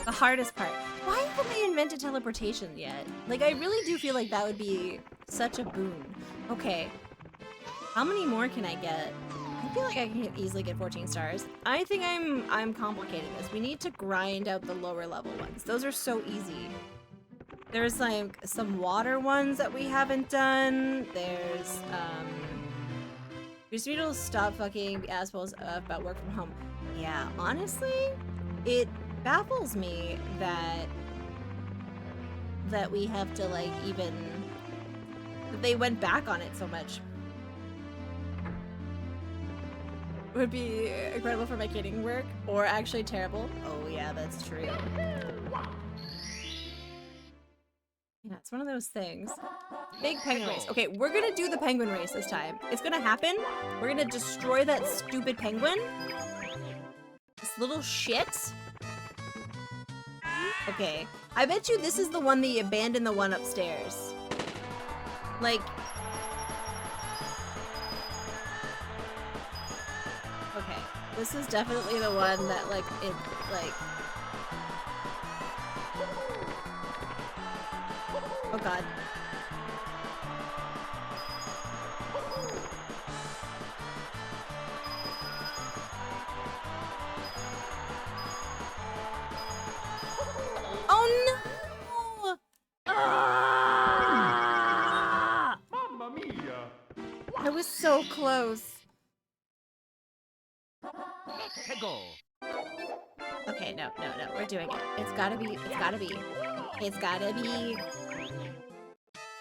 The hardest part. Why haven't they invented teleportation yet? Like, I really do feel like that would be such a boon. Okay. How many more can I get? I feel like I can easily get 14 stars. I think I'm complicating this. We need to grind out the lower level ones. Those are so easy. There's like some water ones that we haven't done. There's we just need to stop fucking the assholes about work from home. Yeah, honestly, it baffles me that we have to like even that they went back on it so much. It would be incredible for my kidding work, or actually terrible. Oh yeah, that's true. Yeah, it's one of those things. Big penguin race. Okay, we're gonna do the penguin race this time. It's gonna happen. We're gonna destroy that stupid penguin. This little shit. Okay. I bet you this is the one that abandoned the one upstairs. Like... Okay. This is definitely the one that, like, it, like... Oh god. close. Hegel. Okay, no, we're doing it. It's gotta be.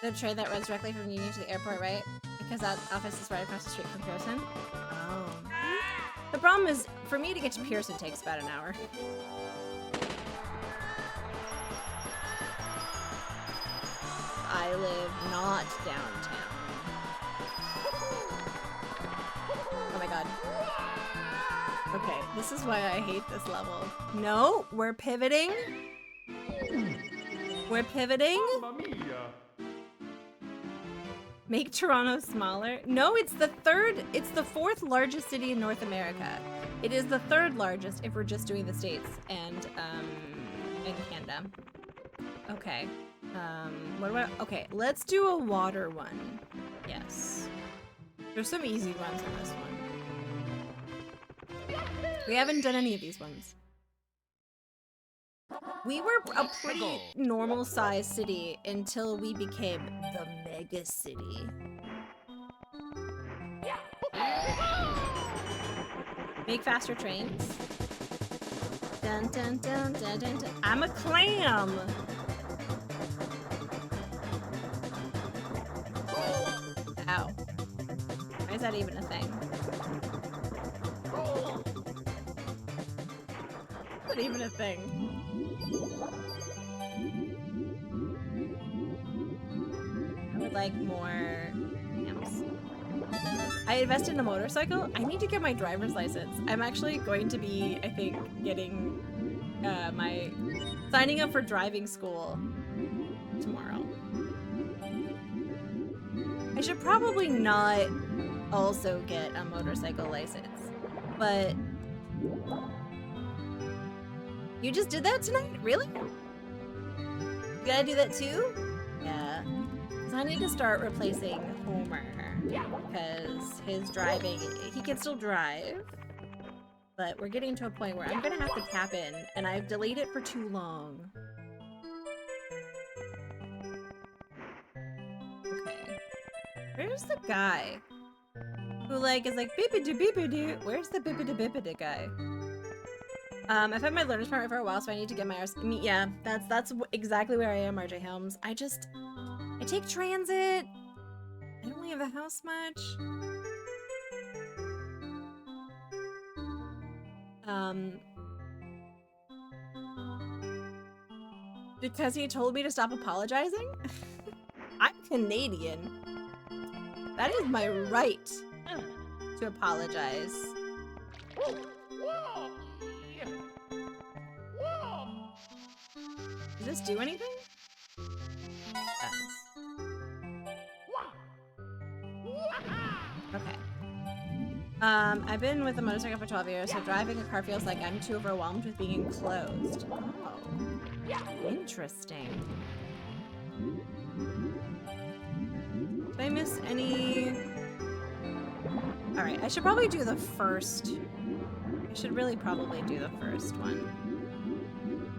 The train that runs directly from Union to the airport, right? Because that office is right across the street from Pearson. Oh. The problem is, for me to get to Pearson takes about an hour. I live not downtown. Oh my god. Okay, this is why I hate this level. No, we're pivoting. We're pivoting. Mamma mia! Make Toronto smaller? No, it's the fourth largest city in North America. It is the third largest if we're just doing the States and Canada. Okay. Okay, let's do a water one. Yes. There's some easy ones in this one. We haven't done any of these ones. We were a pretty normal sized city until we became the mega city. Make faster trains. Dun dun dun dun dun dun. I'm a clam! Ow. Why is that even a thing? Not even a thing. I would like more hams. I invested in a motorcycle. I need to get my driver's license. I'm actually going to be, I think, getting signing up for driving school tomorrow. I should probably not also get a motorcycle license, but you just did that tonight? Really? You gotta do that too? Yeah. So I need to start replacing Homer because his driving, he can still drive, but we're getting to a point where I'm gonna have to tap in, and I've delayed it for too long. Okay. Where's the guy who is like beepity beepity? Where's the beepity beepity guy? I've had my learner's permit for a while, so I need to get my RC. Yeah, that's exactly where I am, RJ Helms. I take transit. I don't leave the house much. Because he told me to stop apologizing? I'm Canadian. That is my right to apologize. Does this do anything? It does. Okay. I've been with a motorcycle for 12 years, so driving a car feels like I'm too overwhelmed with being enclosed. Oh. Interesting. Did I miss any? Alright, I should probably do the first. I should really probably do the first one.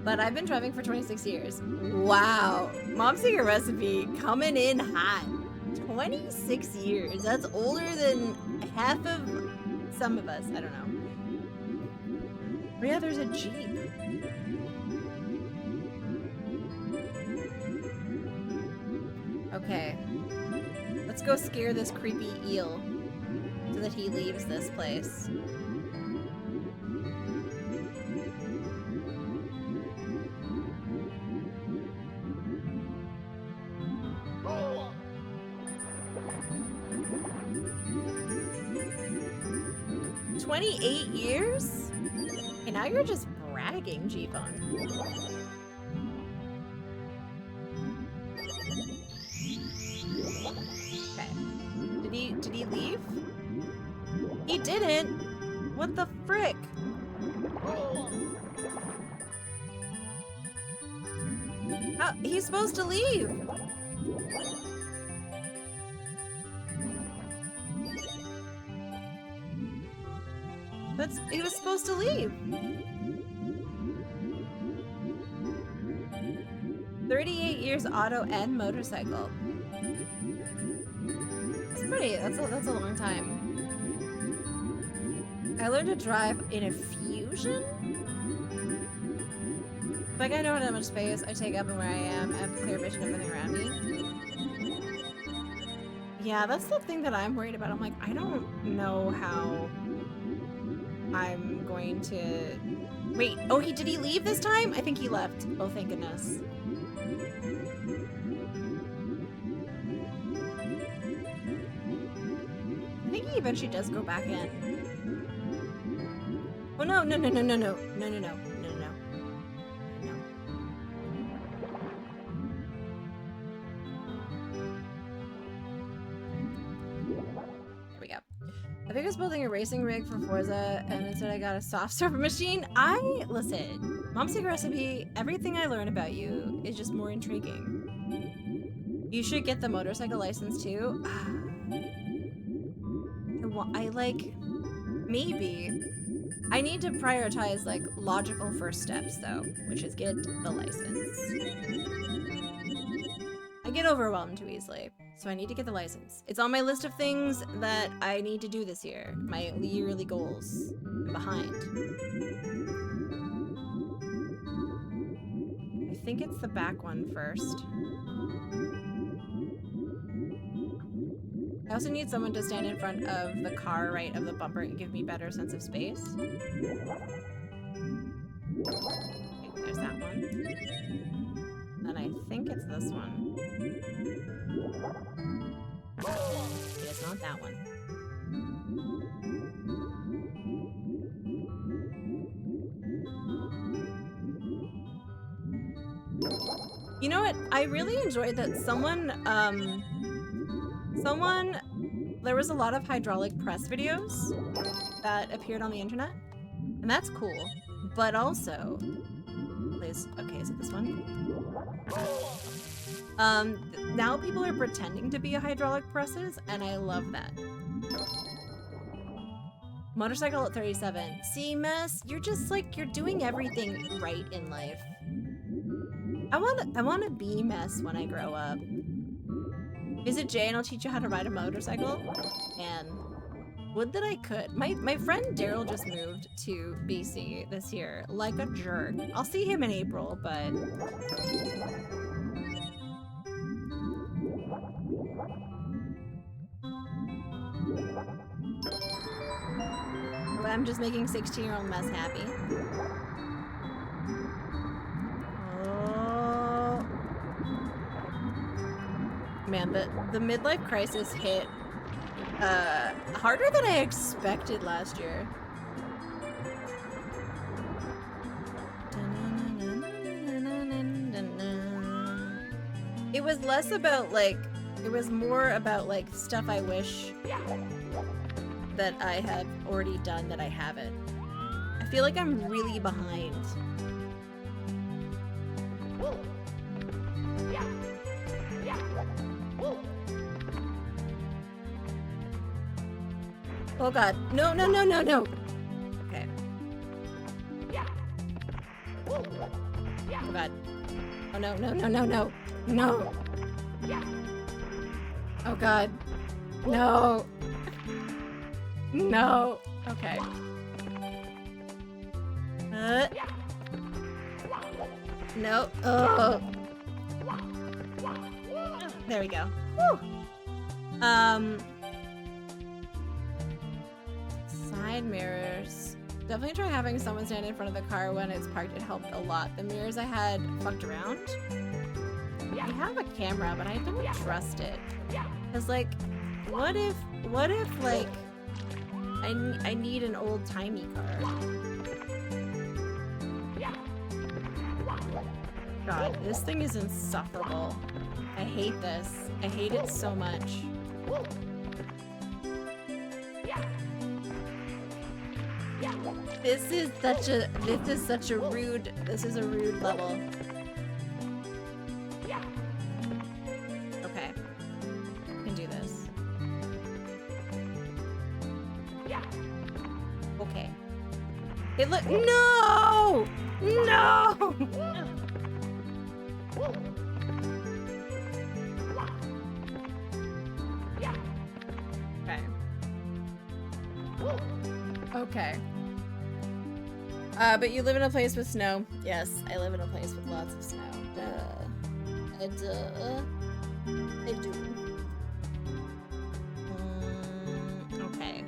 But I've been driving for 26 years. Wow. Mom's Secret Recipe coming in hot. 26 years. That's older than half of some of us. I don't know. Oh yeah, there's a Jeep. Okay. Let's go scare this creepy eel so that he leaves this place. "28 years? Okay, now you're just bragging, G-Funk. Okay. Did he leave? He didn't! What the frick? How, he's supposed to leave! He was supposed to leave. 38 years auto and motorcycle. That's a long time. I learned to drive in a Fusion? Like, I don't have that much space. I take up in where I am. I have clear vision of everything around me. Yeah, that's the thing that I'm worried about. I'm like, I don't know how I'm going to... Wait, oh, did he leave this time? I think he left. Oh, thank goodness. I think he eventually does go back in. Oh, no, no, no, no, no, no, no, no, no. I think I was building a racing rig for Forza, and instead I got a soft server machine. Listen, Mom Secret Recipe, everything I learn about you is just more intriguing. You should get the motorcycle license too. Maybe. I need to prioritize, like, logical first steps, though, which is get the license. I get overwhelmed too easily. So I need to get the license. It's on my list of things that I need to do this year. My yearly goals. I'm behind. I think it's the back one first. I also need someone to stand in front of the car right of the bumper and give me better sense of space. Okay, there's that one. And I think it's this one. It's not that one. You know what? I really enjoyed that there was a lot of hydraulic press videos that appeared on the internet, and that's cool. But also, okay, is it this one? Now people are pretending to be hydraulic presses, and I love that. Motorcycle at 37. See, Mess, you're just like, you're doing everything right in life. I wanna be Mess when I grow up. Visit Jay and I'll teach you how to ride a motorcycle. And would that I could. My friend Daryl just moved to BC this year, like a jerk. I'll see him in April, but... I'm just making 16-year-old Mess happy. Oh. Man, the midlife crisis hit harder than I expected last year. It was less about, like, it was more about, like, stuff I wish that I have already done that I haven't. I feel like I'm really behind. Oh god. No, no, no, no, no! Okay. Oh god. Oh no, no, no, no, no! No! Oh god. No! No! Okay. No. Oh! There we go. Whew. Side mirrors. Definitely try having someone stand in front of the car when it's parked. It helped a lot. The mirrors I had fucked around. I have a camera, but I don't trust it. Cause like, what if like, I need an old-timey car. God, this thing is insufferable. I hate this. I hate it so much. This is such a rude level. Okay. I can do this. Okay. It look no! No! Okay. Oh Okay. But you live in a place with snow. Yes, I live in a place with lots of snow. I do. Okay.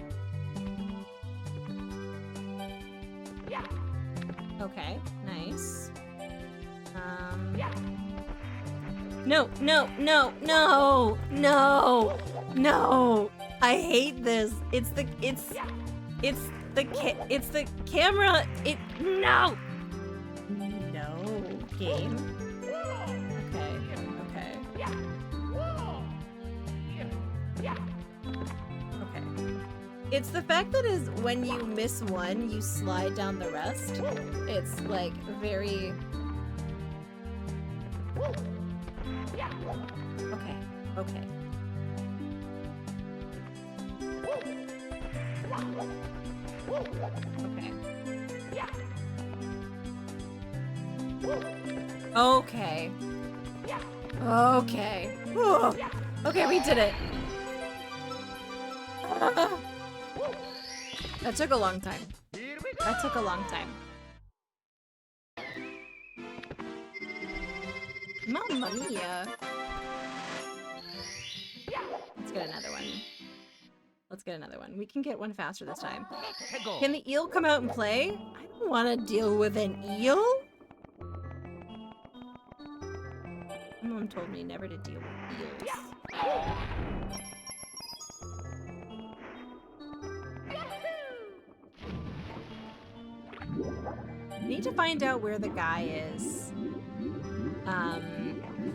Okay, nice. No, no, no, no, no, no. I hate this. It's the camera. No. No, game. Okay, okay. Okay. It's the fact that is when you miss one, you slide down the rest. It's like very... Okay, okay. Okay. Okay. Whew. Okay, we did it. That took a long time. That took a long time. Mamma mia. Let's get another one. Let's get another one. We can get one faster this time. Can the eel come out and play? I don't want to deal with an eel. My mom told me never to deal with eels. I need to find out where the guy is.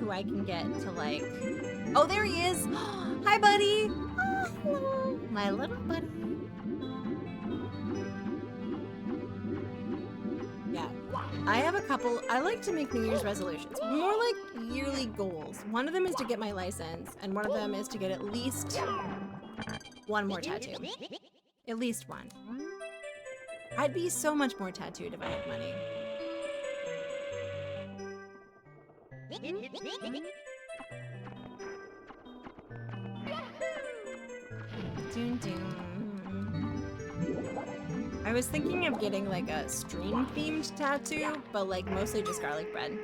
Who I can get to like... Oh, there he is! Hi, buddy! Oh, hello, my little buddy. Yeah, I have a couple... I like to make New Year's resolutions. More like yearly goals. One of them is to get my license, and one of them is to get at least one more tattoo. At least one. I'd be so much more tattooed if I had money. Dun, dun. I was thinking of getting like a stream-themed tattoo, but like mostly just garlic bread.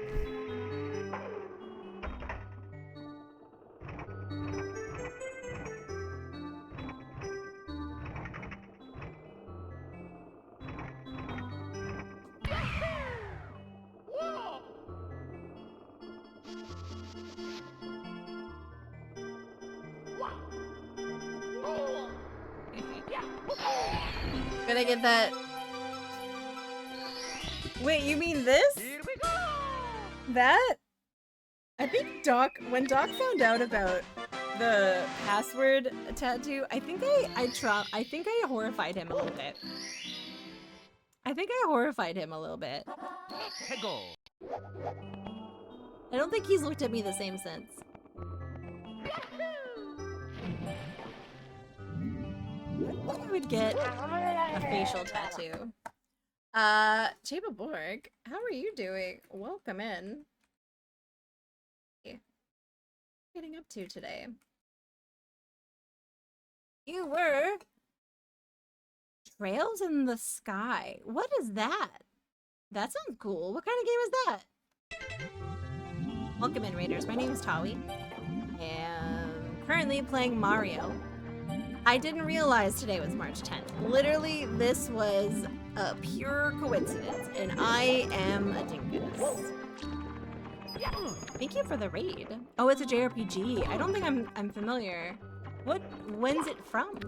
Gonna get that. Wait, you mean this? That? I think when Doc found out about the password tattoo, I think I horrified him a little bit. I don't think he's looked at me the same since. I would get a facial tattoo. Chaba Borg, how are you doing? Welcome in. What are you getting up to today? You were Trails in the Sky. What is that? That sounds cool. What kind of game is that? Welcome in, Raiders. My name is Tawi. I am currently playing Mario. I didn't realize today was March 10th. Literally, this was a pure coincidence, and I am a dingus. Thank you for the raid. Oh, it's a JRPG. I don't think I'm familiar. When's it from?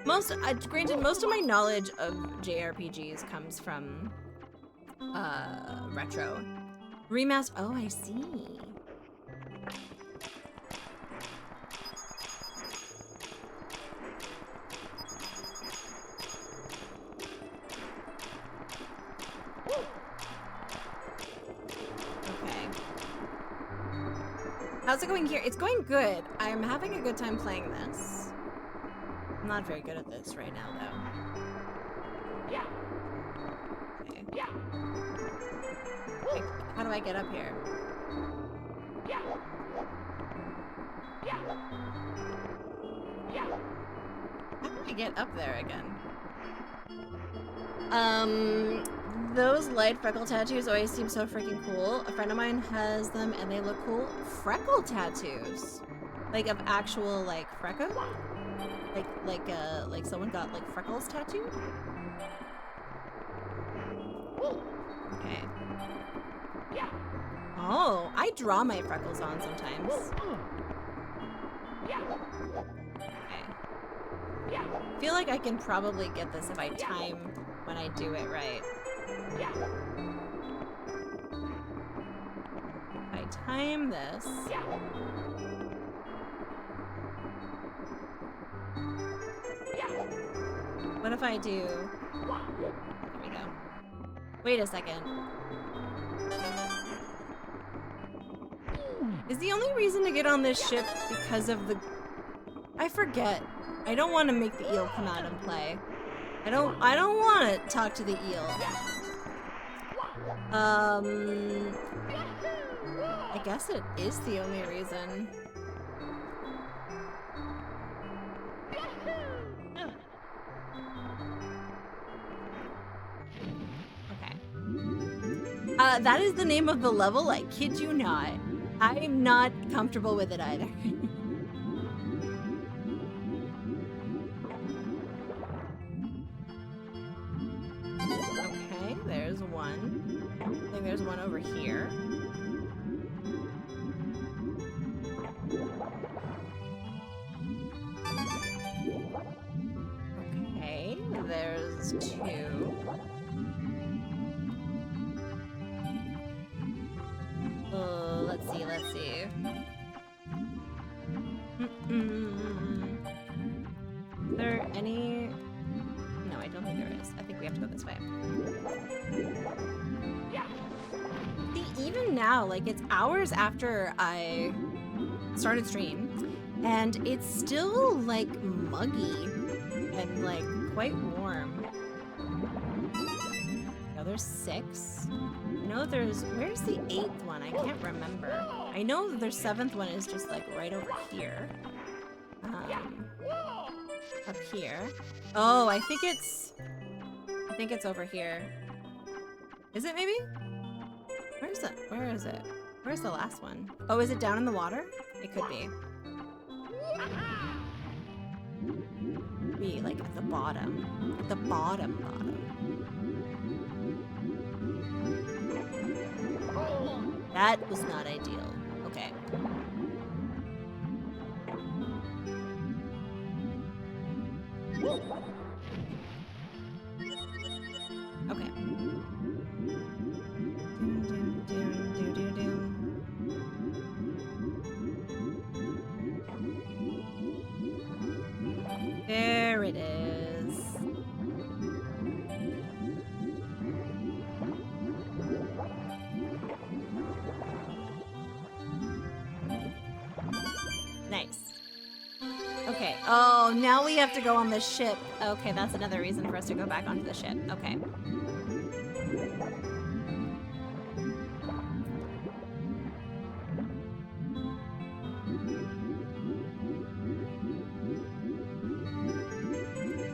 Granted, most of my knowledge of JRPGs comes from retro. Remaster. Oh, I see. How's it going here? It's going good. I'm having a good time playing this. I'm not very good at this right now, though. Okay. Wait, how do I get up here? How do I get up there again? Those light freckle tattoos always seem so freaking cool. A friend of mine has them and they look cool. Freckle tattoos? Like of actual like freckle? Like someone got like freckles tattooed? Okay. Oh, I draw my freckles on sometimes. Okay. I feel like I can probably get this if I time when I do it right. If I time this. What if I do... There we go. Wait a second. Is the only reason to get on this ship because of the... I forget. I don't want to make the eel come out and play. I don't want to talk to the eel. I guess it is the only reason. Okay. That is the name of the level, I kid you not. I'm not comfortable with it either. Okay, there's one. I think there's one over here. Okay, there's two. Let's see. Is there any... No, I don't think there is. I think we have to go this way. See, even now, like, it's hours after I started stream, and it's still, like, muggy and, like, quite warm. Oh, there's 6. I know there's... Where's the 8th one? I can't remember. I know their 7th one is just, like, right over here. Up here. Oh, I think it's over here. Is it maybe? Where is it? Where is it? Where's the last one? Oh, is it down in the water? It could be. Be like at the bottom. At the bottom. That was not ideal. Okay. Okay. There it is. Nice. Okay. Oh, now we have to go on the ship. Okay, that's another reason for us to go back onto the ship. Okay.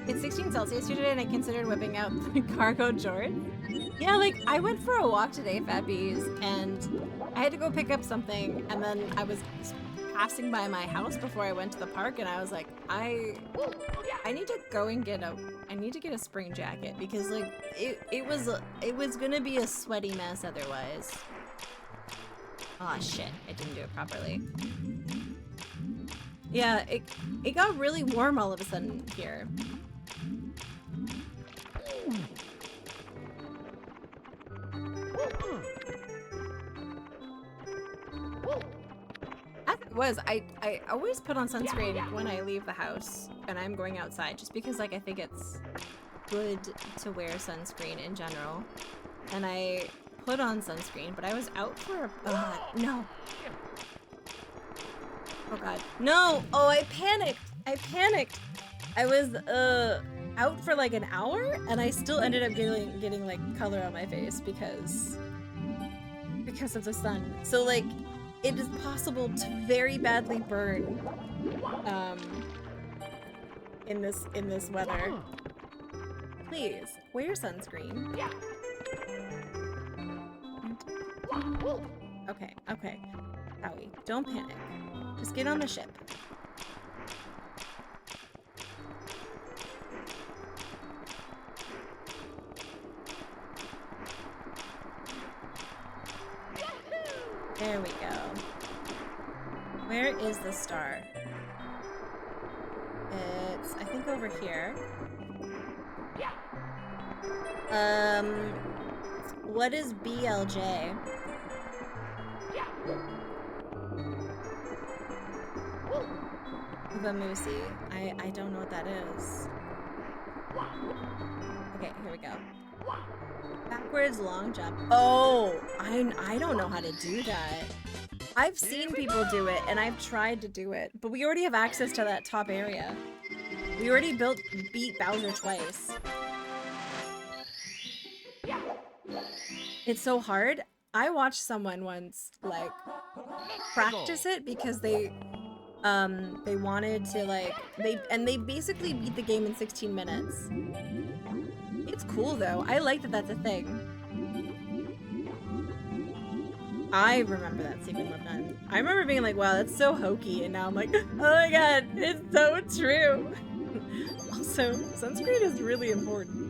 It's 16 Celsius here today, and I considered whipping out the cargo jorts. Yeah, like, I went for a walk today, Fat Bees, and I had to go pick up something, and then I was passing by my house before I went to the park, and I was like, I need to go and get a spring jacket, because like it was gonna be a sweaty mess otherwise. Oh shit, I didn't do it properly. Yeah, it got really warm all of a sudden here. As it was, I always put on sunscreen when I leave the house and I'm going outside, just because like I think it's good to wear sunscreen in general. And I put on sunscreen, but I was out for no. Oh god. No! Oh, I panicked! I was out for like an hour and I still ended up getting like color on my face because of the sun. So like it is possible to very badly burn in this weather. Please, wear sunscreen. Okay, okay. Howie, don't panic. Just get on the ship. There we go. Where is the star? It's, I think, over here. What is BLJ? Vamusi. I don't know what that is. Okay, here we go. Backwards long jump. Oh, I don't know how to do that. I've seen people do it, and I've tried to do it, but we already have access to that top area. We already beat Bowser twice. It's so hard. I watched someone once, like, practice it because they wanted to, like, they basically beat the game in 16 minutes. It's cool, though. I like that that's a thing. I remember that secret love none. I remember being like, wow, that's so hokey, and now I'm like, oh my god, it's so true. Also, sunscreen is really important.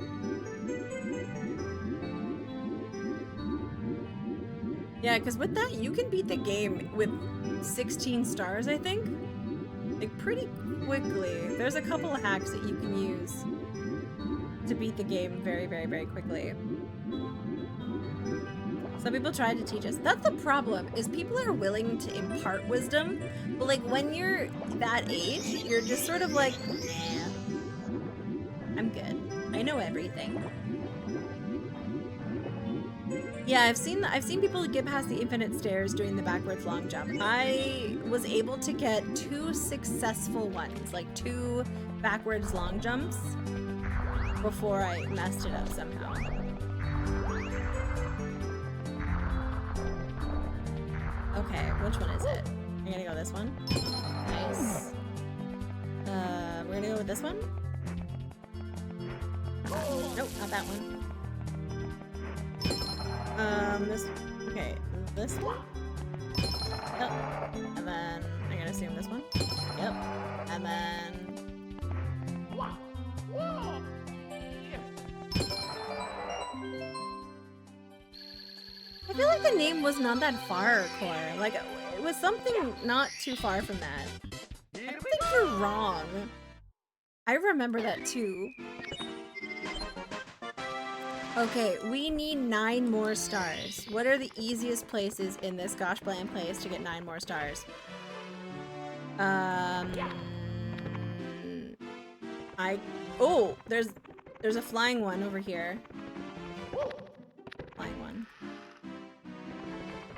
Yeah, because with that, you can beat the game with 16 stars, I think. Like, pretty quickly. There's a couple of hacks that you can use to beat the game very, very, very quickly. Some people try to teach us. That's the problem, is people are willing to impart wisdom, but like when you're that age, you're just sort of like, nah, I'm good. I know everything. Yeah, I've seen people get past the infinite stairs doing the backwards long jump. I was able to get 2 successful ones, like 2 backwards long jumps, before I messed it up somehow. Okay, which one is it? I'm gonna go this one. Nice. We're gonna go with this one? Nope, not that one. Okay, this one? Yep. And then, I'm gonna assume this one? Yep. And then... I feel like the name was not that far, Core. Like, it was something not too far from that. I don't think you're wrong. I remember that too. Okay, we need 9 more stars. What are the easiest places in this Gosh Bland place to get 9 more stars? Oh, there's a flying one over here. Flying one.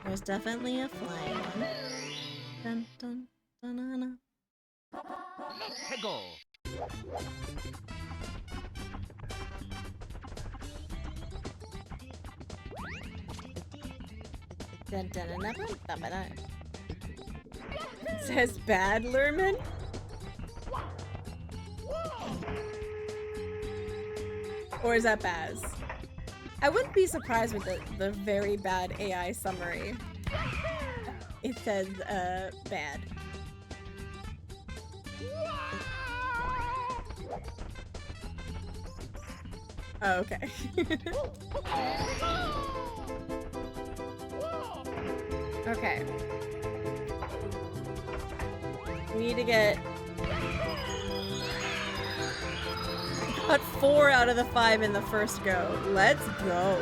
There's definitely a flying one. Dun dun dun dun dun. Hegel. Dun, dun, dun, dun, dun, dun, dun. It says bad, Lerman? Or is that Baz? I wouldn't be surprised with the very bad AI summary. It says, bad. Oh, okay. Okay. We need to get... Got 4 out of the 5 in the first go. Let's go.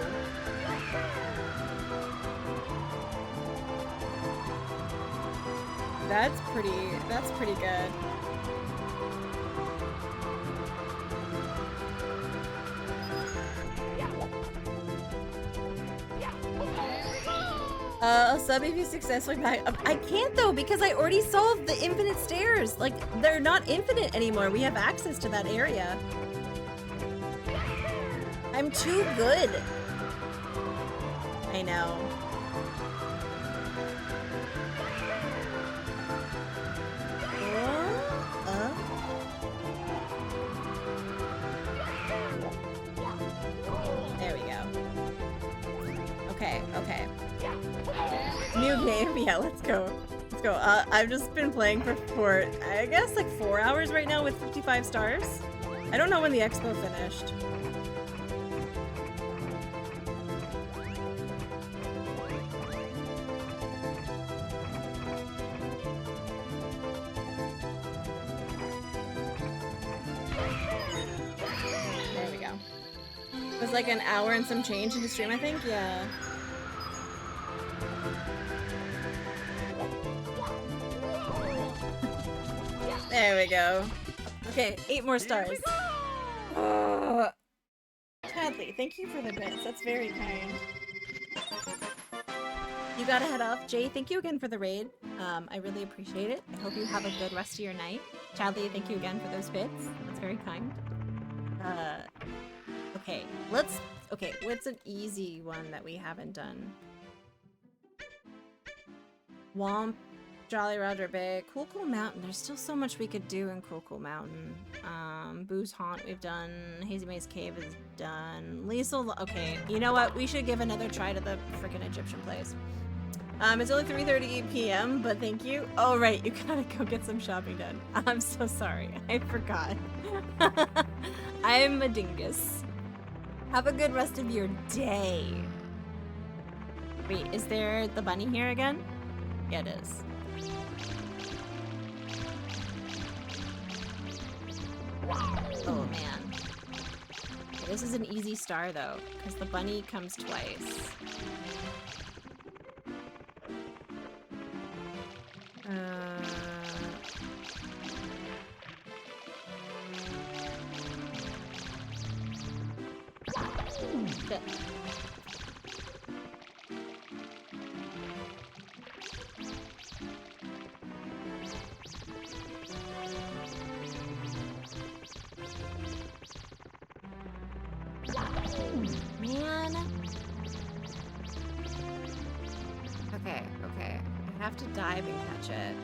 That's pretty good. I'll sub if you successfully back. I can't though, because I already solved the infinite stairs. Like, they're not infinite anymore. We have access to that area. I'm too good. I know. New game? Yeah, let's go. Let's go. I've just been playing for, I guess, like 4 hours right now with 55 stars. I don't know when the expo finished. There we go. It was like an hour and some change into stream, I think? Yeah. There we go. Okay, 8 more stars. Tadley, thank you for the bits. That's very kind. You gotta head off. Jay, thank you again for the raid. I really appreciate it. I hope you have a good rest of your night. Chadley, thank you again for those bits. That's very kind. Okay, okay, what's an easy one that we haven't done? Womp, Jolly Roger Bay, Cool Mountain. There's still so much we could do in Cool Mountain. Boo's Haunt we've done. Hazy Maze Cave is done. Liesel, okay, you know what? We should give another try to the freaking Egyptian place. It's only 3:30 p.m., but thank you. Oh, right, you gotta go get some shopping done. I'm so sorry. I forgot. I'm a dingus. Have a good rest of your day. Wait, is there the bunny here again? Yeah, it is. Oh, man. This is an easy star, though, because the bunny comes twice. Shit. Man. Okay, okay. I have to dive and catch it.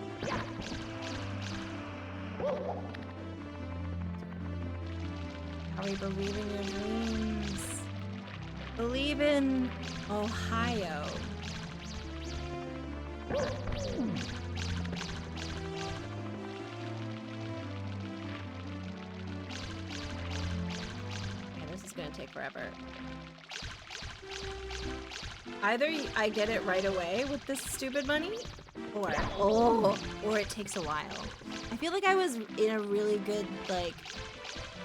Are we believing your dreams? Believe in Ohio. Okay, this is gonna take forever. Either I get it right away with this stupid money, or it takes a while. I feel like I was in a really good, like,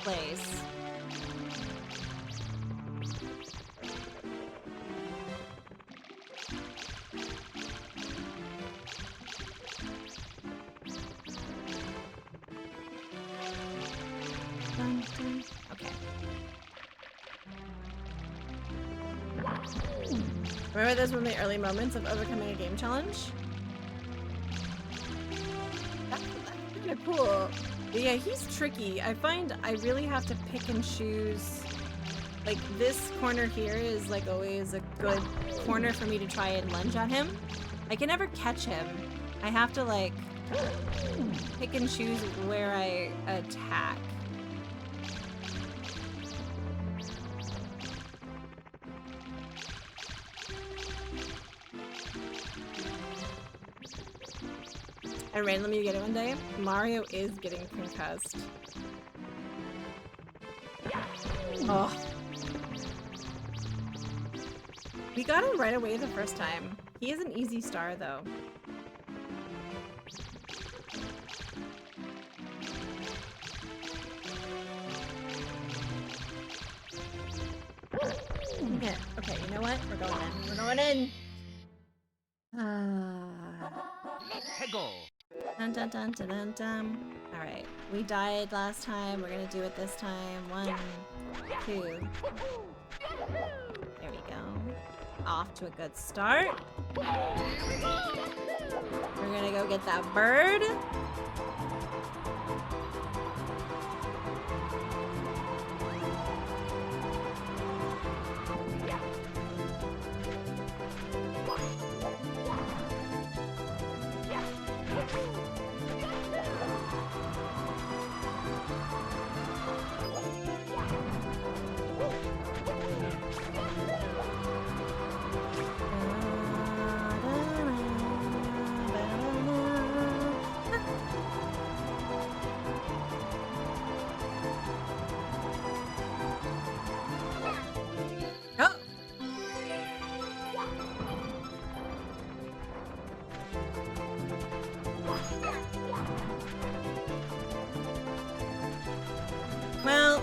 place. Okay. Remember those were the early moments of overcoming a game challenge? That's kind of cool. But yeah, he's tricky. I find I really have to pick and choose. Like, this corner here is like always a good corner for me to try and lunge at him. I can never catch him. I have to, like, pick and choose where I attack. And randomly you get it one day. Mario is getting concussed. Oh. We got him right away the first time. He is an easy star, though. Okay, okay, you know what? We're going in. We're going in! Dun dun dun dun dun dun. Alright, we died last time. We're gonna do it this time. 1, 2. There we go. Off to a good start. We're gonna go get that bird.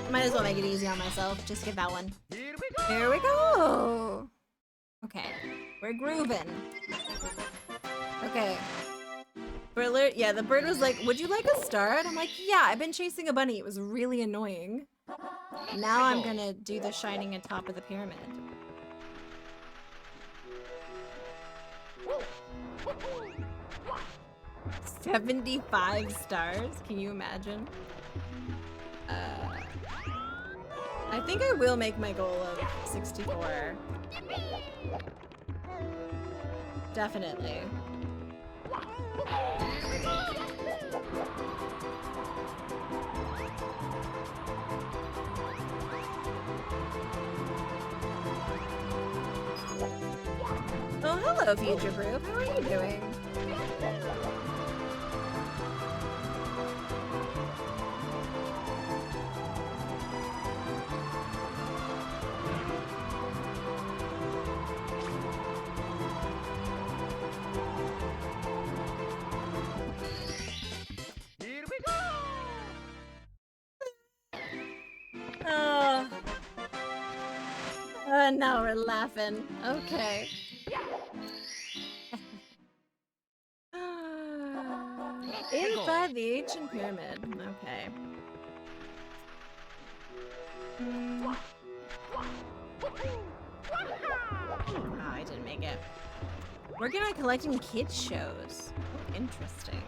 Might as well make it easy on myself. Just get that one. Here we go. Here we go. Okay, we're grooving. Okay. Briller, yeah, the bird was like, would you like a star? And I'm like, yeah, I've been chasing a bunny. It was really annoying. Now I'm gonna do the shining on top of the pyramid. $75 stars? Can you imagine? I think I will make my goal of 64. Definitely. Oh, hello, Future Proof. How are you doing? Here we go. Now we're laughing. Okay. Inside the ancient pyramid. Okay. Oh, I didn't make it. Working on collecting kids shows. Oh, interesting.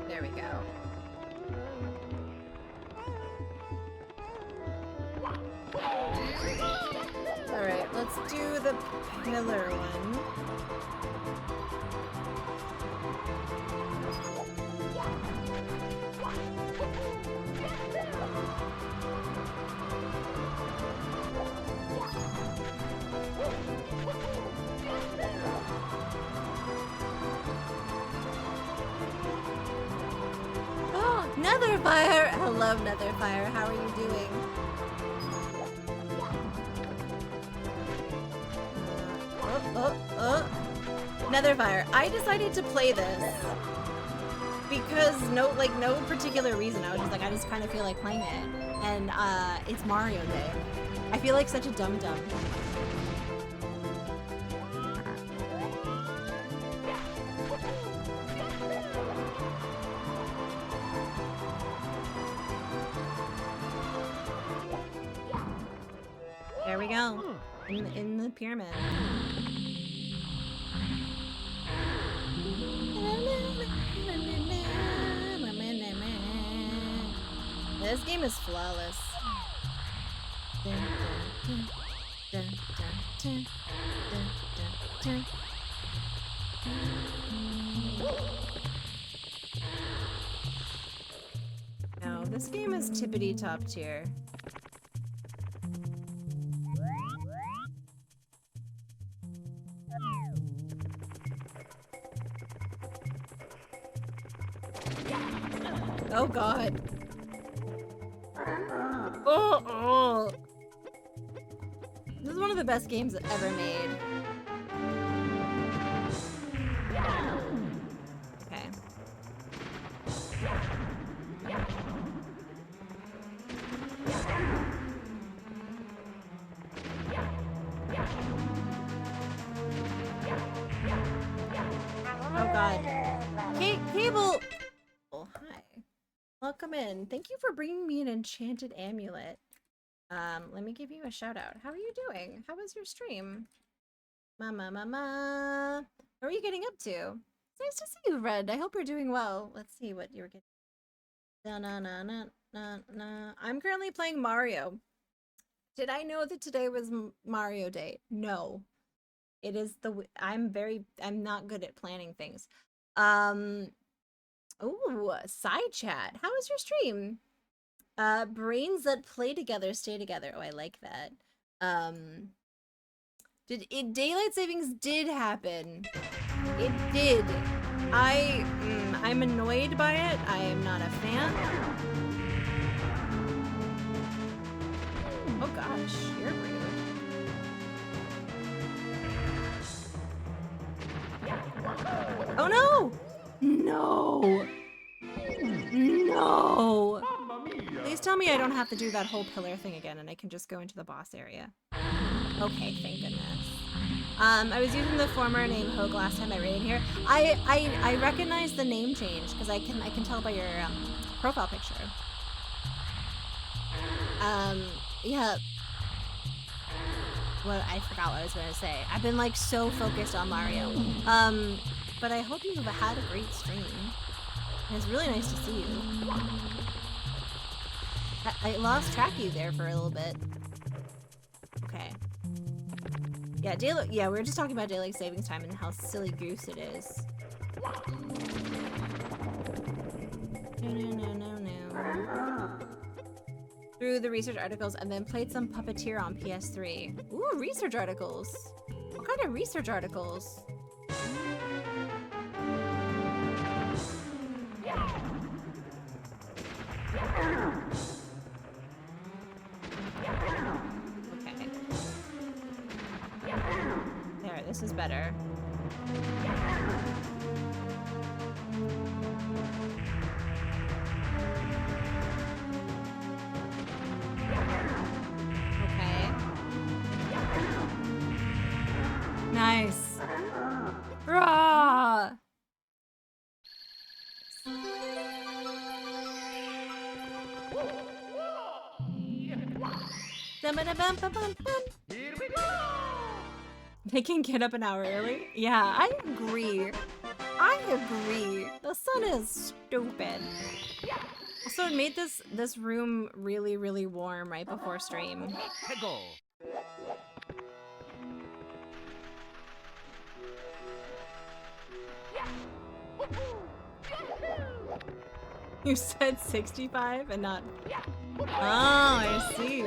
There we go. Alright, let's do the pillar one. Oh, Netherfire! Hello, Netherfire. How are you doing? Netherfire. I decided to play this because no particular reason. I was just like, I just kind of feel like playing it, and it's Mario Day. I feel like such a dum-dum. There we go. In the pyramid. This game is flawless. No, this game is tippity top tier. Oh god. Oh. This is one of the best games ever made. Okay. Oh god. Cable. Oh, hi. Welcome in. Thank you for bringing me an enchanted amulet. Let me give you a shout out. How are you doing? How was your stream? Mama. What are you getting up to? It's nice to see you, Red. I hope you're doing well. Let's see what you're getting. I'm currently playing Mario. Did I know that today was Mario Day? No. It is I'm not good at planning things. Ooh, side chat. How was your stream? Brains that play together stay together. Oh, I like that. Daylight savings did happen. It did. I'm annoyed by it. I am not a fan. Oh gosh, you're rude. Oh no! No! No! No! Mamma mia! Please tell me I don't have to do that whole pillar thing again and I can just go into the boss area. Okay, thank goodness. I was using the former name Hogue last time I raided here. I recognize the name change because I can tell by your profile picture. Yeah. Well, I forgot what I was gonna say. I've been like so focused on Mario. But I hope you've had a great stream. And it's really nice to see you. I lost track of you there for a little bit. Okay. Yeah, we were just talking about daylight savings time and how silly goose it is. No. Through the research articles and then played some Puppeteer on PS3. Ooh, research articles. What kind of research articles? Okay. There, this is better. Okay. Nice. Rah! Here we go! They can get up an hour early? Yeah, I agree. The sun is stupid. Also, it made this room really, really warm right before stream. Hego! You said 65 and not... Oh, I see.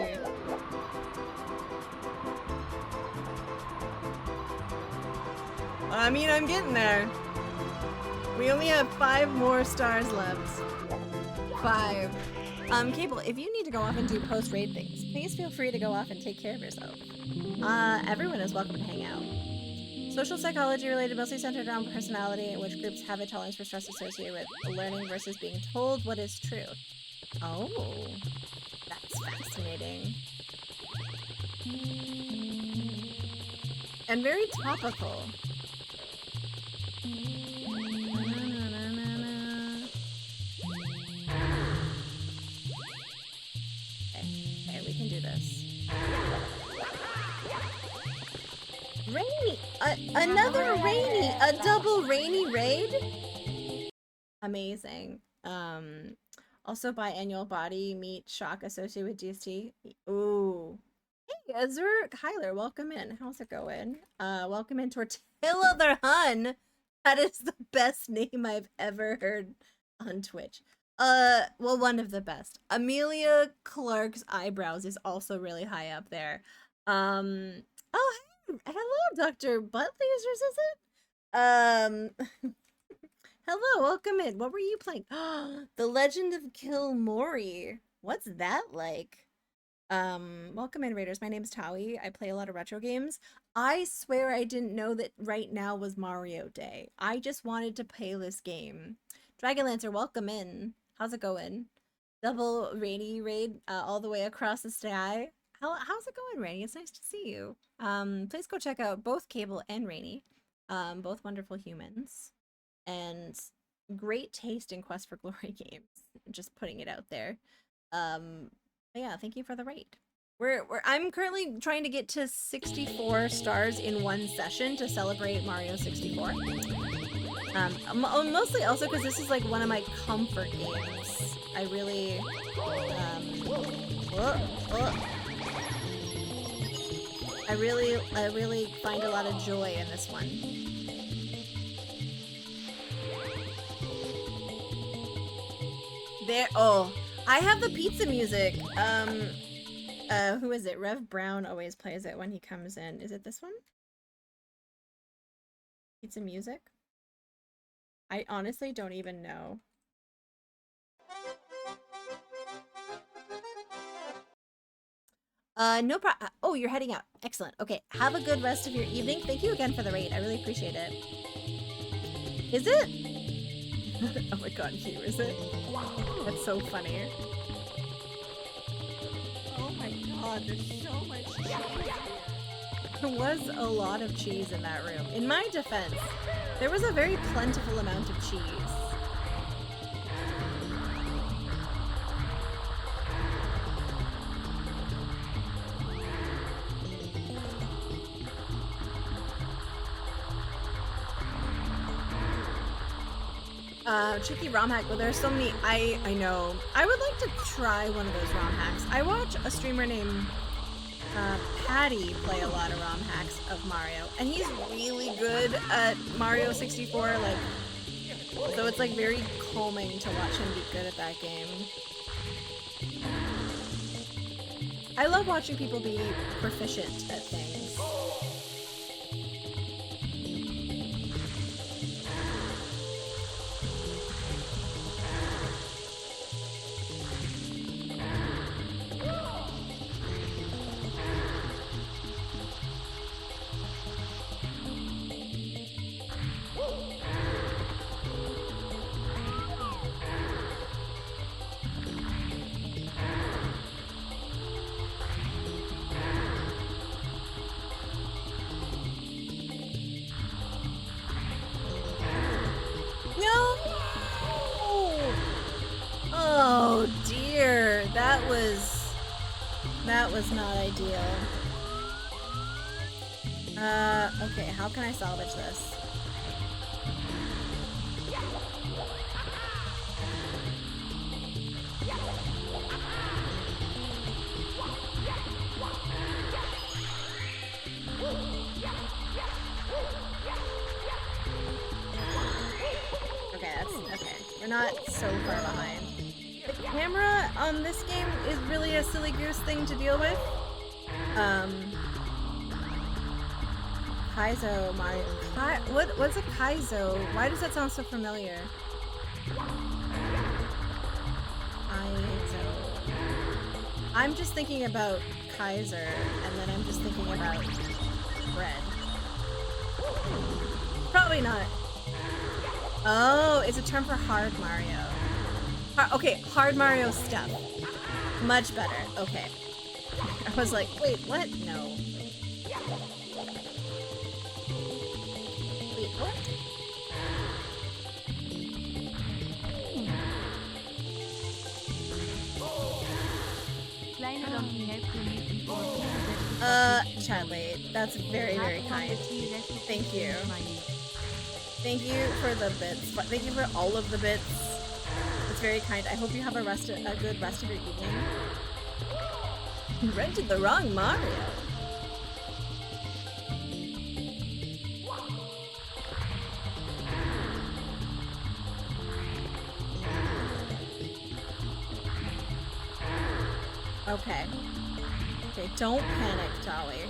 I mean, I'm getting there. We only have 5 more stars left. 5. Cable, if you need to go off and do post-raid things, please feel free to go off and take care of yourself. Everyone is welcome to hang out. Social psychology related, mostly centered around personality, in which groups have a tolerance for stress associated with learning versus being told what is true. Oh, that's fascinating. And very topical. Okay, we can do this. Rainy! Another rainy! A double rainy raid? Amazing. Also biannual body meat shock associated with GST. Ooh. Hey, Azur Kyler, welcome in. How's it going? Welcome in Tortilla the Hun. That is the best name I've ever heard on Twitch. Well, one of the best. Amelia Clark's eyebrows is also really high up there. Oh, hey, hello, Dr. Buttlasers, is it? Hello, welcome in. What were you playing? The Legend of Kilmori. What's that like? Welcome in, Raiders. My name's Tawi. I play a lot of retro games. I swear I didn't know that right now was Mario Day. I just wanted to play this game. Dragonlancer, welcome in. How's it going? Double rainy raid all the way across the sky. How's it going, Rainy? It's nice to see you. Please go check out both Cable and Rainy. Both wonderful humans. And great taste in Quest for Glory games. Just putting it out there. But yeah, thank you for the raid. I'm currently trying to get to 64 stars in one session to celebrate Mario 64. Mostly also because this is like one of my comfort games. I really, I really find a lot of joy in this one. There, oh, I have the pizza music. Who is it? Rev Brown always plays it when he comes in. Is it this one? Pizza music? I honestly don't even know. No problem. Oh, you're heading out. Excellent. Okay, have a good rest of your evening. Thank you again for the raid. I really appreciate it. Is it? Oh my god, Hugh, is it? That's so funny. Oh my god, there's so much cheese. There was a lot of cheese in that room. In my defense, there was a very plentiful amount of cheese. Tricky ROM hack, but there's so many. I know. I would like to try one of those ROM hacks. I watch a streamer named Patty play a lot of ROM hacks of Mario, and he's really good at Mario64. Like, so it's like very calming to watch him be good at that game. I love watching people be proficient at things. That was not ideal. Okay, how can I salvage this? Okay, okay. We're not so far behind. The camera on this game is really a silly goose thing to deal with. Kaizo, Mario. What's a Kaizo? Why does that sound so familiar? Kaizo. I'm just thinking about Kaiser, and then I'm just thinking about bread. Probably not. Oh, it's a term for hard Mario. Okay, hard Mario stuff. Much better. Okay. I was like, wait, what? No. Wait, what? Kleine Donkey heeft genieten voor 64. Charlie, that's very, very kind. Thank you. Thank you for the bits. Thank you for all of the bits. It's very kind. I hope you have a good rest of your evening. You rented the wrong Mario. Okay. Okay, don't panic, Jolly.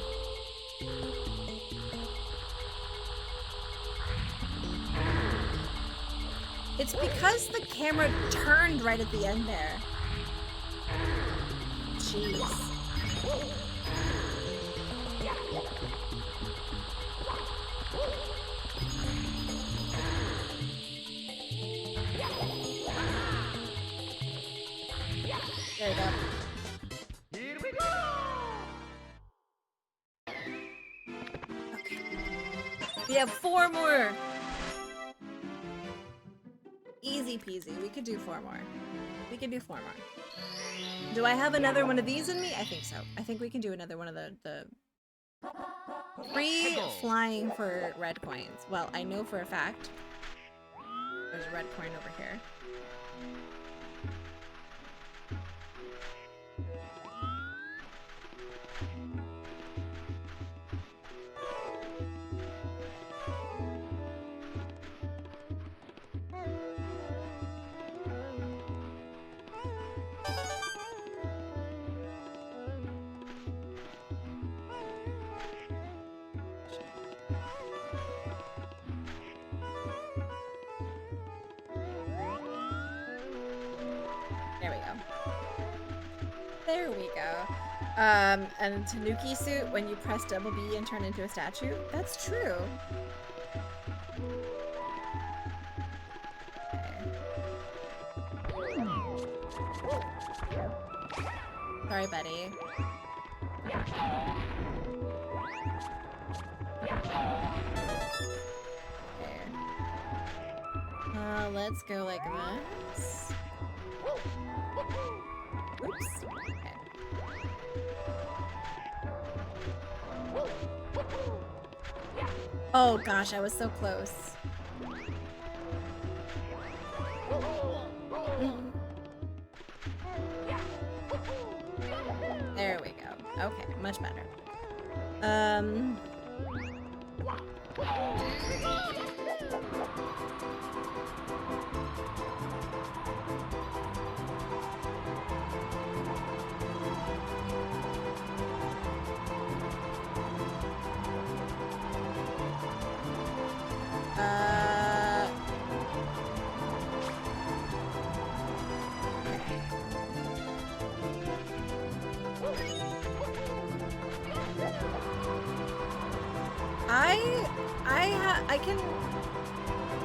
It's because the camera turned right at the end there. Jeez. There we go. Here we go! Okay. We have 4 more. Easy peasy. We could do 4 more. We could do 4 more. Do I have another one of these in me? I think so. I think we can do another one of the free flying for red coins. Well, I know for a fact there's a red coin over here. There we go. And Tanuki suit when you press double B and turn into a statue? That's true. Okay. Sorry, buddy. Okay. Let's go like this. Oops. Okay. Oh gosh, I was so close. There we go. Okay, much better.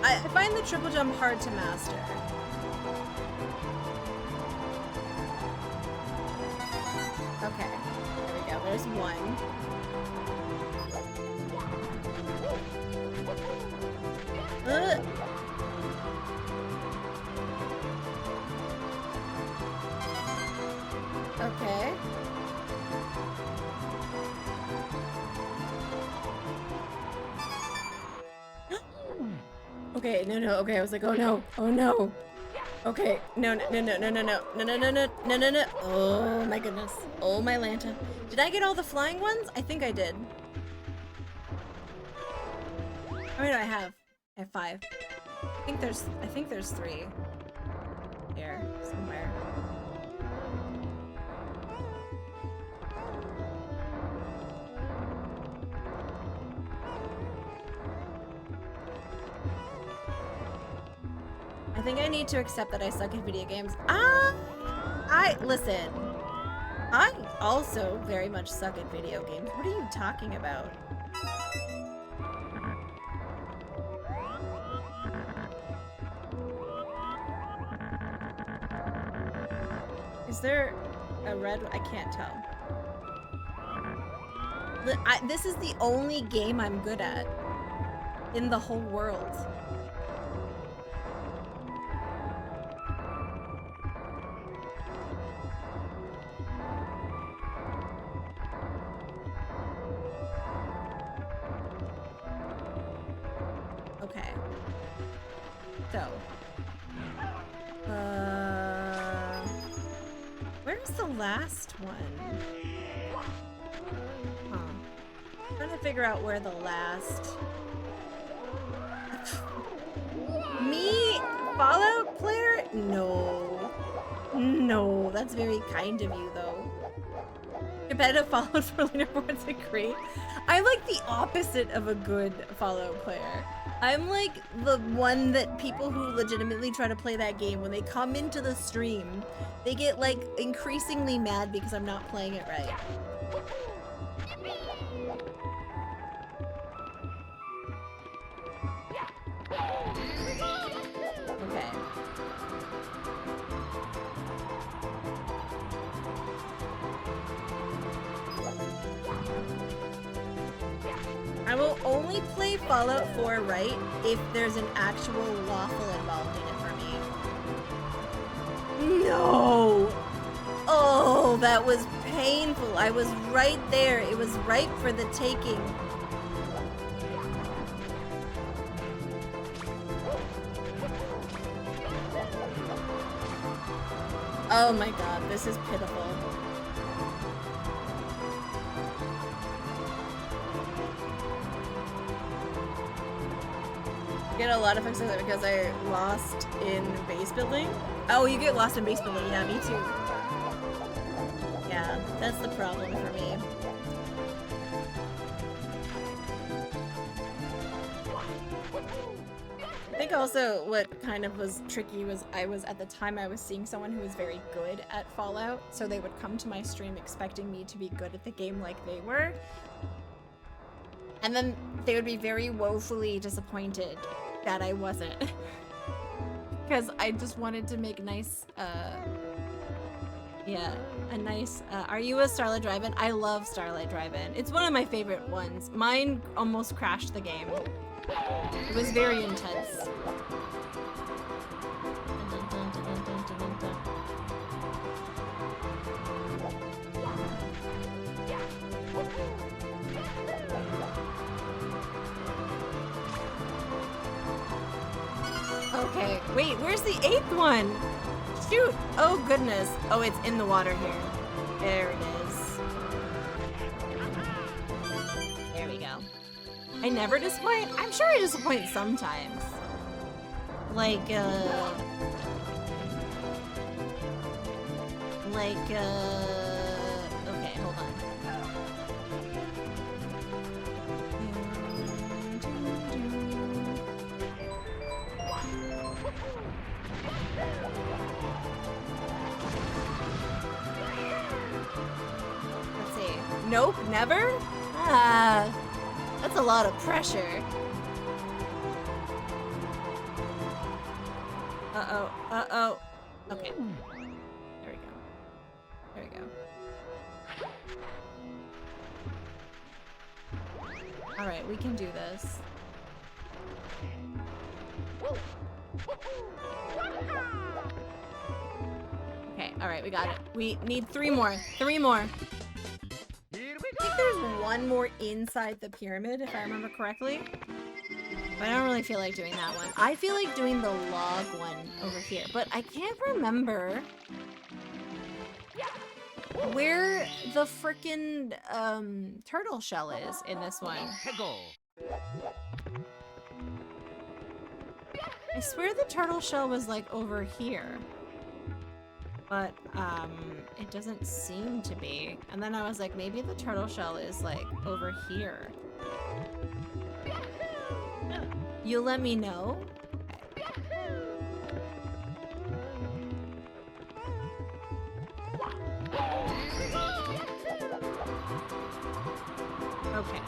I find the triple jump hard to master. Okay, there we go. There's one. Okay. Okay, no, okay, I was like, oh no, okay, no, oh my goodness, oh my Lanta. Did I get all the flying ones? I think I did. How many do I have? I have 5. I think there's 3 here somewhere. I think I need to accept that I suck at video games. Listen. I also very much suck at video games. What are you talking about? Is there a red? I can't tell. This is the only game I'm good at in the whole world. Okay. So. Where's the last one? Huh. I'm trying to figure out where the last... Me? Fallout player? No. No, that's very kind of you, though. Competitive Fallout for leaderboards agree. I'm like the opposite of a good Fallout player. I'm like the one that people who legitimately try to play that game, when they come into the stream, they get like increasingly mad because I'm not playing it right. Okay. I will only play Fallout 4 right if there's an actual waffle involved in it for me. No! Oh, that was painful. I was right there. It was ripe for the taking. Oh my god, this is pitiful. Get a lot of fixes because I lost in base building. Oh, you get lost in base building. Yeah, me too. Yeah, that's the problem for me. I think also what kind of was tricky was at the time I was seeing someone who was very good at Fallout, so they would come to my stream expecting me to be good at the game like they were. And then they would be very woefully disappointed that I wasn't. Because I just wanted to make nice, yeah. a nice, are you a Starlight Drive-In? I love Starlight Drive-In. It's one of my favorite ones. Mine almost crashed the game. It was very intense. Okay, wait, where's the 8th one? Shoot! Oh goodness. Oh, it's in the water here. There it is. There we go. I never disappoint? I'm sure I disappoint sometimes. Like, okay, hold on. Let's see. Nope, never? Ah, that's a lot of pressure. Uh-oh, uh-oh. Okay. There we go. There we go. Alright, we can do this. Okay, alright, we got it. We need 3 more. 3 more. Here we I think there's one more inside the pyramid, if I remember correctly. But I don't really feel like doing that one. I feel like doing the log one over here, but I can't remember where the frickin' turtle shell is in this one. go. I swear the turtle shell was like over here. But it doesn't seem to be. And then I was like, maybe the turtle shell is like over here. You'll let me know? Okay.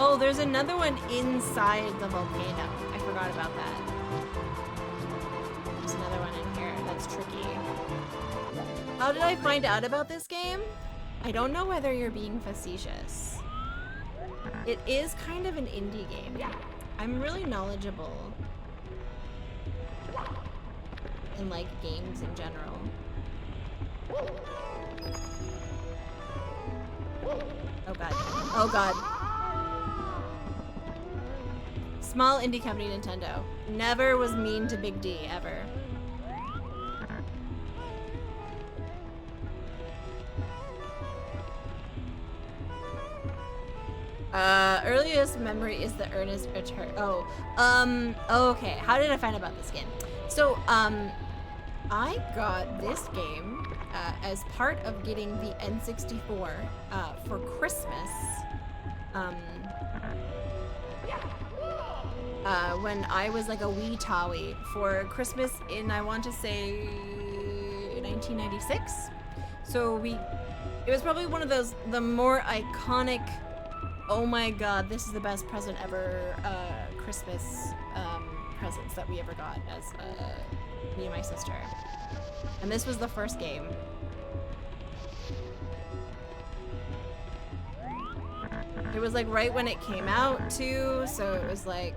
Oh, there's another one inside the volcano. I forgot about that. There's another one in here. That's tricky. How did I find out about this game? I don't know whether you're being facetious. It is kind of an indie game. I'm really knowledgeable in like games in general. Oh god. Oh god. Small indie company Nintendo. Never was mean to Big D, ever. Earliest memory is the earnest return. Oh, okay. How did I find out about this game? So, I got this game as part of getting the N64 for Christmas. When I was like a wee Tawi for Christmas in, I want to say, 1996. So it was probably one of those, the more iconic, oh my god, this is the best present ever, Christmas presents that we ever got as me and my sister. And this was the first game. It was like right when it came out too, so it was like...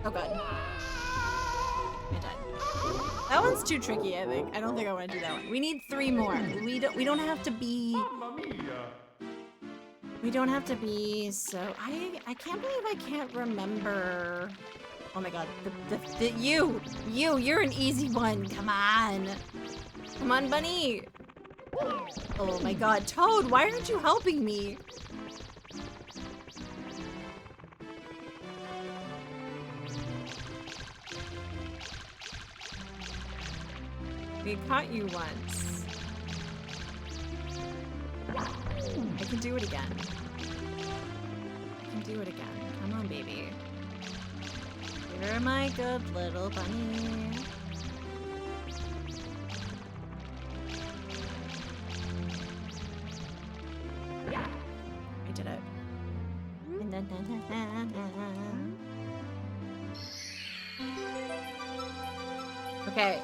Oh god. I died. That one's too tricky, I think. I don't think I want to do that one. We need 3 more. We don't have to be... Mamma mia. We don't have to be so... I can't believe I can't remember... Oh my god. You're an easy one. Come on. Come on, bunny. Oh my god. Toad, why aren't you helping me? We caught you once. I can do it again. I can do it again. Come on, baby. You're my good little bunny. I did it. Okay.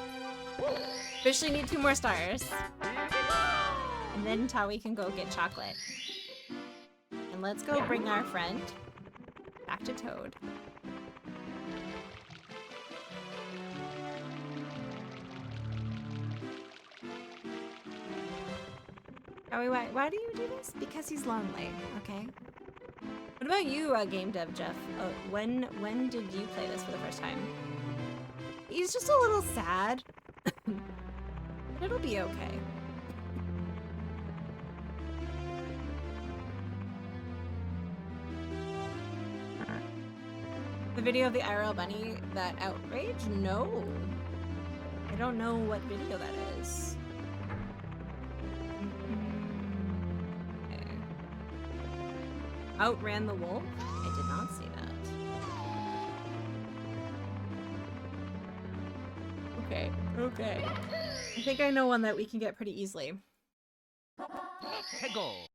Officially need 2 more stars. And then Tawi can go get chocolate. And let's go bring our friend back to Toad. Tawi, why do you do this? Because he's lonely, okay? What about you, game dev Jeff? When did you play this for the first time? He's just a little sad. But it'll be okay. The video of the IRL bunny, that outrage? No. I don't know what video that is. Okay. Outran the wolf? I did not see that. Okay, okay. I think I know one that we can get pretty easily. Hego.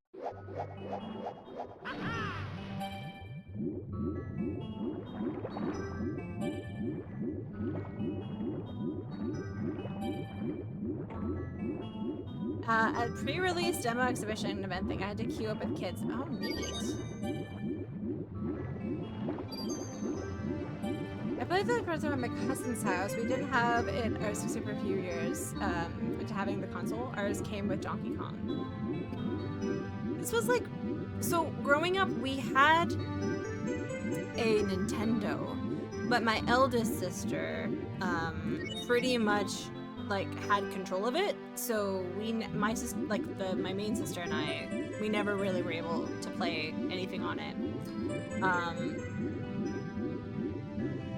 A pre-release demo exhibition event thing. I had to queue up with kids. Oh, neat. I played for the first time at my cousin's house. We didn't have it ours for super few years into having the console. Ours came with Donkey Kong. This was like, so growing up we had a Nintendo, but my eldest sister pretty much like had control of it. So my sister, like my main sister and I, we never really were able to play anything on it.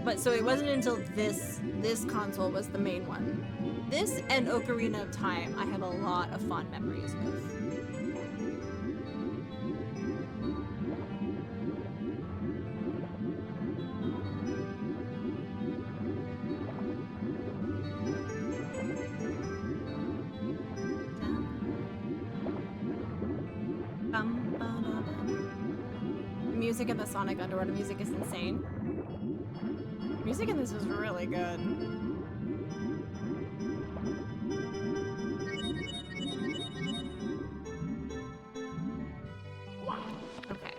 But so it wasn't until this console was the main one. This and Ocarina of Time I have a lot of fond memories with. The music in the Sonic Underwater music is insane. Music in this is really good. Okay.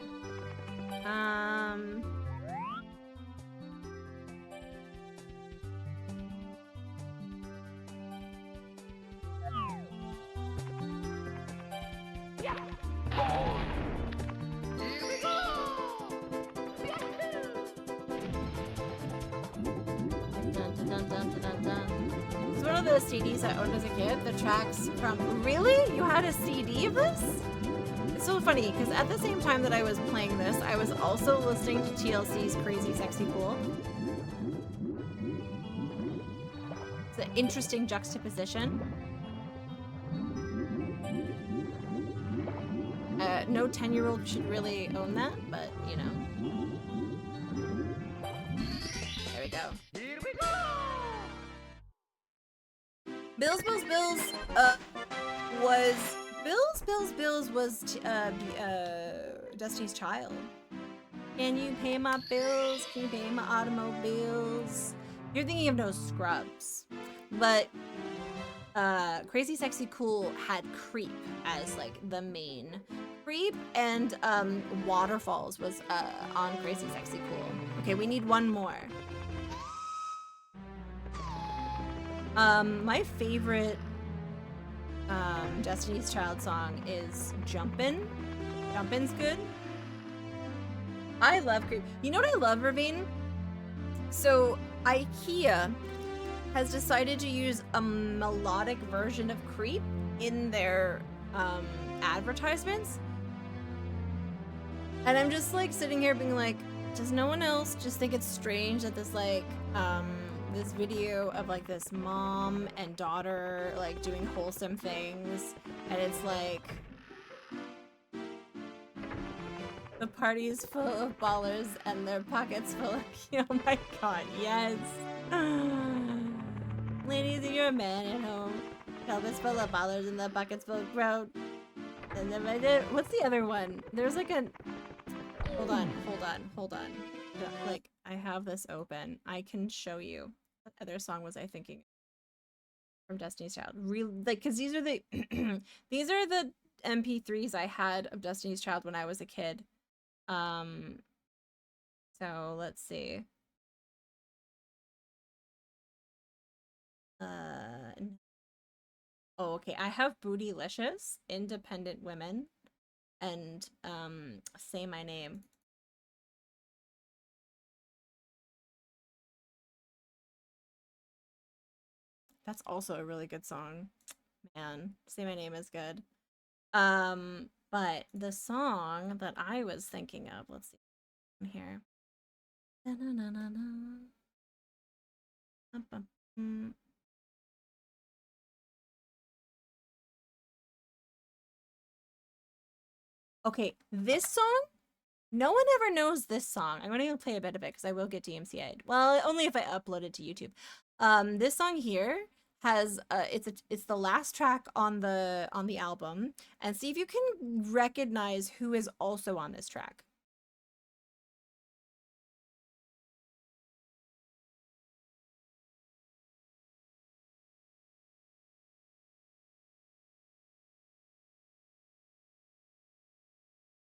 It's one of those CDs I owned as a kid. The tracks from... Really? You had a CD of this? It's so funny, because at the same time that I was playing this, I was also listening to TLC's Crazy Sexy Cool. It's an interesting juxtaposition. No 10-year-old should really own that, but, you know. There we go. Here we go. Bills was Destiny's Child. Can you pay my bills? Can you pay my automobiles? You're thinking of No Scrubs. But Crazy Sexy Cool had Creep as like the main. Creep and Waterfalls was on Crazy Sexy Cool. Okay, we need one more. My favorite Destiny's Child song is Jumpin'. Jumpin's good. I love Creep. You know what I love, Ravine? So IKEA has decided to use a melodic version of Creep in their advertisements. And I'm just like sitting here being like, does no one else just think it's strange that this like this video of like this mom and daughter like doing wholesome things, and it's like the party's full of ballers and their pockets full of oh my god, yes. Ladies, you're a man at home. Pelvis full of ballers and the buckets full of grout. And then what's the other one? There's like a Hold on, hold on, hold on. Like, I have this open. I can show you. What other song was I thinking from Destiny's Child? Real, like, because these are the these are the MP3s I had of Destiny's Child when I was a kid. So let's see. Oh, okay. I have Bootylicious, Independent Women, and Say My Name. That's also a really good song. Man, Say My Name is good. But the song that I was thinking of, let's see here. Okay, this song, no one ever knows this song. I'm gonna play a bit of it because I will get DMCA'd. Well, only if I upload it to YouTube. This song here has it's the last track on the album, and see if you can recognize who is also on this track.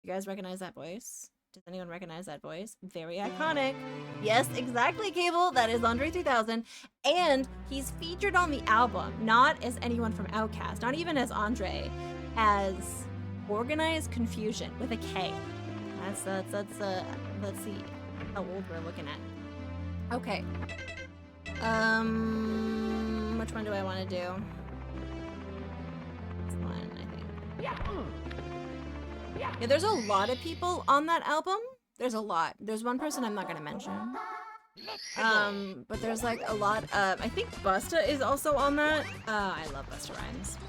You guys recognize that voice? Does anyone recognize that voice? Very iconic. Yes, exactly, Cable. That is Andre 3000. And he's featured on the album, not as anyone from Outkast, not even as Andre, as Organized Confusion with a K. Let's see how old we're looking at. Okay. Which one do I want to do? This one, I think. Yeah, there's a lot of people on that album. There's a lot. There's one person I'm not gonna mention. But there's like a lot of, I think Busta is also on that. I love Busta Rhymes.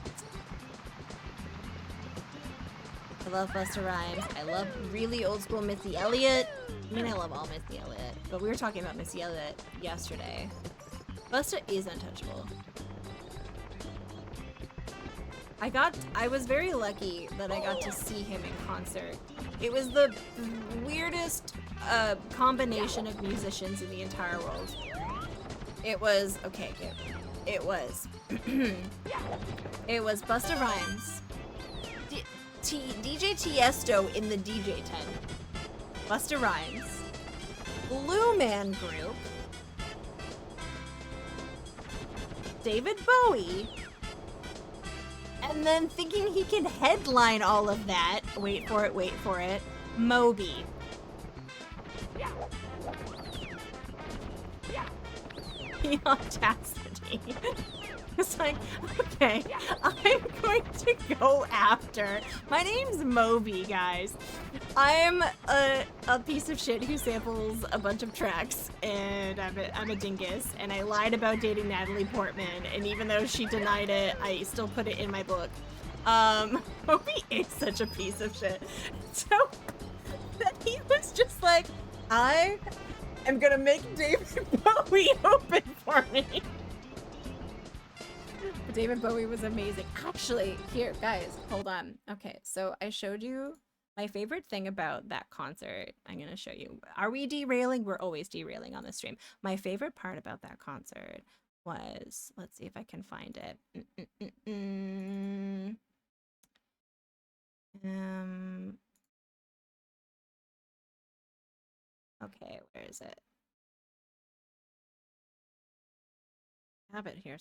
I love Busta Rhymes. I love really old school Missy Elliott. I mean, I love all Missy Elliott, but we were talking about Missy Elliott yesterday. Busta is untouchable. I was very lucky that I got to see him in concert. It was the weirdest combination of musicians in the entire world. It was, okay, it was, it was Busta Rhymes, DJ Tiesto in the DJ tent, Busta Rhymes, Blue Man Group, David Bowie, and then thinking he can headline all of that, wait for it, Moby. The audacity. It's like, okay, I'm going to go after. My name's Moby, guys. I'm a piece of shit who samples a bunch of tracks, and I'm a dingus, and I lied about dating Natalie Portman, and even though she denied it, I still put it in my book. Moby is such a piece of shit. So, that he was just like, I am gonna make David Bowie open for me. David Bowie was amazing. Actually, here, guys, hold on. Okay, so I showed you my favorite thing about that concert. I'm gonna show you. Are we derailing? We're always derailing on the stream. My favorite part about that concert was, let's see if I can find it. Okay, where is it? I have it here.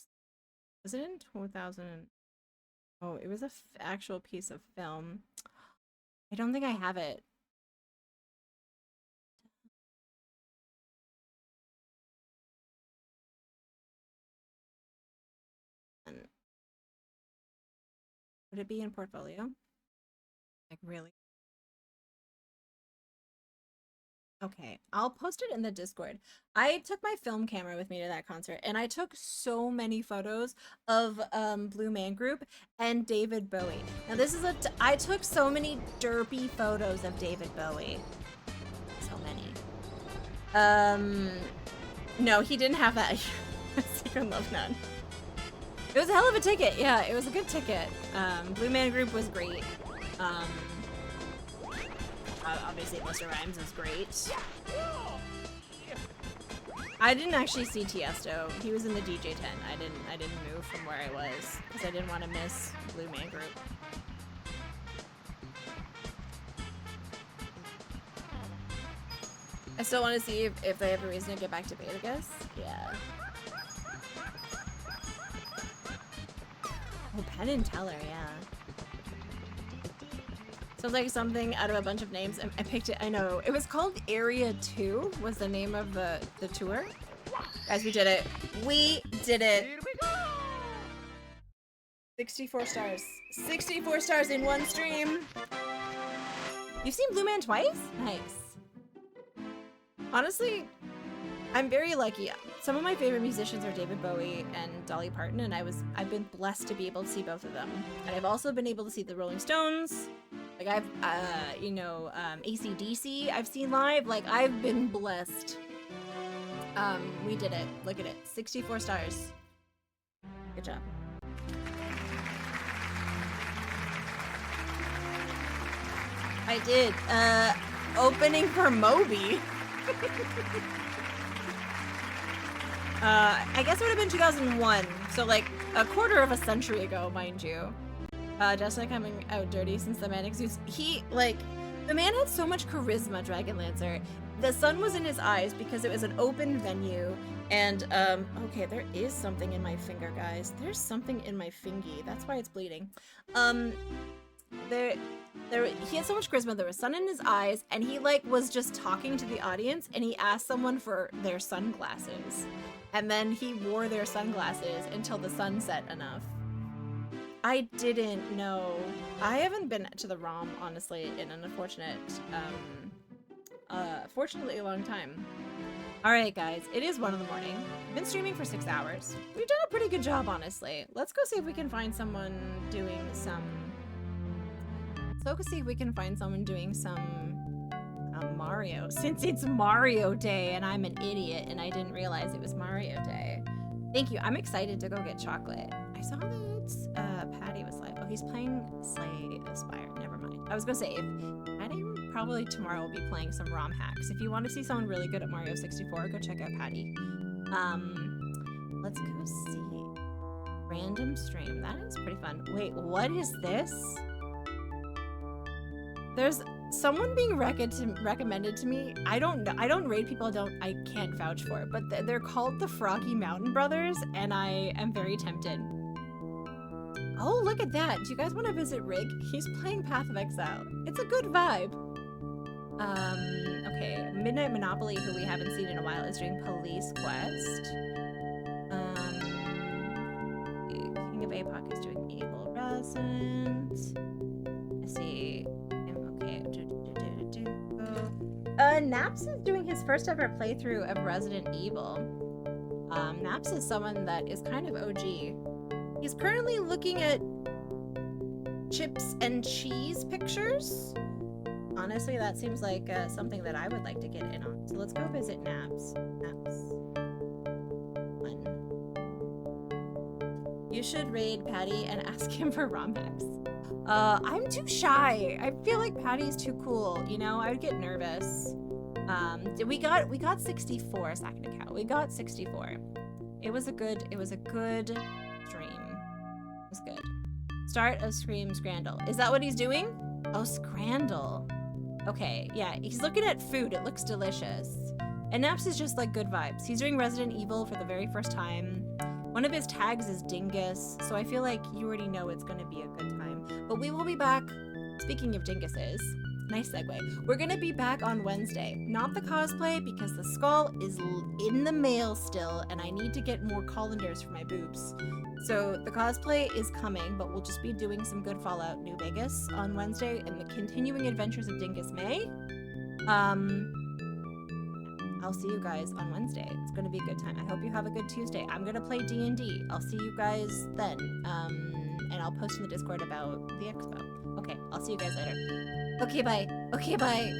Was it in 2000? Oh, it was a actual piece of film. I don't think I have it. Would it be in portfolio? Like, really? Okay, I'll post it in the Discord. I took my film camera with me to that concert, and I took so many photos of Blue Man Group and David Bowie. Now this is I took so many derpy photos of David Bowie. So many. No, he didn't have that. Secret Love None. It was a hell of a ticket. Yeah, it was a good ticket. Blue Man Group was great. obviously Busta Rhymes is great. I didn't actually see Tiesto. He was in the DJ tent. I didn't move from where I was because I didn't want to miss Blue Man Group. I still want to see if they have a reason to get back to Beta, I guess. Yeah. Oh, Penn and Teller, yeah. Sounds like something out of a bunch of names. I picked it. I know. It was called Area 2 was the name of the tour. Guys, we did it. We did it. Here we go! 64 stars. 64 stars in one stream. You've seen Blue Man twice? Nice. Honestly, I'm very lucky. Some of my favorite musicians are David Bowie and Dolly Parton, and I've been blessed to be able to see both of them. And I've also been able to see the Rolling Stones. Like I've, AC/DC I've seen live. Like I've been blessed. We did it. Look at it. 64 stars. Good job. I did. Opening for Moby. I guess it would have been 2001, so like a quarter of a century ago, mind you. Jessica coming out dirty since the man exudes. The man had so much charisma, Dragonlancer. The sun was in his eyes because it was an open venue, and, okay, there is something in my finger, guys. There's something in my fingy. That's why it's bleeding. He had so much charisma, there was sun in his eyes, and he, was just talking to the audience, and he asked someone for their sunglasses. And then he wore their sunglasses until the sun set enough. I didn't know. I haven't been to the ROM, honestly, in an fortunately a long time. Alright, guys, it is 1 in the morning. I've been streaming for 6 hours. We've done a pretty good job, honestly. Let's go see if we can find someone doing some... Mario. Since it's Mario Day and I'm an idiot and I didn't realize it was Mario Day. Thank you. I'm excited to go get chocolate. I saw that Patty was live. Oh, he's playing Slay the Spire. Never mind. I was gonna say, if Patty probably tomorrow will be playing some ROM hacks. If you want to see someone really good at Mario 64, go check out Patty. Let's go see. Random stream. That is pretty fun. Wait, what is this? There's someone being recommended to me. I don't know. I don't raid people. I can't vouch for it. But they're called the Froggy Mountain Brothers, and I am very tempted. Oh, look at that. Do you guys want to visit Rig? He's playing Path of Exile. It's a good vibe. Okay. Midnight Monopoly, who we haven't seen in a while, is doing Police Quest. King of APOC is doing Evil Resident. Let's see. Naps is doing his first ever playthrough of Resident Evil. Naps is someone that is kind of OG. He's currently looking at chips and cheese pictures. Honestly, that seems like something that I would like to get in on. So let's go visit Naps. Fun. You should raid Patty and ask him for ROM hacks. I'm too shy. I feel like Patty's too cool, you know? I would get nervous. We got 64 a second ago. We got 64. It was a good stream. It was good. Start of Scream Scrandle. Is that what he's doing? Oh, Scrandle. Okay, yeah, he's looking at food. It looks delicious. And Naps is just like good vibes. He's doing Resident Evil for the very first time. One of his tags is Dingus, so I feel like you already know it's gonna be a good time. But we will be back, speaking of dinguses, nice segue. We're gonna be back on Wednesday. Not the cosplay, because the skull is in the mail still, and I need to get more colanders for my boobs. So the cosplay is coming, but we'll just be doing some good Fallout New Vegas on Wednesday, and the continuing adventures of Dingus May. I'll see you guys on Wednesday. It's gonna be a good time. I hope you have a good Tuesday. I'm gonna play D&D. I'll see you guys then. And I'll post in the Discord about the expo. Okay, I'll see you guys later. Okay, bye. Okay, bye.